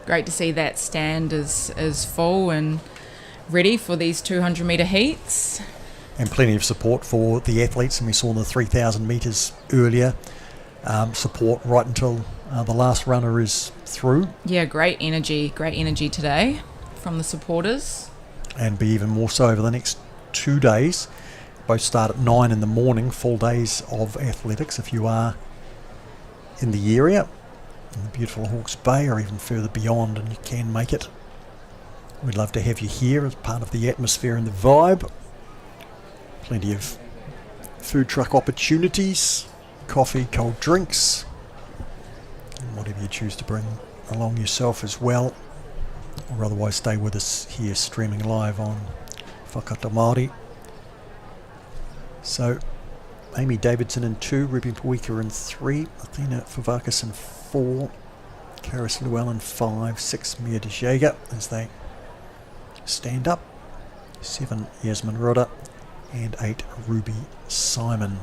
Great to see that stand is full and ready for these 200 metre heats. And plenty of support for the athletes, and we saw the 3,000 metres earlier. Support right until the last runner is through. Yeah, great energy today from the supporters. And be even more so over the next 2 days. Both start at 9 in the morning, full days of athletics if you are in the area, in the beautiful Hawke's Bay or even further beyond, and you can make it. We'd love to have you here as part of the atmosphere and the vibe. Plenty of food truck opportunities, coffee, cold drinks, and whatever you choose to bring along yourself as well, or otherwise stay with us here streaming live on Whakata MāORI. So Amy Davidson in 2, Ruby Puika in 3, Athena Favakis in 4, Karis Llewellyn 5, 6 Mia de Jager as they stand up, 7 Yasmin Roda, and 8 Ruby Simon.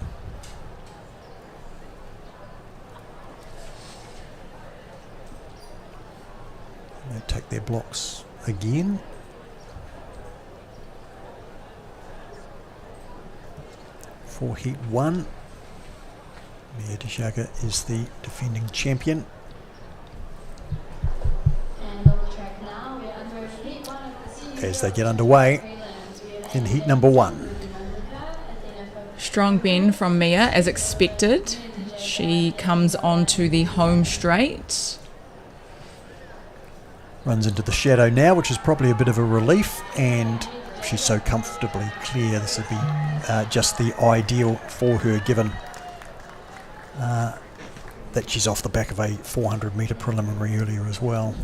And they take their blocks again. For Heat 1, Mia de Jager is the defending champion. As they get underway in Heat number 1. Strong bend from Mia as expected. She comes onto the home straight. Runs into the shadow now, which is probably a bit of a relief, and she's so comfortably clear. This would be just the ideal for her, given that she's off the back of a 400 metre preliminary earlier as well.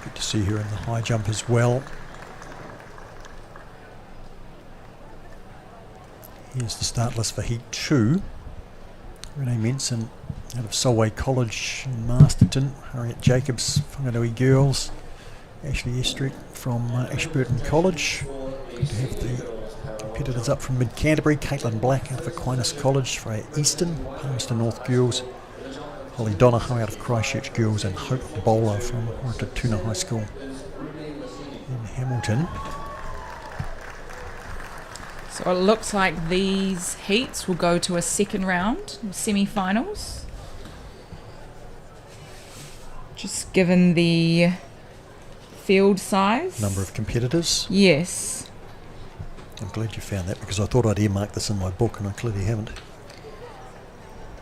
Good to see her in the high jump as well. Here's the start list for Heat 2. Renee Menson out of Solway College in Masterton, Harriet Jacobs, Whanganui Girls, Ashley Estrick from Ashburton College. Good to have the competitors up from Mid-Canterbury, Caitlin Black out of Aquinas College, Freya Easton, Palmerston North Girls, Holly Donahoe out of Christchurch Girls, and Hope Bowler from Horatutuna High School in Hamilton. So it looks like these heats will go to a second round, semi-finals. Just given the field size. Number of competitors. Yes. I'm glad you found that, because I thought I'd earmark this in my book and I clearly haven't.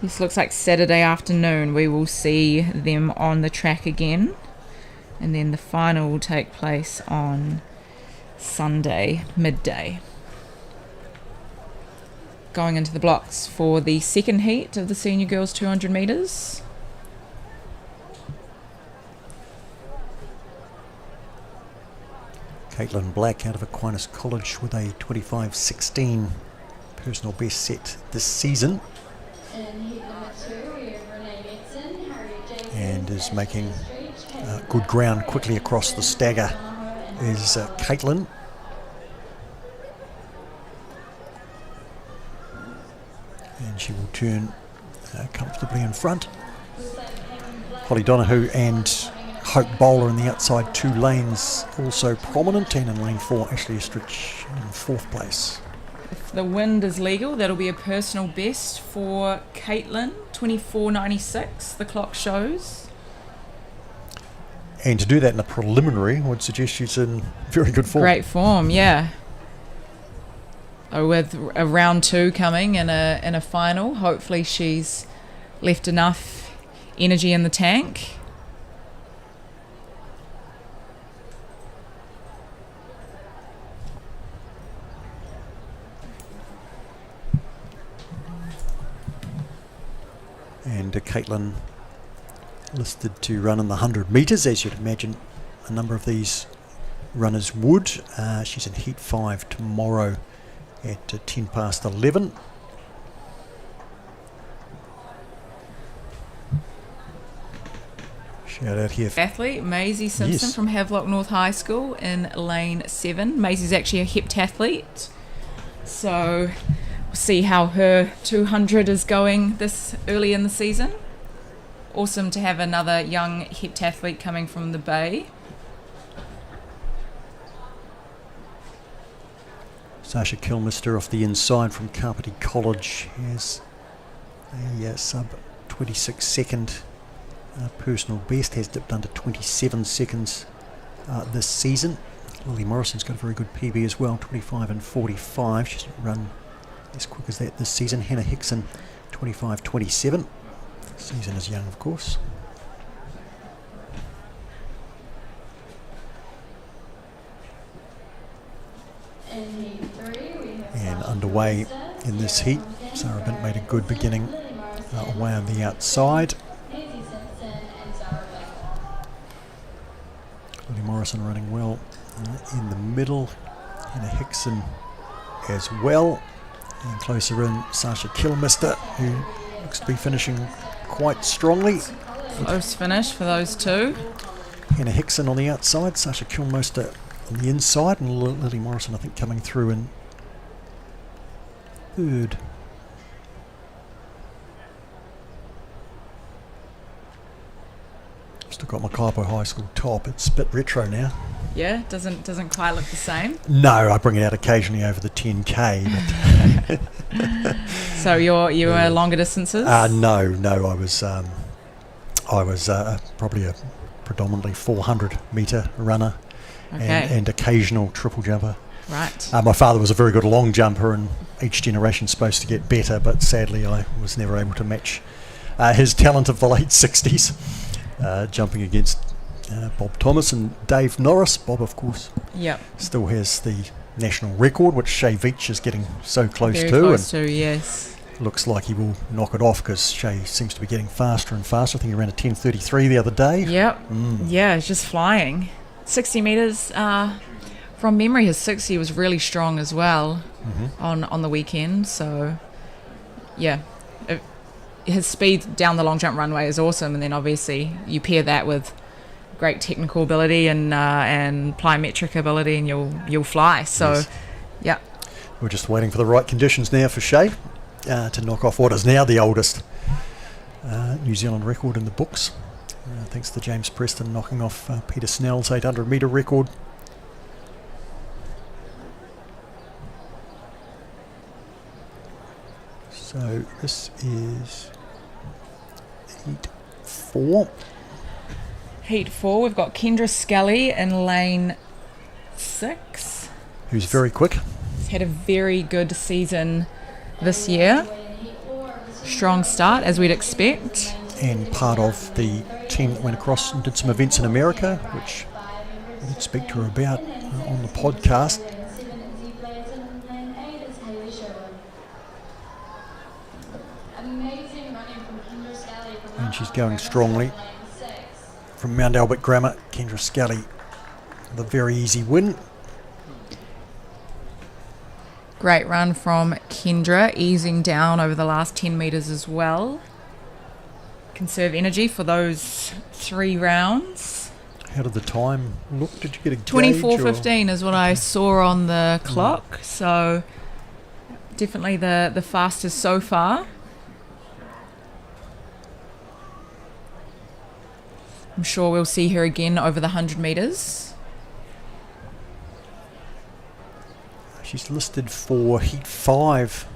This looks like Saturday afternoon. We will see them on the track again. And then the final will take place on Sunday, midday. Going into the blocks for the second heat of the senior girls 200 metres. Caitlin Black out of Aquinas College with a 25.16 personal best set this season. And is making good ground quickly across the stagger is Caitlin. And she will turn comfortably in front. Holly Donahue and Hope Bowler in the outside 2 lanes also prominent, and in lane 4 Ashley Estrich in 4th place. If the wind is legal, that'll be a personal best for Caitlin, 24.96 the clock shows. And to do that in a preliminary, I would suggest she's in very good form. Great form, yeah. With a round 2 coming in a final, hopefully she's left enough energy in the tank. And Caitlin listed to run in the 100 metres, as you'd imagine a number of these runners would. She's in Heat 5 tomorrow at 10 past 11. Shout out here. Athlete Maisie Simpson from Havelock North High School in lane 7. Maisie's actually a heptathlete, so we'll see how her 200 is going this early in the season. Awesome to have another young heptathlete coming from the Bay. Sasha Kilmister off the inside from Carpety College has a sub 26 second personal best, has dipped under 27 seconds this season. Lily Morrison's got a very good PB as well, 25 and 45. She hasn't run as quick as that this season. Hannah Hickson, 25.27. Season is young, of course. And underway in this heat, Sarah Bint made a good beginning away on the outside. Lily Morrison running well in the middle. Hannah Hickson as well. And closer in, Sasha Kilmister, who looks to be finishing quite strongly. Close finish for those two. Hannah Hickson on the outside, Sasha Kilmister on the inside, and Lily Morrison, I think, coming through in third. Still got my Kaipo High School top. It's a bit retro now. Yeah, doesn't quite look the same. No, I bring it out occasionally over the 10k. But So you were longer distances? No, I was probably a predominantly 400 metre runner, and occasional triple jumper. Right. My father was a very good long jumper, and each generation's supposed to get better, but sadly I was never able to match his talent of the late 60s, jumping against Bob Thomas and Dave Norris. Bob, of course, still has the national record, which Shay Veach is getting so close Very to. Close to, yes. Looks like he will knock it off, because Shay seems to be getting faster and faster. I think he ran a 10:33 the other day. Yep. Yeah, it's just flying. 60 metres. From memory, his 60 was really strong as well on the weekend. So, yeah, his speed down the long jump runway is awesome. And then obviously you pair that with great technical ability and plyometric ability, and you'll fly. So, yeah. We're just waiting for the right conditions now for Shay to knock off what is now the oldest New Zealand record in the books. Thanks to James Preston knocking off Peter Snell's 800 metre record. So this is Heat 4. Heat 4, we've got Kendra Scully in lane 6. Who's very quick. He's had a very good season this year. Strong start, as we'd expect. And part of the team that went across and did some events in America, which we did speak to her about on the podcast. And she's going strongly. From Mount Albert Grammar, Kendra Scully, the very easy win. Great run from Kendra, easing down over the last 10 metres as well. Conserve energy for those 3 rounds. How did the time look? Did you get a gauge? 24:15 is what I saw on the clock, so definitely the fastest so far. I'm sure we'll see her again over the 100 metres. She's listed for Heat 5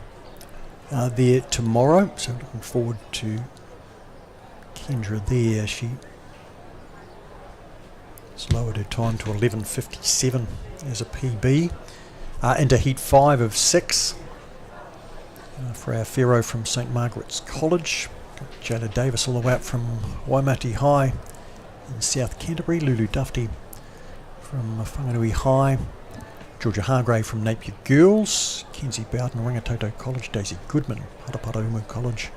there tomorrow, so looking forward to Kendra there. She's lowered her time to 11:57 as a PB. Into Heat 5 of 6 for our Pharaoh from St Margaret's College. Got Jayla Davis all the way up from Waimate High in South Canterbury. Lulu Dufty from Whanganui High. Georgia Hargrave from Napier Girls. Kenzie Bowden, Rangitoto College. Daisy Goodman, Paraparaumu College.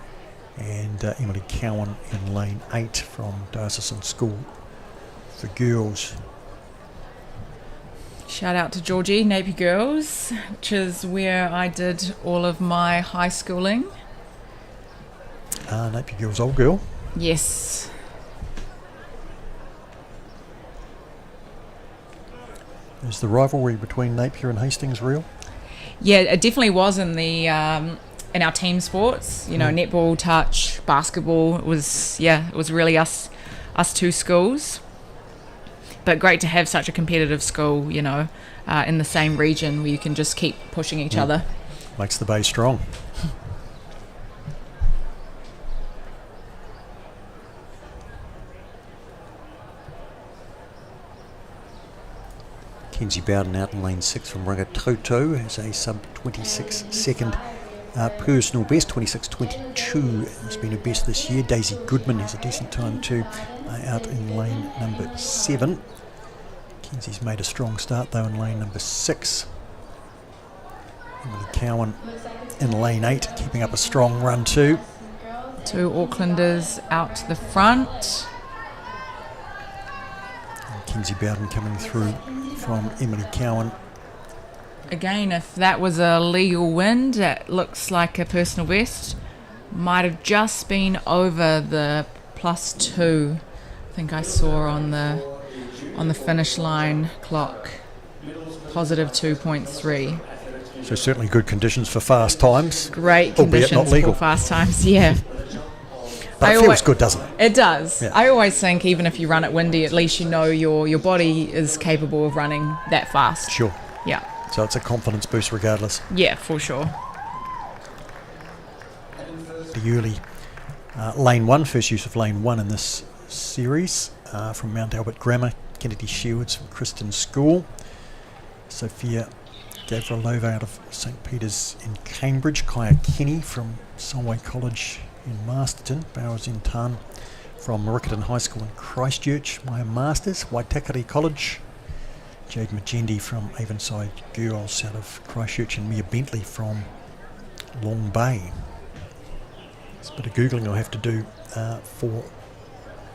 And Emily Cowan in lane 8 from Diocesan School for Girls. Shout out to Georgie, Napier Girls, which is where I did all of my high schooling. Napier Girls, old girl. Yes. Is the rivalry between Napier and Hastings real? Yeah, it definitely was in the in our team sports. You know, netball, touch, basketball. It was really us two schools. But great to have such a competitive school, you know, in the same region where you can just keep pushing each other. Makes the bay strong. Kenzie Bowden out in lane 6 from Rangitoto has a sub-26 second personal best, 26.22 has been her best this year. Daisy Goodman has a decent time too, out in lane number 7. Kenzie's made a strong start though in lane number 6. Emily Cowan in lane 8, keeping up a strong run too. 2 Aucklanders out to the front. And Kenzie Bowden coming through from Emily Cowan. Again, if that was a legal wind, it looks like a personal best. Might have just been over the +2. I think I saw on the finish line clock. Positive 2.3. So certainly good conditions for fast times. Great conditions conditions not legal for fast times, yeah. But it feels good, doesn't it? It does. Yeah. I always think even if you run it windy, at least you know your body is capable of running that fast. Sure. Yeah. So it's a confidence boost regardless. Yeah, for sure. The early lane 1, first use of lane 1 in this series from Mount Albert Grammar. Kennedy Shewards from Kristen School. Sophia Gavrilova out of St Peter's in Cambridge. Kaya Kenny from Solway College in Masterton. Bowers in Tan from Riccarton High School in Christchurch. Maya Masters, Waitakere College. Jade Magendi from Avonside Girls out of Christchurch, and Mia Bentley from Long Bay. There's a bit of Googling I'll have to do for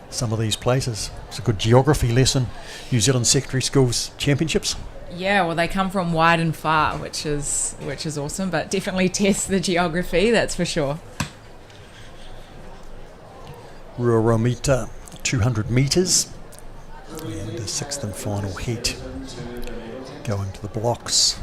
some of these places. It's a good geography lesson. New Zealand Secondary Schools Championships. Yeah, well, they come from wide and far, which is awesome, but definitely test the geography, that's for sure. Ruaromita, 200 metres, and the 6th and final heat going to the blocks.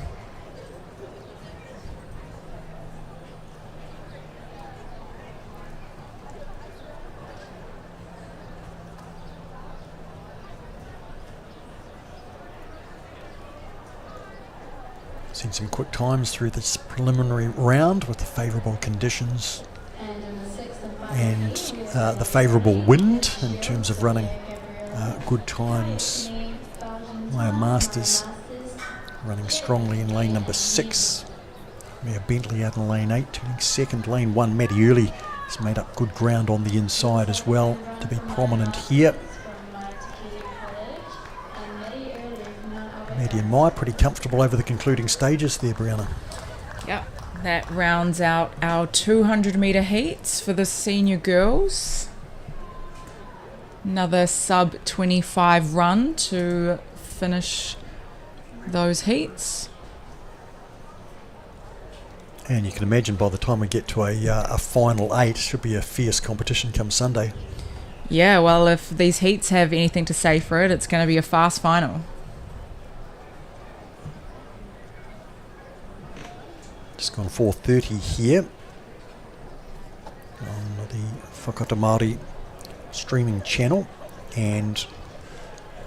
Seen some quick times through this preliminary round with the favourable conditions and the favourable wind in terms of running good times. Maya Masters running strongly in lane number 6. Mia Bentley out in lane 8, turning second. Lane 1, Maddie Early has made up good ground on the inside as well to be prominent here. Maddie and Maya pretty comfortable over the concluding stages there, Brianna. Yep, that rounds out our 200 metre heats for the senior girls. Another sub 25 run to finish those heats. And you can imagine by the time we get to a final 8, should be a fierce competition come Sunday. Yeah, well, if these heats have anything to say for it, it's going to be a fast final. Just gone 4:30 here on the Whakata Māori streaming channel, and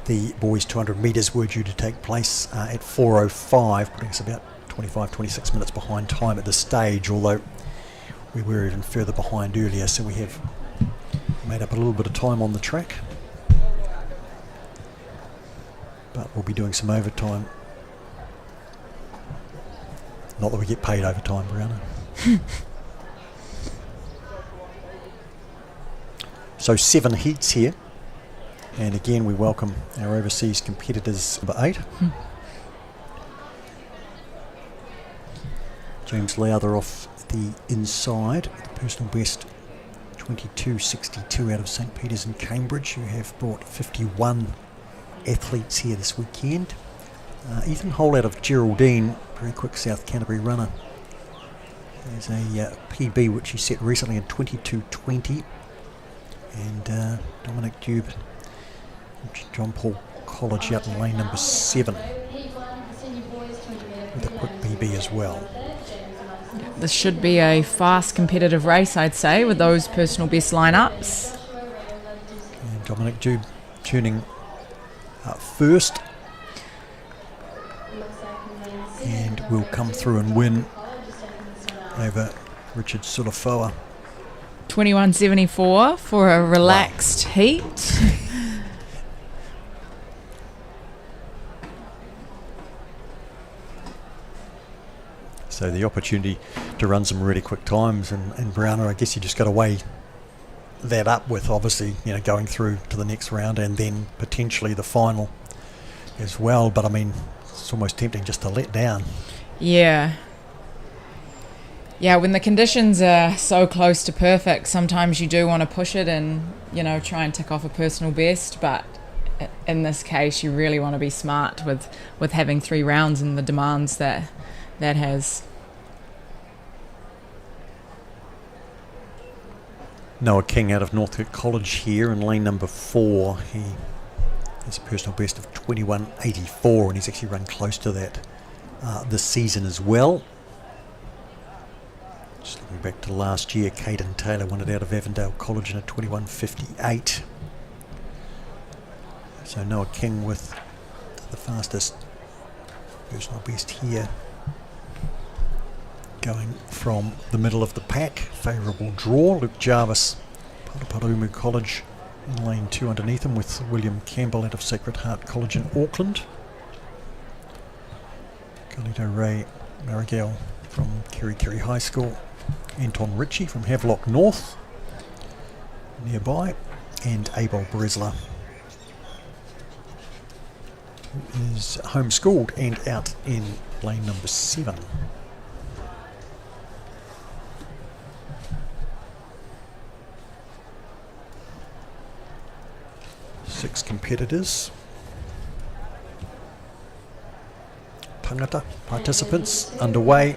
the boys 200 metres were due to take place at 4:05, putting us about 25-26 minutes behind time at this stage, although we were even further behind earlier, so we have made up a little bit of time on the track. But we'll be doing some overtime. Not that we get paid overtime, Brianna. So 7 heats here. And again, we welcome our overseas competitors, number 8. James Lowther off the inside, the personal best 22.62 out of St. Peter's and Cambridge, who have brought 51 athletes here this weekend. Ethan Hole out of Geraldine, very quick South Canterbury runner. There's a PB which he set recently in 22.20. And Dominic Dube, John Paul College out in lane number 7 with a quick PB as well. This should be a fast competitive race, I'd say, with those personal best lineups. And Dominic Dube tuning first, and will come through and win over Richard Sulafoa. 21.74 for a relaxed heat. So the opportunity to run some really quick times, and Browner, I guess you just got to weigh that up with obviously, going through to the next round and then potentially the final as well. But I mean, it's almost tempting just to let down. Yeah, when the conditions are so close to perfect, sometimes you do want to push it and, try and tick off a personal best. But in this case, you really want to be smart with having 3 rounds and the demands that has. Noah King out of Northcote College here in lane number 4. He has a personal best of 21.84, and he's actually run close to that this season as well. Just looking back to last year, Caden Taylor won it out of Avondale College in a 21.58. So Noah King with the fastest personal best here, going from the middle of the pack. Favourable draw. Luke Jarvis, Paraparumu College in lane 2 underneath him, with William Campbell out of Sacred Heart College in Auckland. Galito Ray Marigal from Kerikeri High School. Anton Ritchie from Havelock North nearby, and Abel Bresler, who is homeschooled and out in lane number 7. Six competitors. Tangata participants underway.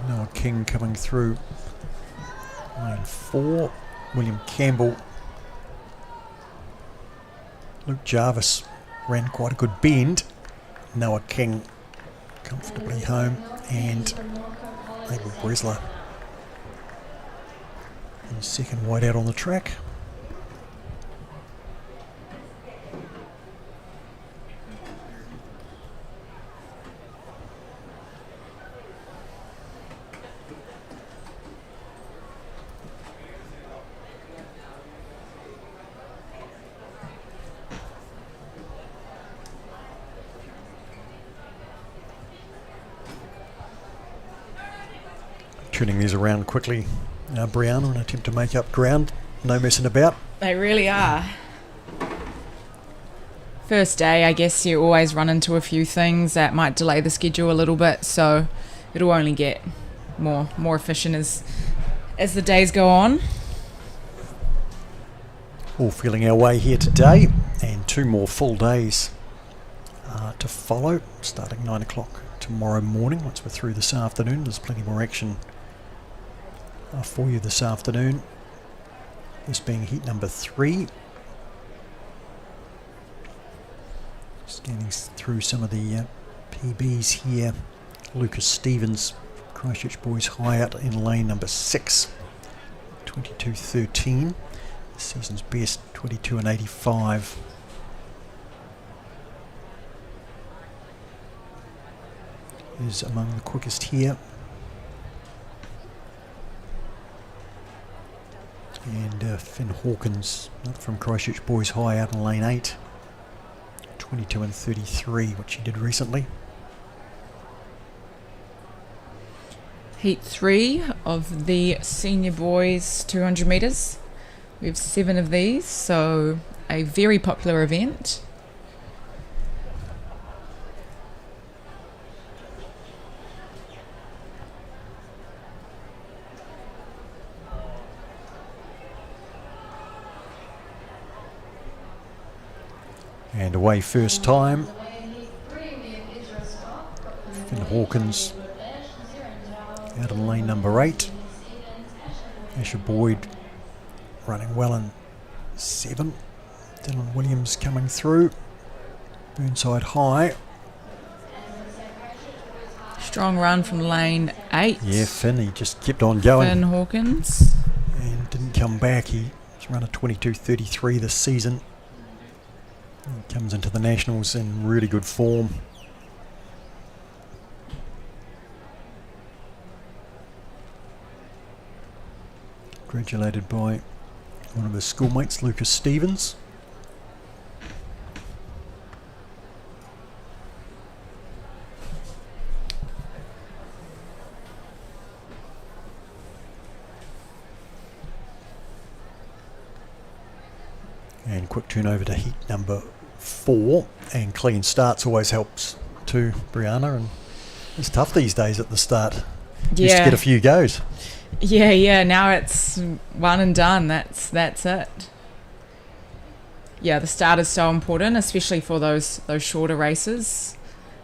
Noah King coming through lane 4. William Campbell. Luke Jarvis ran quite a good bend. Noah King comfortably home, and Abel Bresler in second, wide out on the track. Turning these around quickly, Brianna, in an attempt to make up ground. No messing about. They really are. First day, I guess you always run into a few things that might delay the schedule a little bit, so it'll only get more efficient as the days go on. All feeling our way here today, and 2 more full days to follow, starting 9 o'clock tomorrow morning. Once we're through this afternoon, there's plenty more action for you this afternoon. This being heat number 3. Scanning through some of the PBs here. Lucas Stevens, Christchurch Boys High, out in lane number 6, 22.13. This season's best, 22.85. Is among the quickest here. And Finn Hawkins from Christchurch Boys High, out in lane 8, 22.33, which he did recently. Heat 3 of the senior boys 200 metres. We have 7 of these, so a very popular event. And away first time. Finn Hawkins out in lane number 8. Asher Boyd running well in 7. Dylan Williams coming through. Burnside High. Strong run from lane 8. Yeah, Finn, he just kept on going. Finn Hawkins. And didn't come back. He's run a 22.33 this season. He comes into the Nationals in really good form. Congratulated by one of his schoolmates, Lucas Stevens. And quick turn over to heat number 4, and clean starts always helps too, Brianna, and it's tough these days at the start. Used to get a few goes. Yeah, now it's one and done. That's it. Yeah, the start is so important, especially for those shorter races.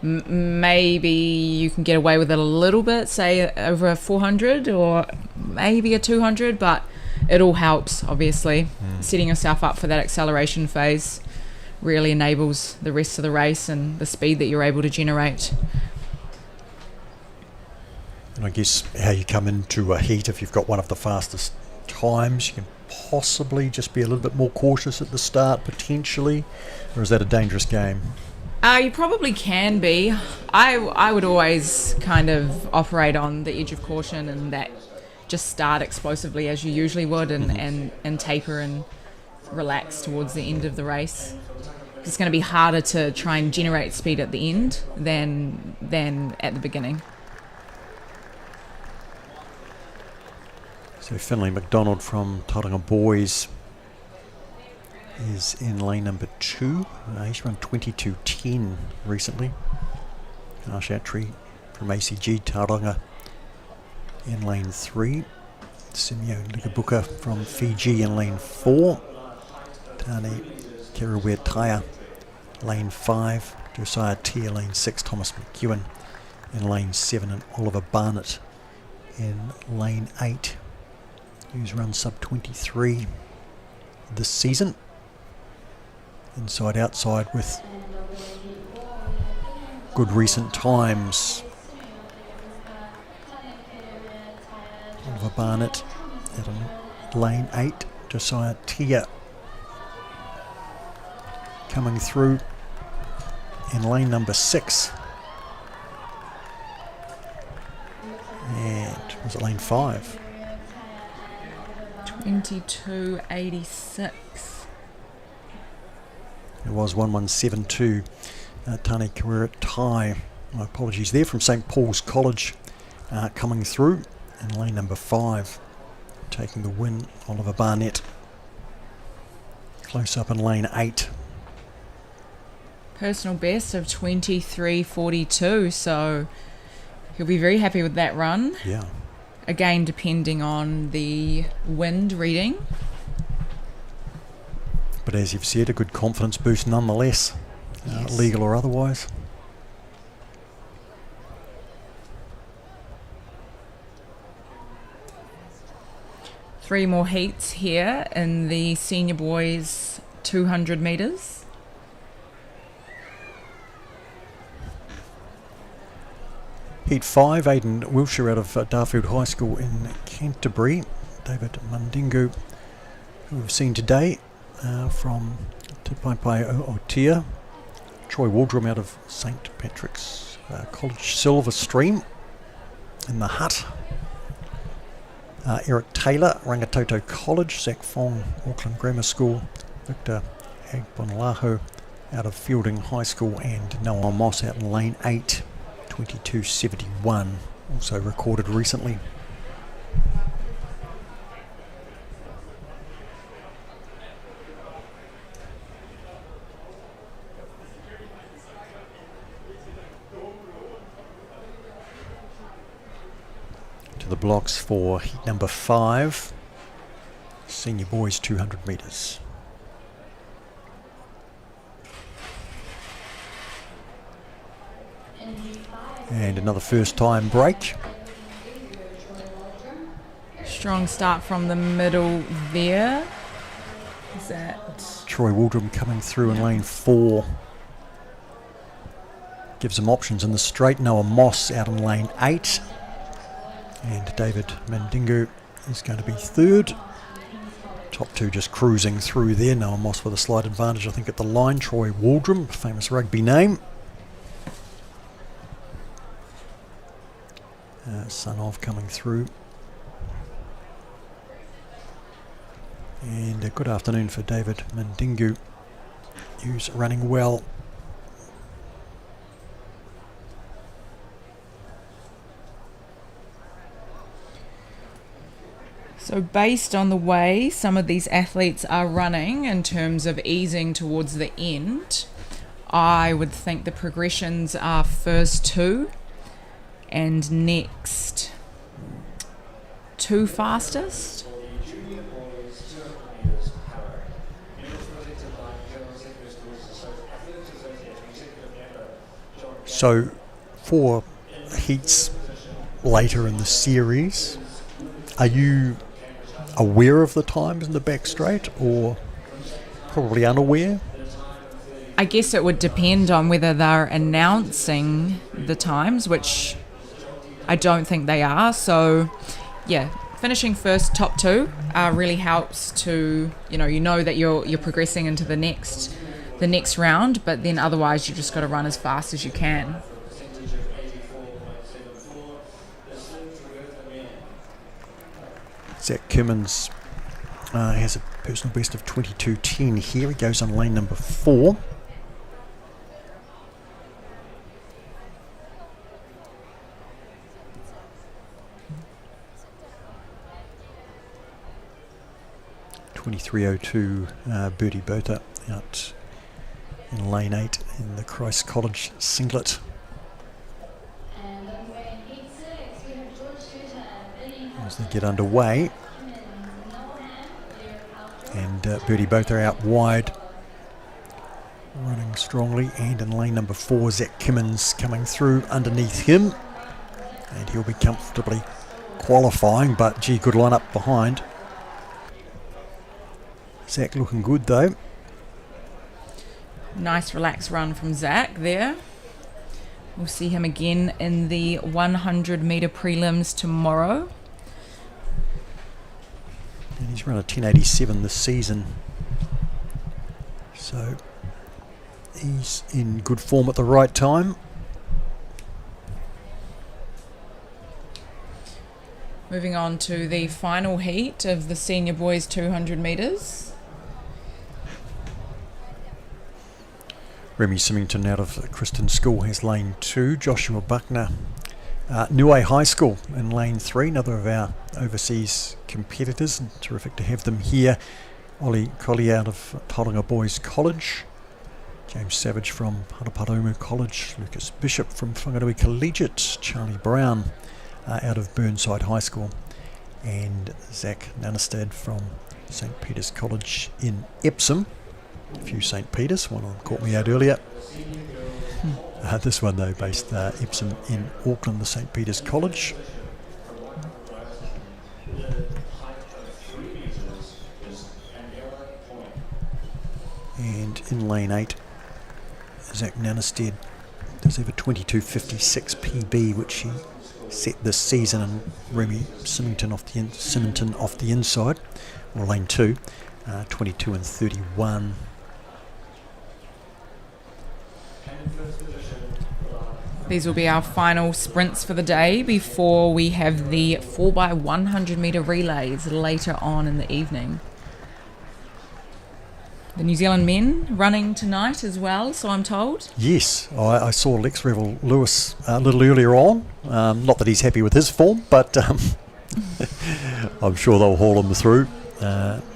Maybe you can get away with it a little bit, say over a 400 or maybe a 200, but it all helps, obviously. Setting yourself up for that acceleration phase really enables the rest of the race and the speed that you're able to generate. And I guess how you come into a heat, if you've got one of the fastest times, you can possibly just be a little bit more cautious at the start, potentially, or is that a dangerous game? You probably can be. I would always kind of operate on the edge of caution and that just start explosively as you usually would and taper and relax towards the end of the race. It's going to be harder to try and generate speed at the end than at the beginning. So Finlay McDonald from Tauranga Boys is in lane number 2. He's run 22.10 recently. Ash Attree from ACG Tauranga in lane 3. Simeo Likabuka from Fiji in lane 4. Tane Keruwe-Taia lane 5. Josiah Tia lane 6. Thomas McEwen in lane 7. And Oliver Barnett in lane 8. Who's run sub 23 this season. Inside outside with good recent times. Oliver Barnett at lane 8. Josiah Tia coming through in lane number 6. And was it lane 5? 22.86. It was 1172. Tane Keruwe-Taia, my apologies there, from St Paul's College, coming through in lane number 5, taking the win. Oliver Barnett close up in lane 8. Personal best of 23.42, so he'll be very happy with that run. Yeah. Again, depending on the wind reading. But as you've said, a good confidence boost nonetheless Yes. legal or otherwise. Three more heats here in the senior boys 200 metres. Heat 5, Aidan Wilshire out of Darfield High School in Canterbury. David Mundingu, who we've seen today from Te Pai Otia. Troy Waldrum out of St Patrick's College Silver Stream in the Hut. Eric Taylor, Rangitoto College. Zach Fong, Auckland Grammar School. Victor Agbonlaho out of Fielding High School, and Noah Moss out in lane 8, 22.71, also recorded recently. To the blocks for heat number 5, senior boys 200 metres. And another first time break. Strong start from the middle there. Is that Troy Waldrum coming through in lane 4. Gives him options in the straight. Noah Moss out in lane 8. And David Mendingu is going to be third. Top two just cruising through there. Noah Moss with a slight advantage, I think, at the line. Troy Waldrum, famous rugby name. Son of coming through. And a good afternoon for David Mendingu, who's running well. So based on the way some of these athletes are running in terms of easing towards the end, I would think the progressions are first 2 and next 2 fastest. So for heats later in the series, are you aware of the times in the back straight or probably unaware? I guess it would depend on whether they're announcing the times, which I don't think they are. So yeah, finishing first, top 2 really helps to, you know that you're progressing into the next round, but then otherwise you just got to run as fast as you can. Zach Kimmins has a personal best of 22.10 here. He goes on lane number 4. Bertie Bota out in lane 8 in the Christ College singlet. As they get underway, and Bertie Botha out wide, running strongly, and in lane number 4 Zach Kimmins coming through underneath him, and he'll be comfortably qualifying, but gee, good line up behind. Zach looking good though. Nice relaxed run from Zach there. We'll see him again in the 100 metre prelims tomorrow. And he's run a 10.87 this season, so he's in good form at the right time. Moving on to the final heat of the senior boys 200 metres. Remy Symington out of Kristen School has lane 2. Joshua Buckner, Niue High School in lane 3, another of our overseas competitors. Terrific to have them here. Ollie Collier out of Tauranga Boys College. James Savage from Haraparumu College. Lucas Bishop from Whangarui Collegiate. Charlie Brown out of Burnside High School. And Zach Nanastad from St Peter's College in Epsom. A few St. Peter's, one of them caught me out earlier. This one though, based Epsom in Auckland, the St. Peter's College. And in lane 8, Zach Nanestead does have a 22.56 PB, which he set this season, and Remy Symington off the inside, or lane 2, 22 and 31. These will be our final sprints for the day before we have the 4x100 metre relays later on in the evening. The New Zealand men running tonight as well, so I'm told. Yes, I saw Lex Revel Lewis a little earlier on. Not that he's happy with his form, but I'm sure they'll haul him through.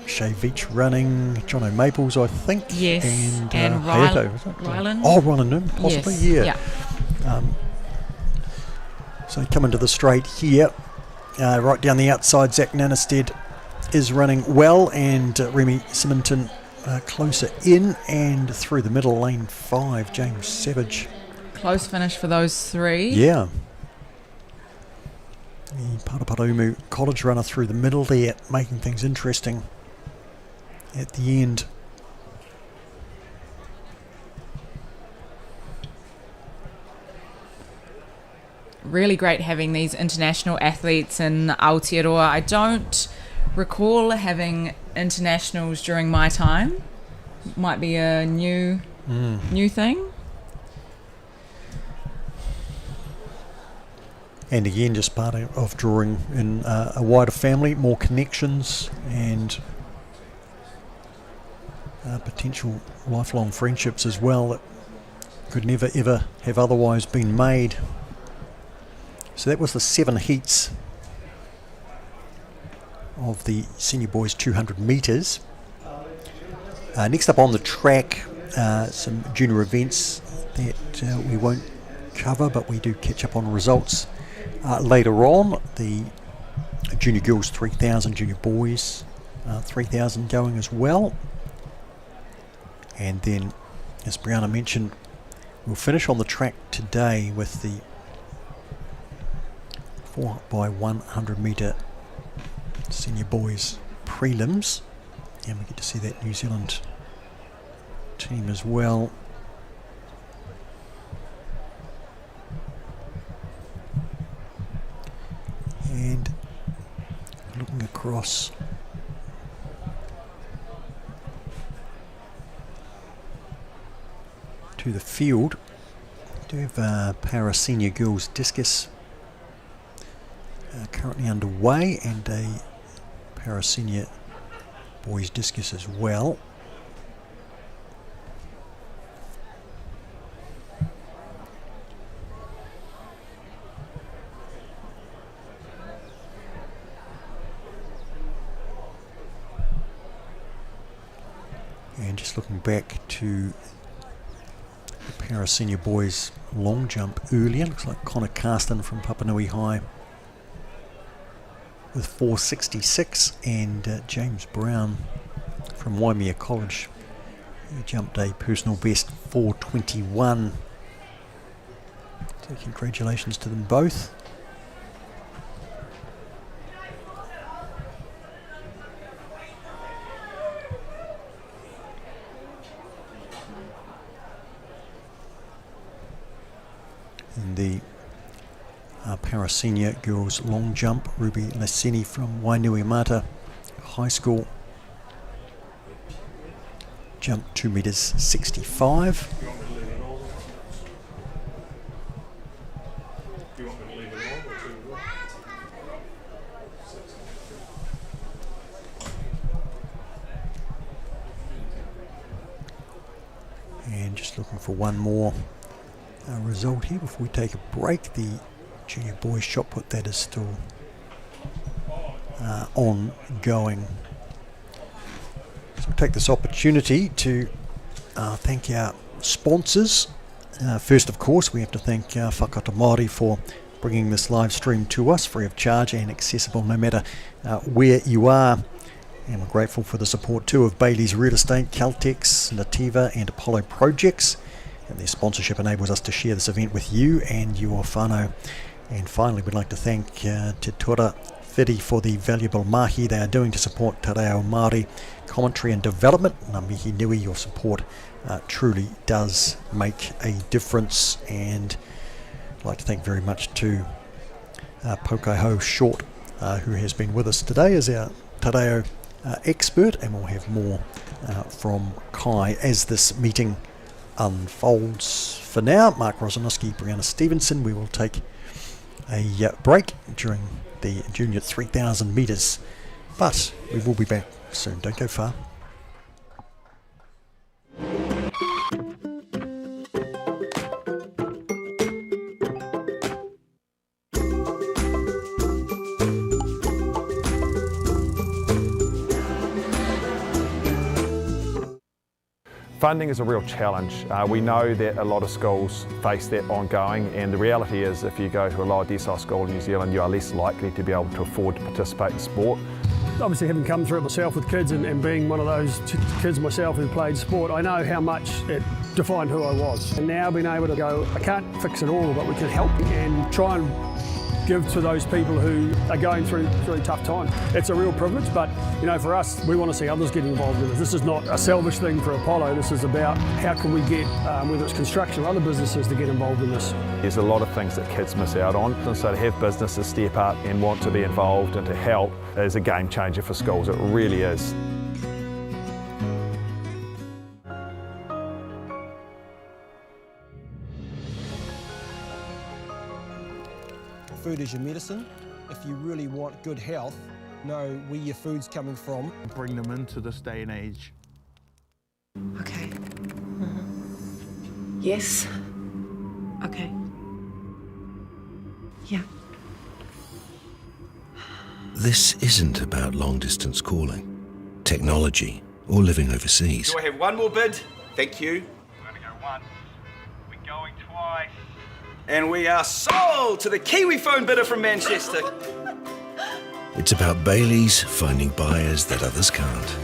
Shay Veach running, John O'Maples, I think. Yes, and Hayato, is it? Ryland. Oh, Ryland, possibly, yes. yeah. So coming to the straight here, right down the outside, Zach Nanestead is running well, and Remy Symington closer in, and through the middle, lane 5, James Savage. Close finish for those three. Yeah. The Paraparaumu College runner through the middle there, making things interesting at the end. Really great having these international athletes in Aotearoa. I don't recall having internationals during my time. Might be a new thing. And again, just part of drawing in a wider family, more connections, and potential lifelong friendships as well that could never ever have otherwise been made. So that was the 7 heats of the senior boys 200 metres. Next up on the track, some junior events that we won't cover, but we do catch up on results later on. The junior girls 3,000, junior boys 3,000 going as well. And then, as Brianna mentioned, we'll finish on the track today with the 4x100 metre senior boys prelims, and we get to see that New Zealand team as well. And looking across to the field, we do have para senior girls discus currently underway, and a para senior boys discus as well. And just looking back to the para senior boys long jump earlier, looks like Connor Carston from Papanui High with 4.66, and James Brown from Waimea College, he jumped a personal best 4.21. So congratulations to them both. In the para senior girls long jump, Ruby Laseni from Wainuiomata High School jumped 2 metres 65. And just looking for one more result here before we take a break. The junior boys shot put, that is still ongoing. So we'll take this opportunity to thank our sponsors. First, of course, we have to thank Whakata MāORI for bringing this live stream to us free of charge and accessible no matter where you are And we're grateful for the support too of Bailey's Real Estate, Caltex, Nativa and Apollo Projects. And their sponsorship enables us to share this event with you and your whānau. And finally, we'd like to thank Te Tora Whiri for the valuable mahi they are doing to support Te Reo Māori commentary and development. Ngā mihi nui, your support truly does make a difference. And I'd like to thank very much to Pokaiho Short, who has been with us today as our Te Reo expert, and we'll have more from Kai as this meeting unfolds. For now, Mark Rosanowski, Brianna Stevenson, we will take a break during the junior 3,000 metres, but we will be back soon. Don't go far. Funding is a real challenge. We know that a lot of schools face that ongoing, and the reality is if you go to a lower decile school in New Zealand, you are less likely to be able to afford to participate in sport. Obviously, having come through it myself with kids and being one of those kids myself who played sport, I know how much it defined who I was. And now being able to go, I can't fix it all, but we can help and try and give to those people who are going through really tough times. It's a real privilege, but you know, for us, we want to see others get involved in this. This is not a selfish thing for Apollo. This is about how can we get, whether it's construction or other businesses, to get involved in this. There's a lot of things that kids miss out on, and so to have businesses step up and want to be involved and to help is a game changer for schools. It really is. Food is your medicine. If you really want good health, know where your food's coming from. Bring them into this day and age. Okay. Yes. Okay. Yeah. This isn't about long-distance calling, technology, or living overseas. Do I have one more bid? Thank you. We're going to go once. We're going twice. And we are sold to the Kiwi phone bidder from Manchester. It's about Bailey's finding buyers that others can't.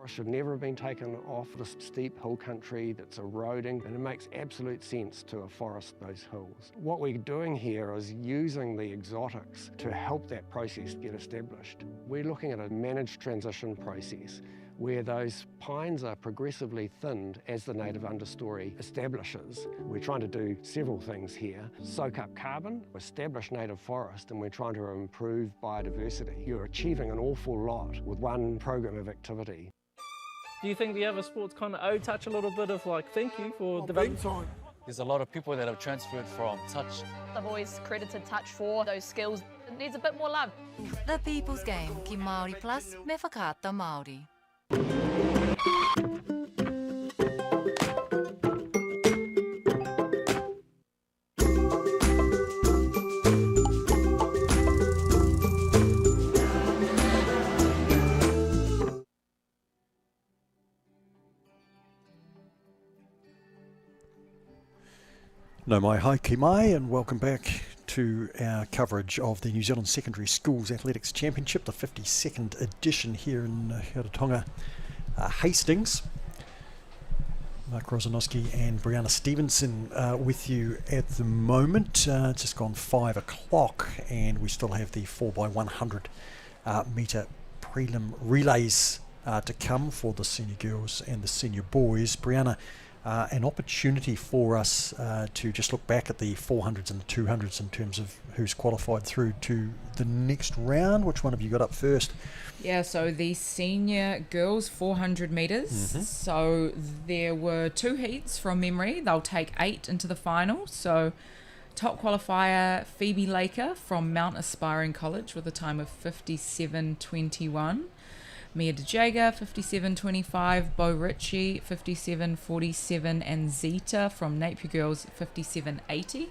Should never have been taken off the steep hill country that's eroding, and it makes absolute sense to afforest those hills. What we're doing here is using the exotics to help that process get established. We're looking at a managed transition process where those pines are progressively thinned as the native understory establishes. We're trying to do several things here. Soak up carbon, establish native forest, and we're trying to improve biodiversity. You're achieving an awful lot with one program of activity. Do you think the other sports kind of owe touch a little bit of thank you for developing? There's a lot of people that have transferred from touch. I've always credited touch for those skills. It needs a bit more love. The People's Game, ki Māori Plus, me whakaata Māori. No mai hai ki mai, and welcome back to our coverage of the New Zealand Secondary Schools Athletics Championship, the 52nd edition here in Rarotonga, Hastings. Mark Rosanowski and Brianna Stevenson with you at the moment. Just gone 5 o'clock, and we still have the 4x100 metre prelim relays to come for the senior girls and the senior boys. Brianna, an opportunity for us to just look back at the 400s and the 200s in terms of who's qualified through to the next round. Which one have you got up first? Yeah, so the senior girls 400 metres. So there were 2 heats from memory. They'll take 8 into the final. So top qualifier Phoebe Laker from Mount Aspiring College with a time of 57.21. Mia DeJager 57.25, Bo Ritchie 57.47, and Zeta from Napier Girls 57.80.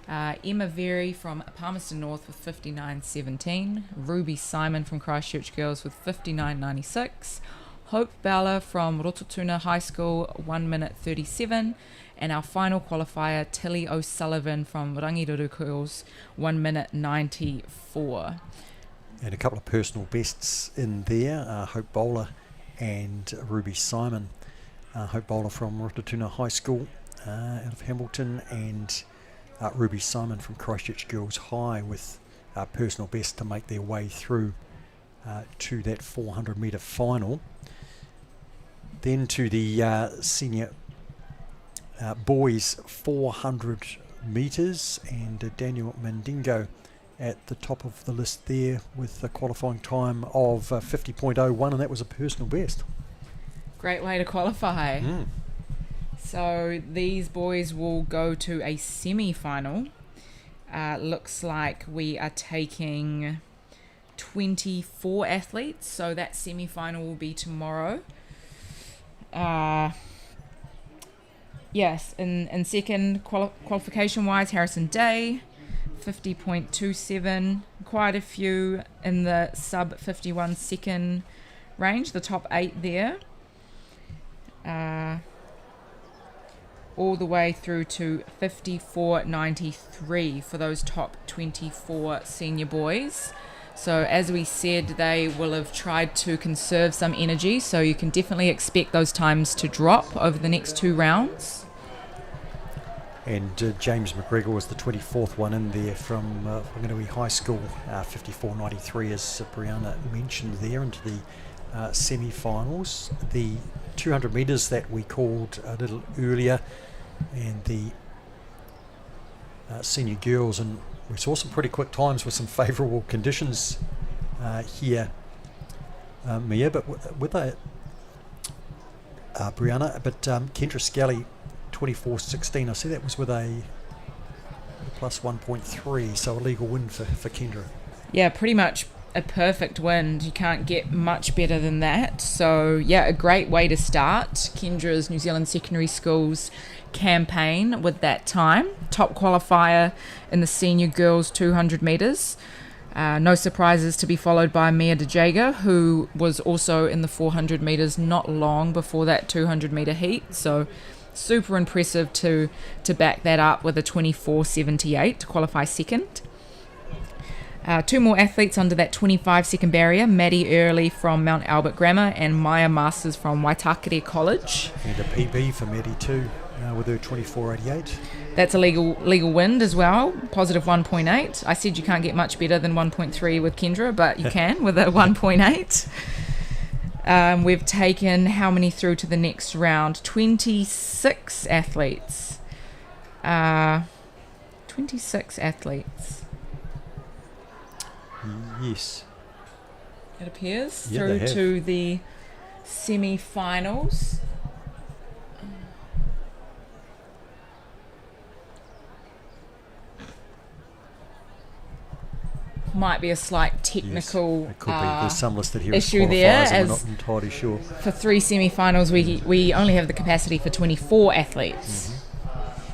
Emma Very from Palmerston North with 59.17. Ruby Simon from Christchurch Girls with 59.96. Hope Bella from Rototuna High School 1 minute 37. And our final qualifier, Tilly O'Sullivan from Rangiruru Girls 1 minute 94. And a couple of personal bests in there, Hope Bowler and Ruby Simon. Hope Bowler from Rototuna High School out of Hamilton, and Ruby Simon from Christchurch Girls High with personal best to make their way through to that 400 metre final. Then to the senior boys 400 metres, and Daniel Mandingo at the top of the list there with a qualifying time of 50.01, and that was a personal best. Great way to qualify. So these boys will go to a semi-final. Looks like we are taking 24 athletes, so that semi-final will be tomorrow. Yes, in second qualification-wise, Harrison Day, 50.27, quite a few in the sub 51 second range, the top 8 there, all the way through to 54.93 for those top 24 senior boys. So as we said, they will have tried to conserve some energy, so you can definitely expect those times to drop over the next 2 rounds. And James McGregor was the 24th one in there from Whanganui High School, 54.93, as Brianna mentioned there, into the semi-finals. The 200 metres that we called a little earlier, and the senior girls, and we saw some pretty quick times with some favourable conditions here, Mia, but with a Brianna, but Kendra Scally 24.16, I see that was with a plus 1.3, so a legal win for Kendra. Yeah, pretty much a perfect win. You can't get much better than that. So yeah, a great way to start Kendra's New Zealand Secondary Schools campaign with that time. Top qualifier in the senior girls 200 metres. No surprises to be followed by Mia DeJager, who was also in the 400 metres not long before that 200 metre heat. So super impressive to back that up with a 24.78 to qualify second. 2 more athletes under that 25 second barrier, Maddie Early from Mount Albert Grammar and Maya Masters from Waitakere College. And a PB for Maddie too, with her 24.88. That's a legal win as well, positive 1.8. I said you can't get much better than 1.3 with Kendra, but you can with a 1.8. We've taken how many through to the next round? 26 athletes. 26 athletes. Yes. It appears. Yeah, through to the semi-finals. Might be a slight technical it could be. There's some listed here issue there, as as we're not entirely sure. For 3 semi-finals we only have the capacity for 24 athletes.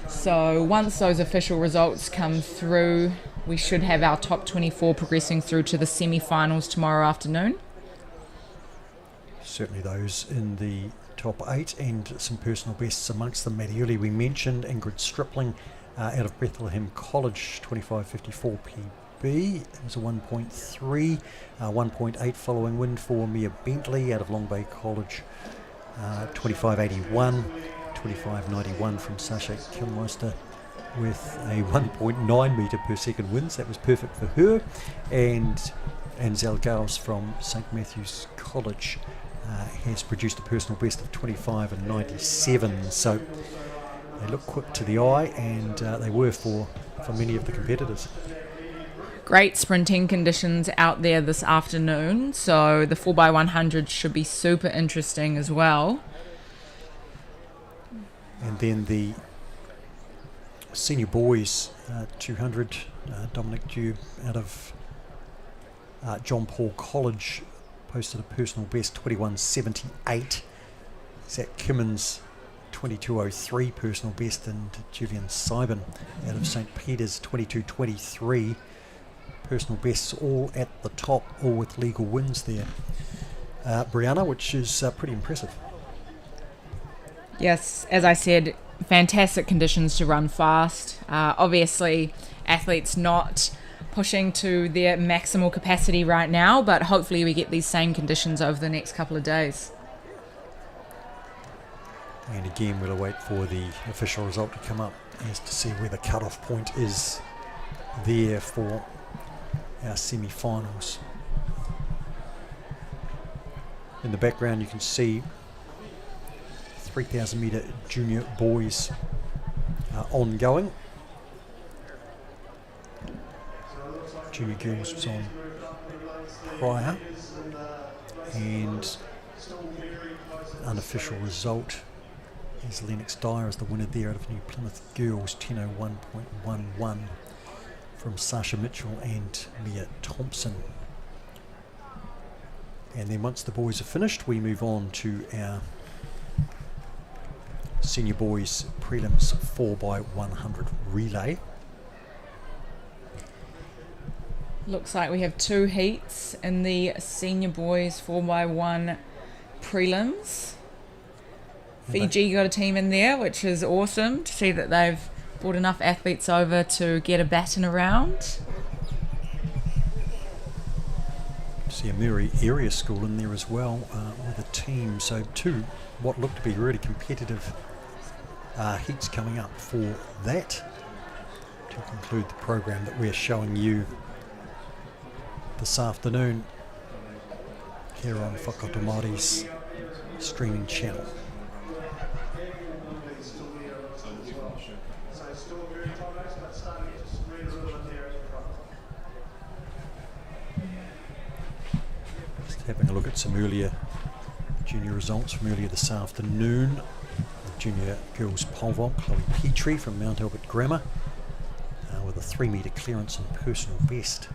So once those official results come through, we should have our top 24 progressing through to the semi-finals tomorrow afternoon. Certainly those in the top 8, and some personal bests amongst them. Maddie Early we mentioned, Ingrid Stripling out of Bethlehem College, 25.54 PB. It was a 1.3, 1.8 following win for Mia Bentley out of Long Bay College, 25.81, 25.91 from Sasha Kilmeister with a 1.9 metre per second wins. That was perfect for her. And Anzel Gales from St Matthew's College has produced a personal best of 25 and 97, so they look quick to the eye, and they were for many of the competitors. Great sprinting conditions out there this afternoon, so the 4x100 should be super interesting as well. And then the senior boys 200, Dominic Dew out of John Paul College posted a personal best 21.78. Zach Kimmins 22.03 personal best, and Julian Seiben out of St Peter's 22.23 personal bests, all at the top, all with legal wins there, Brianna, which is pretty impressive. Yes, as I said, fantastic conditions to run fast. Obviously, athletes not pushing to their maximal capacity right now, but hopefully we get these same conditions over the next couple of days. And again, we'll await for the official result to come up as to see where the cut-off point is there for our semi-finals. In the background, you can see 3,000 metre junior boys ongoing. Junior girls was on prior, and unofficial result is Lennox Dyer as the winner there out of New Plymouth Girls, 10.01.11 from Sasha Mitchell and Mia Thompson. And then once the boys are finished, we move on to our senior boys prelims 4x100 relay. Looks like we have 2 heats in the senior boys 4x1 prelims. Fiji got a team in there, which is awesome to see that they've brought enough athletes over to get a baton around. See a Mary area school in there as well with a team. So 2 what look to be really competitive heats coming up for that to conclude the program that we're showing you this afternoon here on Whakato Māori's streaming channel. Just having a look at some earlier junior results from earlier this afternoon. The junior girls pole vault, Chloe Petrie from Mount Albert Grammar with a 3 metre clearance and personal best.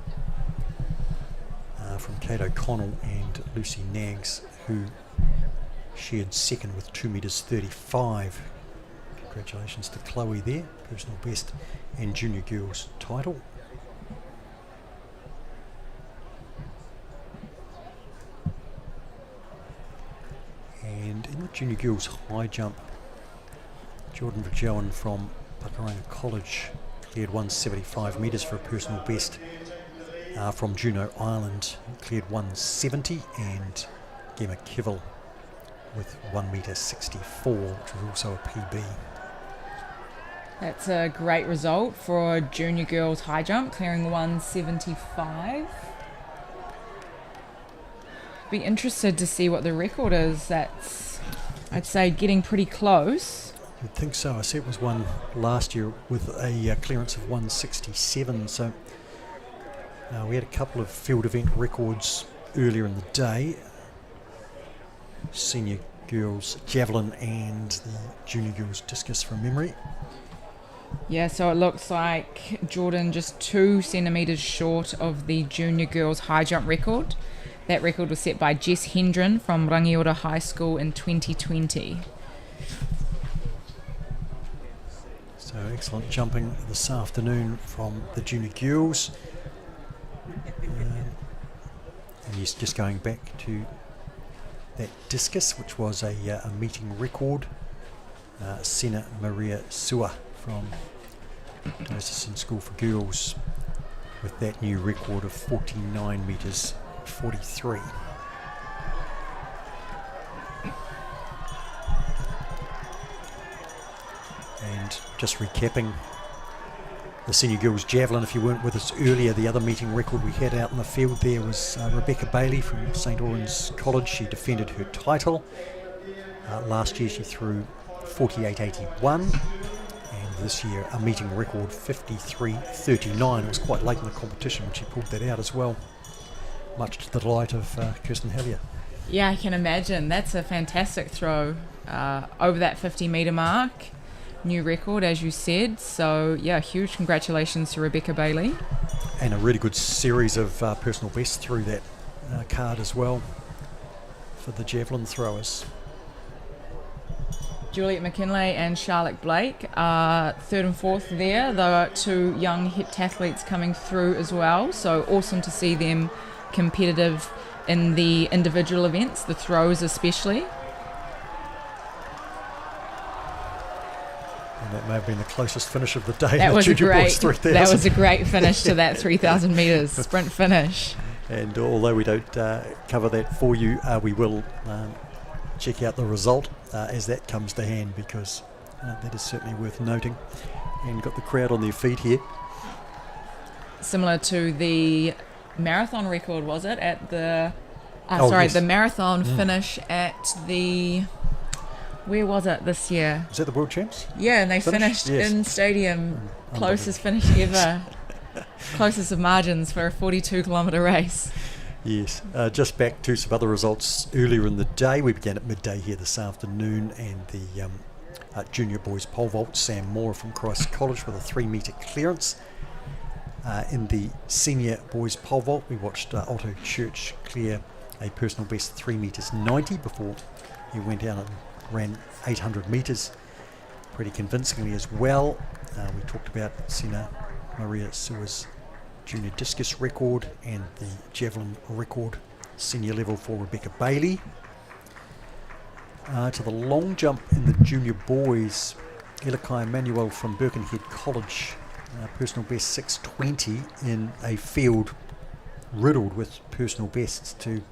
From Kate O'Connell and Lucy Naggs, who shared second with 2 metres 35. Congratulations to Chloe there, personal best and junior girls title. And in the junior girls high jump, Jordan Verjoen from Pakuranga College cleared 175 metres for a personal best. From Juneau Island cleared 170, and Gemma Kivel with 1 metre 64, which was also a PB. That's a great result for junior girls high jump, clearing 175. Be interested to see what the record is. That's, I'd say, getting pretty close. You'd think so. I see it was one last year with a clearance of 167, so we had a couple of field event records earlier in the day. Senior girls javelin and the junior girls discus from memory. Yeah, so it looks like Jordan just 2 centimetres short of the junior girls high jump record. That record was set by Jess Hendren from Rangiora High School in 2020. So excellent jumping this afternoon from the junior girls. And yes, just going back to that discus, which was a meeting record. Sena Maria Sua from Diocesan School for Girls with that new record of 49 metres 43. And just recapping the senior girls javelin. If you weren't with us earlier, the other meeting record we had out in the field there was Rebecca Bailey from St Oran's College. She defended her title. Last year she threw 48.81, and this year a meeting record 53.39. It was quite late in the competition when she pulled that out as well, much to the delight of Kirsten Hallier. Yeah, I can imagine. That's a fantastic throw over that 50 metre mark. New record, as you said. So, yeah, huge congratulations to Rebecca Bailey. And a really good series of personal bests through that card as well for the javelin throwers. Juliet McKinlay and Charlotte Blake are third and fourth there. There are two young heptathletes coming through as well. So awesome to see them competitive in the individual events, the throws especially. And that may have been the closest finish of the day. That was That was a great finish to that 3,000 metres sprint finish. And although we don't cover that for you, we will check out the result as that comes to hand, because that is certainly worth noting. And got the crowd on their feet here. Similar to the marathon record, was it? At the the marathon finish at the... Where was it this year? Was that the World Champs? Yeah, and they finished in stadium. Closest finish ever. Closest of margins for a 42-kilometre race. Yes. Just back to some other results earlier in the day. We began at midday here this afternoon, and the junior boys pole vault, Sam Moore from Christ College with a 3-metre clearance. In the senior boys pole vault, we watched Otto Church clear a personal best 3 metres 90 before he went down and ran 800 metres pretty convincingly as well. We talked about Sina Maria Sua's junior discus record and the javelin record senior level for Rebecca Bailey. To the long jump in the junior boys, Elikai Manuel from Birkenhead College, personal best 6:20 in a field riddled with personal bests. To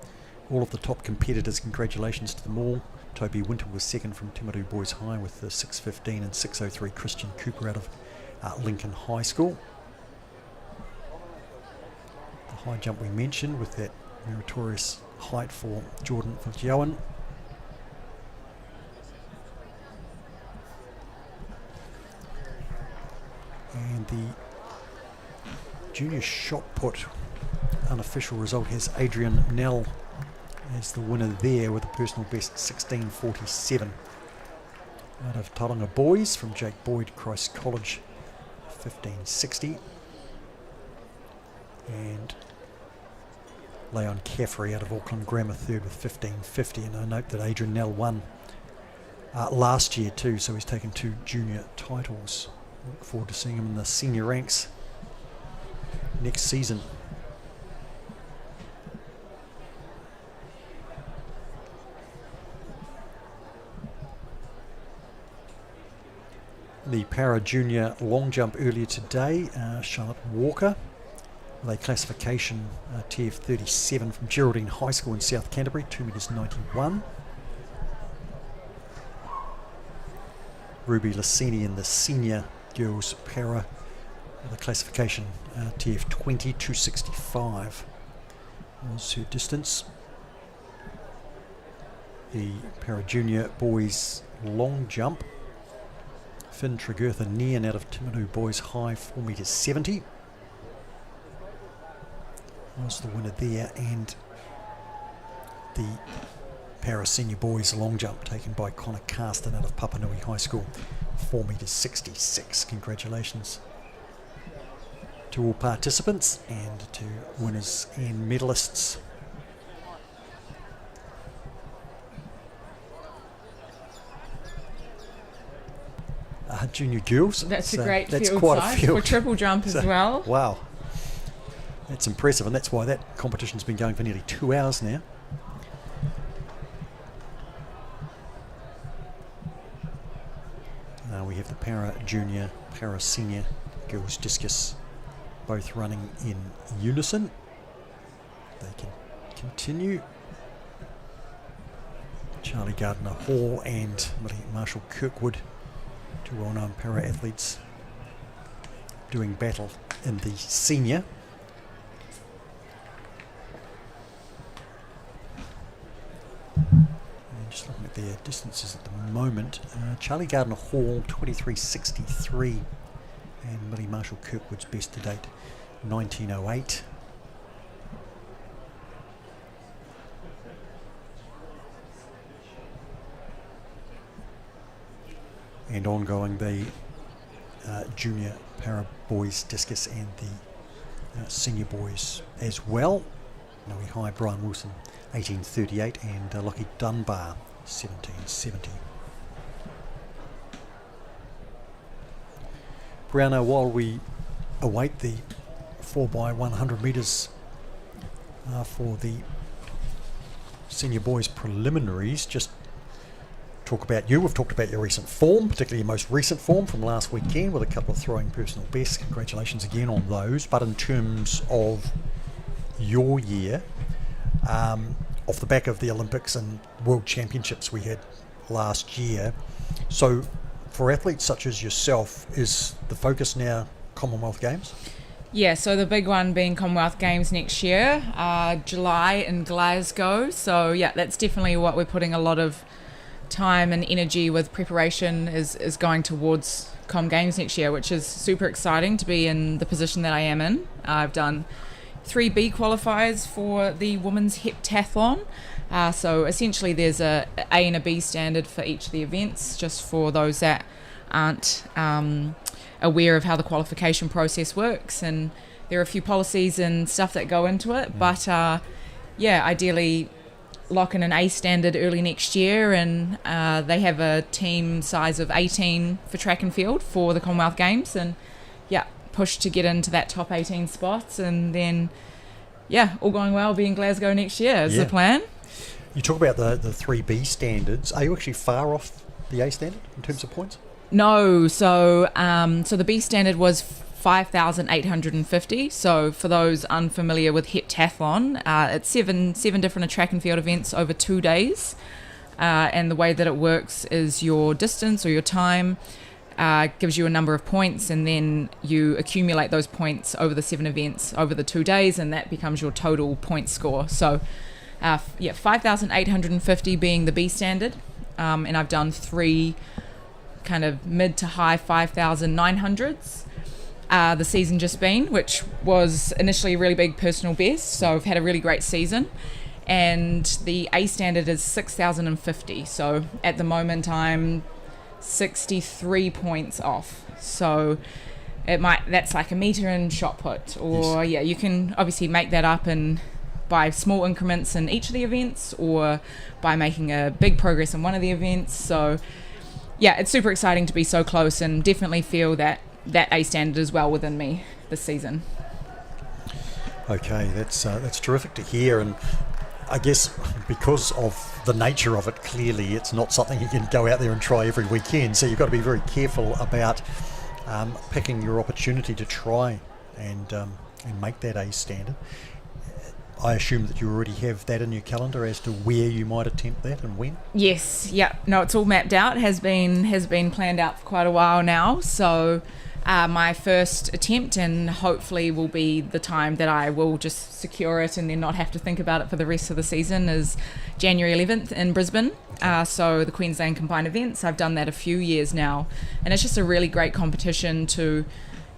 all of the top competitors, congratulations to them all. Toby Winter was second from Timaru Boys High with the 6:15 and 6:03. Christian Cooper out of Lincoln High School. The high jump we mentioned with that meritorious height for Jordan Viljoen. And the junior shot put unofficial result has Adrian Nell as the winner there with a personal best 16:47. Out of Tauranga Boys from Jake Boyd, Christ College, 15:60. And Leon Caffrey out of Auckland Grammar third with 15:50. And I note that Adrian Nell won last year too, so he's taken 2 junior titles. Look forward to seeing him in the senior ranks next season. The para-junior long jump earlier today, Charlotte Walker with a classification TF 37 from Geraldine High School in South Canterbury, 2 metres 91. Ruby Lassini in the senior girls para with a classification TF 20, 265 was her distance. The para-junior boys long jump, Finn Tregurtha Nian out of Timaru Boys High, 4 metres 70 was the winner there, and the para senior boys long jump taken by Connor Carston out of Papanui High School, 4 metres 66. Congratulations to all participants and to winners and medalists. Junior girls. That's a great that's field quite size a field. for triple jump as well. Wow. That's impressive, and that's why that competition's been going for nearly 2 hours now. We have the para-junior, para-senior girls discus both running in unison. They can continue. Charlie Gardner Hall and Marshall Kirkwood, 2 well-known para-athletes, doing battle in the senior. Just looking at their distances at the moment. Charlie Gardner Hall, 23.63. And Millie Marshall Kirkwood's best to date, 19.08. And ongoing, the junior para boys discus and the senior boys as well. Noe High, Brian Wilson, 18.38, and Lockie Dunbar, 17.70. Brianna, while we await the 4x100 metres for the senior boys preliminaries, just talk about you. We've talked about your recent form, particularly your most recent form from last weekend with a couple of throwing personal bests. Congratulations again on those. But in terms of your year, off the back of the Olympics and World Championships we had last year, so for athletes such as yourself, is the focus now Commonwealth Games? Yeah, so the big one being Commonwealth Games next year, July in Glasgow. So yeah, that's definitely what we're putting a lot of time and energy with preparation is going towards Com Games next year, which is super exciting to be in the position that I am in. I've done 3 B qualifiers for the women's heptathlon. So essentially there's a A and a B standard for each of the events, just for those that aren't aware of how the qualification process works. And there are a few policies and stuff that go into it, but ideally lock in an A standard early next year, and they have a team size of 18 for track and field for the Commonwealth Games, and push to get into that top 18 spots, and then all going well, be in Glasgow next year is the plan. You talk about the 3B standards. Are you actually far off the A standard in terms of points? No, so the B standard was 5,850. So for those unfamiliar with heptathlon, it's seven different track and field events over 2 days, and the way that it works is your distance or your time gives you a number of points, and then you accumulate those points over the 7 events over the 2 days, and that becomes your total point score. So 5,850 being the B standard, and I've done 3 kind of mid to high 5,900s the season just been, which was initially a really big personal best, so I've had a really great season. And the A standard is 6,050, so at the moment I'm 63 points off, so that's like a metre and shot put, or you can obviously make that up and by small increments in each of the events, or by making a big progress in one of the events. So it's super exciting to be so close, and definitely feel that A standard is well within me this season. Okay, that's terrific to hear, and I guess because of the nature of it, clearly it's not something you can go out there and try every weekend, so you've got to be very careful about picking your opportunity to try and make that A standard. I assume that you already have that in your calendar as to where you might attempt that and when? Yes, no, it's all mapped out, has been planned out for quite a while now, so my first attempt, and hopefully will be the time that I will just secure it and then not have to think about it for the rest of the season, is January 11th in Brisbane. So the Queensland Combined Events, I've done that a few years now, and it's just a really great competition to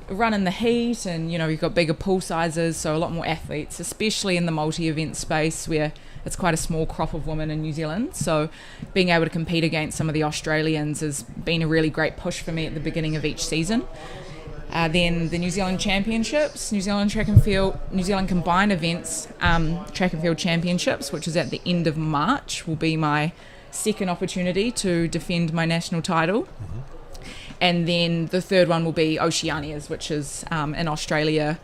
run in the heat, and you've got bigger pool sizes, so a lot more athletes, especially in the multi-event space where it's quite a small crop of women in New Zealand. So being able to compete against some of the Australians has been a really great push for me at the beginning of each season. Then the New Zealand Championships, New Zealand Track and Field, New Zealand Combined Events, Track and Field Championships, which is at the end of March, will be my second opportunity to defend my national title. And then the third one will be Oceanias, which is in Australia,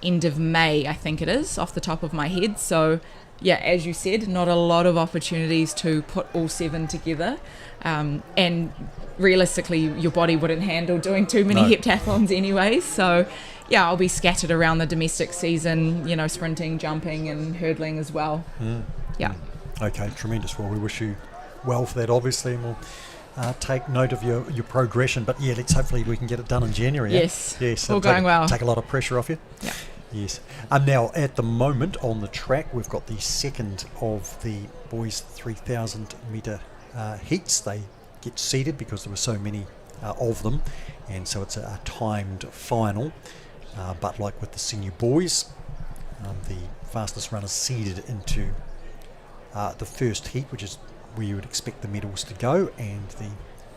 end of May, I think it is, off the top of my head. So, as you said, not a lot of opportunities to put all 7 together. And realistically, your body wouldn't handle doing too many heptathlons anyway. So, I'll be scattered around the domestic season, sprinting, jumping and hurdling as well. Okay, tremendous. Well, we wish you well for that, obviously, and we'll take note of your progression. But yeah, hopefully we can get it done in January. Yes, yes, all going well. Take a lot of pressure off you. Yeah. Yes. Now at the moment on the track, we've got the second of the boys 3,000 metre heats. They get seeded because there were so many of them, and so it's a timed final. But like with the senior boys, the fastest runners seeded into the first heat, which is where you would expect the medals to go, and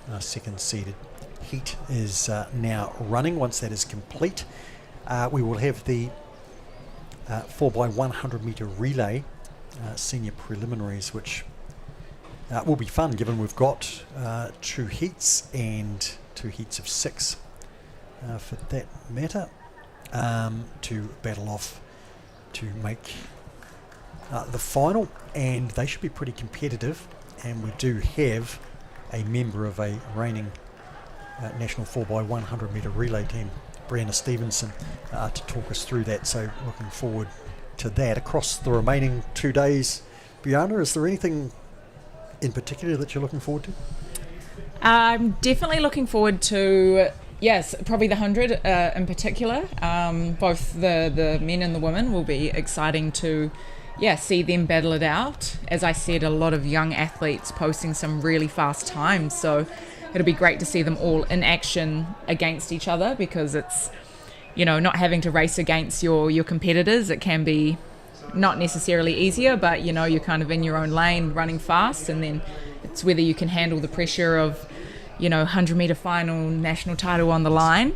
the second seeded heat is now running. Once that is complete, we will have the 4x100 metre relay senior preliminaries, which will be fun given we've got 2 heats and 2 heats of 6 for that matter, to battle off to make the final, and they should be pretty competitive. And we do have a member of a reigning national 4x100 metre relay team, Brianna Stevenson, to talk us through that, so looking forward to that. Across the remaining 2 days, Brianna, is there anything in particular that you're looking forward to? I'm definitely looking forward to, yes, probably the 100 in particular. Both the men and the women will be exciting to see them battle it out. As I said, a lot of young athletes posting some really fast times, so it'll be great to see them all in action against each other, because it's, not having to race against your competitors. It can be not necessarily easier, but you're kind of in your own lane running fast, and then it's whether you can handle the pressure of 100 metre final, national title on the line.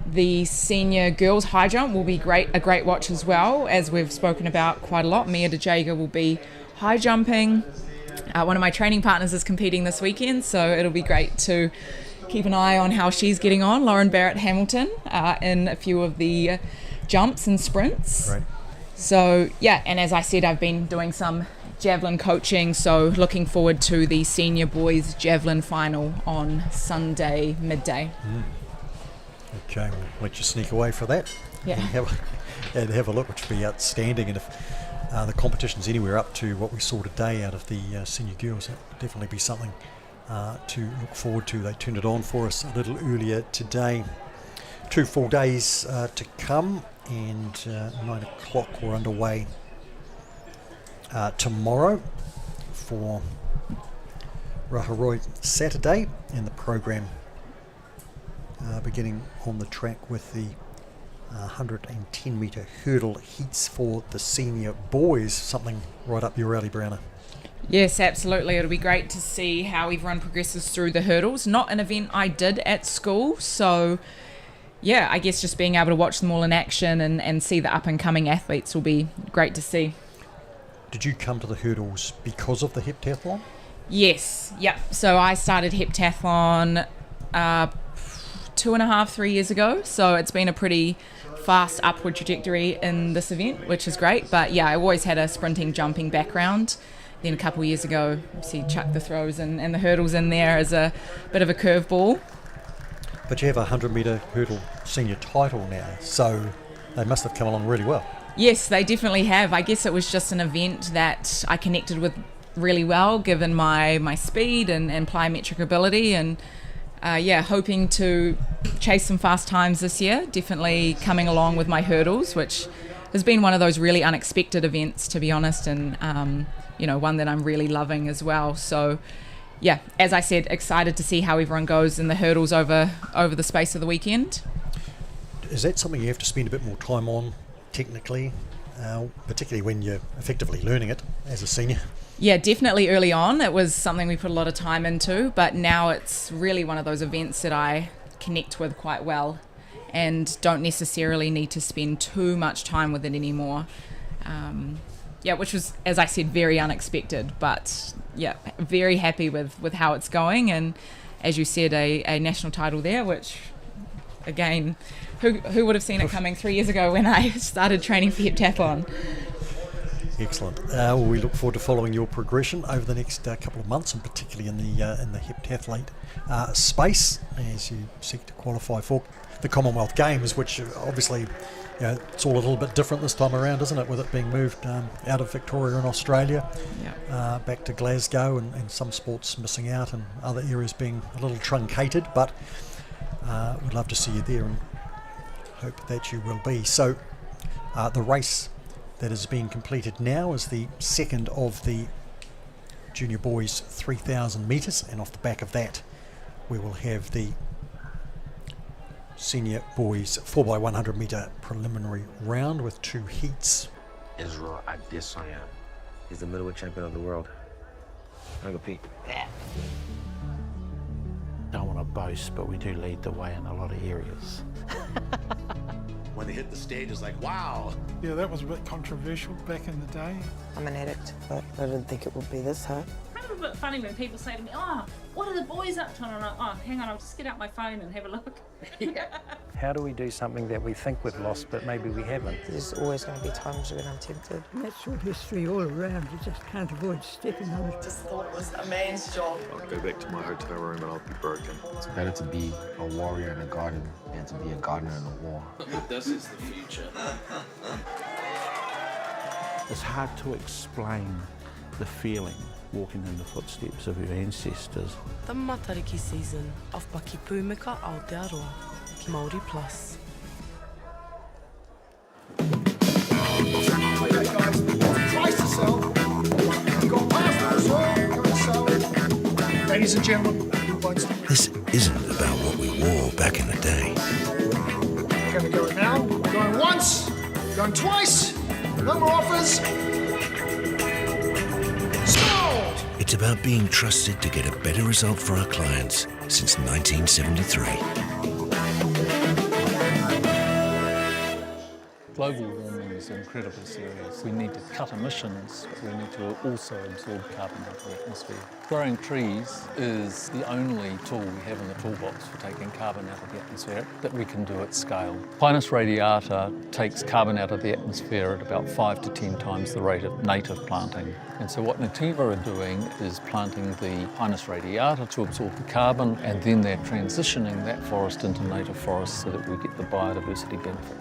The senior girls high jump will be a great watch as well, as we've spoken about quite a lot. Mia DeJager will be high jumping. One of my training partners is competing this weekend, so it'll be great to keep an eye on how she's getting on. Lauren Barrett-Hamilton in a few of the jumps and sprints. Right. So and as I said, I've been doing some javelin coaching, so looking forward to the senior boys javelin final on Sunday midday. Okay, we'll let you sneak away for that. Yeah. And have a look, which would be outstanding. And if the competition's anywhere up to what we saw today out of the senior girls, that would definitely be something to look forward to. They turned it on for us a little earlier today. 2 full days to come, and 9 o'clock we're underway tomorrow for Raharoi Saturday, and the program beginning on the track with the 110 metre hurdle heats for the senior boys. Something right up your alley, Brianna. Yes, absolutely. It'll be great to see how everyone progresses through the hurdles. Not an event I did at school, so I guess just being able to watch them all in action and see the up-and-coming athletes will be great to see. Did you come to the hurdles because of the heptathlon? Yes, so I started heptathlon 2.5-3 years ago, so it's been a pretty fast upward trajectory in this event, which is great. But I always had a sprinting, jumping background. Then a couple of years ago, obviously chucked the throws and the hurdles in there as a bit of a curveball. But you have a 100 metre hurdle senior title now, so they must have come along really well. Yes, they definitely have. I guess it was just an event that I connected with really well, given my speed and plyometric ability, and hoping to chase some fast times this year. Definitely coming along with my hurdles, which has been one of those really unexpected events, to be honest, and one that I'm really loving as well. So as I said, excited to see how everyone goes in the hurdles over the space of the weekend. Is that something you have to spend a bit more time on technically, particularly when you're effectively learning it as a senior? Yeah, definitely early on it was something we put a lot of time into, but now it's really one of those events that I connect with quite well and don't necessarily need to spend too much time with it anymore. Which was, as I said, very unexpected, but very happy with how it's going, and as you said, a national title there, which again, who would have seen it coming 3 years ago when I started training for heptathlon? Excellent. Well, we look forward to following your progression over the next couple of months, and particularly in the heptathlete space as you seek to qualify for the Commonwealth Games, which obviously, it's all a little bit different this time around, isn't it, with it being moved out of Victoria and Australia back to Glasgow, and some sports missing out and other areas being a little truncated, but we'd love to see you there and hope that you will be. So the race that is being completed now is the second of the junior boys 3,000 metres, and off the back of that we will have the senior boys 4x100 metre preliminary round with 2 heats. Israel Adesanya is the middleweight champion of the world. I go Pete. Don't want to boast, but we do lead the way in a lot of areas. When they hit the stage, it's like, wow. Yeah, that was a bit controversial back in the day. I'm an addict, but I didn't think it would be this hard. Kind of a bit funny when people say to me, oh, what are the boys up to? And I'm like, oh, hang on, I'll just get out my phone and have a look. How do we do something that we think we've lost, but maybe we haven't? There's always going to be times when I'm tempted. Natural history all around, you just can't avoid stepping on it. Just thought it was a man's job. I'll go back to my hotel room and I'll be broken. It's better to be a warrior in a garden than to be a gardener in a war. This is the future. It's hard to explain the feeling walking in the footsteps of your ancestors. The Matariki season of Paki Pūmika Aotearoa, ki Māori Plus. Ladies and gentlemen, This isn't about what we wore back in the day. we're going to go now. Going once, going twice, no more offers. Sold! It's about being trusted to get a better result for our clients since 1973. Global warming is incredibly serious. We need to cut emissions, but we need to also absorb carbon out of the atmosphere. Growing trees is the only tool we have in the toolbox for taking carbon out of the atmosphere that we can do at scale. Pinus radiata takes carbon out of the atmosphere at about 5 to 10 times the rate of native planting. And so what Nativa are doing is planting the Pinus radiata to absorb the carbon, and then they're transitioning that forest into native forest so that we get the biodiversity benefit.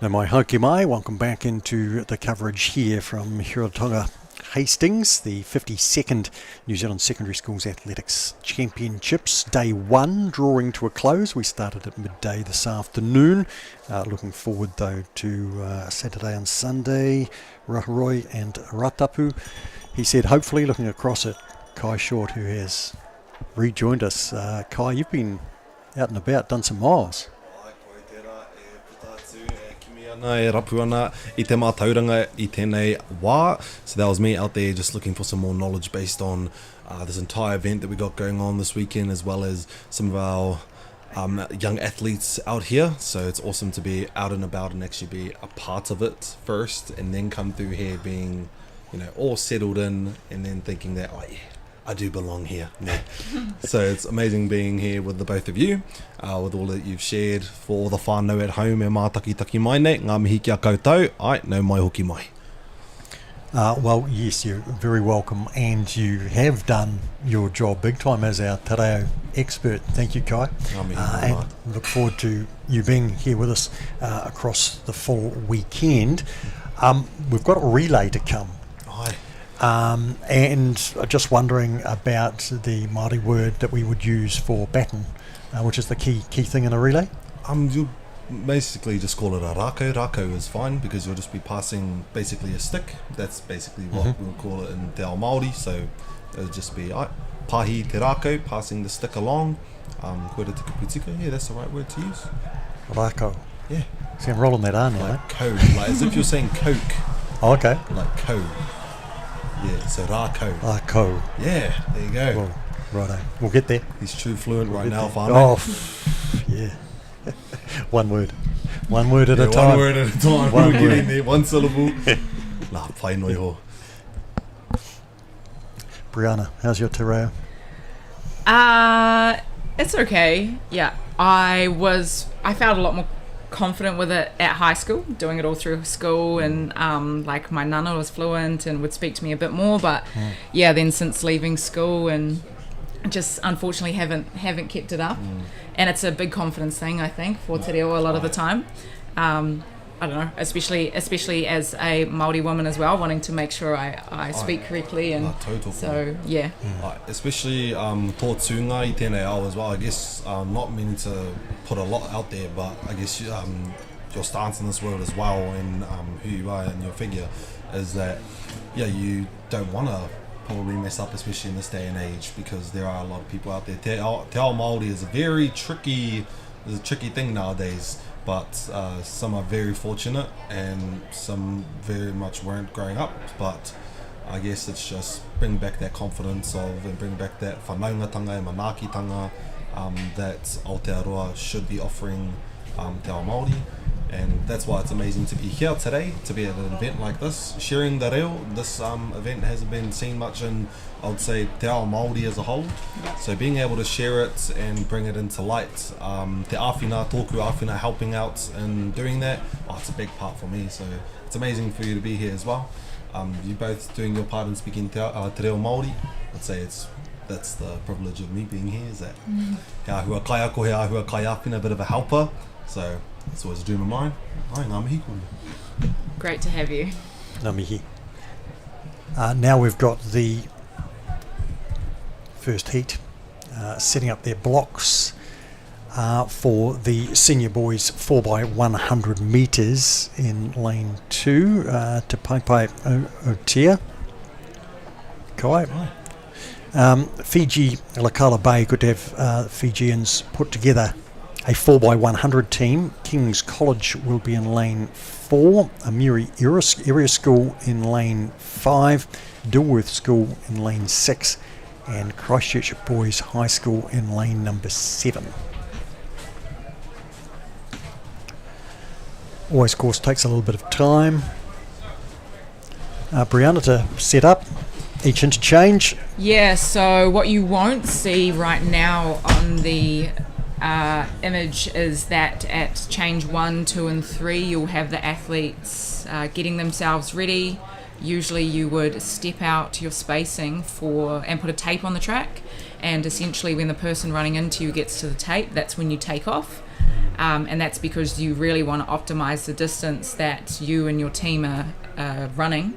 Now, my hoki mai, welcome back into the coverage here from Hiratonga Hastings, the 52nd New Zealand Secondary Schools Athletics Championships. Day 1 drawing to a close. We started at midday this afternoon. Looking forward, though, to Saturday and Sunday, Raharoi and Ratapu. He said, hopefully, looking across at Kai Short, who has rejoined us. Kai, you've been out and about, done some miles. E rapu ana I te mātauranga I tēnei wā. So that was me out there just looking for some more knowledge based on this entire event that we got going on this weekend, as well as some of our young athletes out here. So it's awesome to be out and about and actually be a part of it first, and then come through here being, all settled in, and then thinking that, oh yeah, I do belong here. Yeah. So it's amazing being here with the both of you, with all that you've shared for all the whānau at home. E mātakitaki mai nei, ngā mihi kia koutou, ai, nau mai hoki mai. Well, yes, you're very welcome, and you have done your job big time as our te reo expert. Thank you, Kai. And look forward to you being here with us across the full weekend. We've got a relay to come. And just wondering about the Māori word that we would use for baton, which is the key thing in a relay. You'll basically just call it a rako. Rako is fine because you'll just be passing basically a stick. That's basically what we'll call it in te ao Māori. So it'll just be pahi te rako, passing the stick along. Koe te putika, yeah, that's the right word to use. Rako. Yeah. See, I'm rolling that on now. Like code, like as if you're saying Coke. Oh, okay. Like ko. Yeah, so rākau. Rākau. Yeah, there you go. Well, righto. We'll get there. He's true fluent right now, whānau. Yeah. One word. One word at a time. One word at a time. One We're getting word. there. One syllable. Nah, pai noi ho. Brianna, how's your te reo? It's okay. Yeah, I felt a lot more confident with it at high school, doing it all through school, and like my nana was fluent and would speak to me a bit more. But yeah, then since leaving school and just unfortunately haven't kept it up, and it's a big confidence thing, I think, for te reo a lot of the time. I don't know, especially as a Māori woman as well, wanting to make sure I speak correctly, and so yeah. Especially tō tūnga i tēnei ao as well. I guess not meaning to put a lot out there, but I guess your stance in this world as well, and who you are and your figure, is that you don't want to probably mess up, especially in this day and age, because there are a lot of people out there. Te ao Māori is a very tricky thing nowadays. But some are very fortunate and some very much weren't growing up. But I guess it's just bring back that confidence and bring back that whanaungatanga and manaakitanga that Aotearoa should be offering te ao Māori. And that's why it's amazing to be here today, to be at an event like this, sharing the reo. This event hasn't been seen much in, I would say, te ao Māori as a whole. So being able to share it and bring it into light, te āwhina, tōku āwhina, helping out and doing that, it's a big part for me. So it's amazing for you to be here as well. You both doing your part in speaking te reo Māori. I'd say that's the privilege of me being here, is that he ahua kai ako, he ahua kai āwhina, a bit of a helper. So it's always a dream of mine. Ai, ngā mihi kōrua. Great to have you. Ngā mihi. Now we've got the first heat setting up their blocks for the senior boys 4x100 metres in lane 2 to Pai Otia. Kai. Fiji, Lakala Bay, good to have Fijians put together a 4x100 team. King's College will be in lane 4, MΑORI Area School in lane 5, Dilworth School in lane 6, and Christchurch Boys High School in lane number 7. Always, of course, takes a little bit of time. Brianna, to set up each interchange. Yeah, so what you won't see right now on the image is that at change 1, 2 and 3 you'll have the athletes getting themselves ready. Usually you would step out your spacing and put a tape on the track, and essentially when the person running into you gets to the tape, that's when you take off, and that's because you really want to optimize the distance that you and your team are running,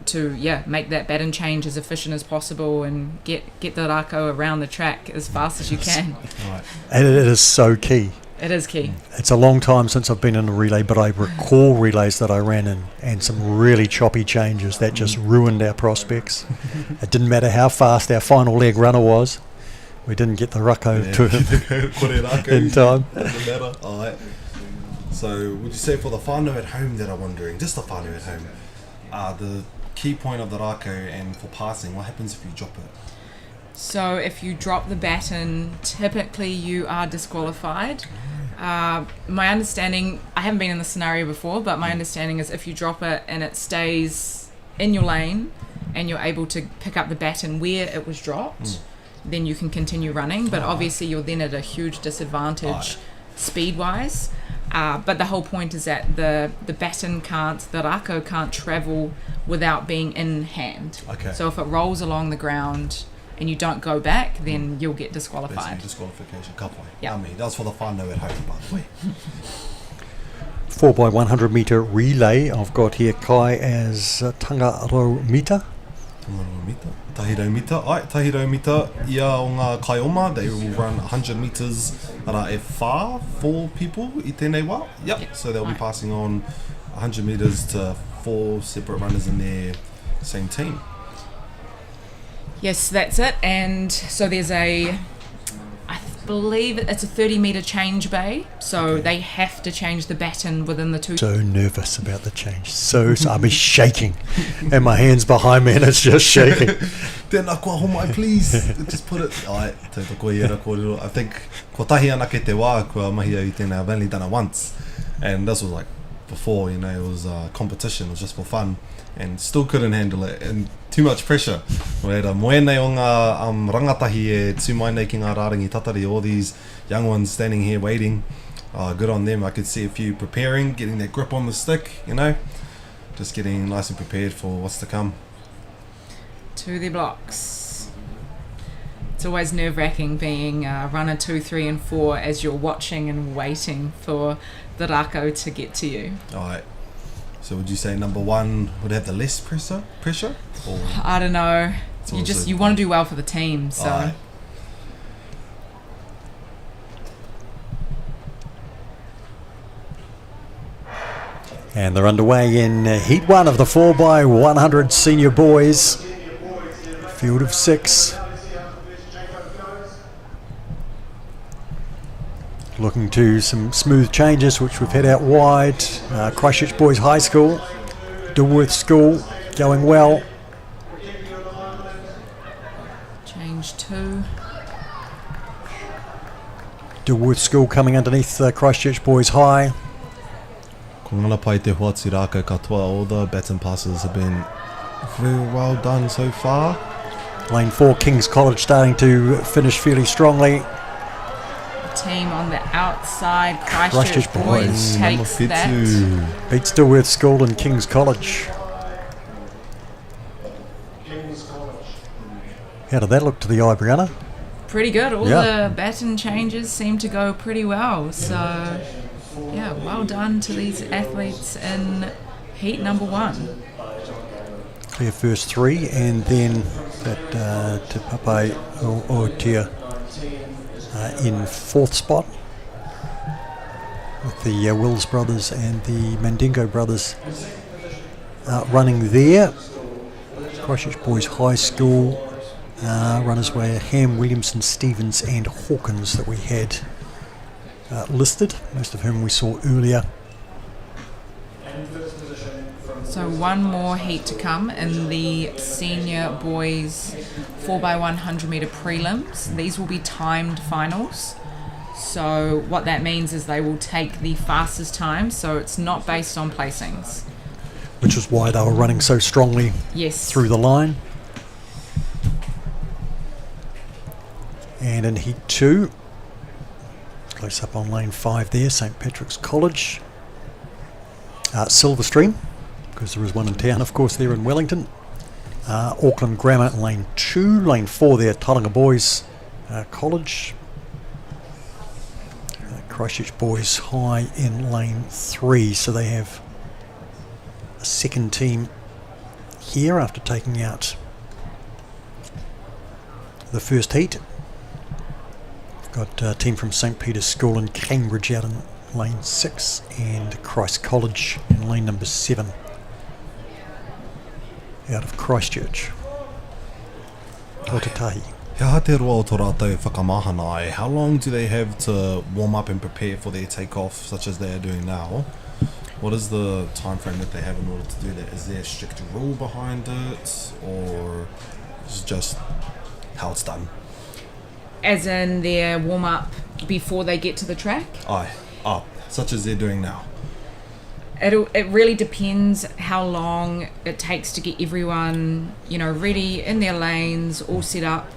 to make that baton change as efficient as possible and get the rākau around the track as fast as you can. Right. And it is so key. It is key. It's a long time since I've been in a relay, but I recall relays that I ran in and some really choppy changes that just ruined our prospects. It didn't matter how fast our final leg runner was. We didn't get the rākau to him in time. Doesn't matter. All right. So would you say for the whānau at home that are wondering, just the whānau at home, the key point of the rākau and for passing, what happens if you drop it? So if you drop the baton, typically you are disqualified. My understanding, I haven't been in this scenario before, but my understanding is if you drop it and it stays in your lane and you're able to pick up the baton where it was dropped, then you can continue running. But obviously you're then at a huge disadvantage speed-wise. But the whole point is that the baton the rākau can't travel without being in hand. Okay. So if it rolls along the ground and you don't go back, then you'll get disqualified. Basically disqualification, kapai. Yeah. That was for the whānau at home, by the way. 4x100 metre relay. I've got here Kai as Tangarau Mitre. Tahirau Mitre. Tahirau Mitre. Ia o ngā kaioma, they will run 100 metres e whā, 4 people i tēnei wā. Yep. So they'll be passing on 100 metres to 4 separate runners in their same team. Yes, that's it. And so there's believe it's a 30-metre change bay, so they have to change the baton within the 2. So nervous about the change. So I'll be shaking, and my hands behind me, and it's just shaking. Tēnā kua homai, please. Just put it. Ai, tētā koe iera kōrero. I think ko tahi ana ke te wā kua mahia I tēnā. I've only done it once, and this was like before, you know, it was a competition. It was just for fun, and still couldn't handle it, and too much pressure. Reira, moe nei o ngā rangatahi e tū mai nei ki ngā rārangi tatari, all these young ones standing here waiting. Good on them. I could see a few preparing, getting their grip on the stick, you know, just getting nice and prepared for what's to come. To the blocks. It's always nerve-wracking being runner 2, 3 and 4 as you're watching and waiting for the rako to get to you. Alright. So would you say number 1 would have the less pressure? Or I don't know. You want to do well for the team, so. Aye. And they're underway in Heat 1 of the 4x100 senior boys. Field of 6. Looking to some smooth changes which we've had out wide. Christchurch Boys High School, Dilworth School going well. Change 2. Dilworth School coming underneath Christchurch Boys High. Ko ngana pai te hoatu rākau katoa, all the baton passes have been very well done so far. Lane 4, King's College starting to finish fairly strongly. Team on the outside, Christchurch Boys takes that. Beats Dilworth School and King's College. How did that look to the eye, Brianna? Pretty good. All the baton changes seem to go pretty well. So, yeah, well done to these athletes in heat number 1. Clear first 3, and then that Te Papai Otia in 4th spot, with the Wills brothers and the Mandingo brothers running there. Christchurch Boys High School runners were Ham, Williamson, Stevens and Hawkins that we had listed, most of whom we saw earlier. So one more heat to come in the senior boys 4x100 metre prelims. These will be timed finals. So what that means is they will take the fastest time, so it's not based on placings. Which is why they were running so strongly through the line. And in heat 2, close up on lane 5 there, St Patrick's College. Silverstream, because there is one in town, of course, there in Wellington. Auckland Grammar in lane 2, lane 4 there, Tauranga Boys College. Christchurch Boys High in lane 3, so they have a second team here after taking out the first heat. Got a team from St Peter's School in Cambridge out in lane 6 and Christ College in lane number 7 out of Christchurch. Otatahi. He hate roa o tō rātou whakamahana ai. How long do they have to warm up and prepare for their takeoff, such as they are doing now? What is the time frame that they have in order to do that? Is there a strict rule behind it, or is it just how it's done? As in their warm-up before they get to the track? Such as they're doing now. It really depends how long it takes to get everyone, ready in their lanes, all set up.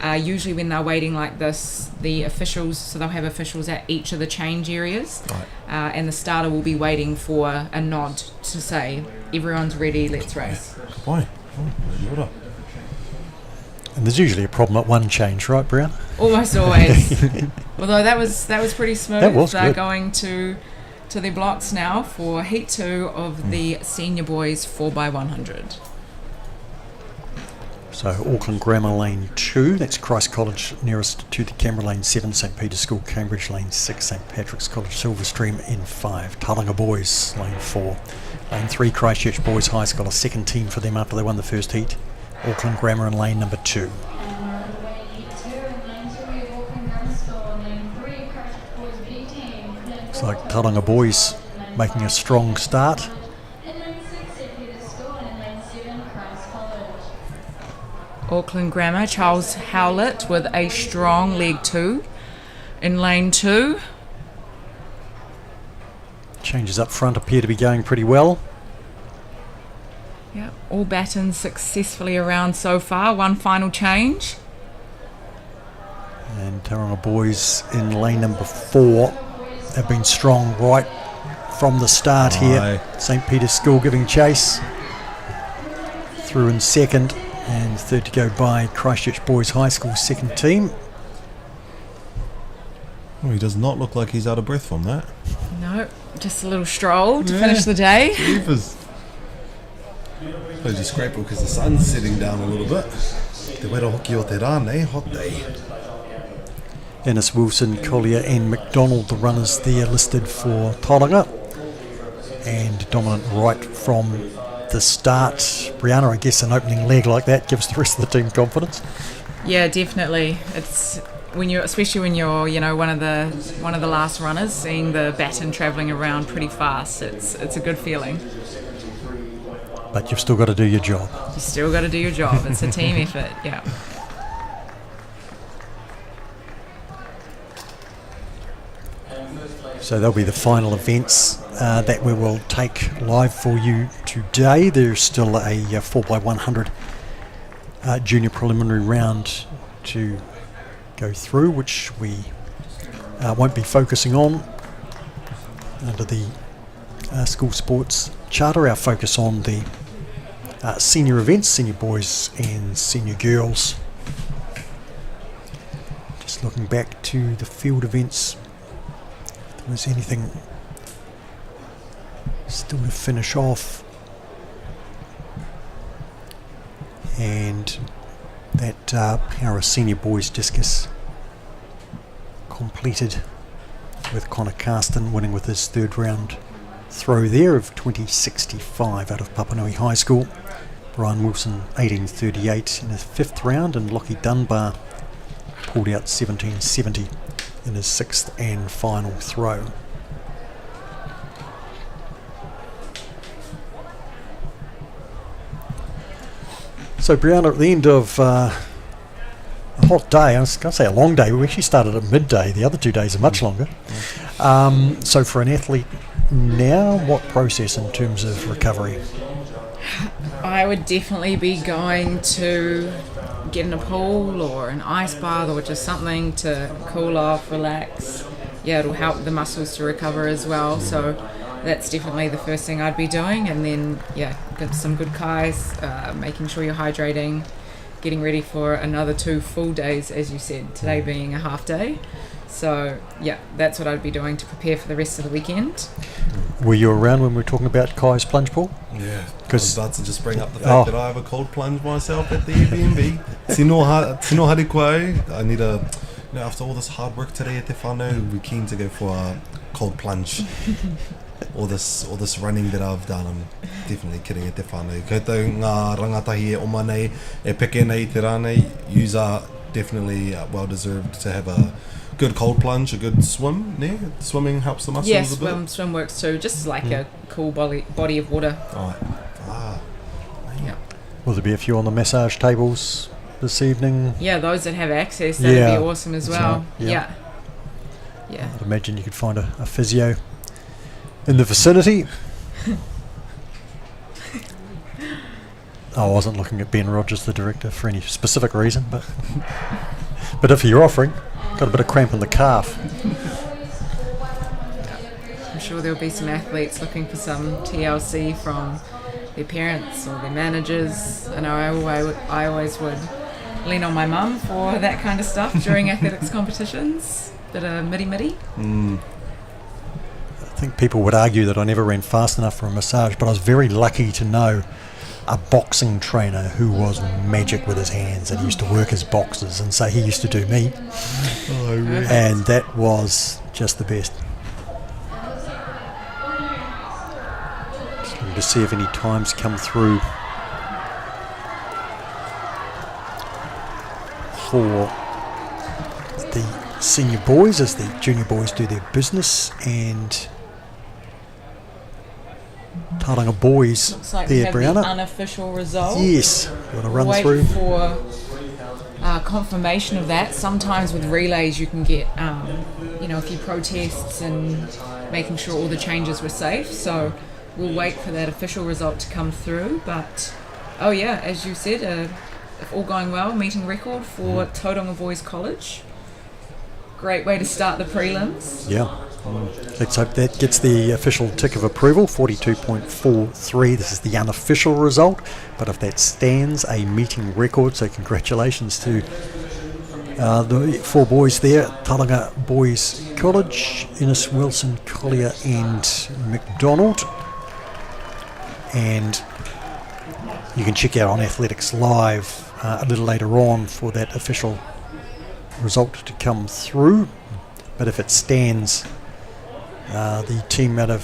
Usually when they're waiting like this, the officials, so they'll have officials at each of the change areas, and the starter will be waiting for a nod to say, everyone's ready, let's race. Good point. And there's usually a problem at one change, right, Brown? Almost always. Although that was pretty smooth. That was They're good. going to the blocks now for heat 2 of the senior boys 4x100. So Auckland Grammar lane 2, that's Christ College nearest to the Canberra lane 7, St Peter's School Cambridge lane 6, St Patrick's College Silverstream in 5, Tauranga Boys lane 4, lane 3 Christchurch Boys High School, a second team for them after they won the first heat, Auckland Grammar in lane number 2. Looks like Tauranga boys making a strong start. Auckland Grammar, Charles Howlett with a strong leg 2 in lane 2. Changes up front appear to be going pretty well. Yep, all battens successfully around so far. One final change. And Tauranga boys in lane number 4 have been strong right from the start here. St. Peter's School giving chase. Through in second, and third to go by Christchurch Boys High School second team. Well, he does not look like he's out of breath from that. No, just a little stroll to finish the day. Jeepers. Suppose you're grateful because the sun's setting down a little bit. Te wera hoki o te rānei, hot day. Ennis, Wilson, Collier and McDonald, the runners there listed for Tauranga. And dominant right from the start. Brianna, I guess an opening leg like that gives the rest of the team confidence. Yeah, definitely. It's when you're, especially when you're, you know, one of the last runners, seeing the baton travelling around pretty fast. It's a good feeling. But you've still got to do your job. You still got to do your job. It's a team effort. Yeah. So they'll be the final events that we will take live for you today. There's still a 4x100 junior preliminary round to go through, which we won't be focusing on under the school sports charter. Our focus on the senior events, senior boys and senior girls. Just looking back to the field events, if there was anything still to finish off. And that para senior boys discus completed with Connor Carston winning with his third round throw there of 2065 out of Papanui High School. Brian Wilson 1838 in his fifth round, and Lockie Dunbar pulled out 1770 in his sixth and final throw. So Brianna, at the end of a hot day, I was going to say a long day, we actually started at midday, the other 2 days are much longer. So for an athlete now, what process in terms of recovery? I would definitely be going to get in a pool or an ice bath or just something to cool off, relax. Yeah, it'll help the muscles to recover as well. So that's definitely the first thing I'd be doing. And then, yeah, get some good kais, making sure you're hydrating, getting ready for another 2 full days, as you said, today being a half day. So, yeah, that's what I'd be doing to prepare for the rest of the weekend. Were you around when we were talking about Kai's plunge pool? Yeah, I was about to just bring up the fact that I have a cold plunge myself at the Airbnb. Tino hari koe. I need a, you know, after all this hard work today at Te Whānau, we're keen to go for a cold plunge. all this running that I've done, I'm definitely kidding at Te Whānau. Koutou ngā rangatahi e oma nei, e peke nei te rānei, yous are definitely well deserved to have a good cold plunge, a good swim. Yeah, swimming helps the muscles a bit. Yes, swim works too. Just like a cool body of water. Yeah. Will there be a few on the massage tables this evening? Yeah, those that have access, that'd be awesome as well. Right. Yeah. I'd imagine you could find a physio in the vicinity. I wasn't looking at Ben Rogers, the director, for any specific reason, but if you're offering, got a bit of cramp in the calf. I'm sure there'll be some athletes looking for some TLC from their parents or their managers. I know I always would lean on my mum for that kind of stuff during athletics competitions. Bit of midi-midi. I think people would argue that I never ran fast enough for a massage, but I was very lucky to know a boxing trainer who was magic with his hands and used to work his boxes, and so he used to do me. Oh, really? And that was just the best. Just looking to see if any times come through for the senior boys as the junior boys do their business, and Tauranga boys Looks like there, we have Brianna. the unofficial result. Yes, got to run Wait through. for confirmation of that. Sometimes with relays you can get, a few protests and making sure all the changes were safe. So we'll wait for that official result to come through. But, oh yeah, as you said, if all going well, meeting record for Tauranga Boys College. Great way to start the prelims. Yeah. Let's hope that gets the official tick of approval, 42.43. This is the unofficial result, but if that stands, a meeting record, so congratulations to the 4 boys there, Tauranga Boys College, Innes, Wilson, Collier and McDonald. And you can check out on Athletics Live a little later on for that official result to come through. But if it stands, the team out of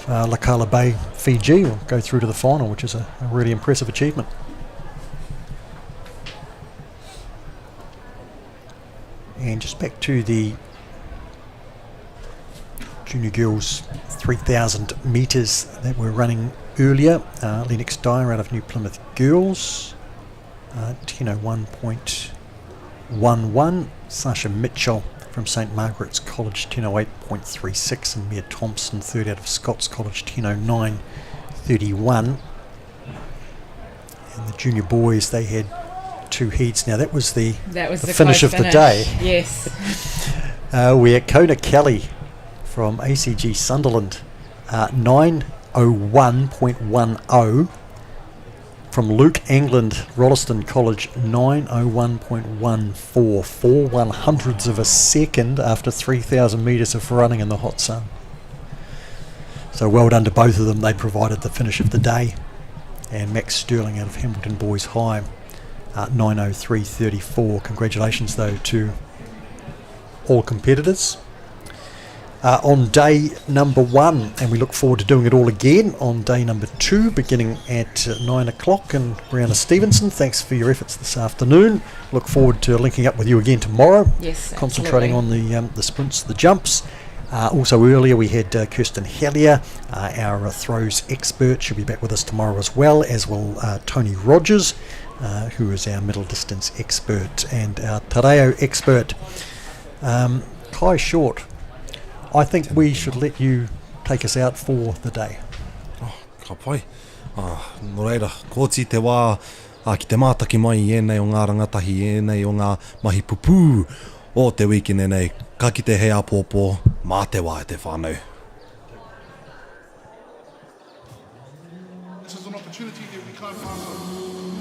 Lakala Bay, Fiji, will go through to the final, which is a really impressive achievement. And just back to the junior girls 3,000 metres that we're running earlier. Lennox Dyer out of New Plymouth Girls, 10:01.11. Sasha Mitchell from St Margaret's College, 10:08.36, and Mia Thompson, third out of Scots College, 10:09.31. And the junior boys, they had 2 heats. Now that was the finish of the day. Yes. Where Kona Kelly from ACG Sunderland, 9:01.10. From Luke England, Rolleston College, 9:01.14, 4 100ths of a second after 3,000 metres of running in the hot sun. So well done to both of them. They provided the finish of the day. And Max Sterling out of Hamilton Boys High, 9:03.34. Congratulations though to all competitors. On day number 1, and we look forward to doing it all again on day number 2, beginning at 9 o'clock. And Brianna Stevenson, thanks for your efforts this afternoon. Look forward to linking up with you again tomorrow. Yes, concentrating on the sprints, the jumps. Also earlier we had Kirsten Hellier, our throws expert. She'll be back with us tomorrow as will Tony Rogers, who is our middle distance expert, and our Tareo expert, Kai Short. I think we should let you take us out for the day. Ka pai. No reira, kōti te wā, ki te mātaki mai I ēnei o ngā rangatahi, ēnei o ngā mahi pupu o te wikine nei. Ka ki te hea pōpō, mā te wā e te whānau. This is an opportunity that we can't pass on.